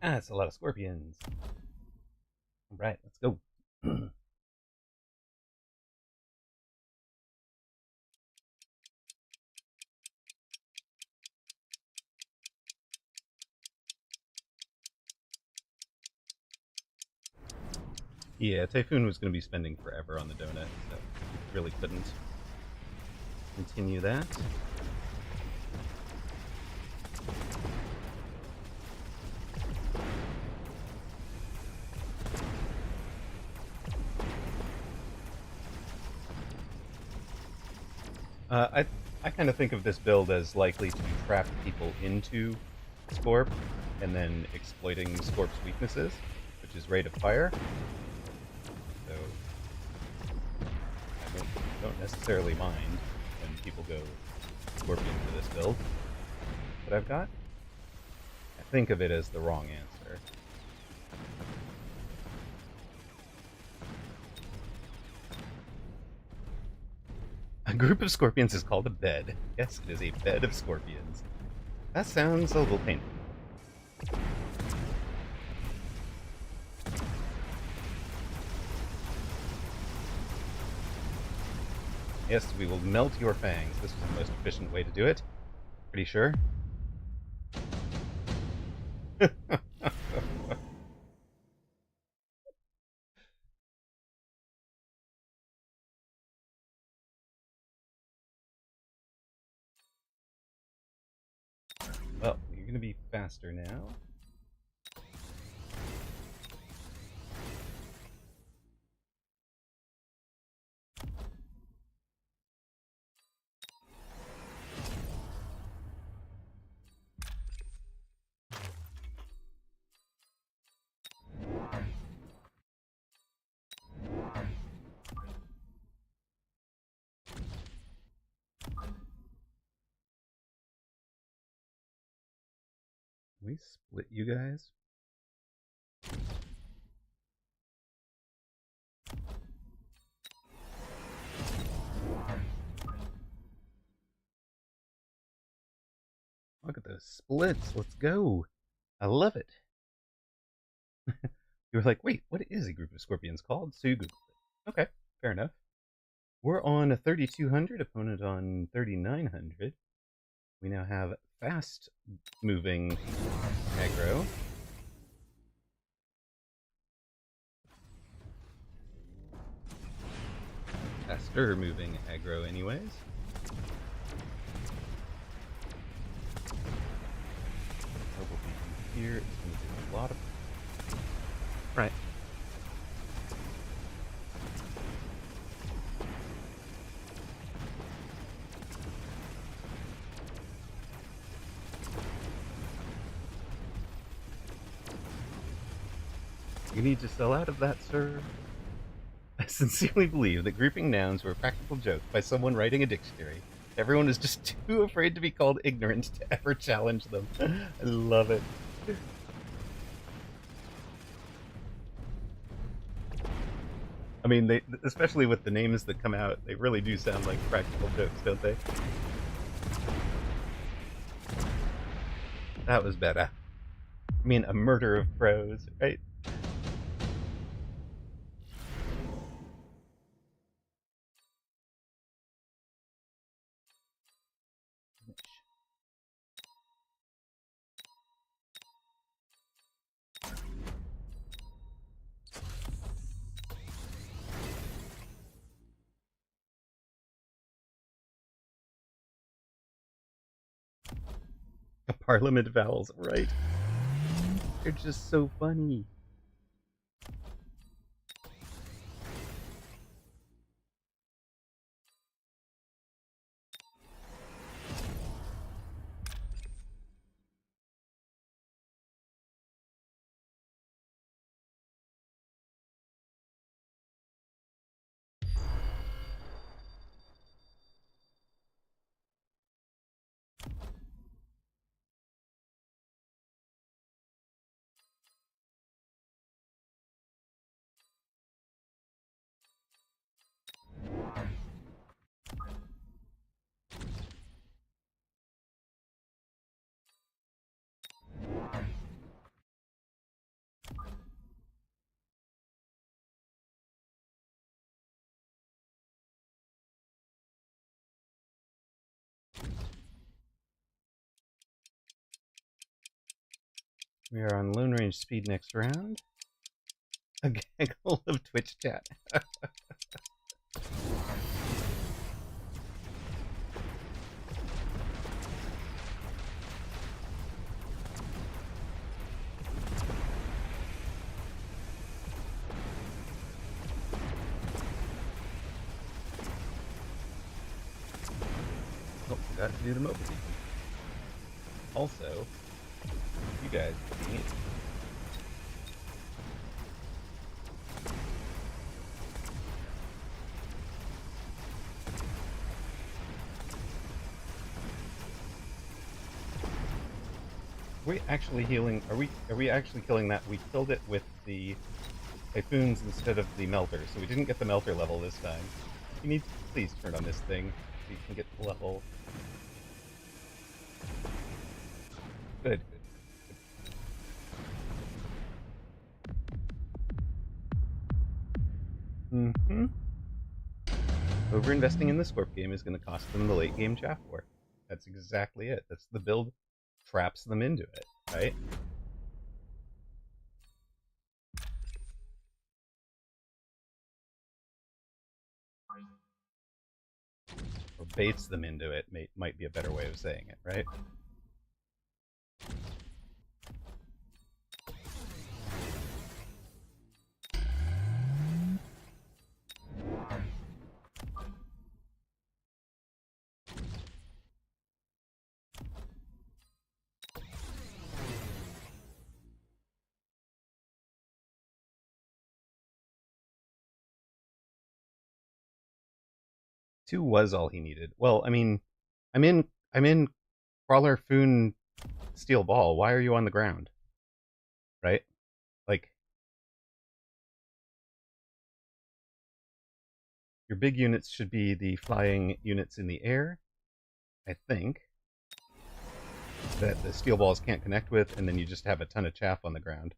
Ah, that's a lot of scorpions. Alright, let's go. Yeah, Typhoon was going to be spending forever on the donut, so we really couldn't continue that. I kind of think of this build as likely to trap people into Scorp and then exploiting Scorp's weaknesses, which is rate of fire. So I don't necessarily mind when people go Scorpion for this build that I've got. I think of it as the wrong answer. A group of scorpions is called a bed. Yes, it is a bed of scorpions. That sounds a little painful. Yes, we will melt your fangs. This is the most efficient way to do it. Pretty sure. Well, you're going to be faster now. we split you guys? Look at those splits. Let's go. I love it. You were like, wait, what is a group of scorpions called? So you Googled it. Okay, fair enough. We're on a 3200, opponent on 3900. We now have fast moving aggro. Faster moving aggro, anyways. Mobile beacon here is going to do a lot of. Right. You need to sell out of that, sir. I sincerely believe that grouping nouns were a practical joke by someone writing a dictionary. Everyone is just too afraid to be called ignorant to ever challenge them. I love it. I mean, they, especially with the names that come out, they really do sound like practical jokes, don't they? That was better. I mean, a murder of crows, right? A Parliament vowels, right? They're just so funny. We are on Lone Range speed next round. A gaggle of Twitch chat. Oh, forgot to do the mobile beacon. Also, you guys need. Are we actually healing? Are we actually killing that? We killed it with the typhoons instead of the melter, so we didn't get the melter level this time. You need to please turn on this thing so you can get the level. Good. Mm-hmm. Overinvesting in the Scorp game is going to cost them the late game chaff war. That's exactly it. That's the build traps them into it, right? Or baits them into it might be a better way of saying it, right? Two was all he needed. Well, I mean, I'm in Crawler Foon steel ball, why are you on the ground? Right? Like, your big units should be the flying units in the air, I think, that the steel balls can't connect with, and then you just have a ton of chaff on the ground.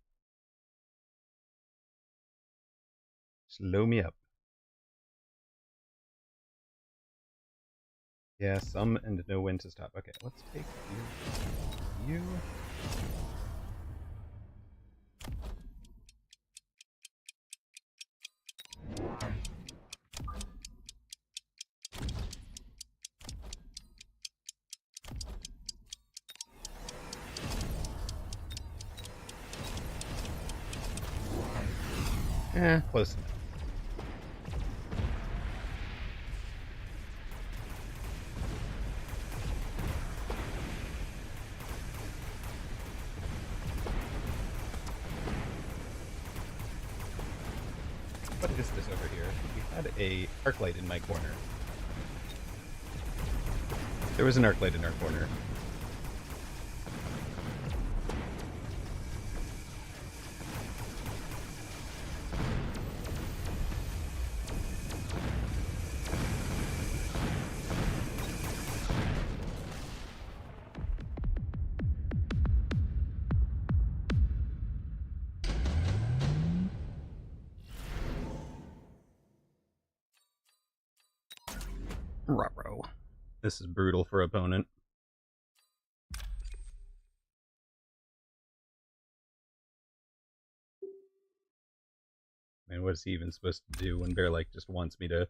Slow me up. Yeah, some and know when to stop. Okay, let's take you. Close enough. What is this over here? We had a arc light in my corner. There was an arc light in our corner. Ruh-roh. This is brutal for opponent. Man, what is he even supposed to do when Bear like just wants me to?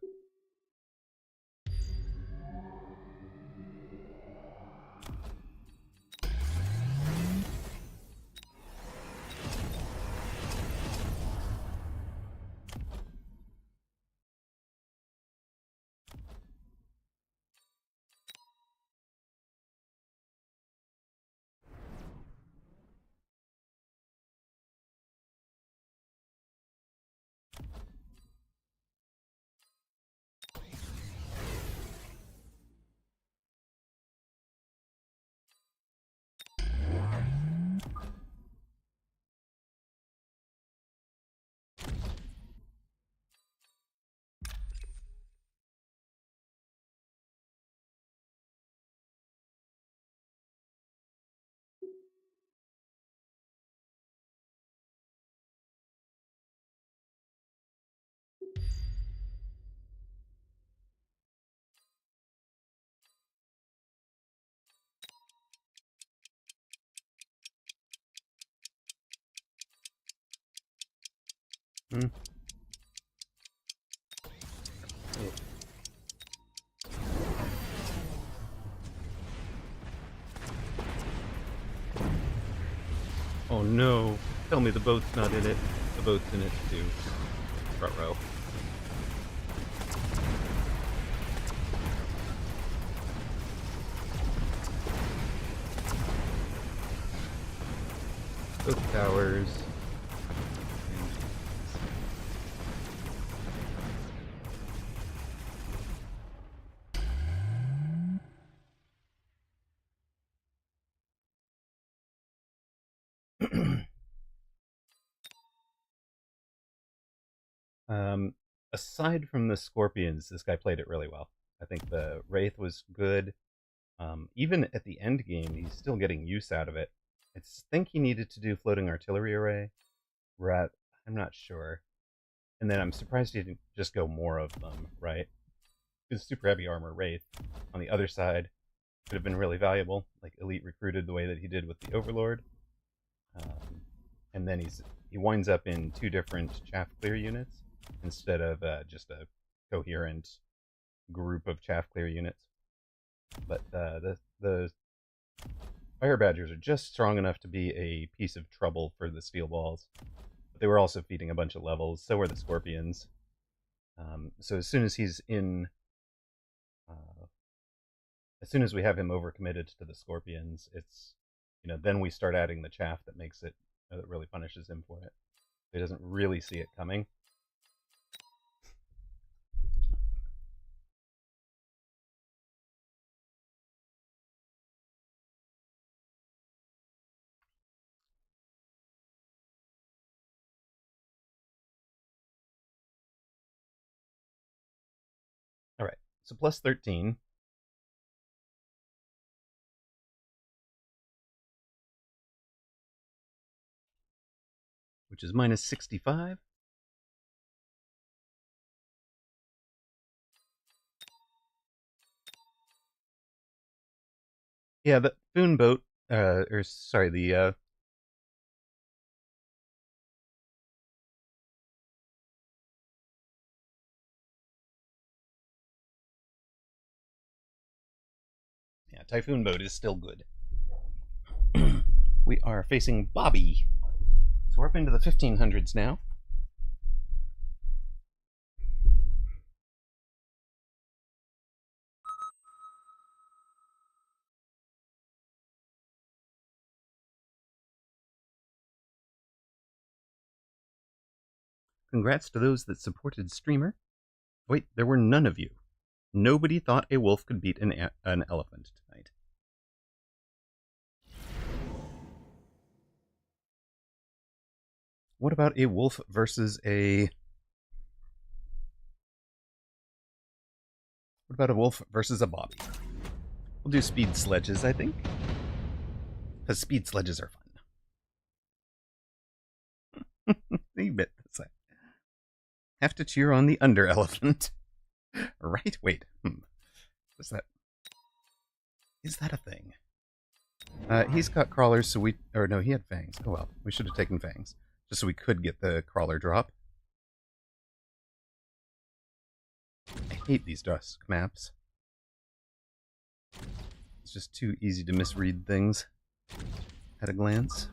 Hmm. Oh no! Tell me the boat's not in it. The boat's in it too. Ruh-roh. Both towers. Aside from the scorpions, this guy played it really well. I think the Wraith was good. Even at the end game, he's still getting use out of it. I think he needed to do floating artillery array. I'm not sure. And then I'm surprised he didn't just go more of them, right? Because super heavy armor Wraith on the other side could have been really valuable, like elite recruited the way that he did with the Overlord. And then he winds up in two different chaff clear units instead of just a coherent group of chaff clear units. But the fire badgers are just strong enough to be a piece of trouble for the steel balls. But they were also feeding a bunch of levels. So were the scorpions. So as soon as he's in, as soon as we have him overcommitted to the scorpions, it's then we start adding the chaff that makes it that really punishes him for it. He doesn't really see it coming. So plus 13. Which is minus 65. Yeah, the Foon boat, or sorry, the yeah, Typhoon boat is still good. We are facing Bobby. So we're up into the 1500s now. Congrats to those that supported Streamer. Wait, there were none of you. Nobody thought a wolf could beat an elephant tonight. What about a wolf versus a... What about a wolf versus a Bobby? We'll do speed sledges, I think. Because speed sledges are fun. You bet this. I have to cheer on the under elephant. Right? Wait. What's that? Is that a thing? He's got crawlers, so we... Or no, he had fangs. Oh well, we should have taken fangs. Just so we could get the crawler drop. I hate these dusk maps. It's just too easy to misread things at a glance.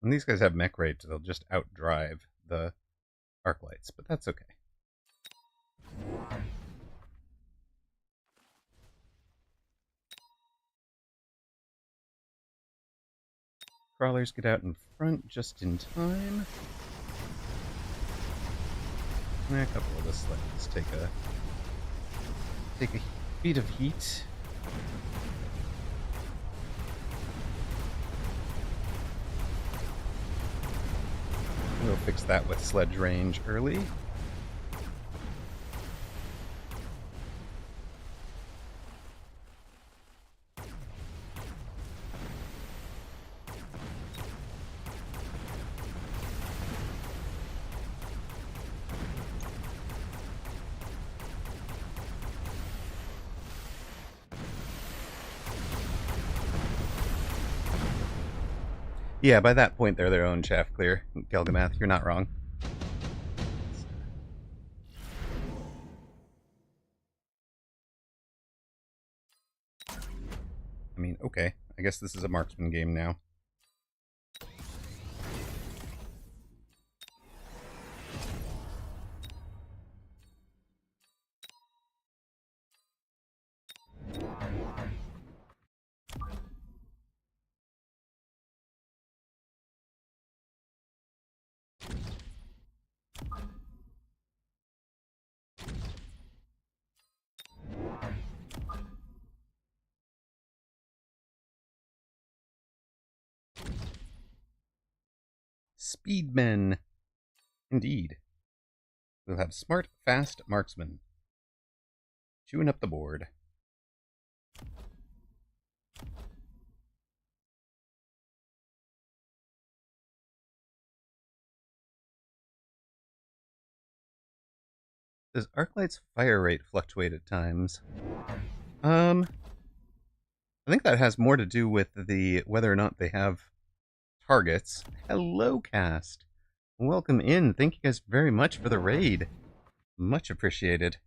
When these guys have mech rage, they'll just outdrive the arc lights, but that's okay. Crawlers get out in front just in time. And a couple of the sledges take a beat of heat. We'll fix that with sledge range early. Yeah, by that point they're their own chaff clear. Gelgamath, you're not wrong. I mean, okay. I guess this is a marksman game now. Speedmen. Indeed. We'll have smart, fast marksmen. Chewing up the board. Does Arclight's fire rate fluctuate at times? I think that has more to do with the whether or not they have targets. Hello, cast. Welcome in. Thank you guys very much for the raid. Much appreciated.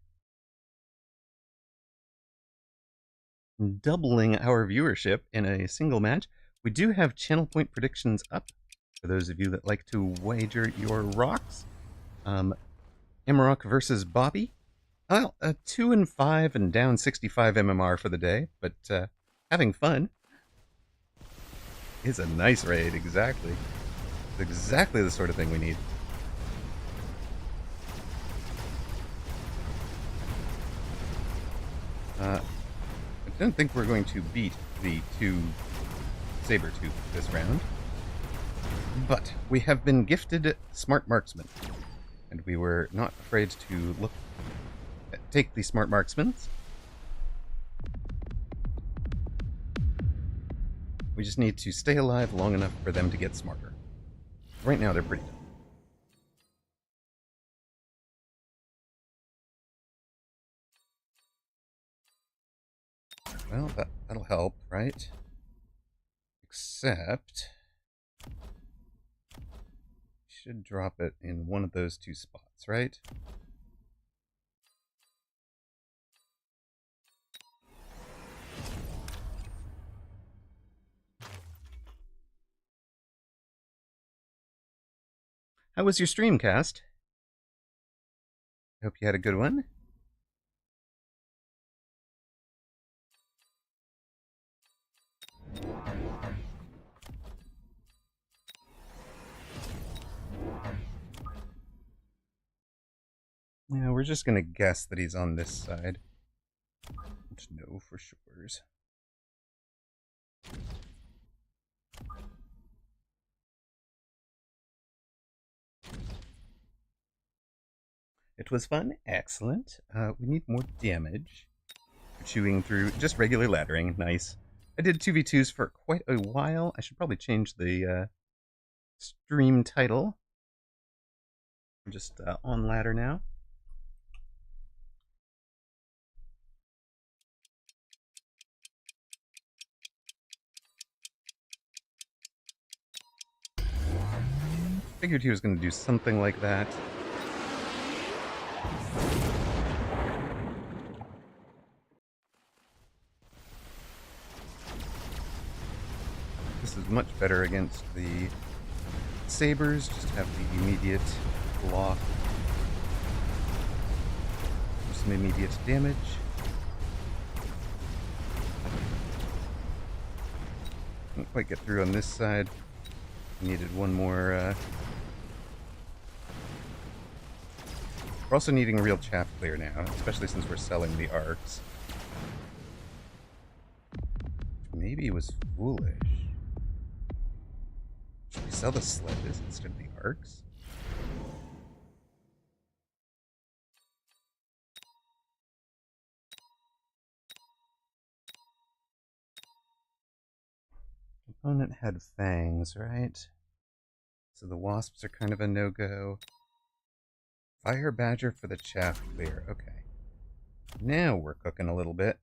doubling our viewership in a single match. We do have channel point predictions up for those of you that like to wager your rocks. Amaroq versus Bobby. Well, 2-5 and down 65 MMR for the day, but having fun. It's a nice raid, exactly. It's exactly the sort of thing we need. I don't think we're going to beat the 2 Sabertooth this round, but we have been gifted Smart Marksman, and we were not afraid to take the Smart Marksmen. We just need to stay alive long enough for them to get smarter. Right now, they're pretty dumb. Well, that'll help, right? Except... should drop it in one of those 2 spots, right? How was your stream, Cast? Hope you had a good one. Yeah, we're just gonna guess that he's on this side. Just know for sure. It was fun. Excellent. We need more damage. Chewing through just regular laddering. Nice. I did 2v2s for quite a while. I should probably change the stream title. I'm just on ladder now. Figured he was going to do something like that. This is much better against the sabers. Just have the immediate block. Some immediate damage. Didn't quite get through on this side. Needed one more. We're also needing a real chaff clear now, especially since we're selling the arcs. Maybe it was foolish. Should we sell the sledges instead of the arcs? Opponent had fangs, right? So the wasps are kind of a no-go. Fire badger for the chaff clear. Okay. Now we're cooking a little bit.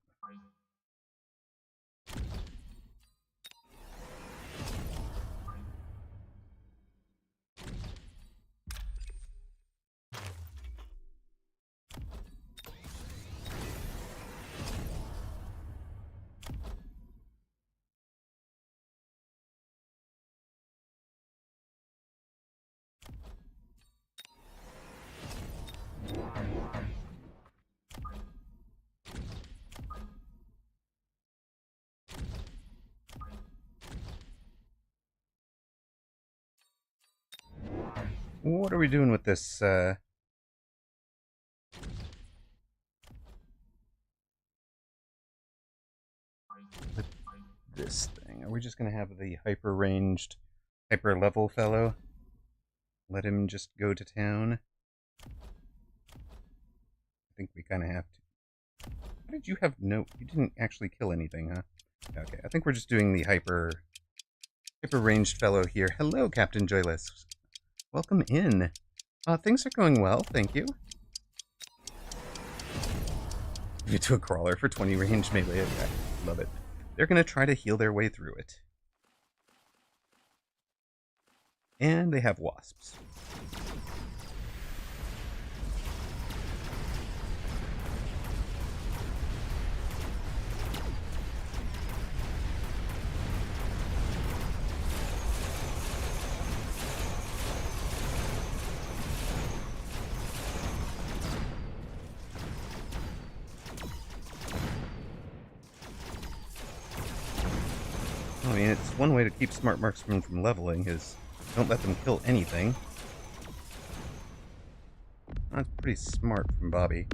What are we doing with this, this thing? Are we just going to have the hyper-ranged, hyper-level fellow? Let him just go to town? I think we kind of have to. How did you have no... You didn't actually kill anything, huh? Okay, I think we're just doing the hyper-ranged fellow here. Hello, Captain Joyless. Welcome in. Things are going well, thank you. Give it to a crawler for 20 range melee attack. Love it. They're going to try to heal their way through it. And they have wasps. one way to keep smart marksmen from leveling is don't let them kill anything. That's pretty smart from Bobby.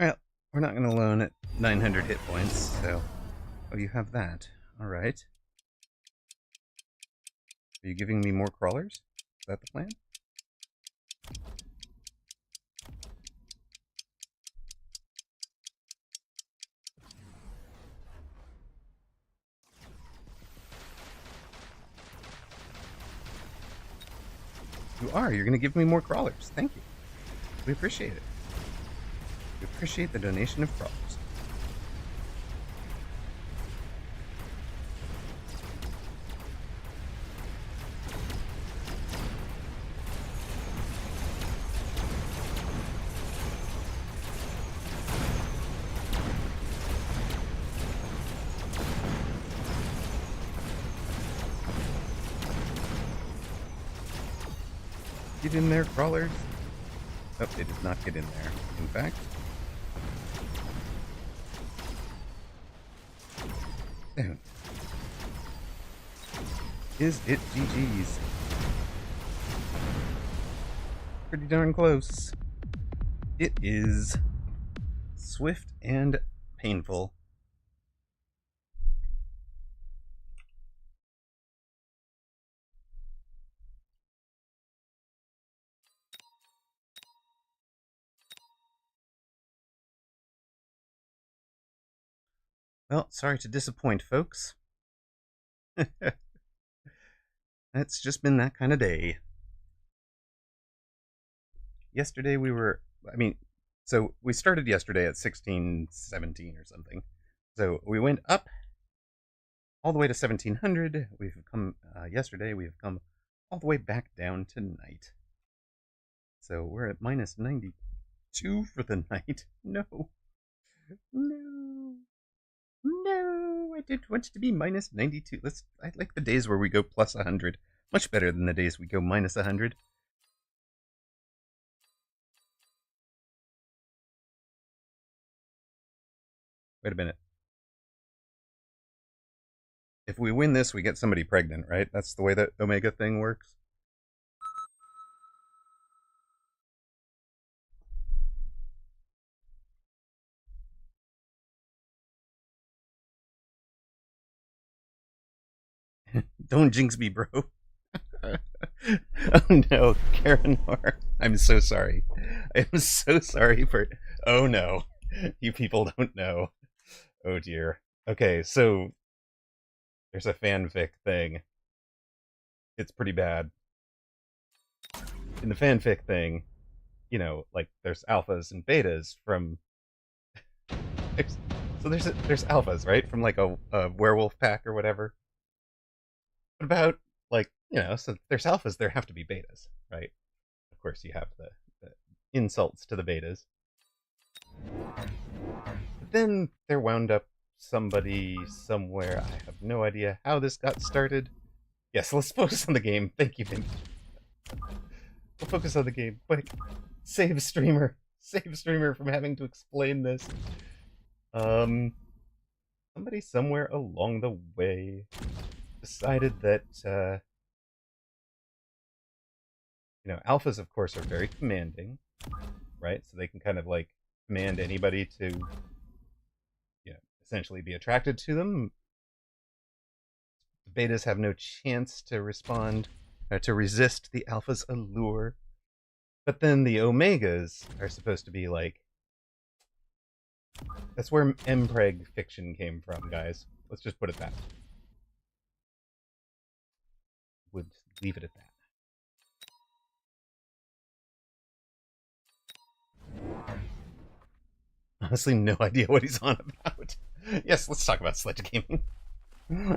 Well, we're not going to loan at 900 hit points, so... Oh, you have that. Alright. Are you giving me more crawlers? Is that the plan? You are. You're going to give me more crawlers. Thank you. We appreciate it. We appreciate the donation of crawlers. Get in there, crawlers. Oh, they did not get in there, in fact. Damn. Is it GG's? Pretty darn close. It is swift and painful. Well, sorry to disappoint, folks. It's just been that kind of day. Yesterday so we started yesterday at 1617 or something. So we went up all the way to 1700. We've come, yesterday we've come all the way back down tonight. So we're at minus 92 for the night. No. No. No, I didn't want it to be minus 92. I like the days where we go plus 100. Much better than the days we go minus 100. Wait a minute. If we win this, we get somebody pregnant, right? That's the way that Omega thing works. Don't jinx me, bro. Oh no, Karen Moore. I'm so sorry. I'm so sorry for... Oh no. You people don't know. Oh dear. Okay, so... There's a fanfic thing. It's pretty bad. In the fanfic thing, you know, like, there's alphas and betas from... So there's alphas, right? From, like, a werewolf pack or whatever. What about, like, you know, so there's alphas, there have to be betas, right? Of course, you have the insults to the betas. But then there wound up somebody somewhere. I have no idea how this got started. Yes, let's focus on the game. Thank you, Vinny. We'll focus on the game. Quick. Save streamer. save streamer from having to explain this. Somebody somewhere along the way decided that, alphas, of course, are very commanding, right? So they can kind of like command anybody to, essentially be attracted to them. The betas have no chance to respond or to resist the alpha's allure. But then the omegas are supposed to be like, that's where mpreg fiction came from, guys. Let's just put it that way. Would leave it at that. Honestly, no idea what he's on about. Yes, let's talk about sledge gaming.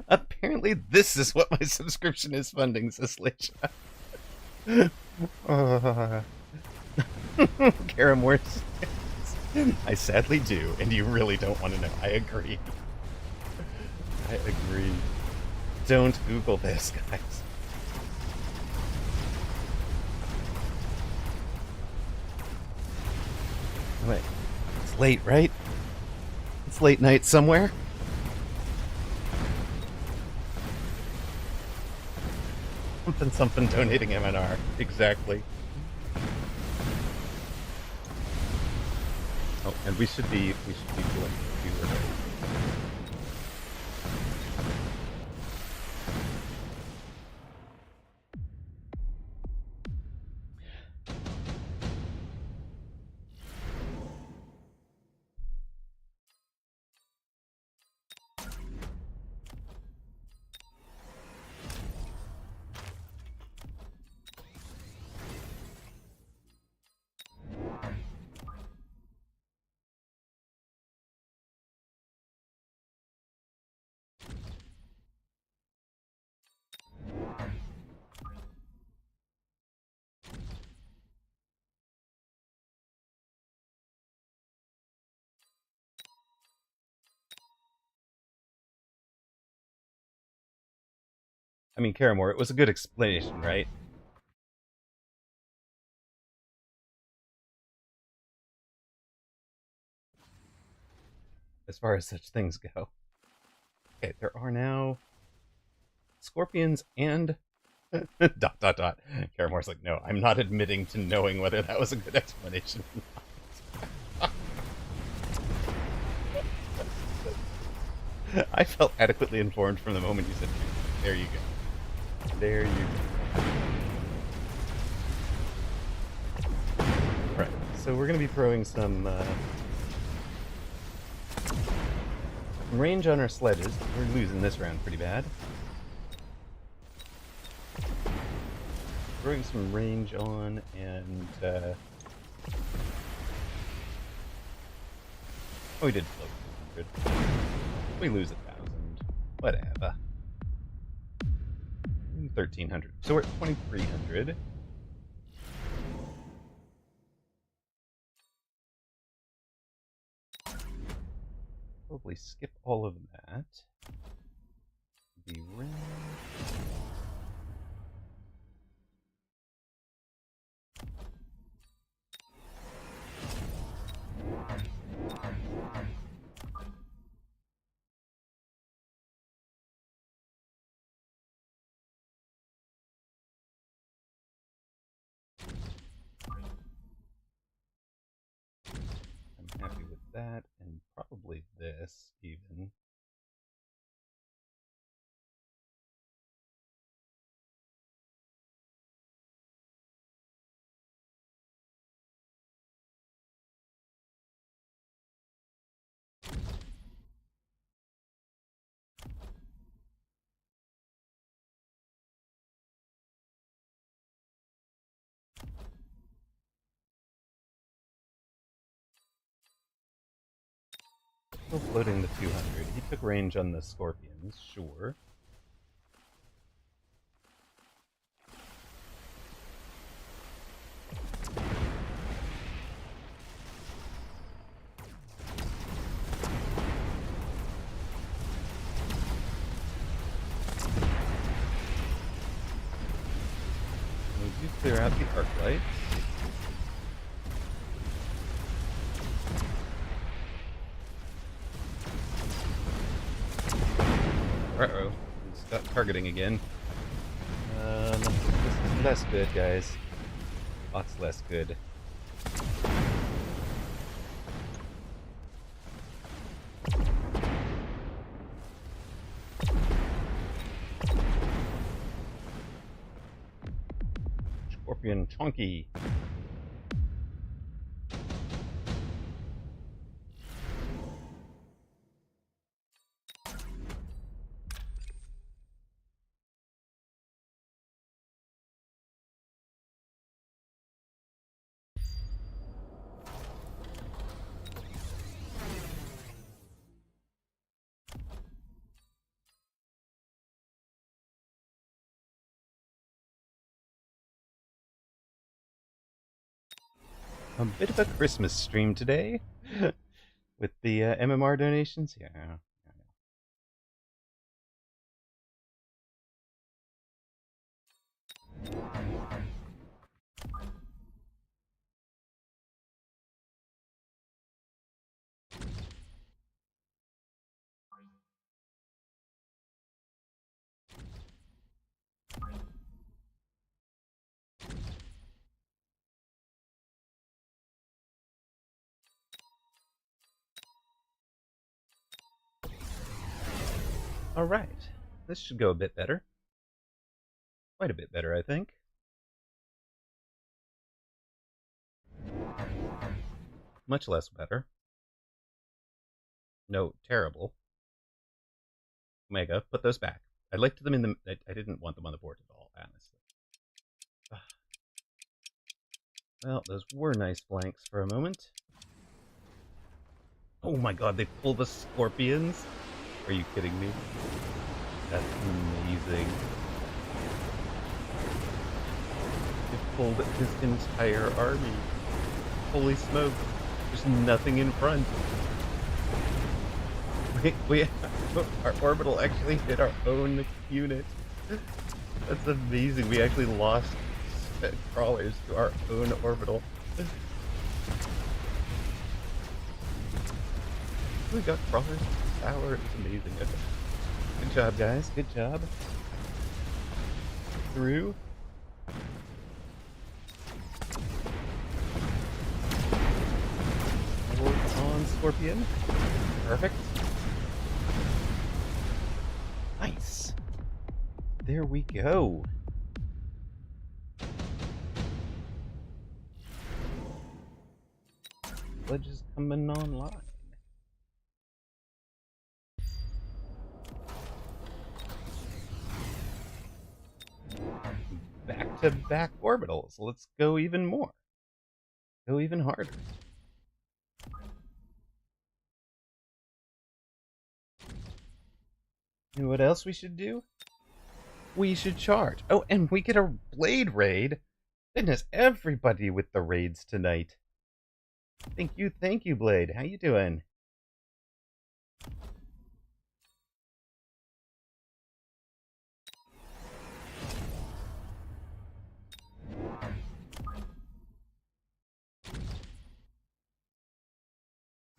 Apparently, this is what my subscription is funding, says Leisha. Karam, worse. I sadly do, and you really don't want to know. I agree. I agree. Don't Google this, guys. Wait, it's late, right? It's late night somewhere. Something donating MNR. Exactly. Oh, and we should be doing viewer. I mean, Karamore, it was a good explanation, right? As far as such things go. Okay, there are now scorpions and dot dot dot. Karamore's like, no, I'm not admitting to knowing whether that was a good explanation or not. I felt adequately informed from the moment you said, there you go. There you go. Right, so we're going to be throwing some range on our sledges. We're losing this round pretty bad. Throwing some range on, and oh, we did float 200. We lose 1,000. Whatever. 1,300. So we're at 2,300. Probably skip all of that. The range. I'm happy with that, and probably this even. Still floating the 200. He took range on the scorpions, sure. We do clear out the arc lights. Uh-oh. It's got targeting again. This is less good, guys. Lots less good. Scorpion Chonky. A bit of a Christmas stream today with the MMR donations. Yeah. All right. This should go a bit better. Quite a bit better, I think. Much less better. No, terrible. Omega, put those back. I liked them in the... I didn't want them on the board at all, honestly. Ugh. Well, those were nice flanks for a moment. Oh my god, they pull the scorpions? Are you kidding me? That's amazing. They pulled his entire army. Holy smoke. There's nothing in front. Our orbital actually hit our own unit. That's amazing. We actually lost crawlers to our own orbital. We got crawlers to tower. It's amazing. Good job, guys. Good job. Through. Work on Scorpion. Perfect. Nice. There we go. Sledge is coming online. Back-to-back orbitals. Let's go even more. Go even harder. And what else we should do? We should charge. Oh, and we get a blade raid. Goodness, everybody with the raids tonight. Thank you, Blade. How you doing?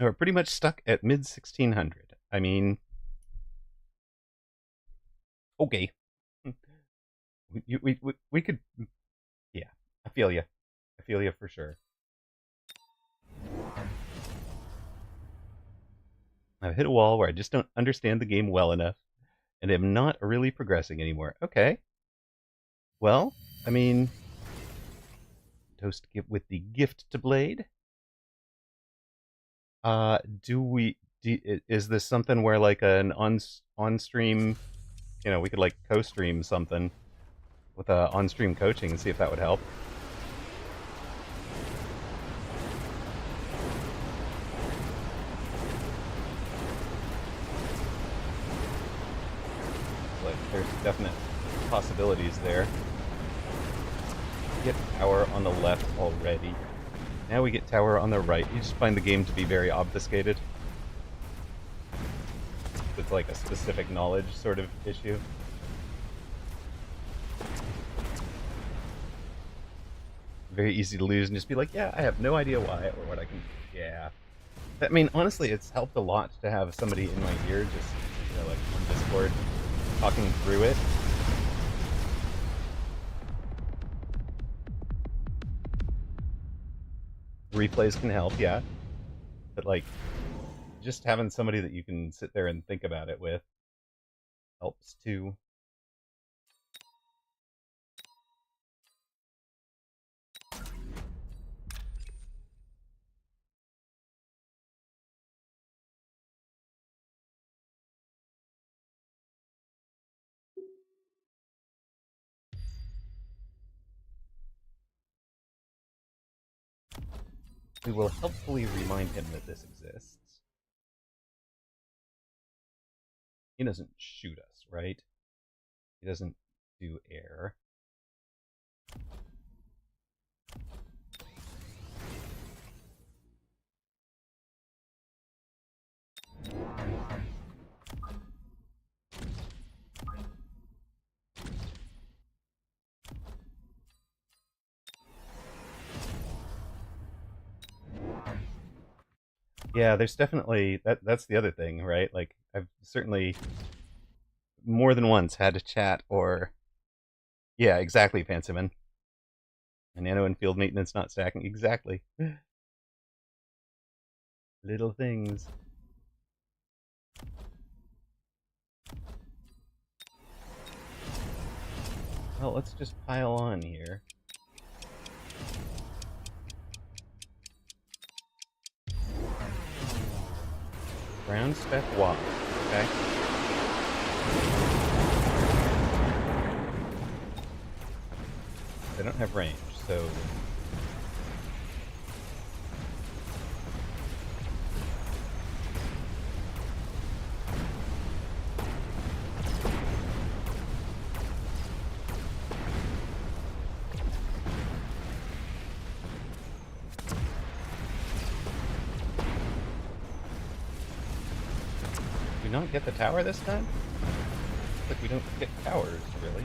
We're pretty much stuck at mid 1600. I mean, okay. We could, yeah. I feel you. I feel you for sure. I've hit a wall where I just don't understand the game well enough, and am not really progressing anymore. Okay. Well, I mean, toast with the gift to Blade. Is this something where like an on stream, we could like co-stream something with on stream coaching and see if that would help? Like there's definite possibilities there. Get tower on the left already. Now we get tower on the right. You just find the game to be very obfuscated. It's like a specific knowledge sort of issue. Very easy to lose and just be like, yeah, I have no idea why or what I can do. Yeah. I mean, honestly, it's helped a lot to have somebody in my ear just, like on Discord talking through it. Replays can help, yeah. But, like, just having somebody that you can sit there and think about it with helps too. We will helpfully remind him that this exists. He doesn't shoot us, right? He doesn't do air. Yeah, there's definitely that's the other thing, right? Like, I've certainly more than once had to chat or yeah, exactly, Pansiman. A nano and field maintenance not stacking, exactly. Little things. Well, let's just pile on here. Ground spec walk, okay? They don't have range, so do we not get the tower this time? Looks like we don't get towers, really.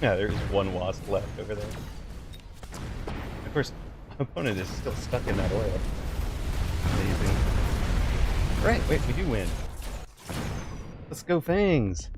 Yeah, there's one wasp left over there. Of course, my opponent is still stuck in that oil. Amazing. Right, wait, we do win. Let's go, Fangs!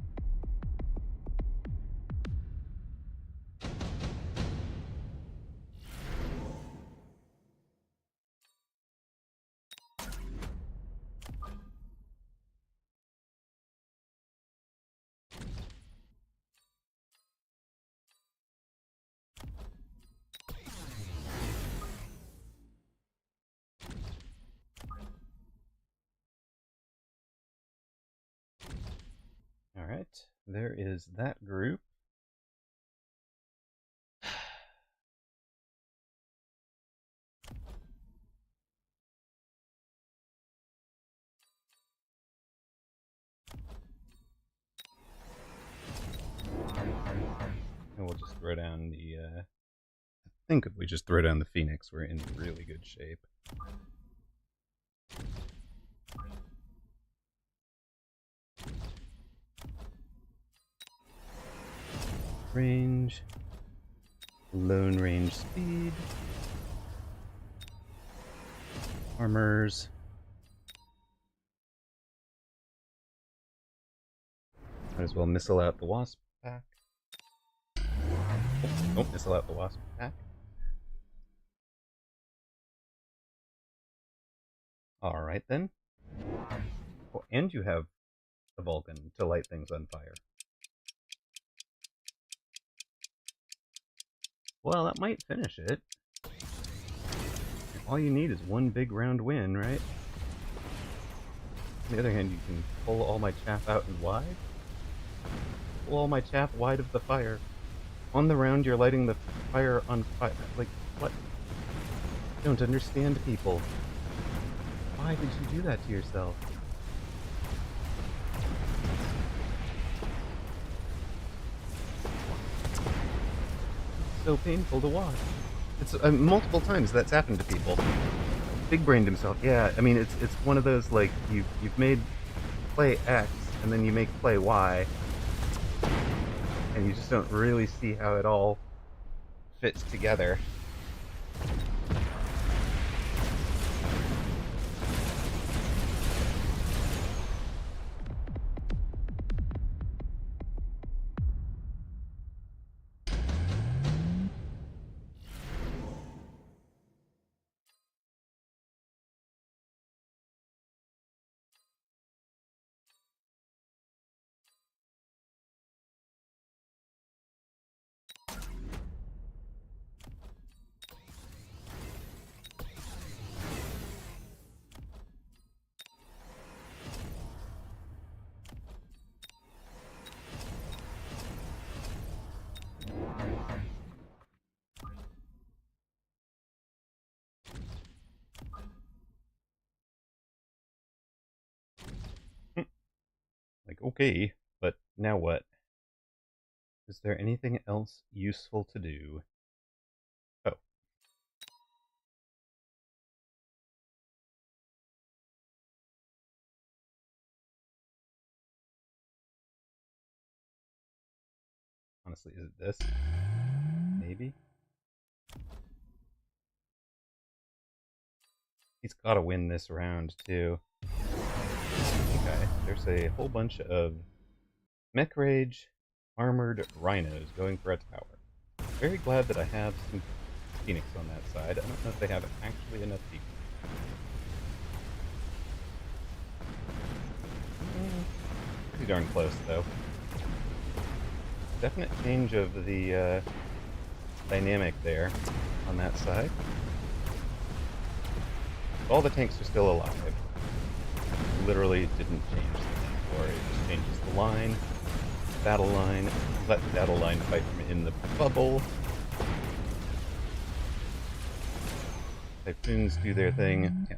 Alright, there is that group. And we'll just throw down the, I think if we just throw down the Phoenix, we're in really good shape. Range. Lone range speed. Armors. Might as well missile out the Wasp pack. Don't missile out the Wasp pack. Alright then. Oh, and you have the Vulcan to light things on fire. Well, that might finish it. All you need is one big round win, right? On the other hand, you can pull all my chaff out and wide. Pull all my chaff wide of the fire. On the round, you're lighting the fire on fire. Like, what? I don't understand people. Why did you do that to yourself? It's so painful to watch. It's multiple times that's happened to people. Big brained himself. Yeah, I mean it's one of those like you've made play X and then you make play Y, and you just don't really see how it all fits together. like, okay, but now what? Is there anything else useful to do? Oh. Honestly, is it this? Maybe? He's got to win this round, too. Okay, there's a whole bunch of Mech Rage armored rhinos going for a tower. Very glad that I have some Phoenix on that side. I don't know if they have actually enough people. Pretty darn close, though. Definite change of the dynamic there on that side. All the tanks are still alive. Literally didn't change the tank, or it just changes the line. Battle line. Let the battle line fight from in the bubble. Typhoons do their thing. Yeah.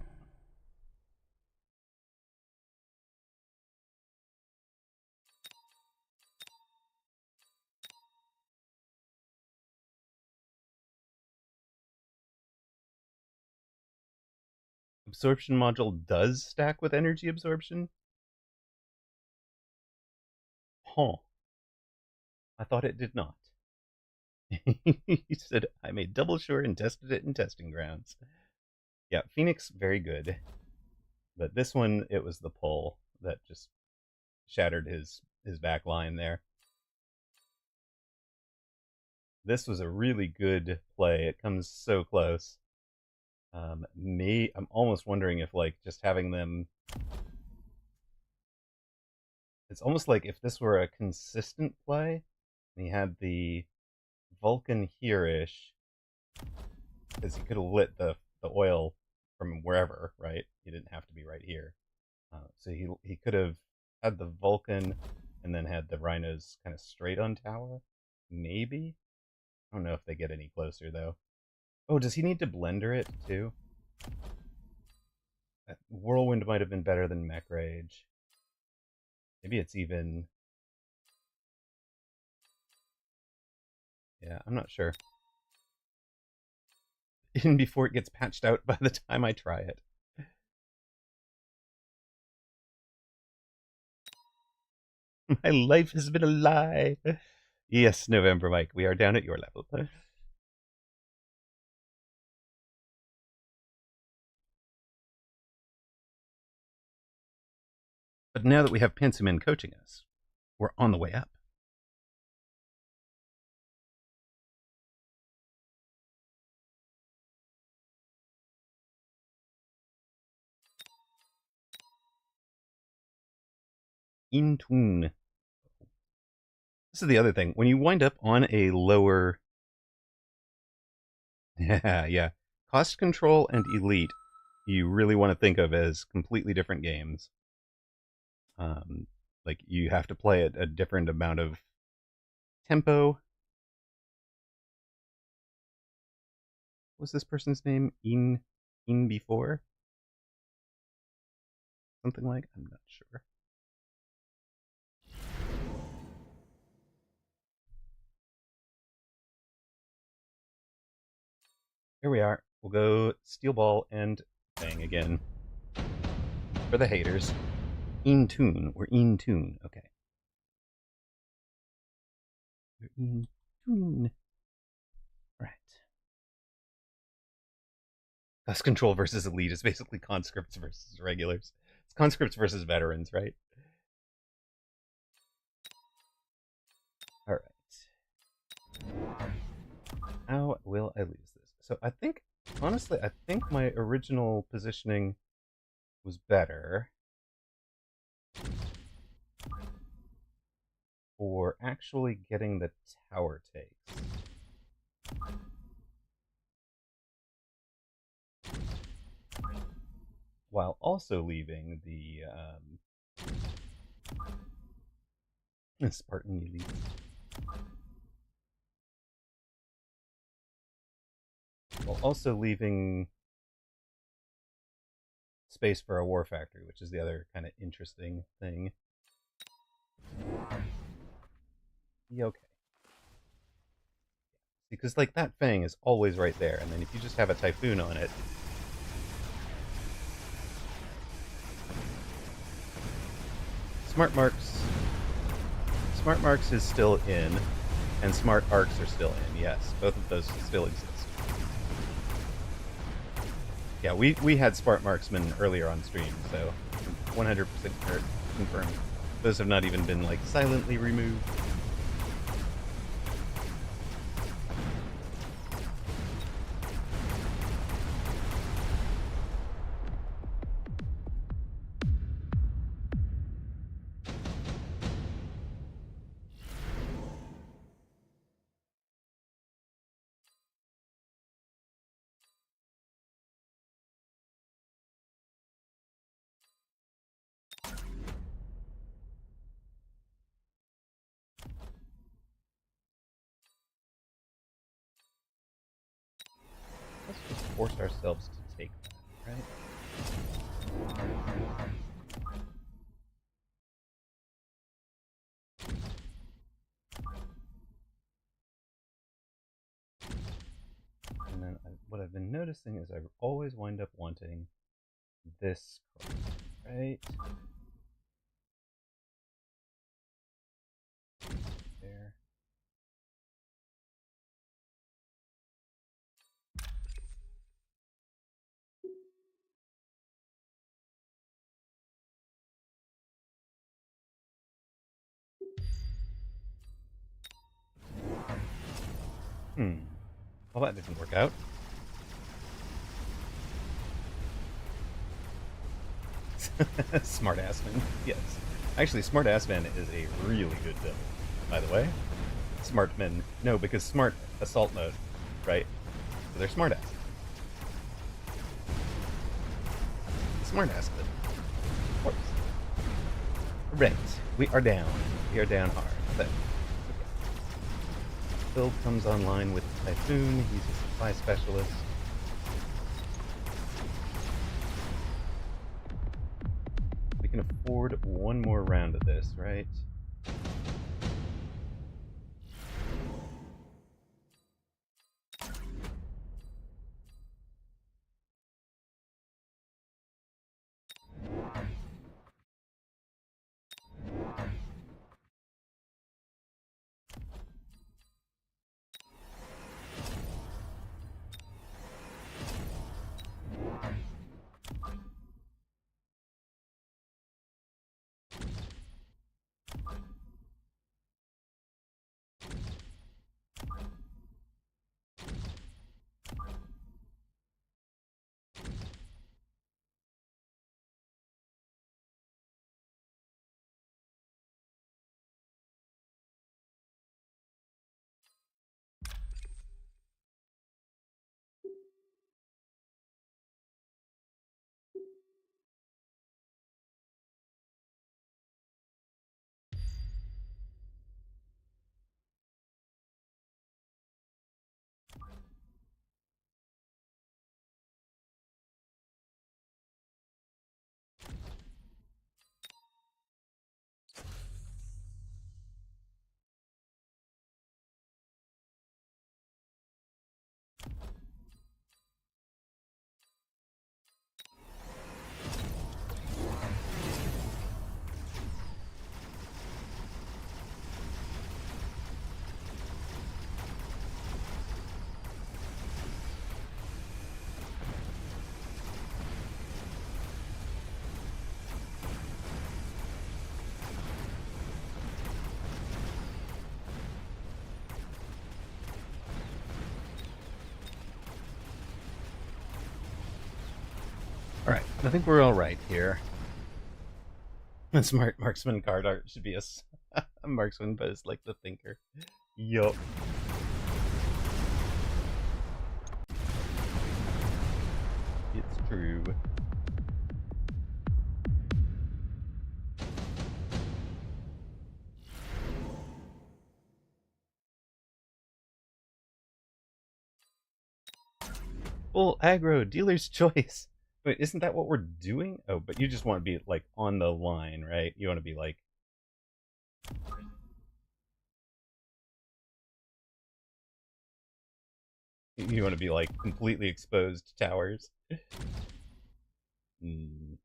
Absorption module does stack with energy absorption? Huh. I thought it did not. He said, I made double sure and tested it in testing grounds. Yeah, Phoenix, very good. But this one, it was the pull that just shattered his back line there. This was a really good play. It comes so close. I'm almost wondering if, like, just having them... It's almost like if this were a consistent play, and he had the Vulcan here-ish, because he could have lit the oil from wherever, right? He didn't have to be right here. So he could have had the Vulcan and then had the rhinos kind of straight on tower. Maybe? I don't know if they get any closer, though. Oh, does he need to blender it, too? Whirlwind might have been better than Mech Rage. Maybe it's even... Yeah, I'm not sure. Even before it gets patched out by the time I try it. My life has been a lie. Yes, November Mike, we are down at your level. But now that we have Pansumin coaching us, we're on the way up. In tune. This is the other thing. When you wind up on a lower... yeah. Cost Control and Elite, you really want to think of as completely different games. Like, you have to play at a different amount of tempo. What was this person's name? In before? Something like? I'm not sure. Here we are. We'll go Steel Ball and bang again. For the haters. In tune. We're in tune. Okay. We're in tune. Right. Cost Control versus Elite is basically conscripts versus regulars. It's conscripts versus veterans, right? Alright. How will I lose this? So I think, honestly, I think my original positioning was better for actually getting the tower takes. While also leaving the Spartan Elite. While also leaving space for a war factory, which is the other kind of interesting thing. be okay. Because, like, that Fang is always right there, and then if you just have a Typhoon on it... Smart Marks is still in, and Smart Arcs are still in, yes. Both of those still exist. Yeah, we had Smart Marksman earlier on stream, so 100% confirmed. Those have not even been, like, silently removed. Let's just force ourselves to take that, right? And then what I've been noticing is I always wind up wanting this card, right? There. Well, that didn't work out. Smart Assman, yes. Actually, Smart Assman is a really good build, by the way. Smartman, no, because Smart Assault Mode, right? So they're Smart Ass. Smart Assman. Of course. Right. We are down. We are down hard. But, okay. Build comes online with Typhoon. He's a supply specialist. We can afford one more round of this, right? Alright, I think we're alright here. The Smart Marksman card art should be a marksman pose like the Thinker. Yup. It's true. Full aggro, dealer's choice. Wait, isn't that what we're doing? Oh, but you just want to be, like, on the line, right? You want to be, like... You want to be like completely exposed towers. And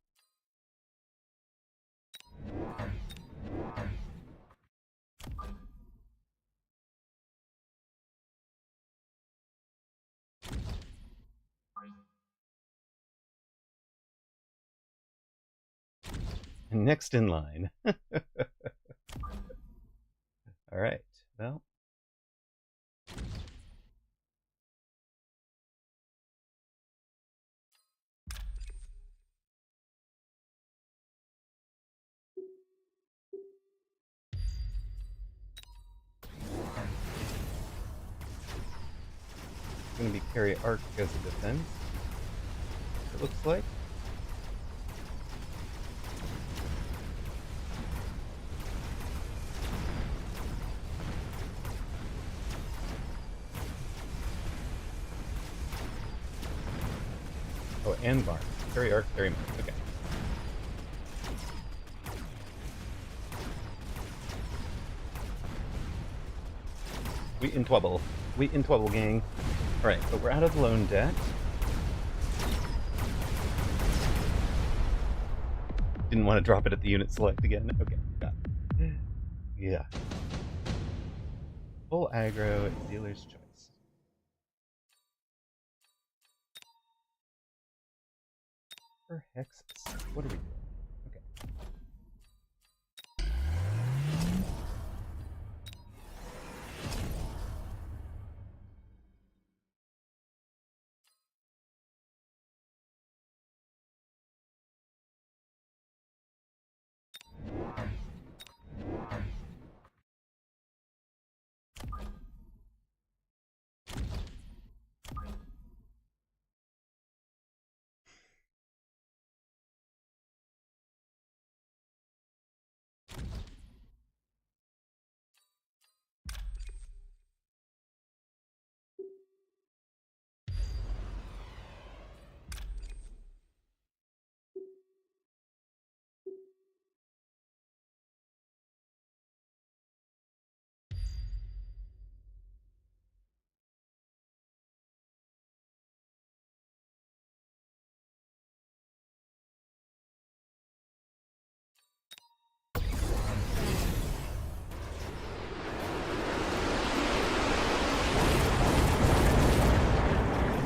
next in line. All right. Well. It's going to be carry arc as a defense. It looks like. Oh, and Mark. Carry arc, carry Mark. Okay. We in trouble. We in trouble, gang. Alright, but we're out of loan debt. Didn't want to drop it at the unit select again. Okay, got it. Yeah. Full aggro, dealer's choice. For hexes. What are we doing? Okay.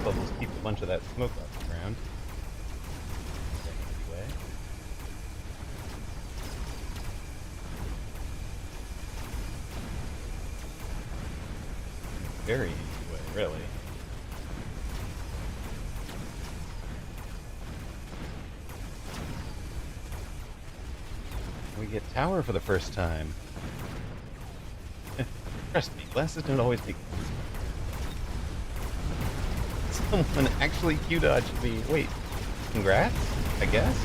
Bubbles keep a bunch of that smoke off the ground. Anyway. Very easy way, really. We get tower for the first time. Trust me, glasses don't always make sense. Someone actually Q-dodged me. Wait, congrats, I guess?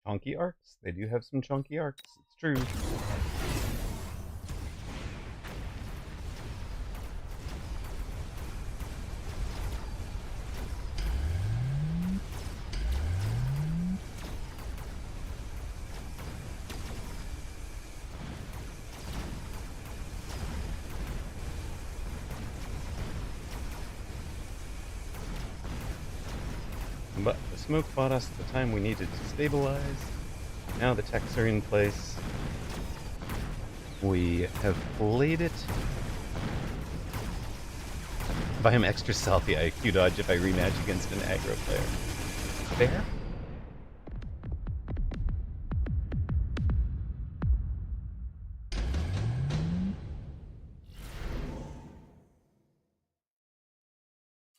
Chunky arcs? They do have some chunky arcs, it's true. smoke bought us the time we needed to stabilize. Now the techs are in place. We have played it. If I am extra stealthy, I Q-dodge if I rematch against an aggro player. Fair?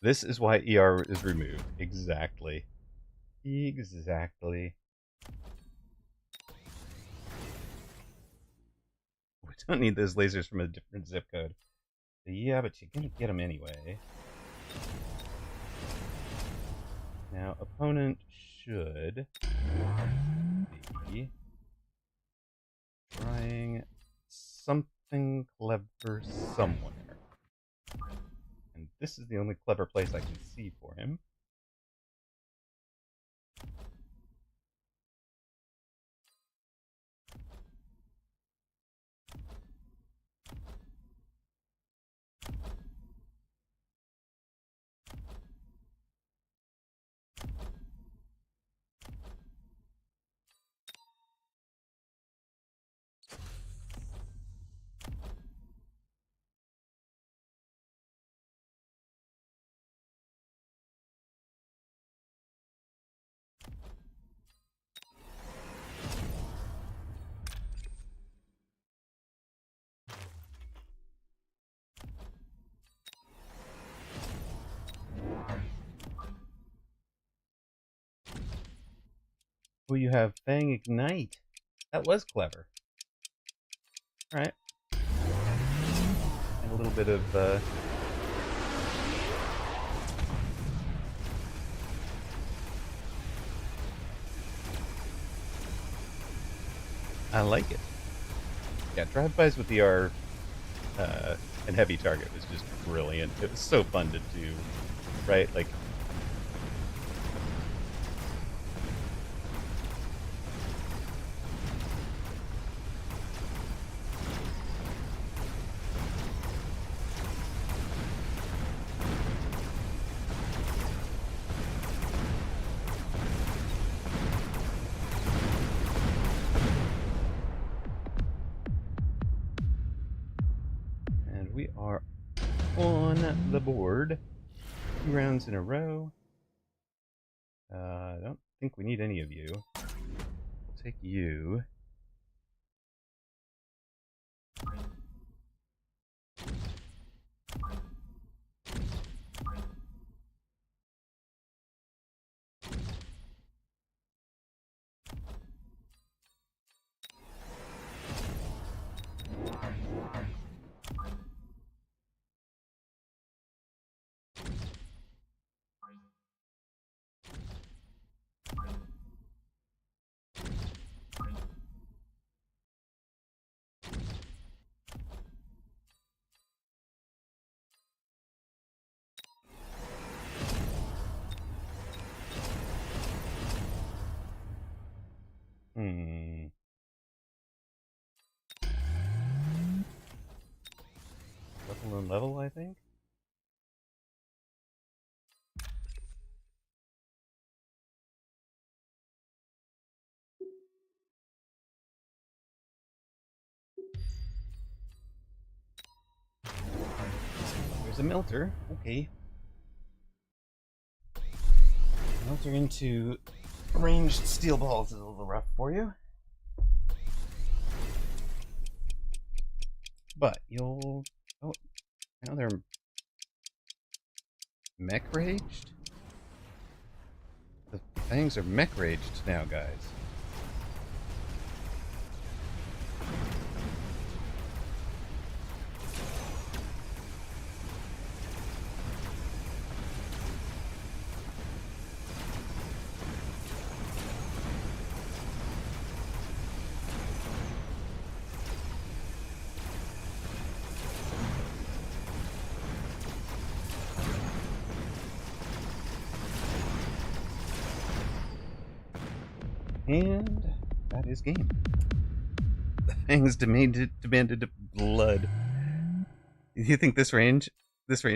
This is why ER is removed. Exactly. Exactly. We don't need those lasers from a different zip code. Yeah, but you're gonna get them anyway. Now, opponent should be trying something clever somewhere. And this is the only clever place I can see for him. Oh, you have Fang Ignite. That was clever. Alright. And a little bit of, I like it. Yeah, drive-bys with the R and heavy target was just brilliant. It was so fun to do, right? Like, and we are on the board. 2 rounds in a row. I don't think we need any of you. We'll take you. Level and level, I think. There's a melter. Okay. Melter into ranged steel balls is a little rough for you. But you'll... Oh, now they're mech raged? The things are mech raged now, guys. And that is game. The fangs demanded blood. Do you think this range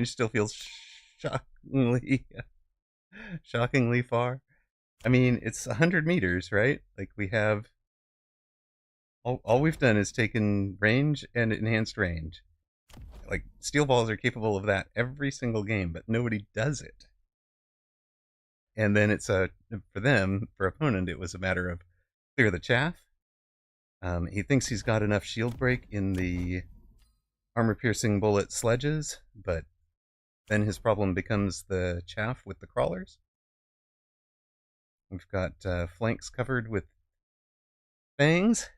still feels shockingly far? I mean, it's 100 meters, right? Like, we have... All we've done is taken range and enhanced range. Like, steel balls are capable of that every single game, but nobody does it. And then it's for them, for opponent, it was a matter of clear the chaff. He thinks he's got enough shield break in the armor-piercing bullet sledges, but then his problem becomes the chaff with the crawlers. We've got flanks covered with fangs.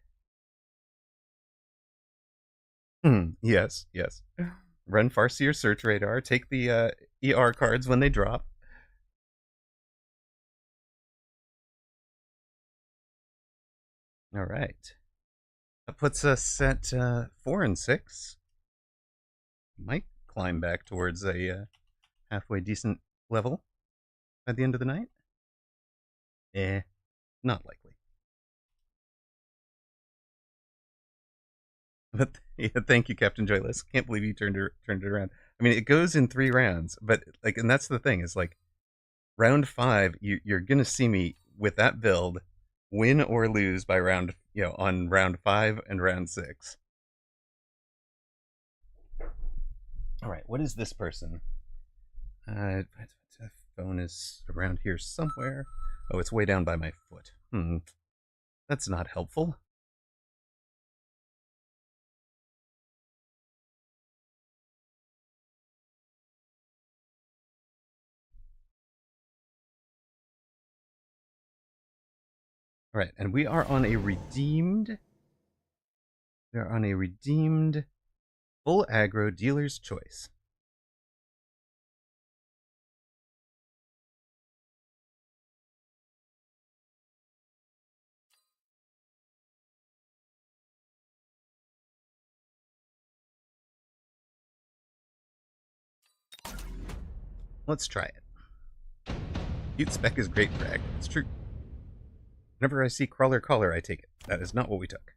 Yes, yes. Run Farseer search radar. Take the ER cards when they drop. All right. That puts us at 4 and 6. Might climb back towards a halfway decent level by the end of the night. Not likely. But yeah, thank you, Captain Joyless. Can't believe you turned it around. I mean, it goes in 3 rounds, but like, and that's the thing is like, round 5, you're gonna see me with that build win or lose by round, on round 5 and round 6. All right, what is this person? Phone is around here somewhere. Oh, it's way down by my foot. That's not helpful. All right, and we are on a redeemed. We're on a redeemed full aggro dealer's choice. Let's try it. Cute spec is great for aggro. It's true. Whenever I see crawler collar, I take it. That is not what we took.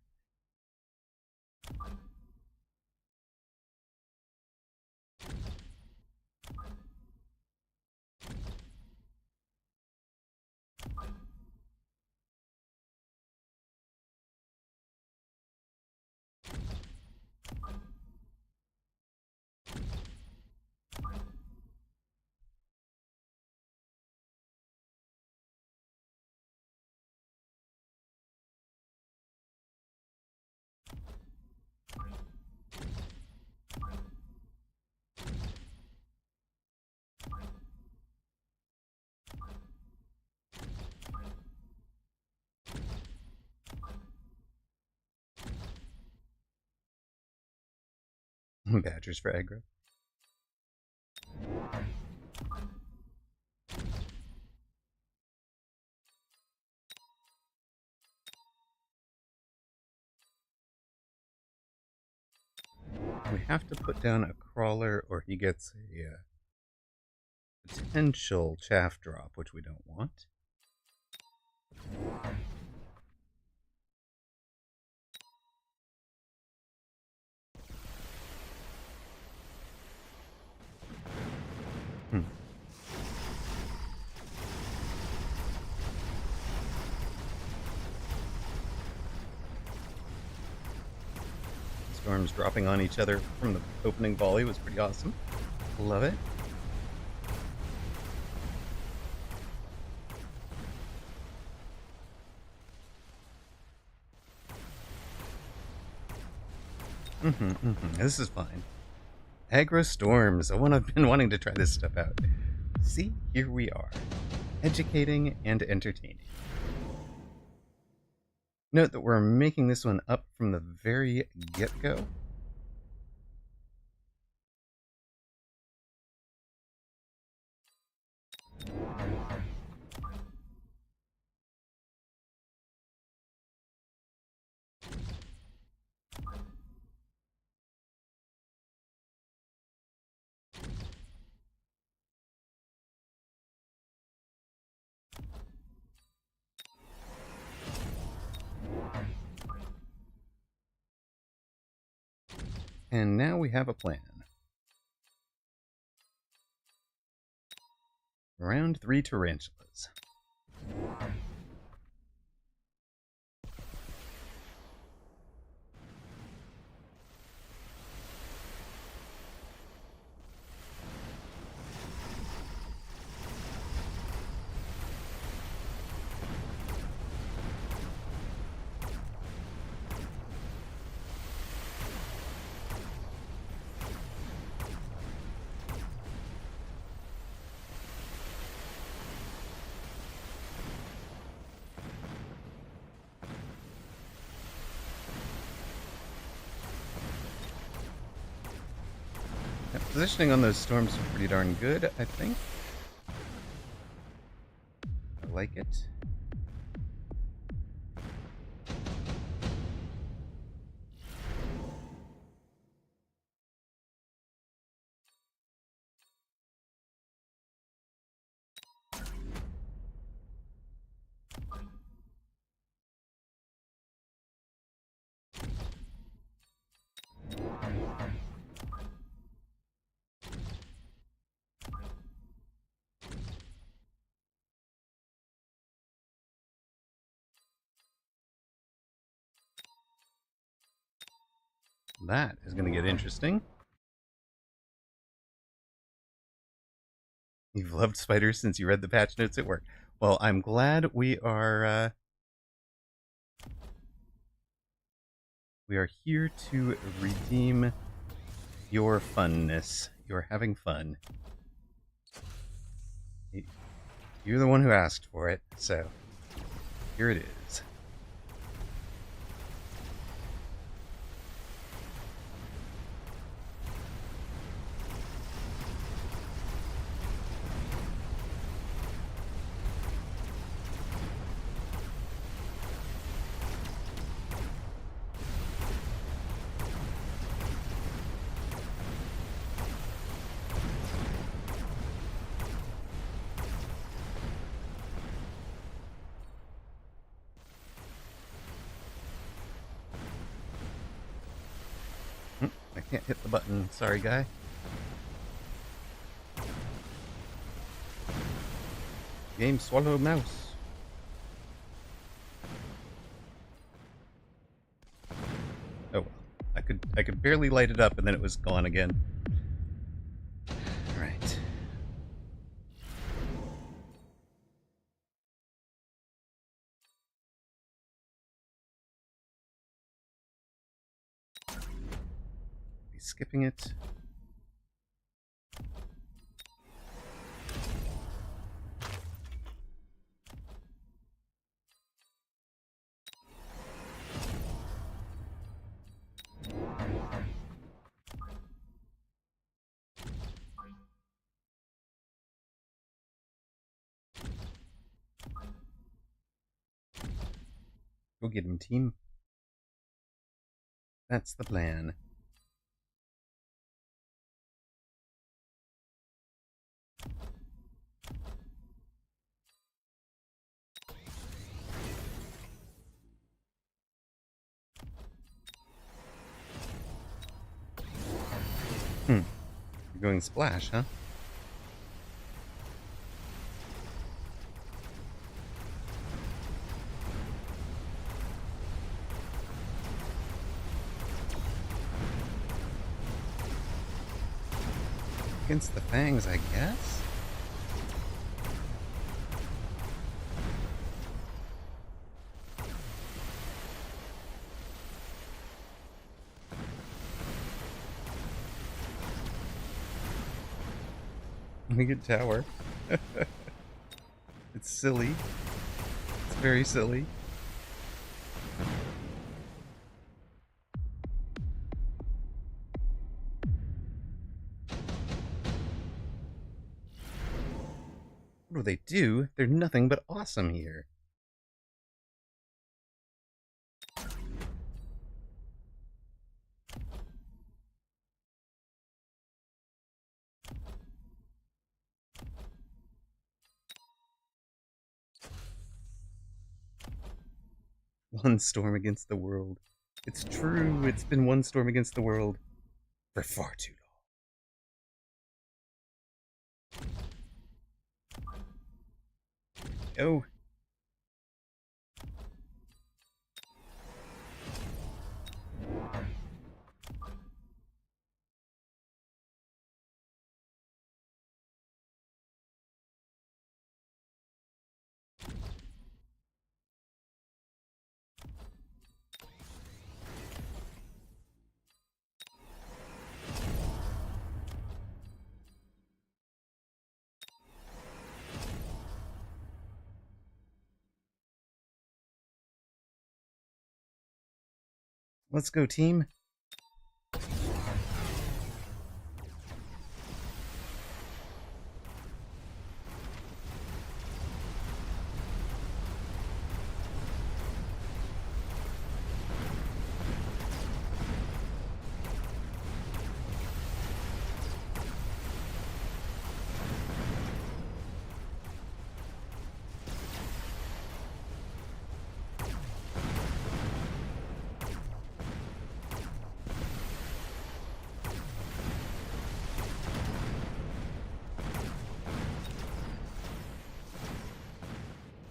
Badgers for aggro. We have to put down a crawler or he gets a potential chaff drop, which we don't want. Storms dropping on each other from the opening volley was pretty awesome. Love it. This is fine. Aggro storms. I've been wanting to try this stuff out. See, here we are. Educating and entertaining. Note that we're making this one up from the very get-go. And now we have a plan. Round 3 tarantulas. Yeah, positioning on those storms is pretty darn good, I think. I like it. That is going to get interesting. You've loved spiders since you read the patch notes at work. Well, I'm glad we are here to redeem your funness. You're having fun. You're the one who asked for it, so here it is. I can't hit the button. Sorry, guy. Game swallow mouse. Oh well. I could barely light it up and then it was gone again. Alright. Be skipping it. Go get him, team. That's the plan. You're going splash, huh? Against the fangs, I guess? We get tower. It's silly. It's very silly. What do they do? They're nothing but awesome here. One storm against the world. It's true, it's been one storm against the world for far too long. Oh, Let's go, team.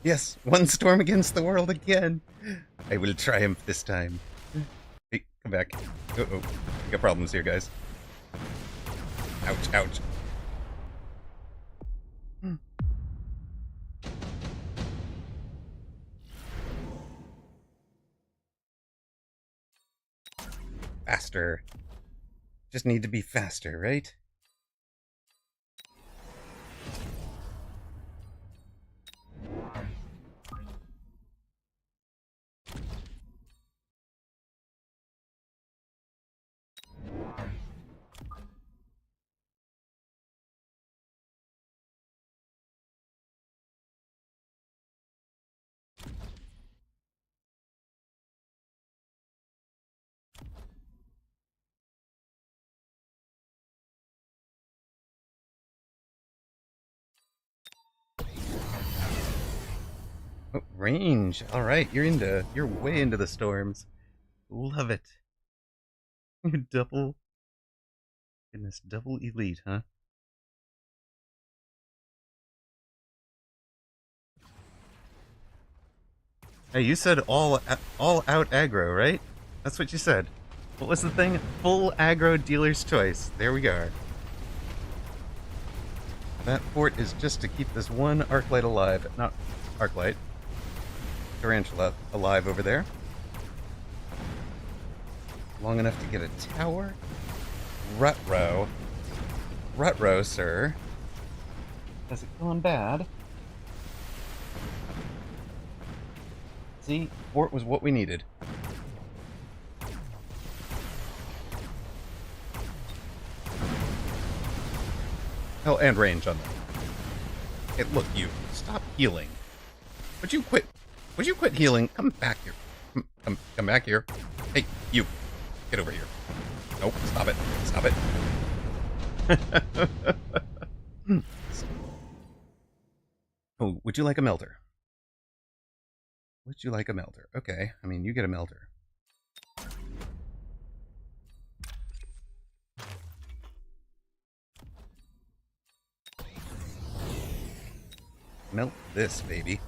Yes, one storm against the world again. I will triumph this time. Hey, come back. Uh-oh. We got problems here, guys. Ouch, ouch. Faster. Just need to be faster, right? Oh, range. All right, you're way into the storms. Love it. Double, goodness, double elite, huh? Hey, you said all out aggro, right? That's what you said. What was the thing? Full aggro dealer's choice. There we go. That fort is just to keep this one Arclight alive. Not Arclight. Tarantula alive over there. Long enough to get a tower. Rut-row. Rut-row, sir. Has it gone bad? See? Fort was what we needed. Oh, and range on that. Hey, look, you. Stop healing. Would you quit? Would you quit healing? Come back here. Come back here. Hey, you. Get over here. Nope, stop it. Stop it. Oh, would you like a melter? Would you like a melter? Okay, I mean, you get a melter. Melt this, baby.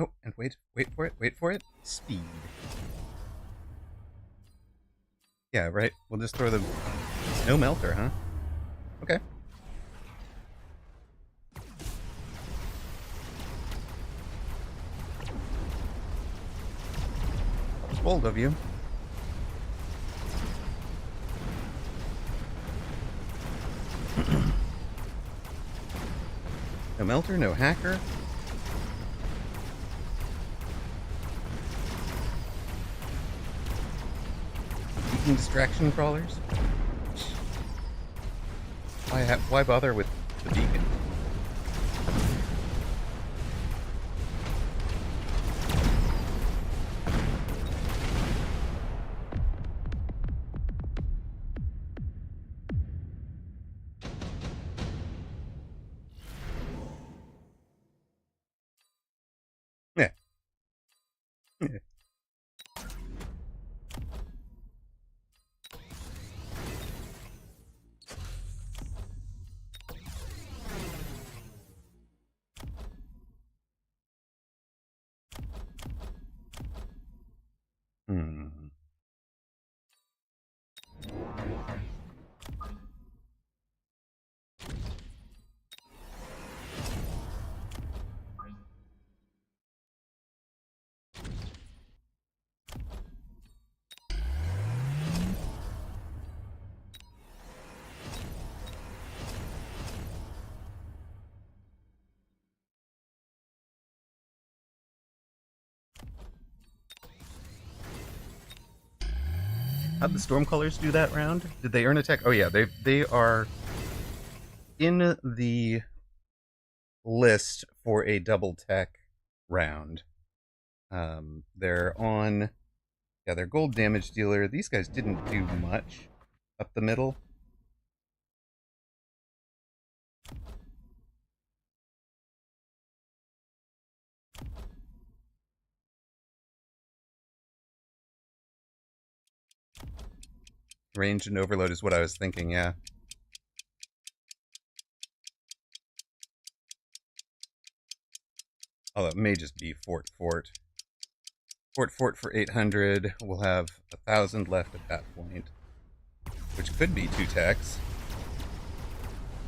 Oh, and wait for it. Speed. Yeah, right. We'll just throw the no melter, huh? Okay. It's bold of you. No melter, no hacker. Beacon distraction crawlers. Why bother with the beacon? Yeah. Hmm. How'd the Stormcallers do that round? Did they earn attack? Oh yeah, they are in the list for a double tech round. They're on, yeah, they're gold damage dealer. These guys didn't do much up the middle. Range and overload is what I was thinking, yeah. Oh, it may just be Fort. Fort for 800. We'll have 1,000 left at that point, which could be 2 techs.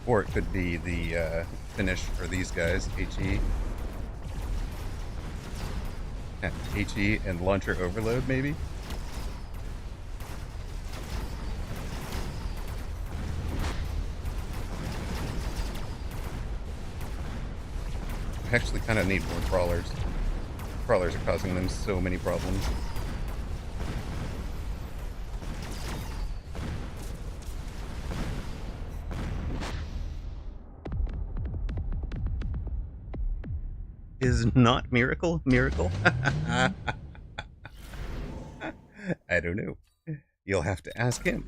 Or it could be the finish for these guys, HE. HE and launcher overload, maybe? I actually kind of need more crawlers. Crawlers are causing them so many problems. Is not Miracle? I don't know. You'll have to ask him.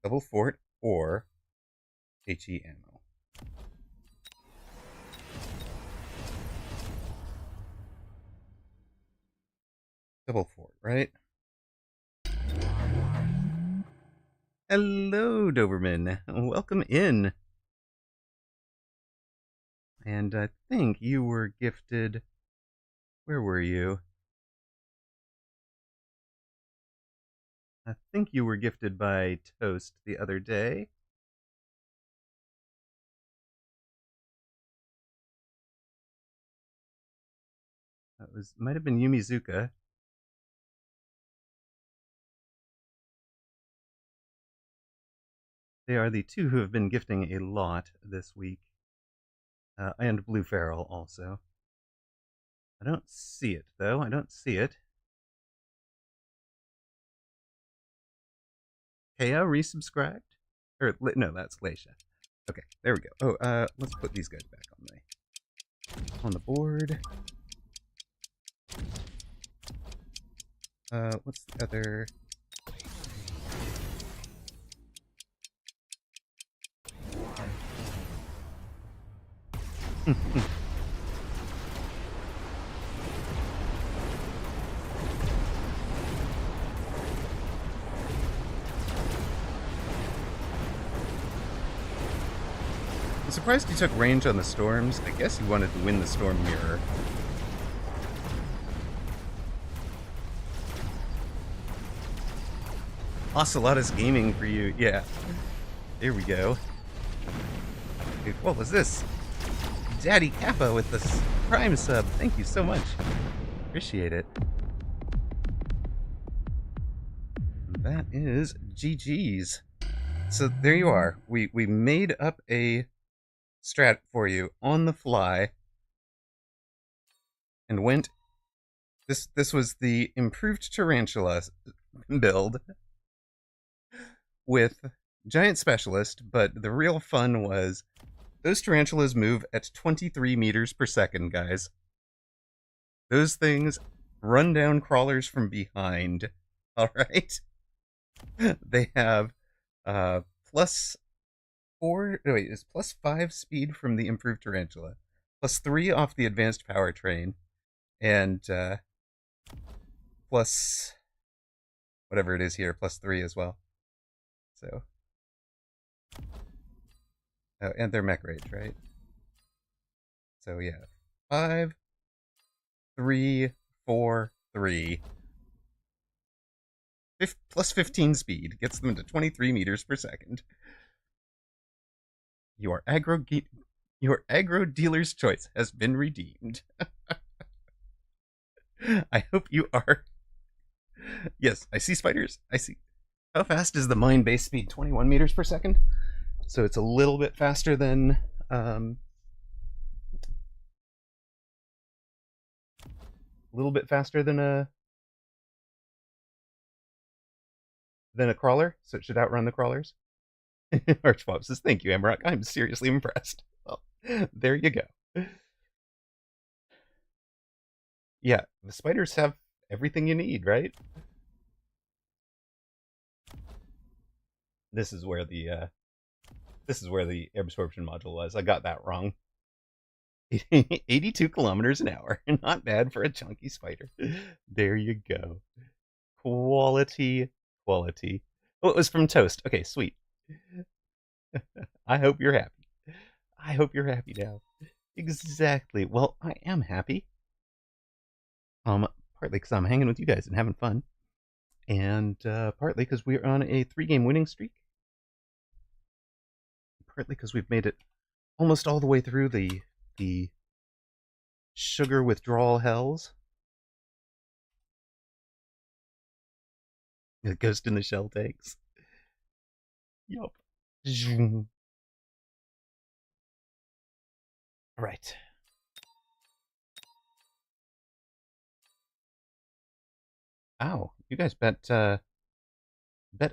Double Fort or HE ammo. Double Fort, right? Hello, Doberman. Welcome in. And I think you were gifted. Where were you? I think you were gifted by Toast the other day. That was, might have been Yumizuka. They are the two who have been gifting a lot this week. And Blue Feral also. I don't see it, though. I don't see it. Kea resubscribed? Or, no, that's Leisha. Okay, there we go. Oh, let's put these guys back on the board. What's the other? I'm surprised he took range on the storms. I guess he wanted to win the storm mirror. Ocelotus Gaming for you. Yeah. There we go. Dude, what was this? Daddy Kappa with the Prime sub. Thank you so much. Appreciate it. That is GG's. So there you are. We made up a strat for you on the fly and went. This was the improved Tarantula build with Giant Specialist, but the real fun was those tarantulas move at 23 meters per second, guys. Those things run down crawlers from behind. All right. They have plus 4. No, wait, it's plus 5 speed from the improved tarantula, plus 3 off the advanced powertrain, and plus whatever it is here, plus 3 as well. So, oh, and their mech rage, right? So yeah, 5, 3, 4, 3. Plus 15 speed gets them to 23 meters per second. Your aggro dealer's choice has been redeemed. I hope you are. Yes, I see spiders. I see. How fast is the mine base speed? 21 meters per second. So it's a little bit faster than a crawler. So it should outrun the crawlers. Archbob says, "Thank you, Amaroq. I'm seriously impressed." Well, there you go. Yeah, the spiders have everything you need, right? This is where the air absorption module was. I got that wrong. 82 kilometers an hour. Not bad for a chunky spider. There you go. Quality. Oh, it was from Toast. Okay, sweet. I hope you're happy. I hope you're happy now. Exactly. Well, I am happy. Partly because I'm hanging with you guys and having fun, and partly because we're on a 3-game winning streak. Partly because we've made it almost all the way through the sugar withdrawal hells. The ghost in the shell tanks. Yup. Right. Ow, you guys bet a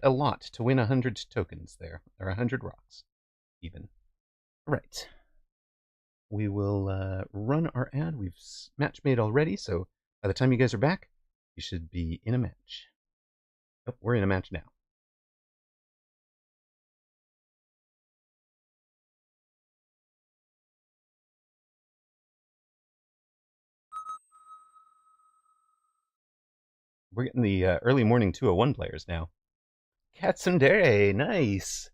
lot to win 100 tokens there, or 100 rocks, even. Right. We will run our ad. We've match made already, so by the time you guys are back, you should be in a match. Oh, we're in a match now. We're getting the early morning 201 players now. Katsundere, nice.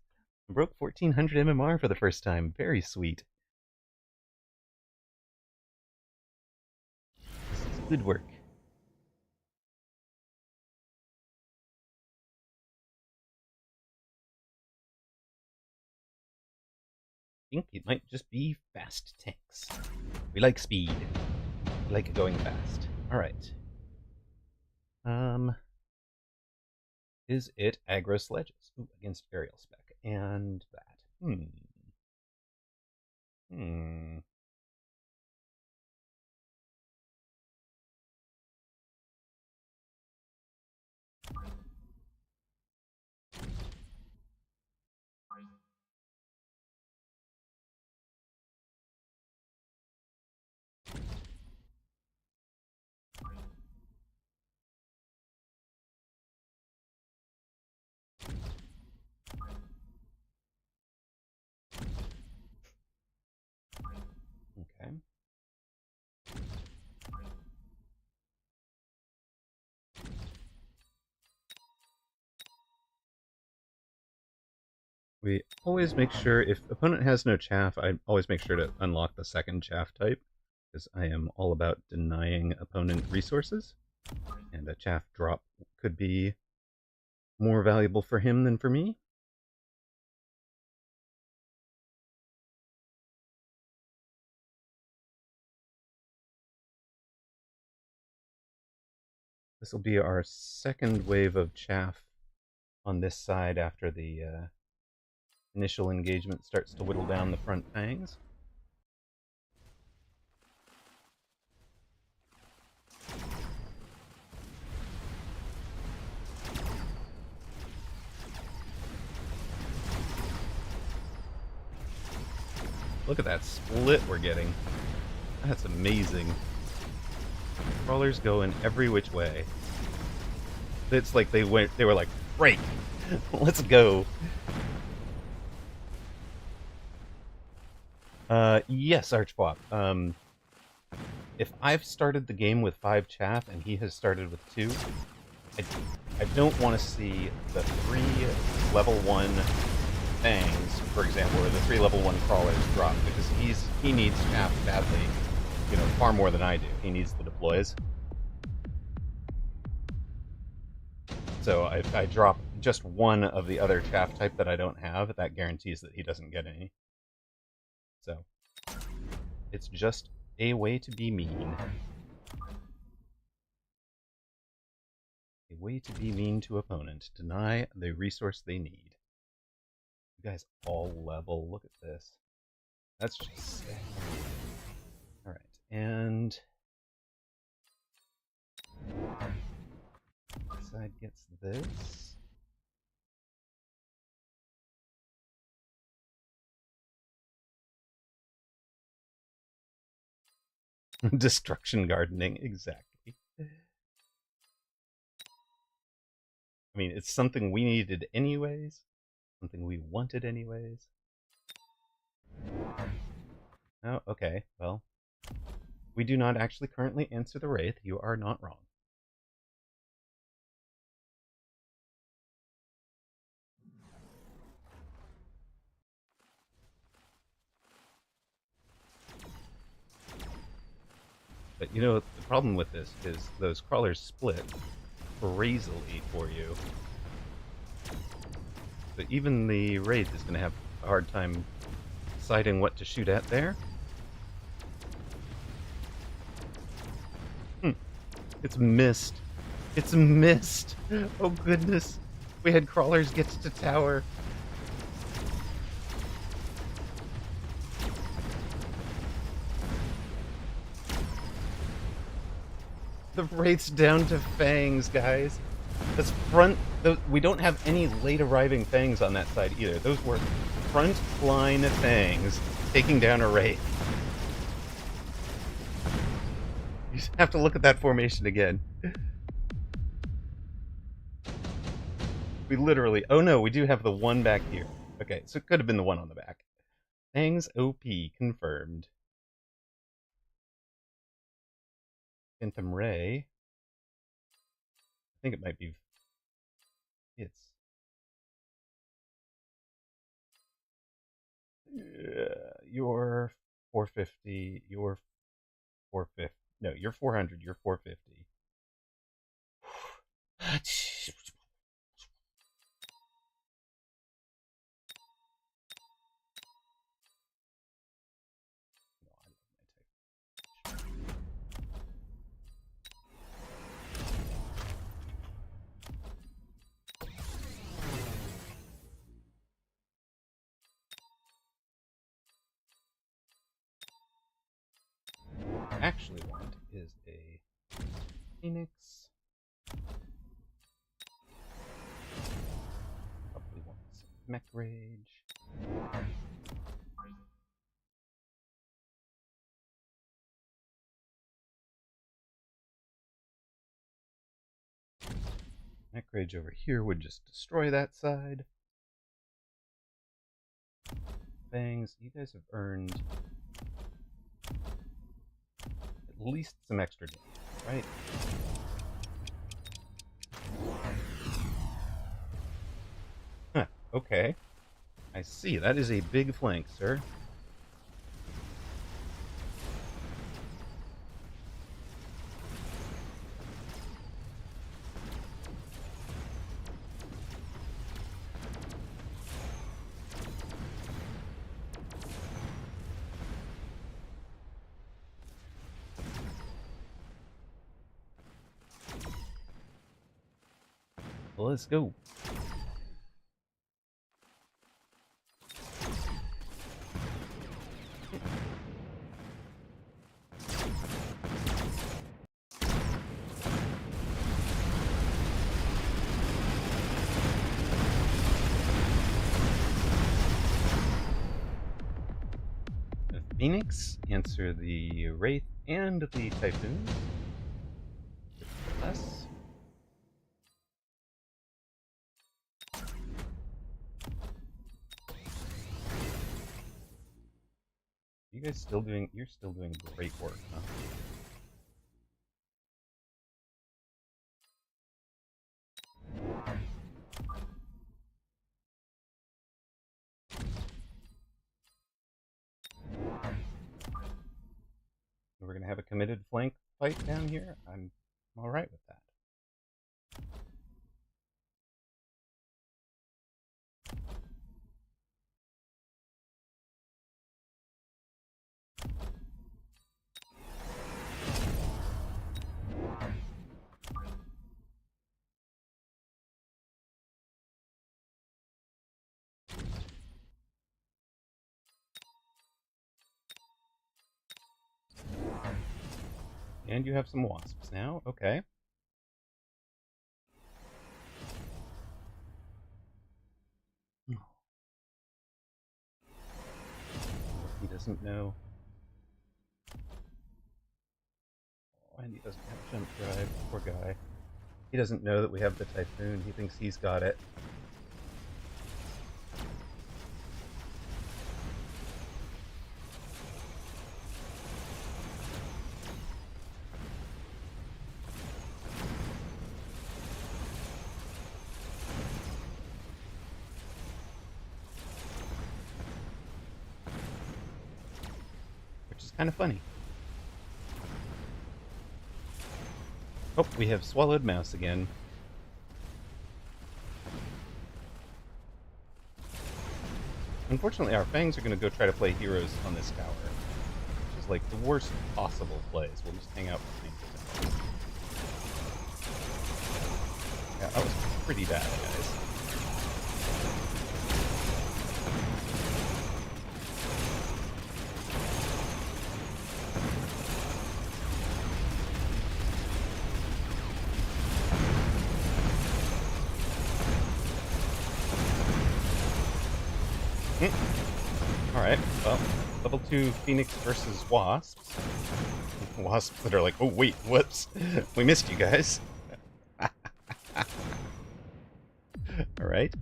Broke 1400 MMR for the first time. Very sweet. Good work. I think it might just be fast tanks. We like speed. We like going fast. All right. Is it aggro sledges? Ooh, against aerial spec and that. Okay. We always make sure, if opponent has no chaff, I always make sure to unlock the second chaff type, because I am all about denying opponent resources, and a chaff drop could be more valuable for him than for me. This will be our second wave of chaff on this side after the initial engagement starts to whittle down the front fangs. Look at that split we're getting. That's amazing. Crawlers go in every which way. It's like they were like, right, let's go. Yes, Archbop. If I've started the game with 5 chaff and he has started with 2, I don't want to see the 3 level 1 fangs, for example, or the 3 level 1 crawlers drop, because he needs chaff badly, far more than I do. He needs the deploys. So if I drop just one of the other chaff type that I don't have, that guarantees that he doesn't get any. So it's just a way to be mean. A way to be mean to opponent. Deny the resource they need. You guys all level. Look at this. That's just sick. Alright, and this side gets this. Destruction gardening, exactly. I mean, it's something we needed anyways. Something we wanted anyways. Oh, okay, well. We do not actually currently answer the Wraith. You are not wrong. But the problem with this is those crawlers split crazily for you. So even the Wraith is going to have a hard time deciding what to shoot at there. It's missed. It's missed. Oh goodness. We had crawlers get to tower. The Wraith's down to fangs, guys. That's front. We don't have any late arriving fangs on that side either. Those were front line fangs taking down a Wraith. You just have to look at that formation again. We literally... Oh no, we do have the one back here. Okay, so it could have been the one on the back. Fangs OP confirmed. Phantom Ray. I think it might be... It's... You're 450. You're 450. No, you're 400. You're 450. Actually want is a Phoenix. Probably want some Mech Rage. Mech Rage over here would just destroy that side. Bangs, you guys have earned at least some extra damage, right? Huh, okay. I see. That is a big flank, sir. Well, let's go. The Phoenix, answer the Wraith and the Typhoon. less. You guys still doing? You're still doing great work, huh? We're gonna have a committed flank fight down here. I'm all right with that. And you have some wasps now. Okay. He doesn't know. Oh, and he doesn't have jump drive. Poor guy. He doesn't know that we have the Typhoon. He thinks he's got it. Which is kind of funny. Oh, we have swallowed mouse again. Unfortunately, our fangs are going to go try to play heroes on this tower, which is like the worst possible plays. We'll just hang out with fangs. Yeah, that was pretty bad, guys. Alright, well, level 2 Phoenix versus Wasps. Wasps that are like, oh wait, whoops, we missed you guys. Alright.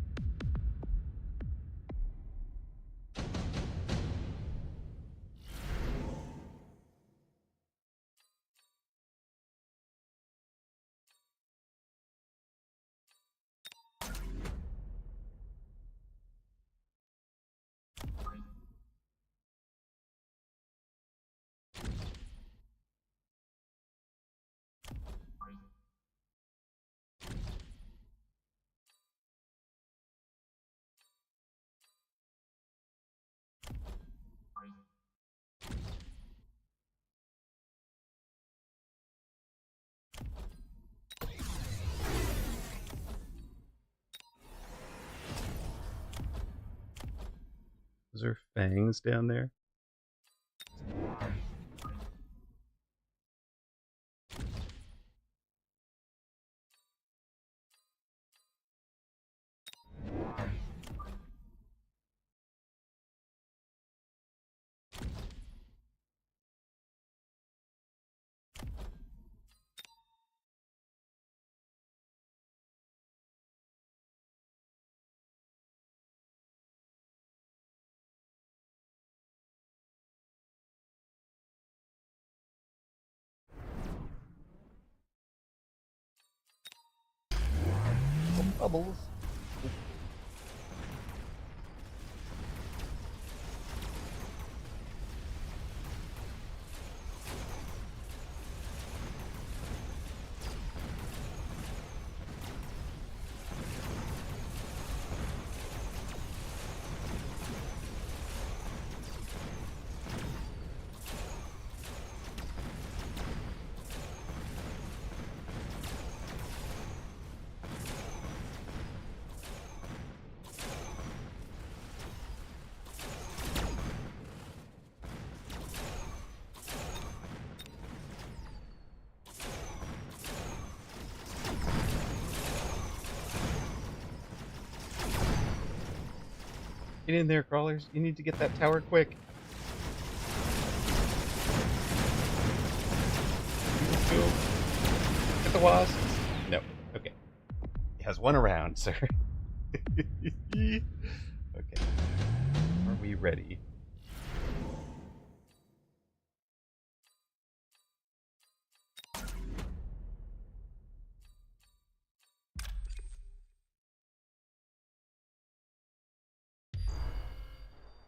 Those are fangs down there. Bubbles. Get in there, crawlers. You need to get that tower quick. Get the wasps? No. Okay. He has one around, sir. Okay. Are we ready?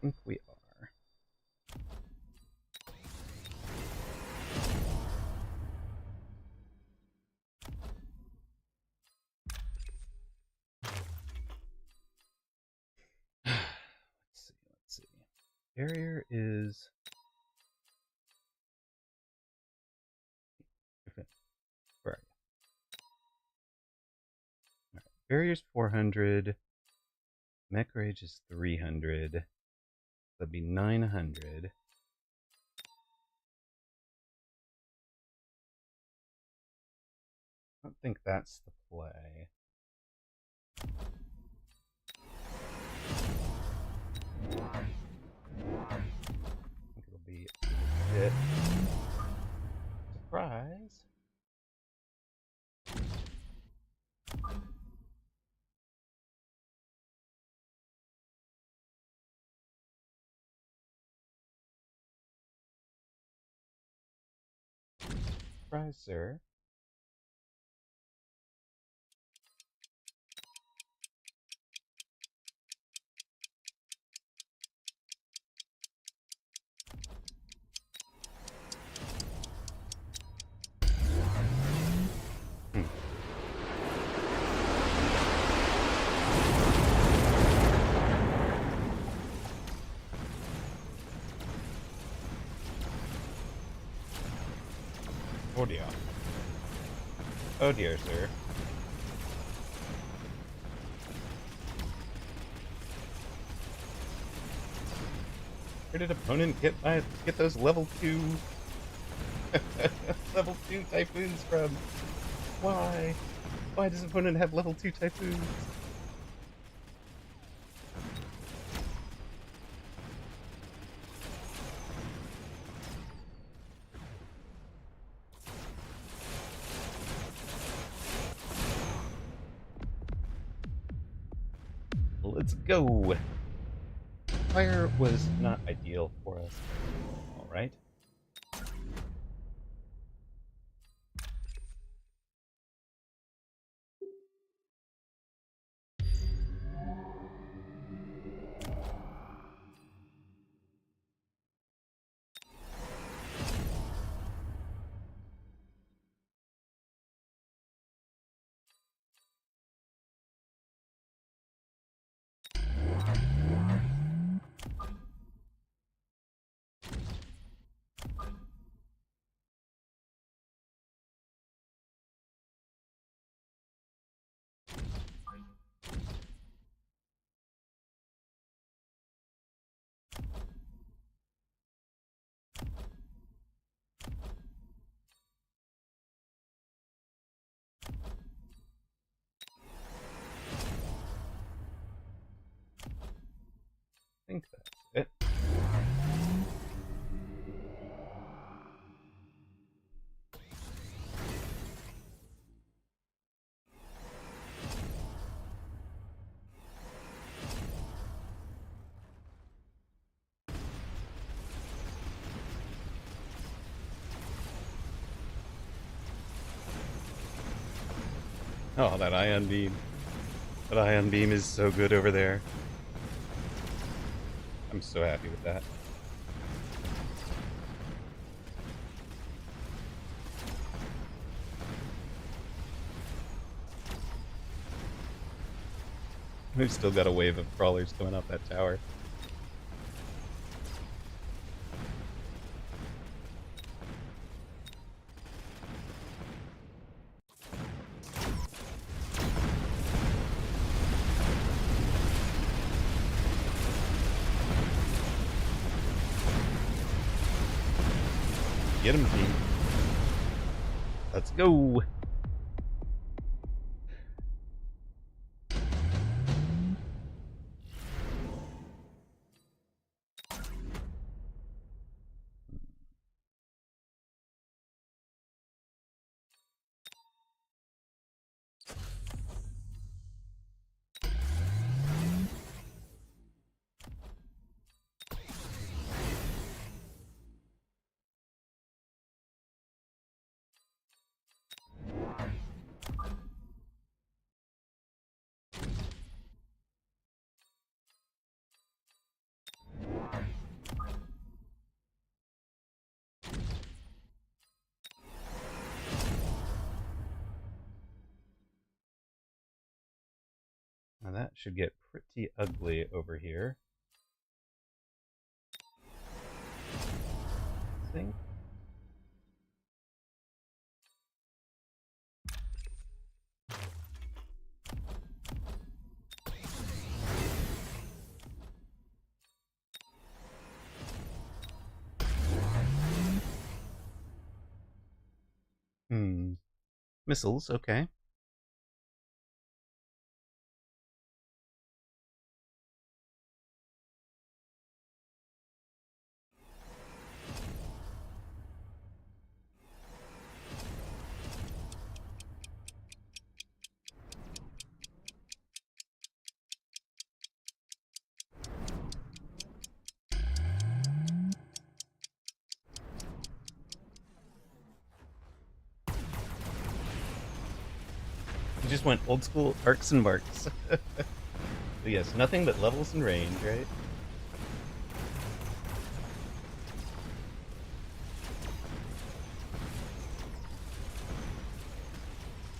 I think we are. Let's see. Barrier is... Where are you? All right. Barrier's 400. Mech Rage is 300. That'd be 900. I don't think that's the play. I think it'll be a bit surprise. Surprise, sir. Hmm. Oh dear. Oh dear, sir. Where did opponent get those level 2 level 2 typhoons from? Why? Why does opponent have level 2 typhoons? Let's go. Fire was not ideal for us. All right. I think that's it. Oh, that ion beam. That ion beam is so good over there. I'm so happy with that. We've still got a wave of crawlers coming up that tower. Get him, team. Let's go. Now that should get pretty ugly over here. Thing. Missiles, okay. You just went old school arcs and marks. But yes, nothing but levels and range, right?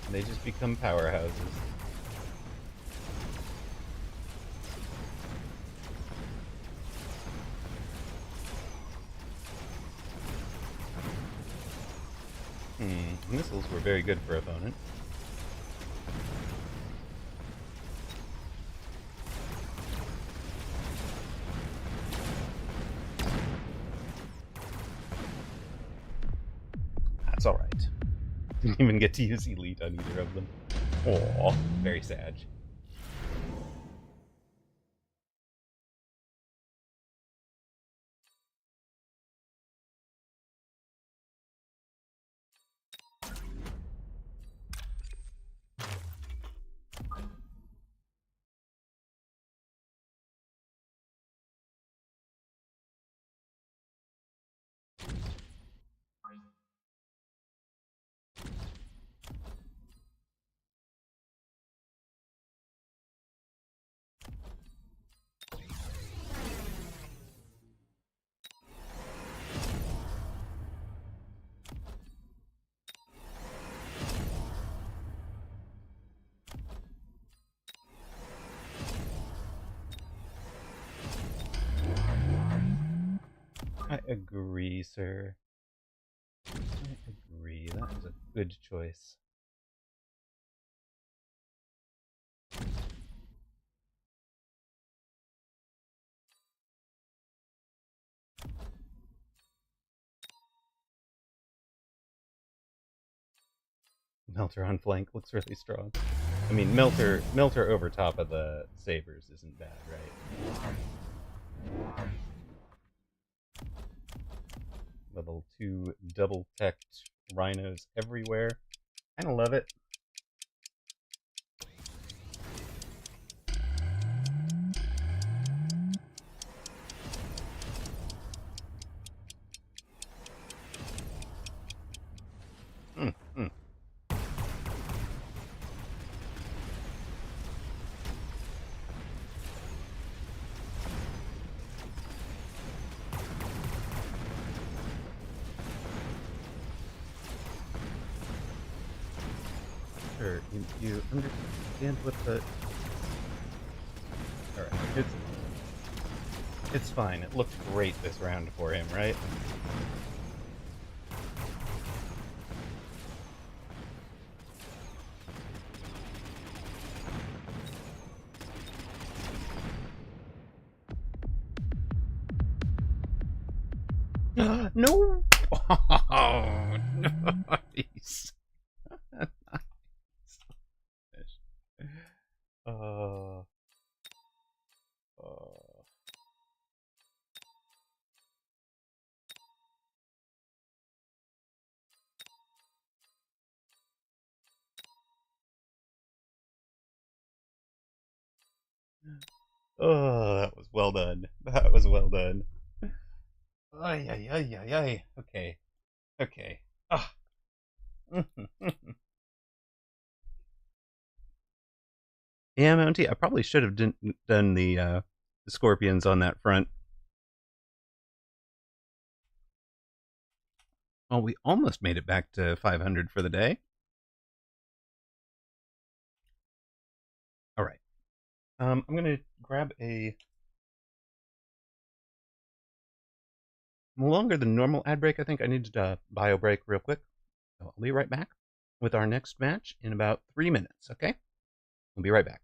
And they just become powerhouses. Missiles were very good for opponent. That's alright. Didn't even get to use Elite on either of them. Aw, very sad. I agree, sir. I agree. That was a good choice. Melter on flank looks really strong. I mean, Melter over top of the Sabers isn't bad, right? Level 2 double-teched rhinos everywhere. Kinda love it. Sure, you understand what the... Alright, it's fine. It looked great this round for him, right? No! Oh, nice. Nice. Uh, oh, that was well done. That was well done. Ay, ay, ay, ay, ay. Okay. Okay. Ah. Yeah, Mountie, I probably should have done the scorpions on that front. Well, we almost made it back to 500 for the day. All right. I'm gonna grab a longer than normal ad break. I think I need to bio break real quick. So I'll be right back with our next match in about 3 minutes. Okay, we'll be right back.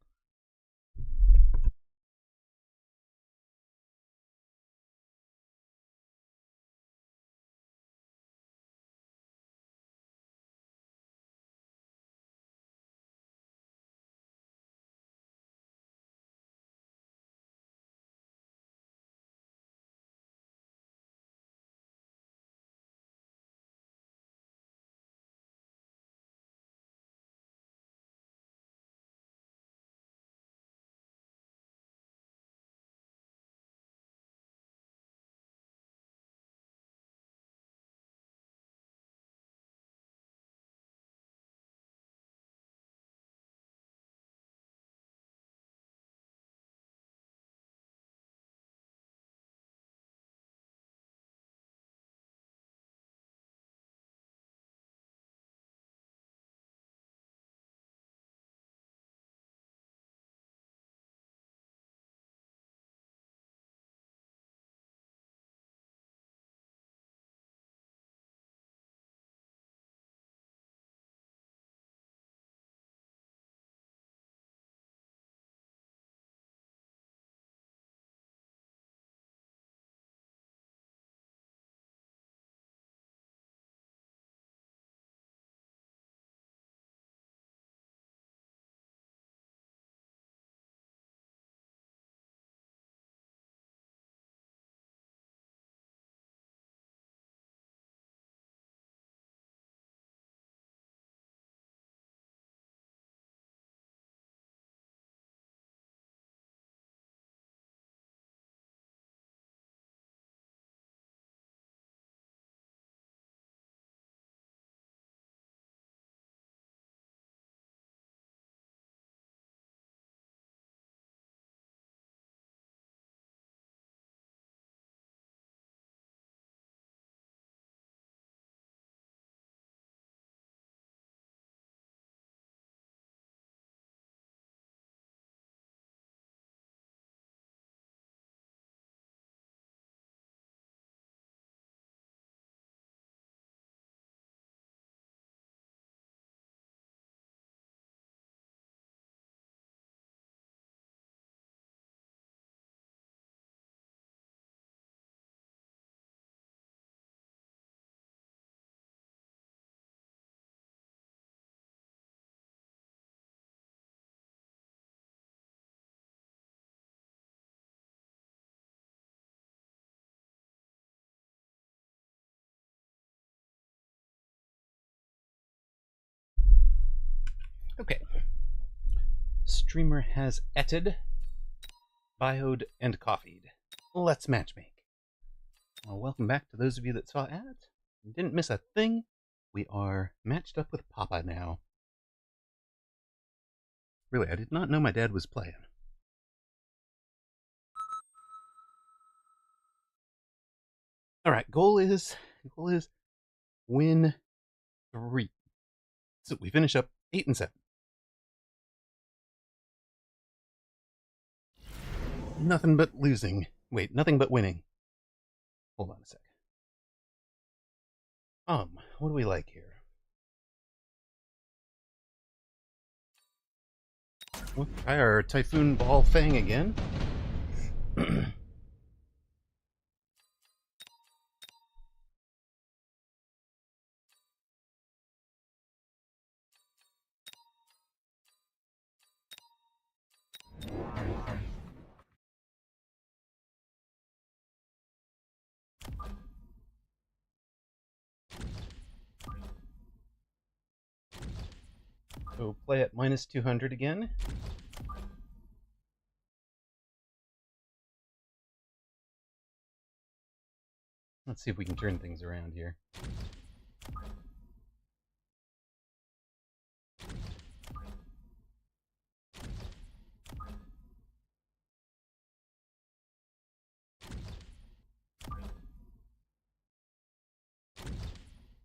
Okay. Streamer has etted, bioed, and coffeed. Let's matchmake. Well, welcome back to those of you that saw ads. You didn't miss a thing. We are matched up with Papa now. Really, I did not know my dad was playing. All right, goal is win 3. So we finish up 8 and 7. Nothing but losing. Wait, nothing but winning. Hold on a sec. What do we like here? We'll try our Typhoon Ball Fang again. So play at minus 200 again. Let's see if we can turn things around here.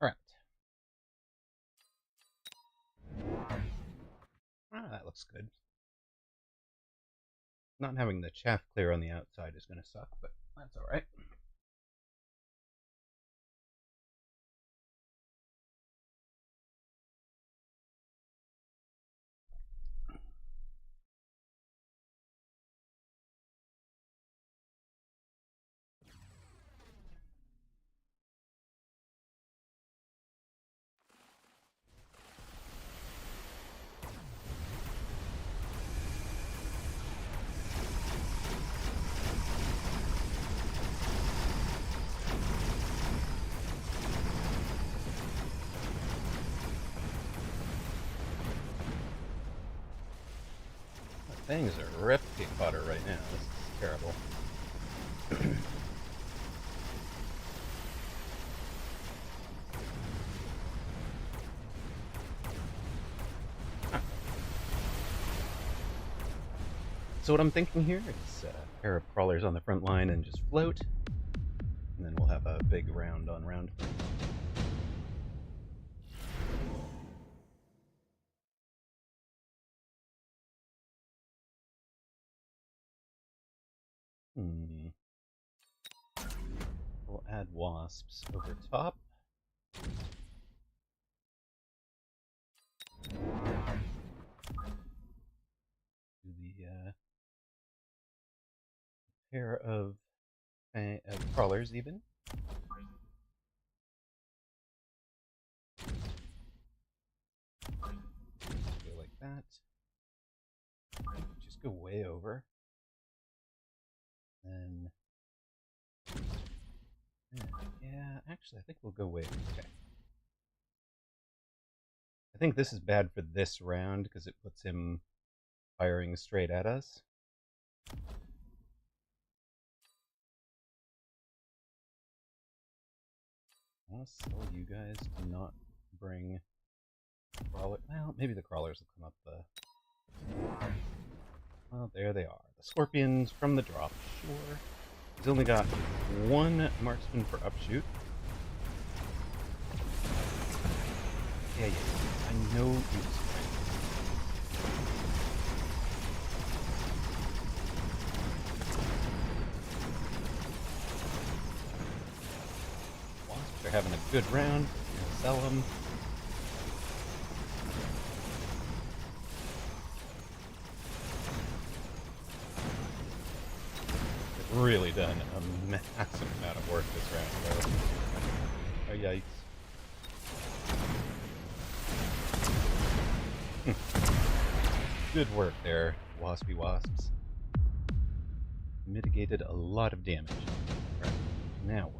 All right. Ah, that looks good. Not having the chaff clear on the outside is going to suck, but that's all right. Things are ripped to butter right now. This is terrible. So what I'm thinking here is a pair of crawlers on the front line and just float, and then we'll have a big round on round. We'll add wasps over top. Do the pair of crawlers even. Go like that. Just go way over. Then, yeah, actually, I think we'll go way over. Okay. I think this is bad for this round because it puts him firing straight at us. I want to tell you guys to not bring crawler. Well, maybe the crawlers will come up the. Well, there they are. The scorpions from the drop. Sure. He's only got one marksman per upshoot. Yeah. I know he was right. Wasps are having a good round. We're gonna sell them. Really done a massive amount of work this round, though. Oh, yikes. Good work there, waspy wasps. Mitigated a lot of damage. Right, now what?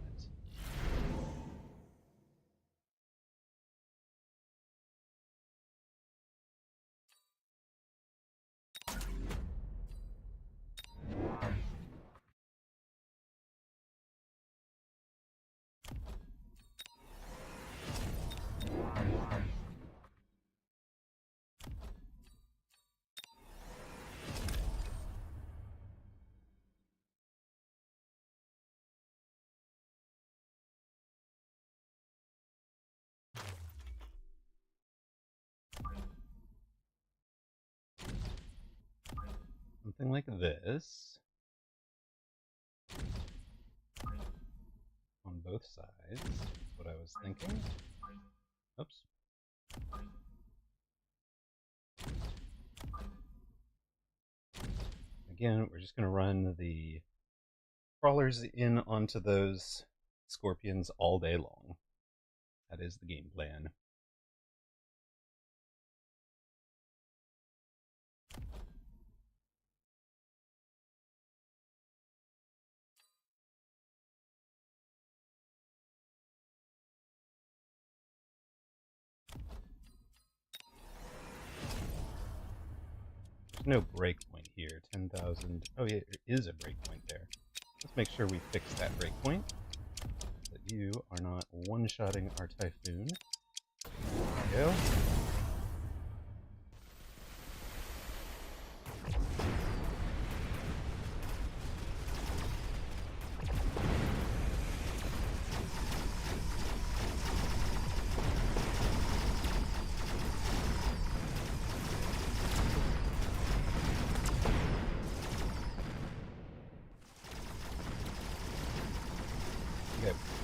Something like this. On both sides. That's what I was thinking. Oops. Again, we're just going to run the crawlers in onto those scorpions all day long. That is the game plan. There's no breakpoint here. 10,000. Oh yeah, there is a breakpoint there. Let's make sure we fix that breakpoint. That you are not one-shotting our Typhoon. There we go.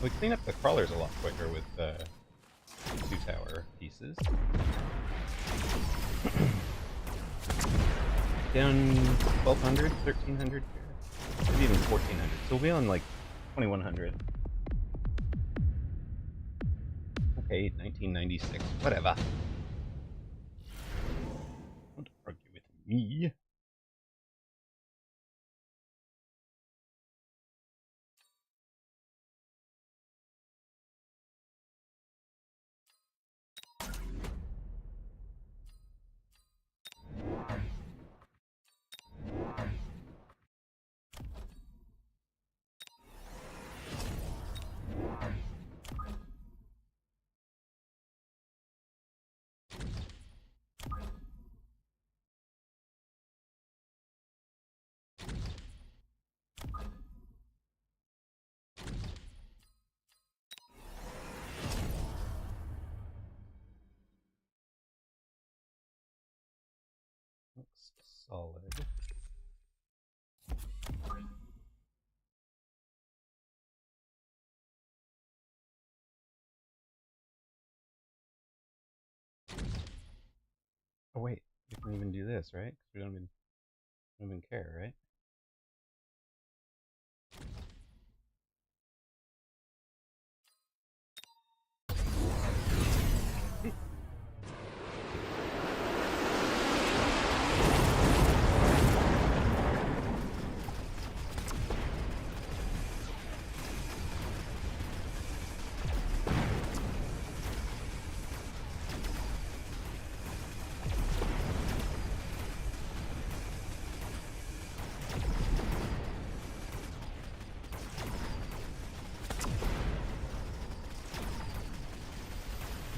We clean up the crawlers a lot quicker with 2-tower pieces. Down 1,200, 1,300 here. Maybe even 1,400. So we'll be on like 2,100. Okay, 1996. Whatever. Don't argue with me. Looks solid. Oh wait, we can even do this, right? 'Cause we don't even care, right?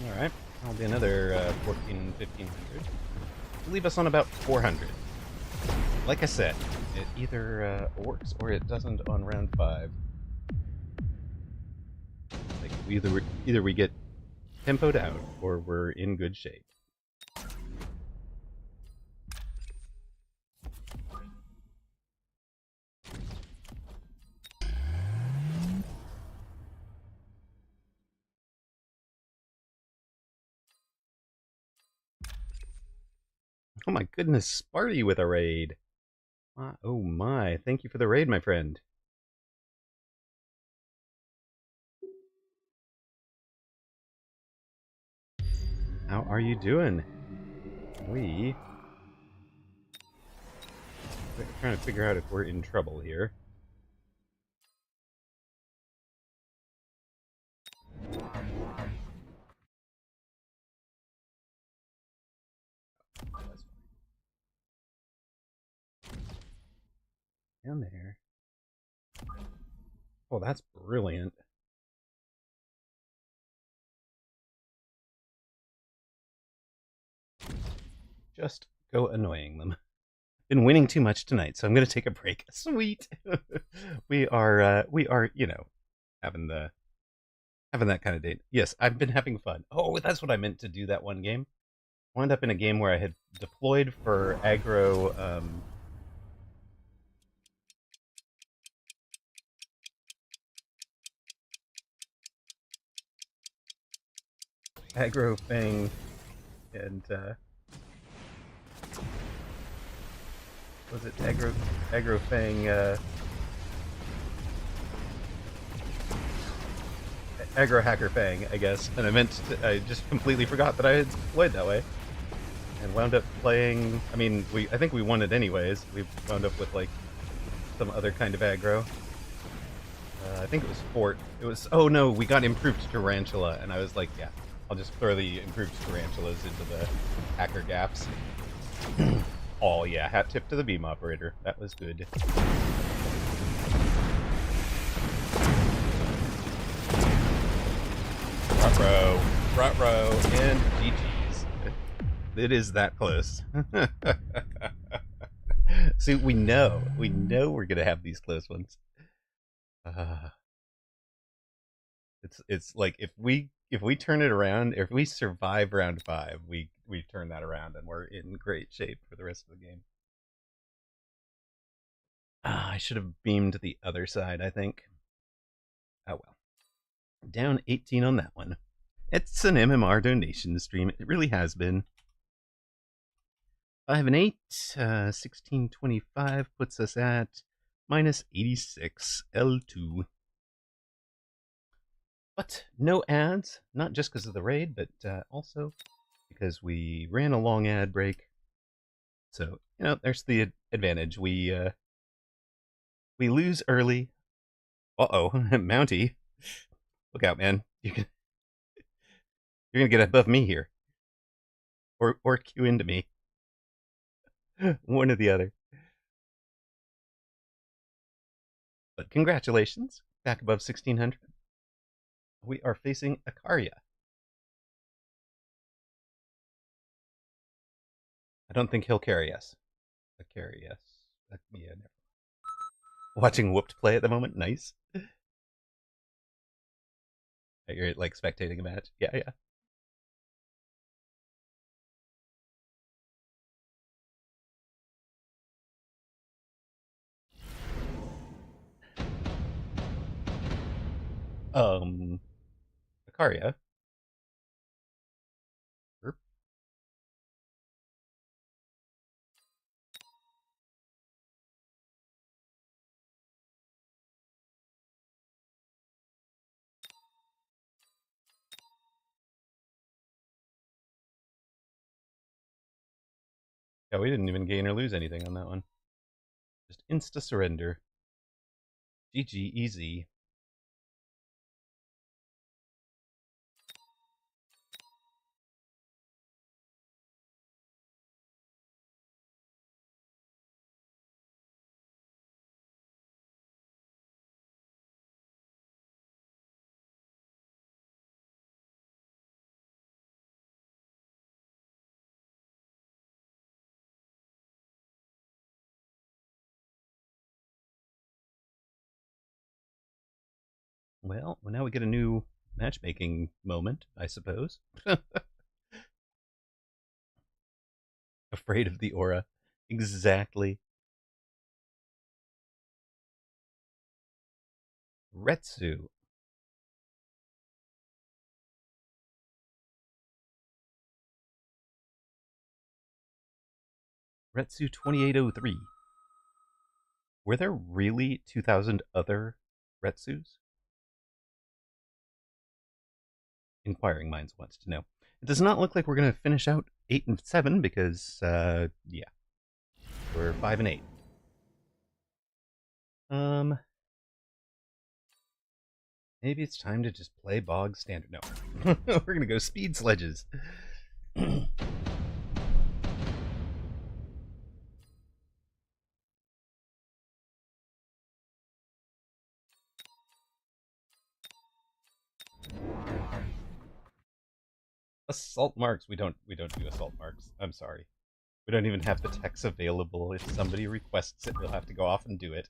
Alright, that'll be another 14, 1,500. Leave us on about 400. Like I said, it either works or it doesn't on round 5. Like, either we get tempoed out or we're in good shape. Oh my goodness, Sparty with a raid. Oh my, thank you for the raid, my friend. How are you doing? We're trying to figure out if we're in trouble here. Down there. Oh, that's brilliant. Just go annoying them. Been winning too much tonight, so I'm gonna take a break. Sweet. we are, you know, having that kind of date. Yes, I've been having fun. Oh, that's what I meant to do that one game. Wound up in a game where I had deployed for aggro aggro Fang and was it aggro Fang aggro hacker Fang, I guess. And I just completely forgot that I had played that way. And wound up playing, I think we won it anyways. We wound up with like some other kind of aggro. I think it was Fort. It was, oh no, we got improved Tarantula, and I was like, yeah, I'll just throw the improved Tarantulas into the hacker gaps. Oh yeah, hat tip to the beam operator. That was good. Front row, and GG's. It is that close. See, we know we're gonna have these close ones. It's like if we turn it around, if we survive round 5, we turn that around and we're in great shape for the rest of the game. I should have beamed the other side, I think. Oh well. Down 18 on that one. It's an MMR donation stream. It really has been. 5 and 8, 1625 puts us at minus 86 L2. But no ads, not just because of the raid, but also because we ran a long ad break. So, there's the advantage. We lose early. Uh-oh, Mountie. Look out, man. You're gonna get above me here. Or queue into me. One or the other. But congratulations, back above 1600. We are facing Akaria. I don't think he'll carry us. Carry us. Yeah, never. Watching Whooped play at the moment. Nice. You're like spectating a match. Yeah. Akaria. Yeah, we didn't even gain or lose anything on that one. Just insta surrender. GG easy. Well, now we get a new matchmaking moment, I suppose. Afraid of the aura. Exactly. Retsu. Retsu 2803. Were there really 2,000 other Retsus? Inquiring minds wants to know. It does not look like we're going to finish out 8 and 7 because, yeah. We're 5 and 8. Maybe it's time to just play bog standard. No. We're going to go speed sledges. Assault marks. We don't do assault marks. I'm sorry. We don't even have the text available. If somebody requests it, we'll have to go off and do it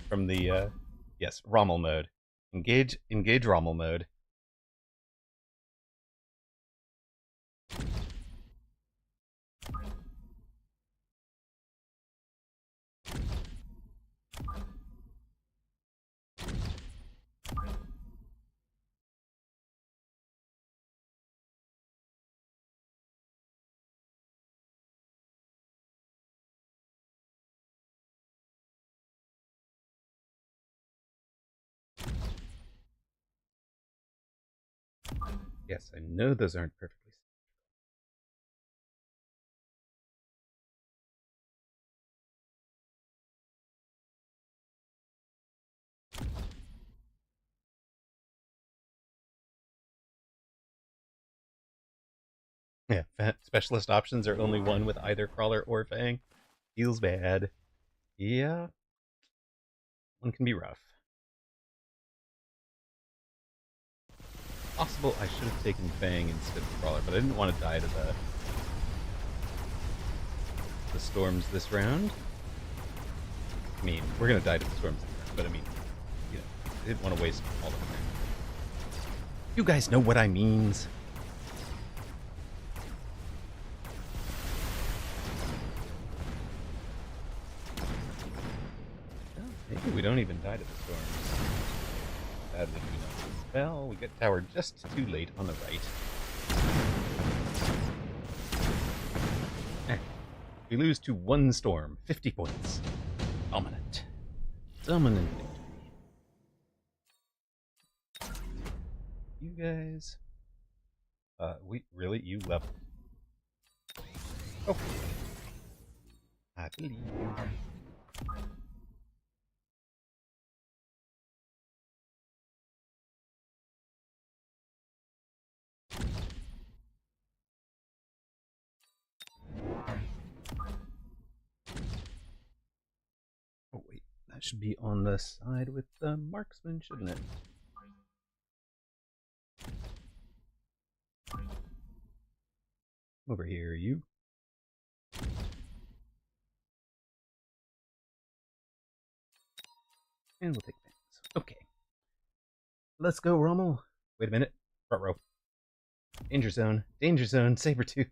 from the yes, Rommel mode. Engage Rommel mode. Yes, I know those aren't perfectly. Yeah, specialist options are only one with either Crawler or Fang. Feels bad. Yeah. One can be rough. Possible I should have taken Fang instead of Crawler, but I didn't want to die to the storms this round. I mean, we're going to die to the storms this round, but I mean, I didn't want to waste all the time. You guys know what I means. Maybe we don't even die to the storms. Sadly, we don't. Well, we get tower just too late on the right. We lose to 1 storm, 50 points. Dominant. Dominant victory. You guys... you leveled. Oh. I believe you. Oh, wait. That should be on the side with the marksman, shouldn't it? Over here, you. And we'll take things. Okay. Let's go, Rommel. Wait a minute. Front row. Danger zone. Danger zone. Sabretooth.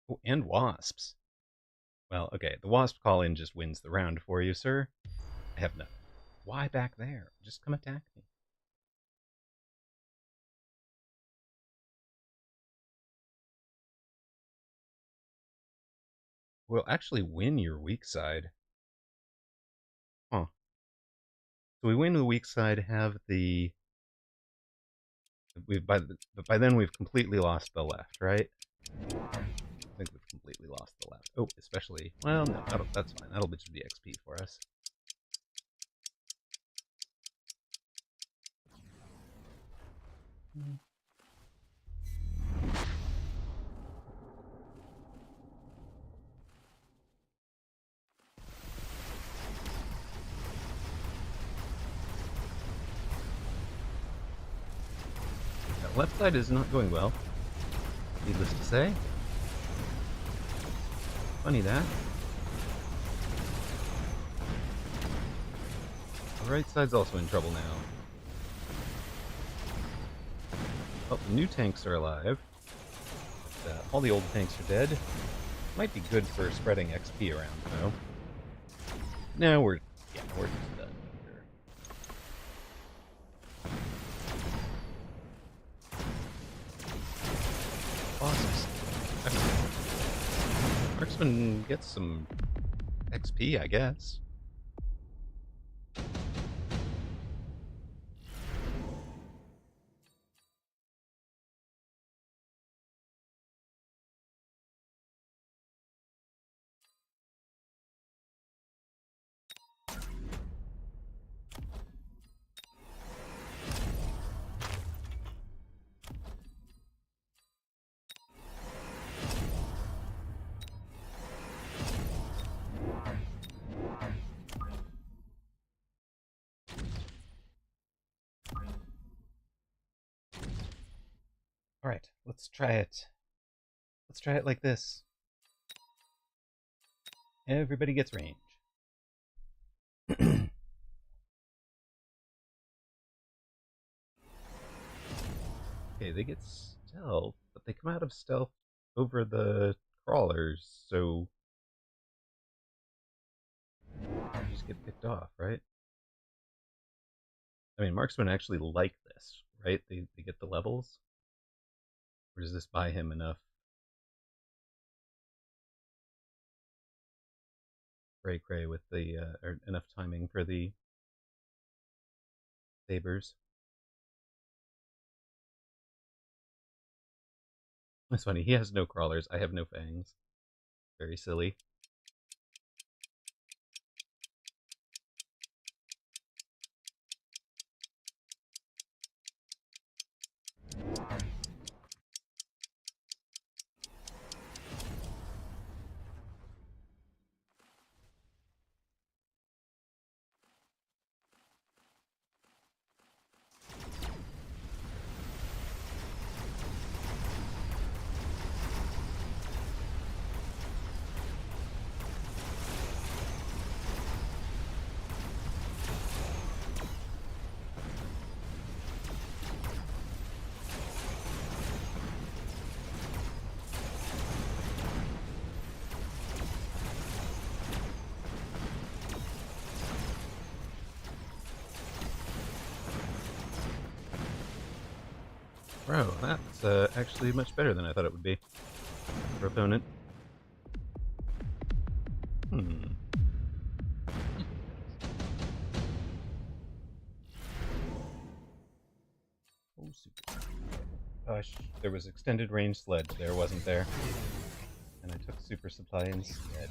Oh, and wasps. Well, okay. The wasp call-in just wins the round for you, sir. I have nothing. Why back there? Just come attack me. We'll actually win your weak side. Huh. So we win the weak side, have the... By then we've completely lost the left, right? I think we've completely lost the left. Oh, especially... Well, no, that's fine. That'll just be XP for us. The left side is not going well, needless to say. Funny that. The right side's also in trouble now. Oh, the new tanks are alive. But, all the old tanks are dead. Might be good for spreading XP around, though. No, we're just done here. Wasps. Marksman gets some XP, I guess. Alright, let's try it. Let's try it like this. Everybody gets range. Okay, they get stealth, but they come out of stealth over the crawlers, so you just get picked off, right? I mean, marksmen actually like this, right? They get the levels. Or does this buy him enough cray with the or enough timing for the sabers? That's funny. He has no crawlers. I have no fangs. Very silly. Bro, that's actually much better than I thought it would be for opponent. Oh, super. Gosh, there was extended range sledge there, wasn't there? And I took super supply instead.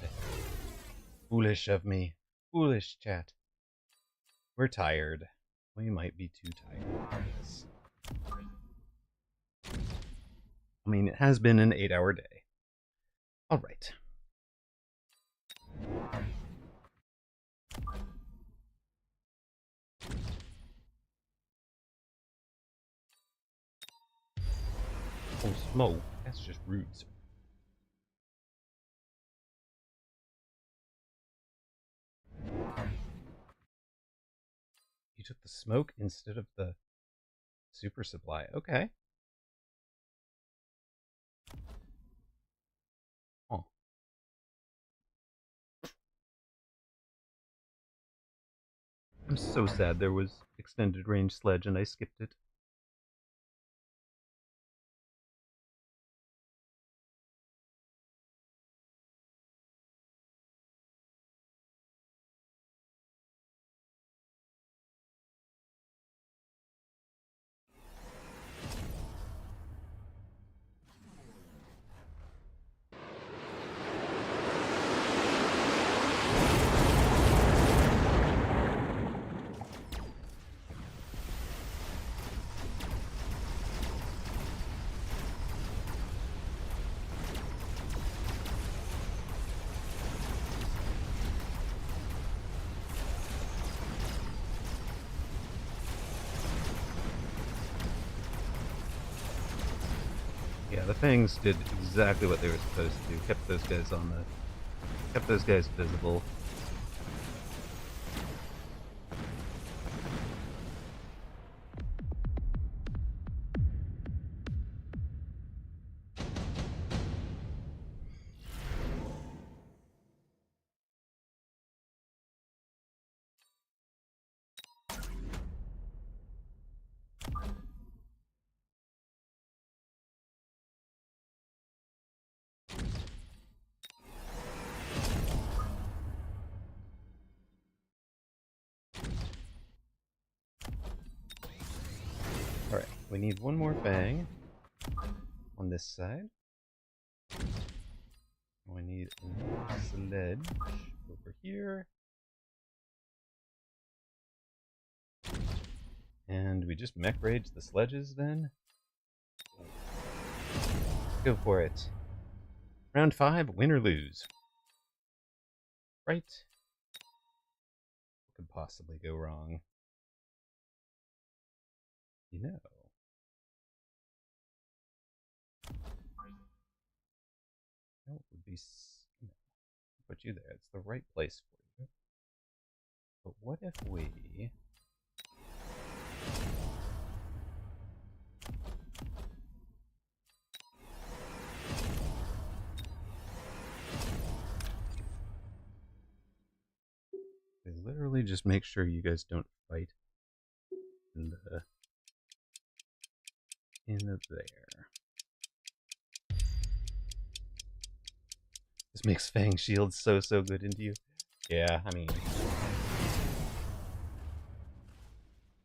Foolish of me. Foolish, chat. We're tired. We might be too tired for this. I mean, it has been an 8-hour day. Alright. Oh, smoke. That's just rude, sir. You took the smoke instead of the super supply. Okay. Oh. I'm so sad there was extended range sledge and I skipped it. Yeah, the Fangs did exactly what they were supposed to do. Kept those guys visible. Alright, we need one more Fang on this side. We need another sledge over here. And we just mech rage the sledges then? Go for it. Round 5, win or lose. Right? What could possibly go wrong? You know. That would be... put you there. It's the right place for you. But what if we... we literally just make sure you guys don't fight in there. This makes Fang Shield so good into you. Yeah, I mean...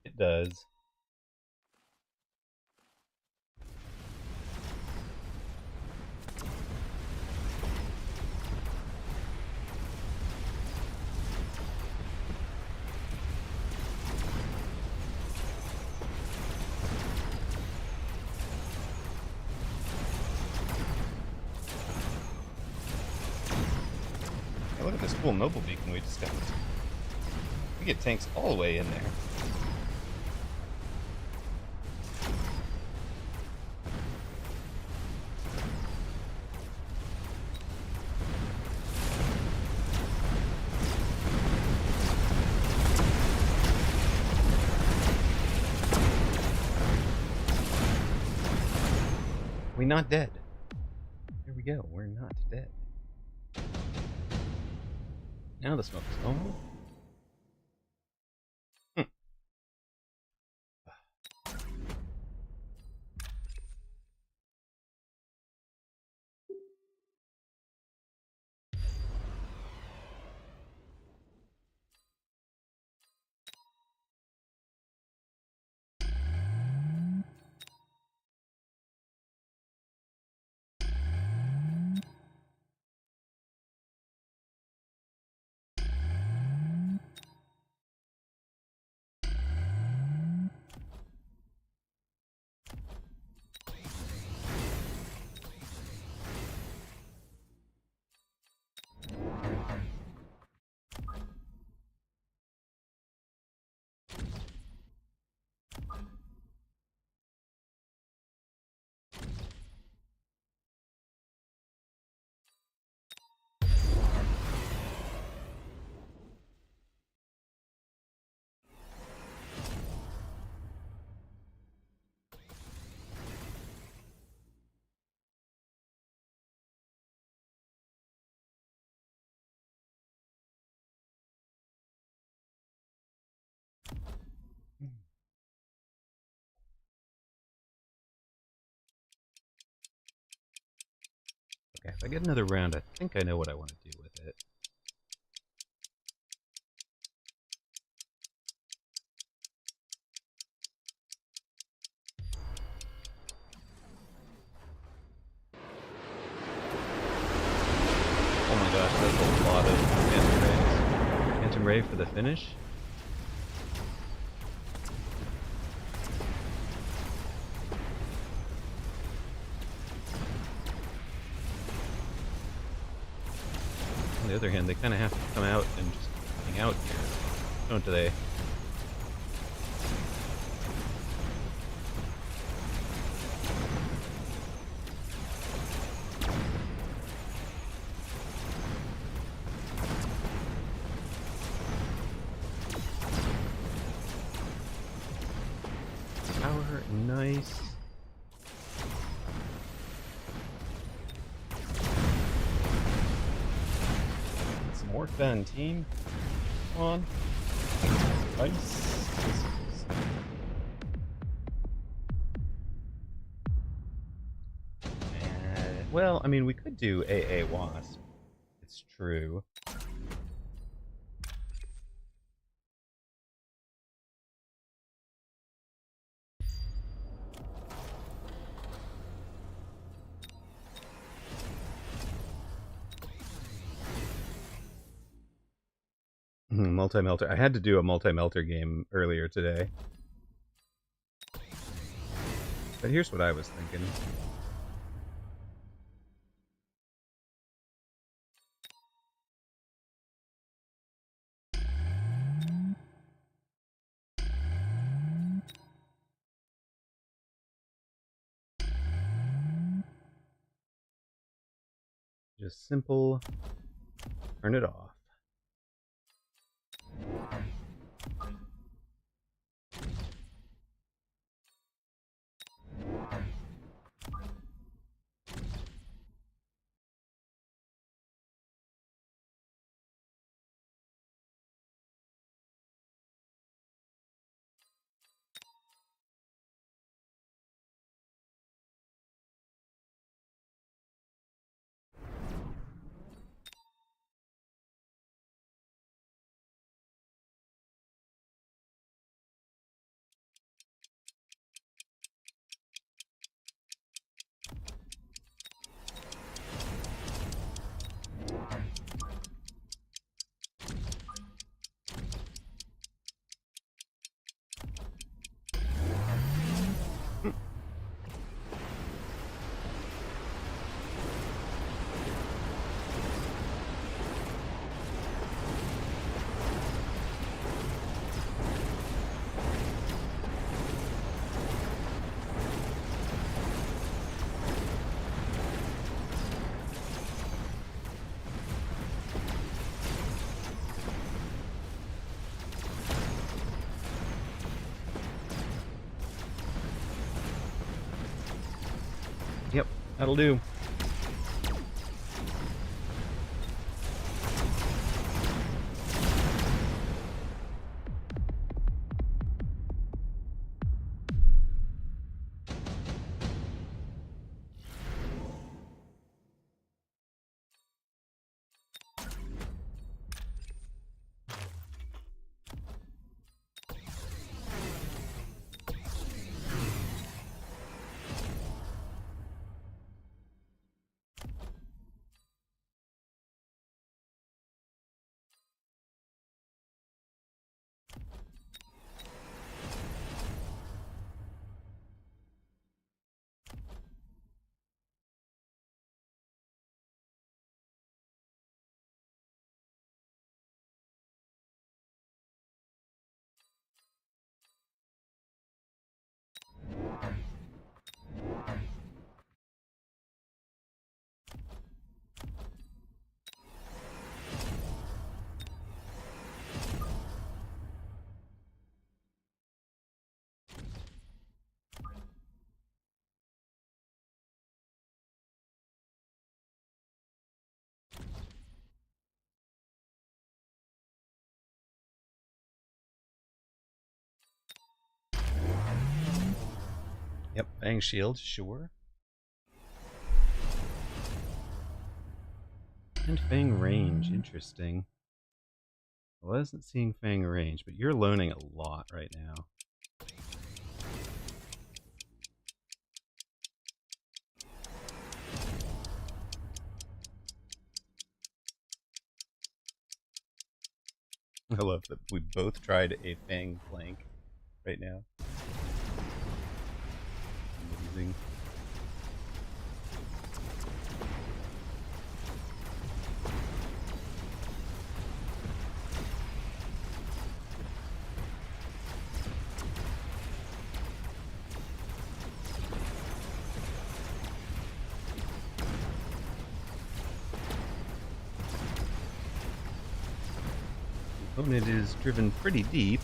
it does. Hey, look at this cool mobile beacon we just got. We get tanks all the way in there. We're not dead. Here we go. We're not dead. Now the smoke is gone. Okay, if I get another round, I think I know what I want to do with it. Oh my gosh, that's a lot of Phantom Rays. Phantom Ray for the finish? On the other hand, they kind of have to come out and just hang out here, don't they? Power, nice. Some work done, team. Come on. Nice. Well, I mean, we could do AA Wasp. It's true. Multi-melter. I had to do a multi-melter game earlier today. But here's what I was thinking. Just simple turn it off. Yep, that'll do. Yep, Fang Shield, sure. And Fang range, interesting. I wasn't seeing Fang range, but you're loaning a lot right now. I love that we both tried a Fang flank right now. Amazing. Opponent is driven pretty deep.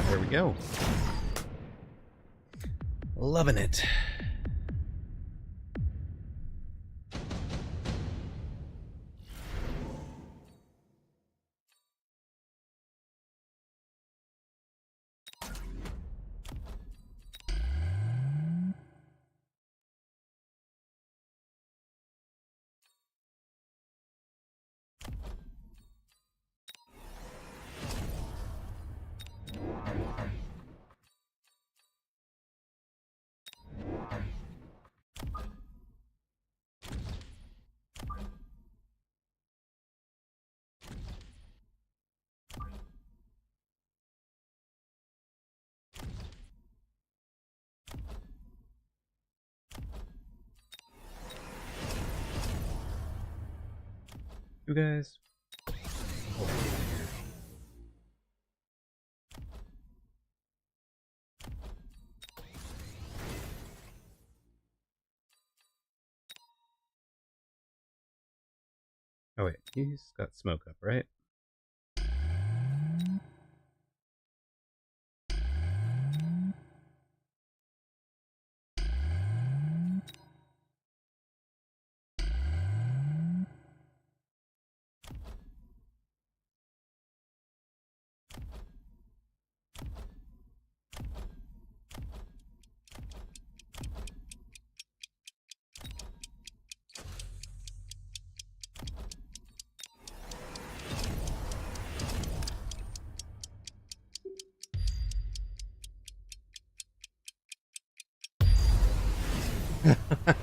There we go. Loving it. You guys. Oh wait, he's got smoke up, right?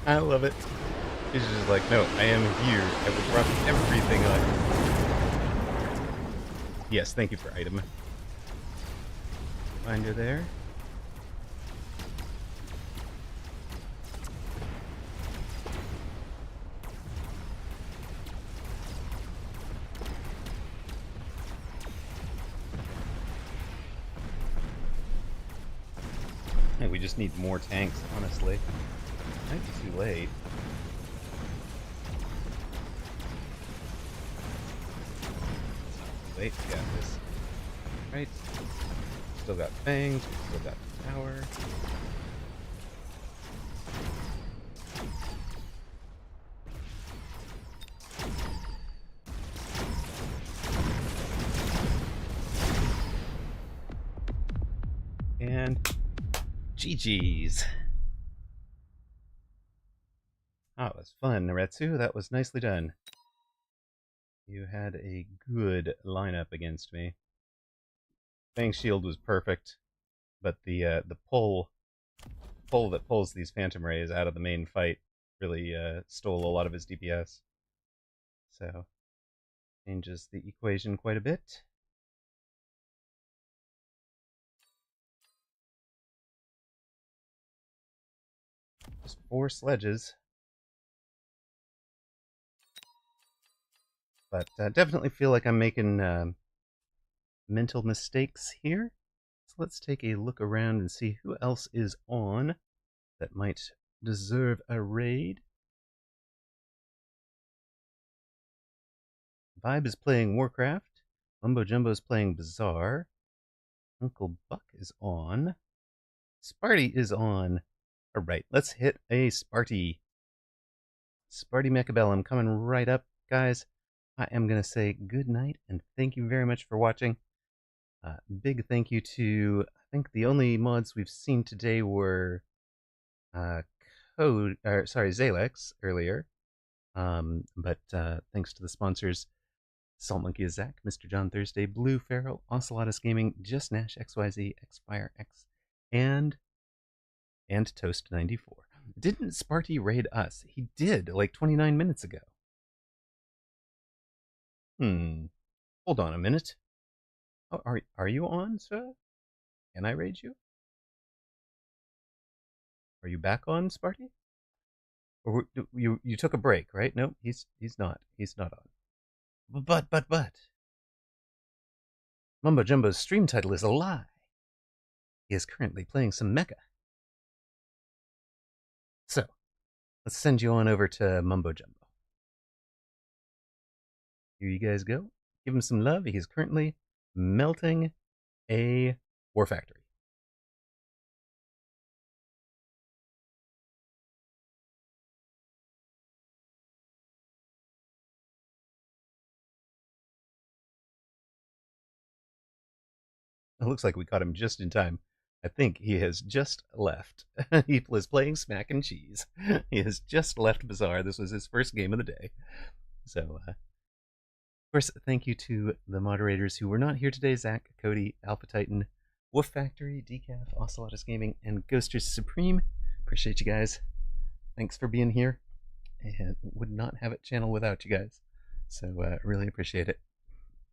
I love it. He's just like, no, I am here. I will drop everything up. Yes, thank you for item. Finder there. Yeah, we just need more tanks, honestly. Might be too late. Wait, we got this. Right. Still got fangs, we still got the tower. And GG's. Oh, it was fun, Naretsu. That was nicely done. You had a good lineup against me. Fang Shield was perfect, but the pull that pulls these Phantom Rays out of the main fight really stole a lot of his DPS. So changes the equation quite a bit. Just 4 sledges. But definitely feel like I'm making mental mistakes here. So let's take a look around and see who else is on that might deserve a raid. Vibe is playing Warcraft. Mumbo Jumbo is playing Bazaar. Uncle Buck is on. Sparty is on. All right, let's hit a Sparty. Sparty Mechabellum coming right up, guys. I am going to say good night and thank you very much for watching. Big thank you to, I think the only mods we've seen today were Zalex earlier. But thanks to the sponsors, Salt Monkey is Zach, Mr. John Thursday, Blue Feral, Ocelotus Gaming, Just Nash, XYZ, Xfire X, and Toast 94. Didn't Sparty raid us? He did, like 29 minutes ago. Hold on a minute. Oh, are you on, sir? Can I raid you? Are you back on, Sparty? Or you took a break, right? No, he's not. He's not on. But. Mumbo Jumbo's stream title is a lie. He is currently playing some mecha. So, let's send you on over to Mumbo Jumbo. Here you guys go. Give him some love. He's currently melting a war factory. It looks like we caught him just in time. I think he has just left. He was playing Smack and Cheese. He has just left Bazaar. This was his first game of the day. So, of course, thank you to the moderators who were not here today: Zach, Cody, Alpha Titan, Wolf Factory, Decaf, Ocelotus Gaming, and Ghosters Supreme. Appreciate you guys. Thanks for being here. And would not have it channel without you guys. So, really appreciate it.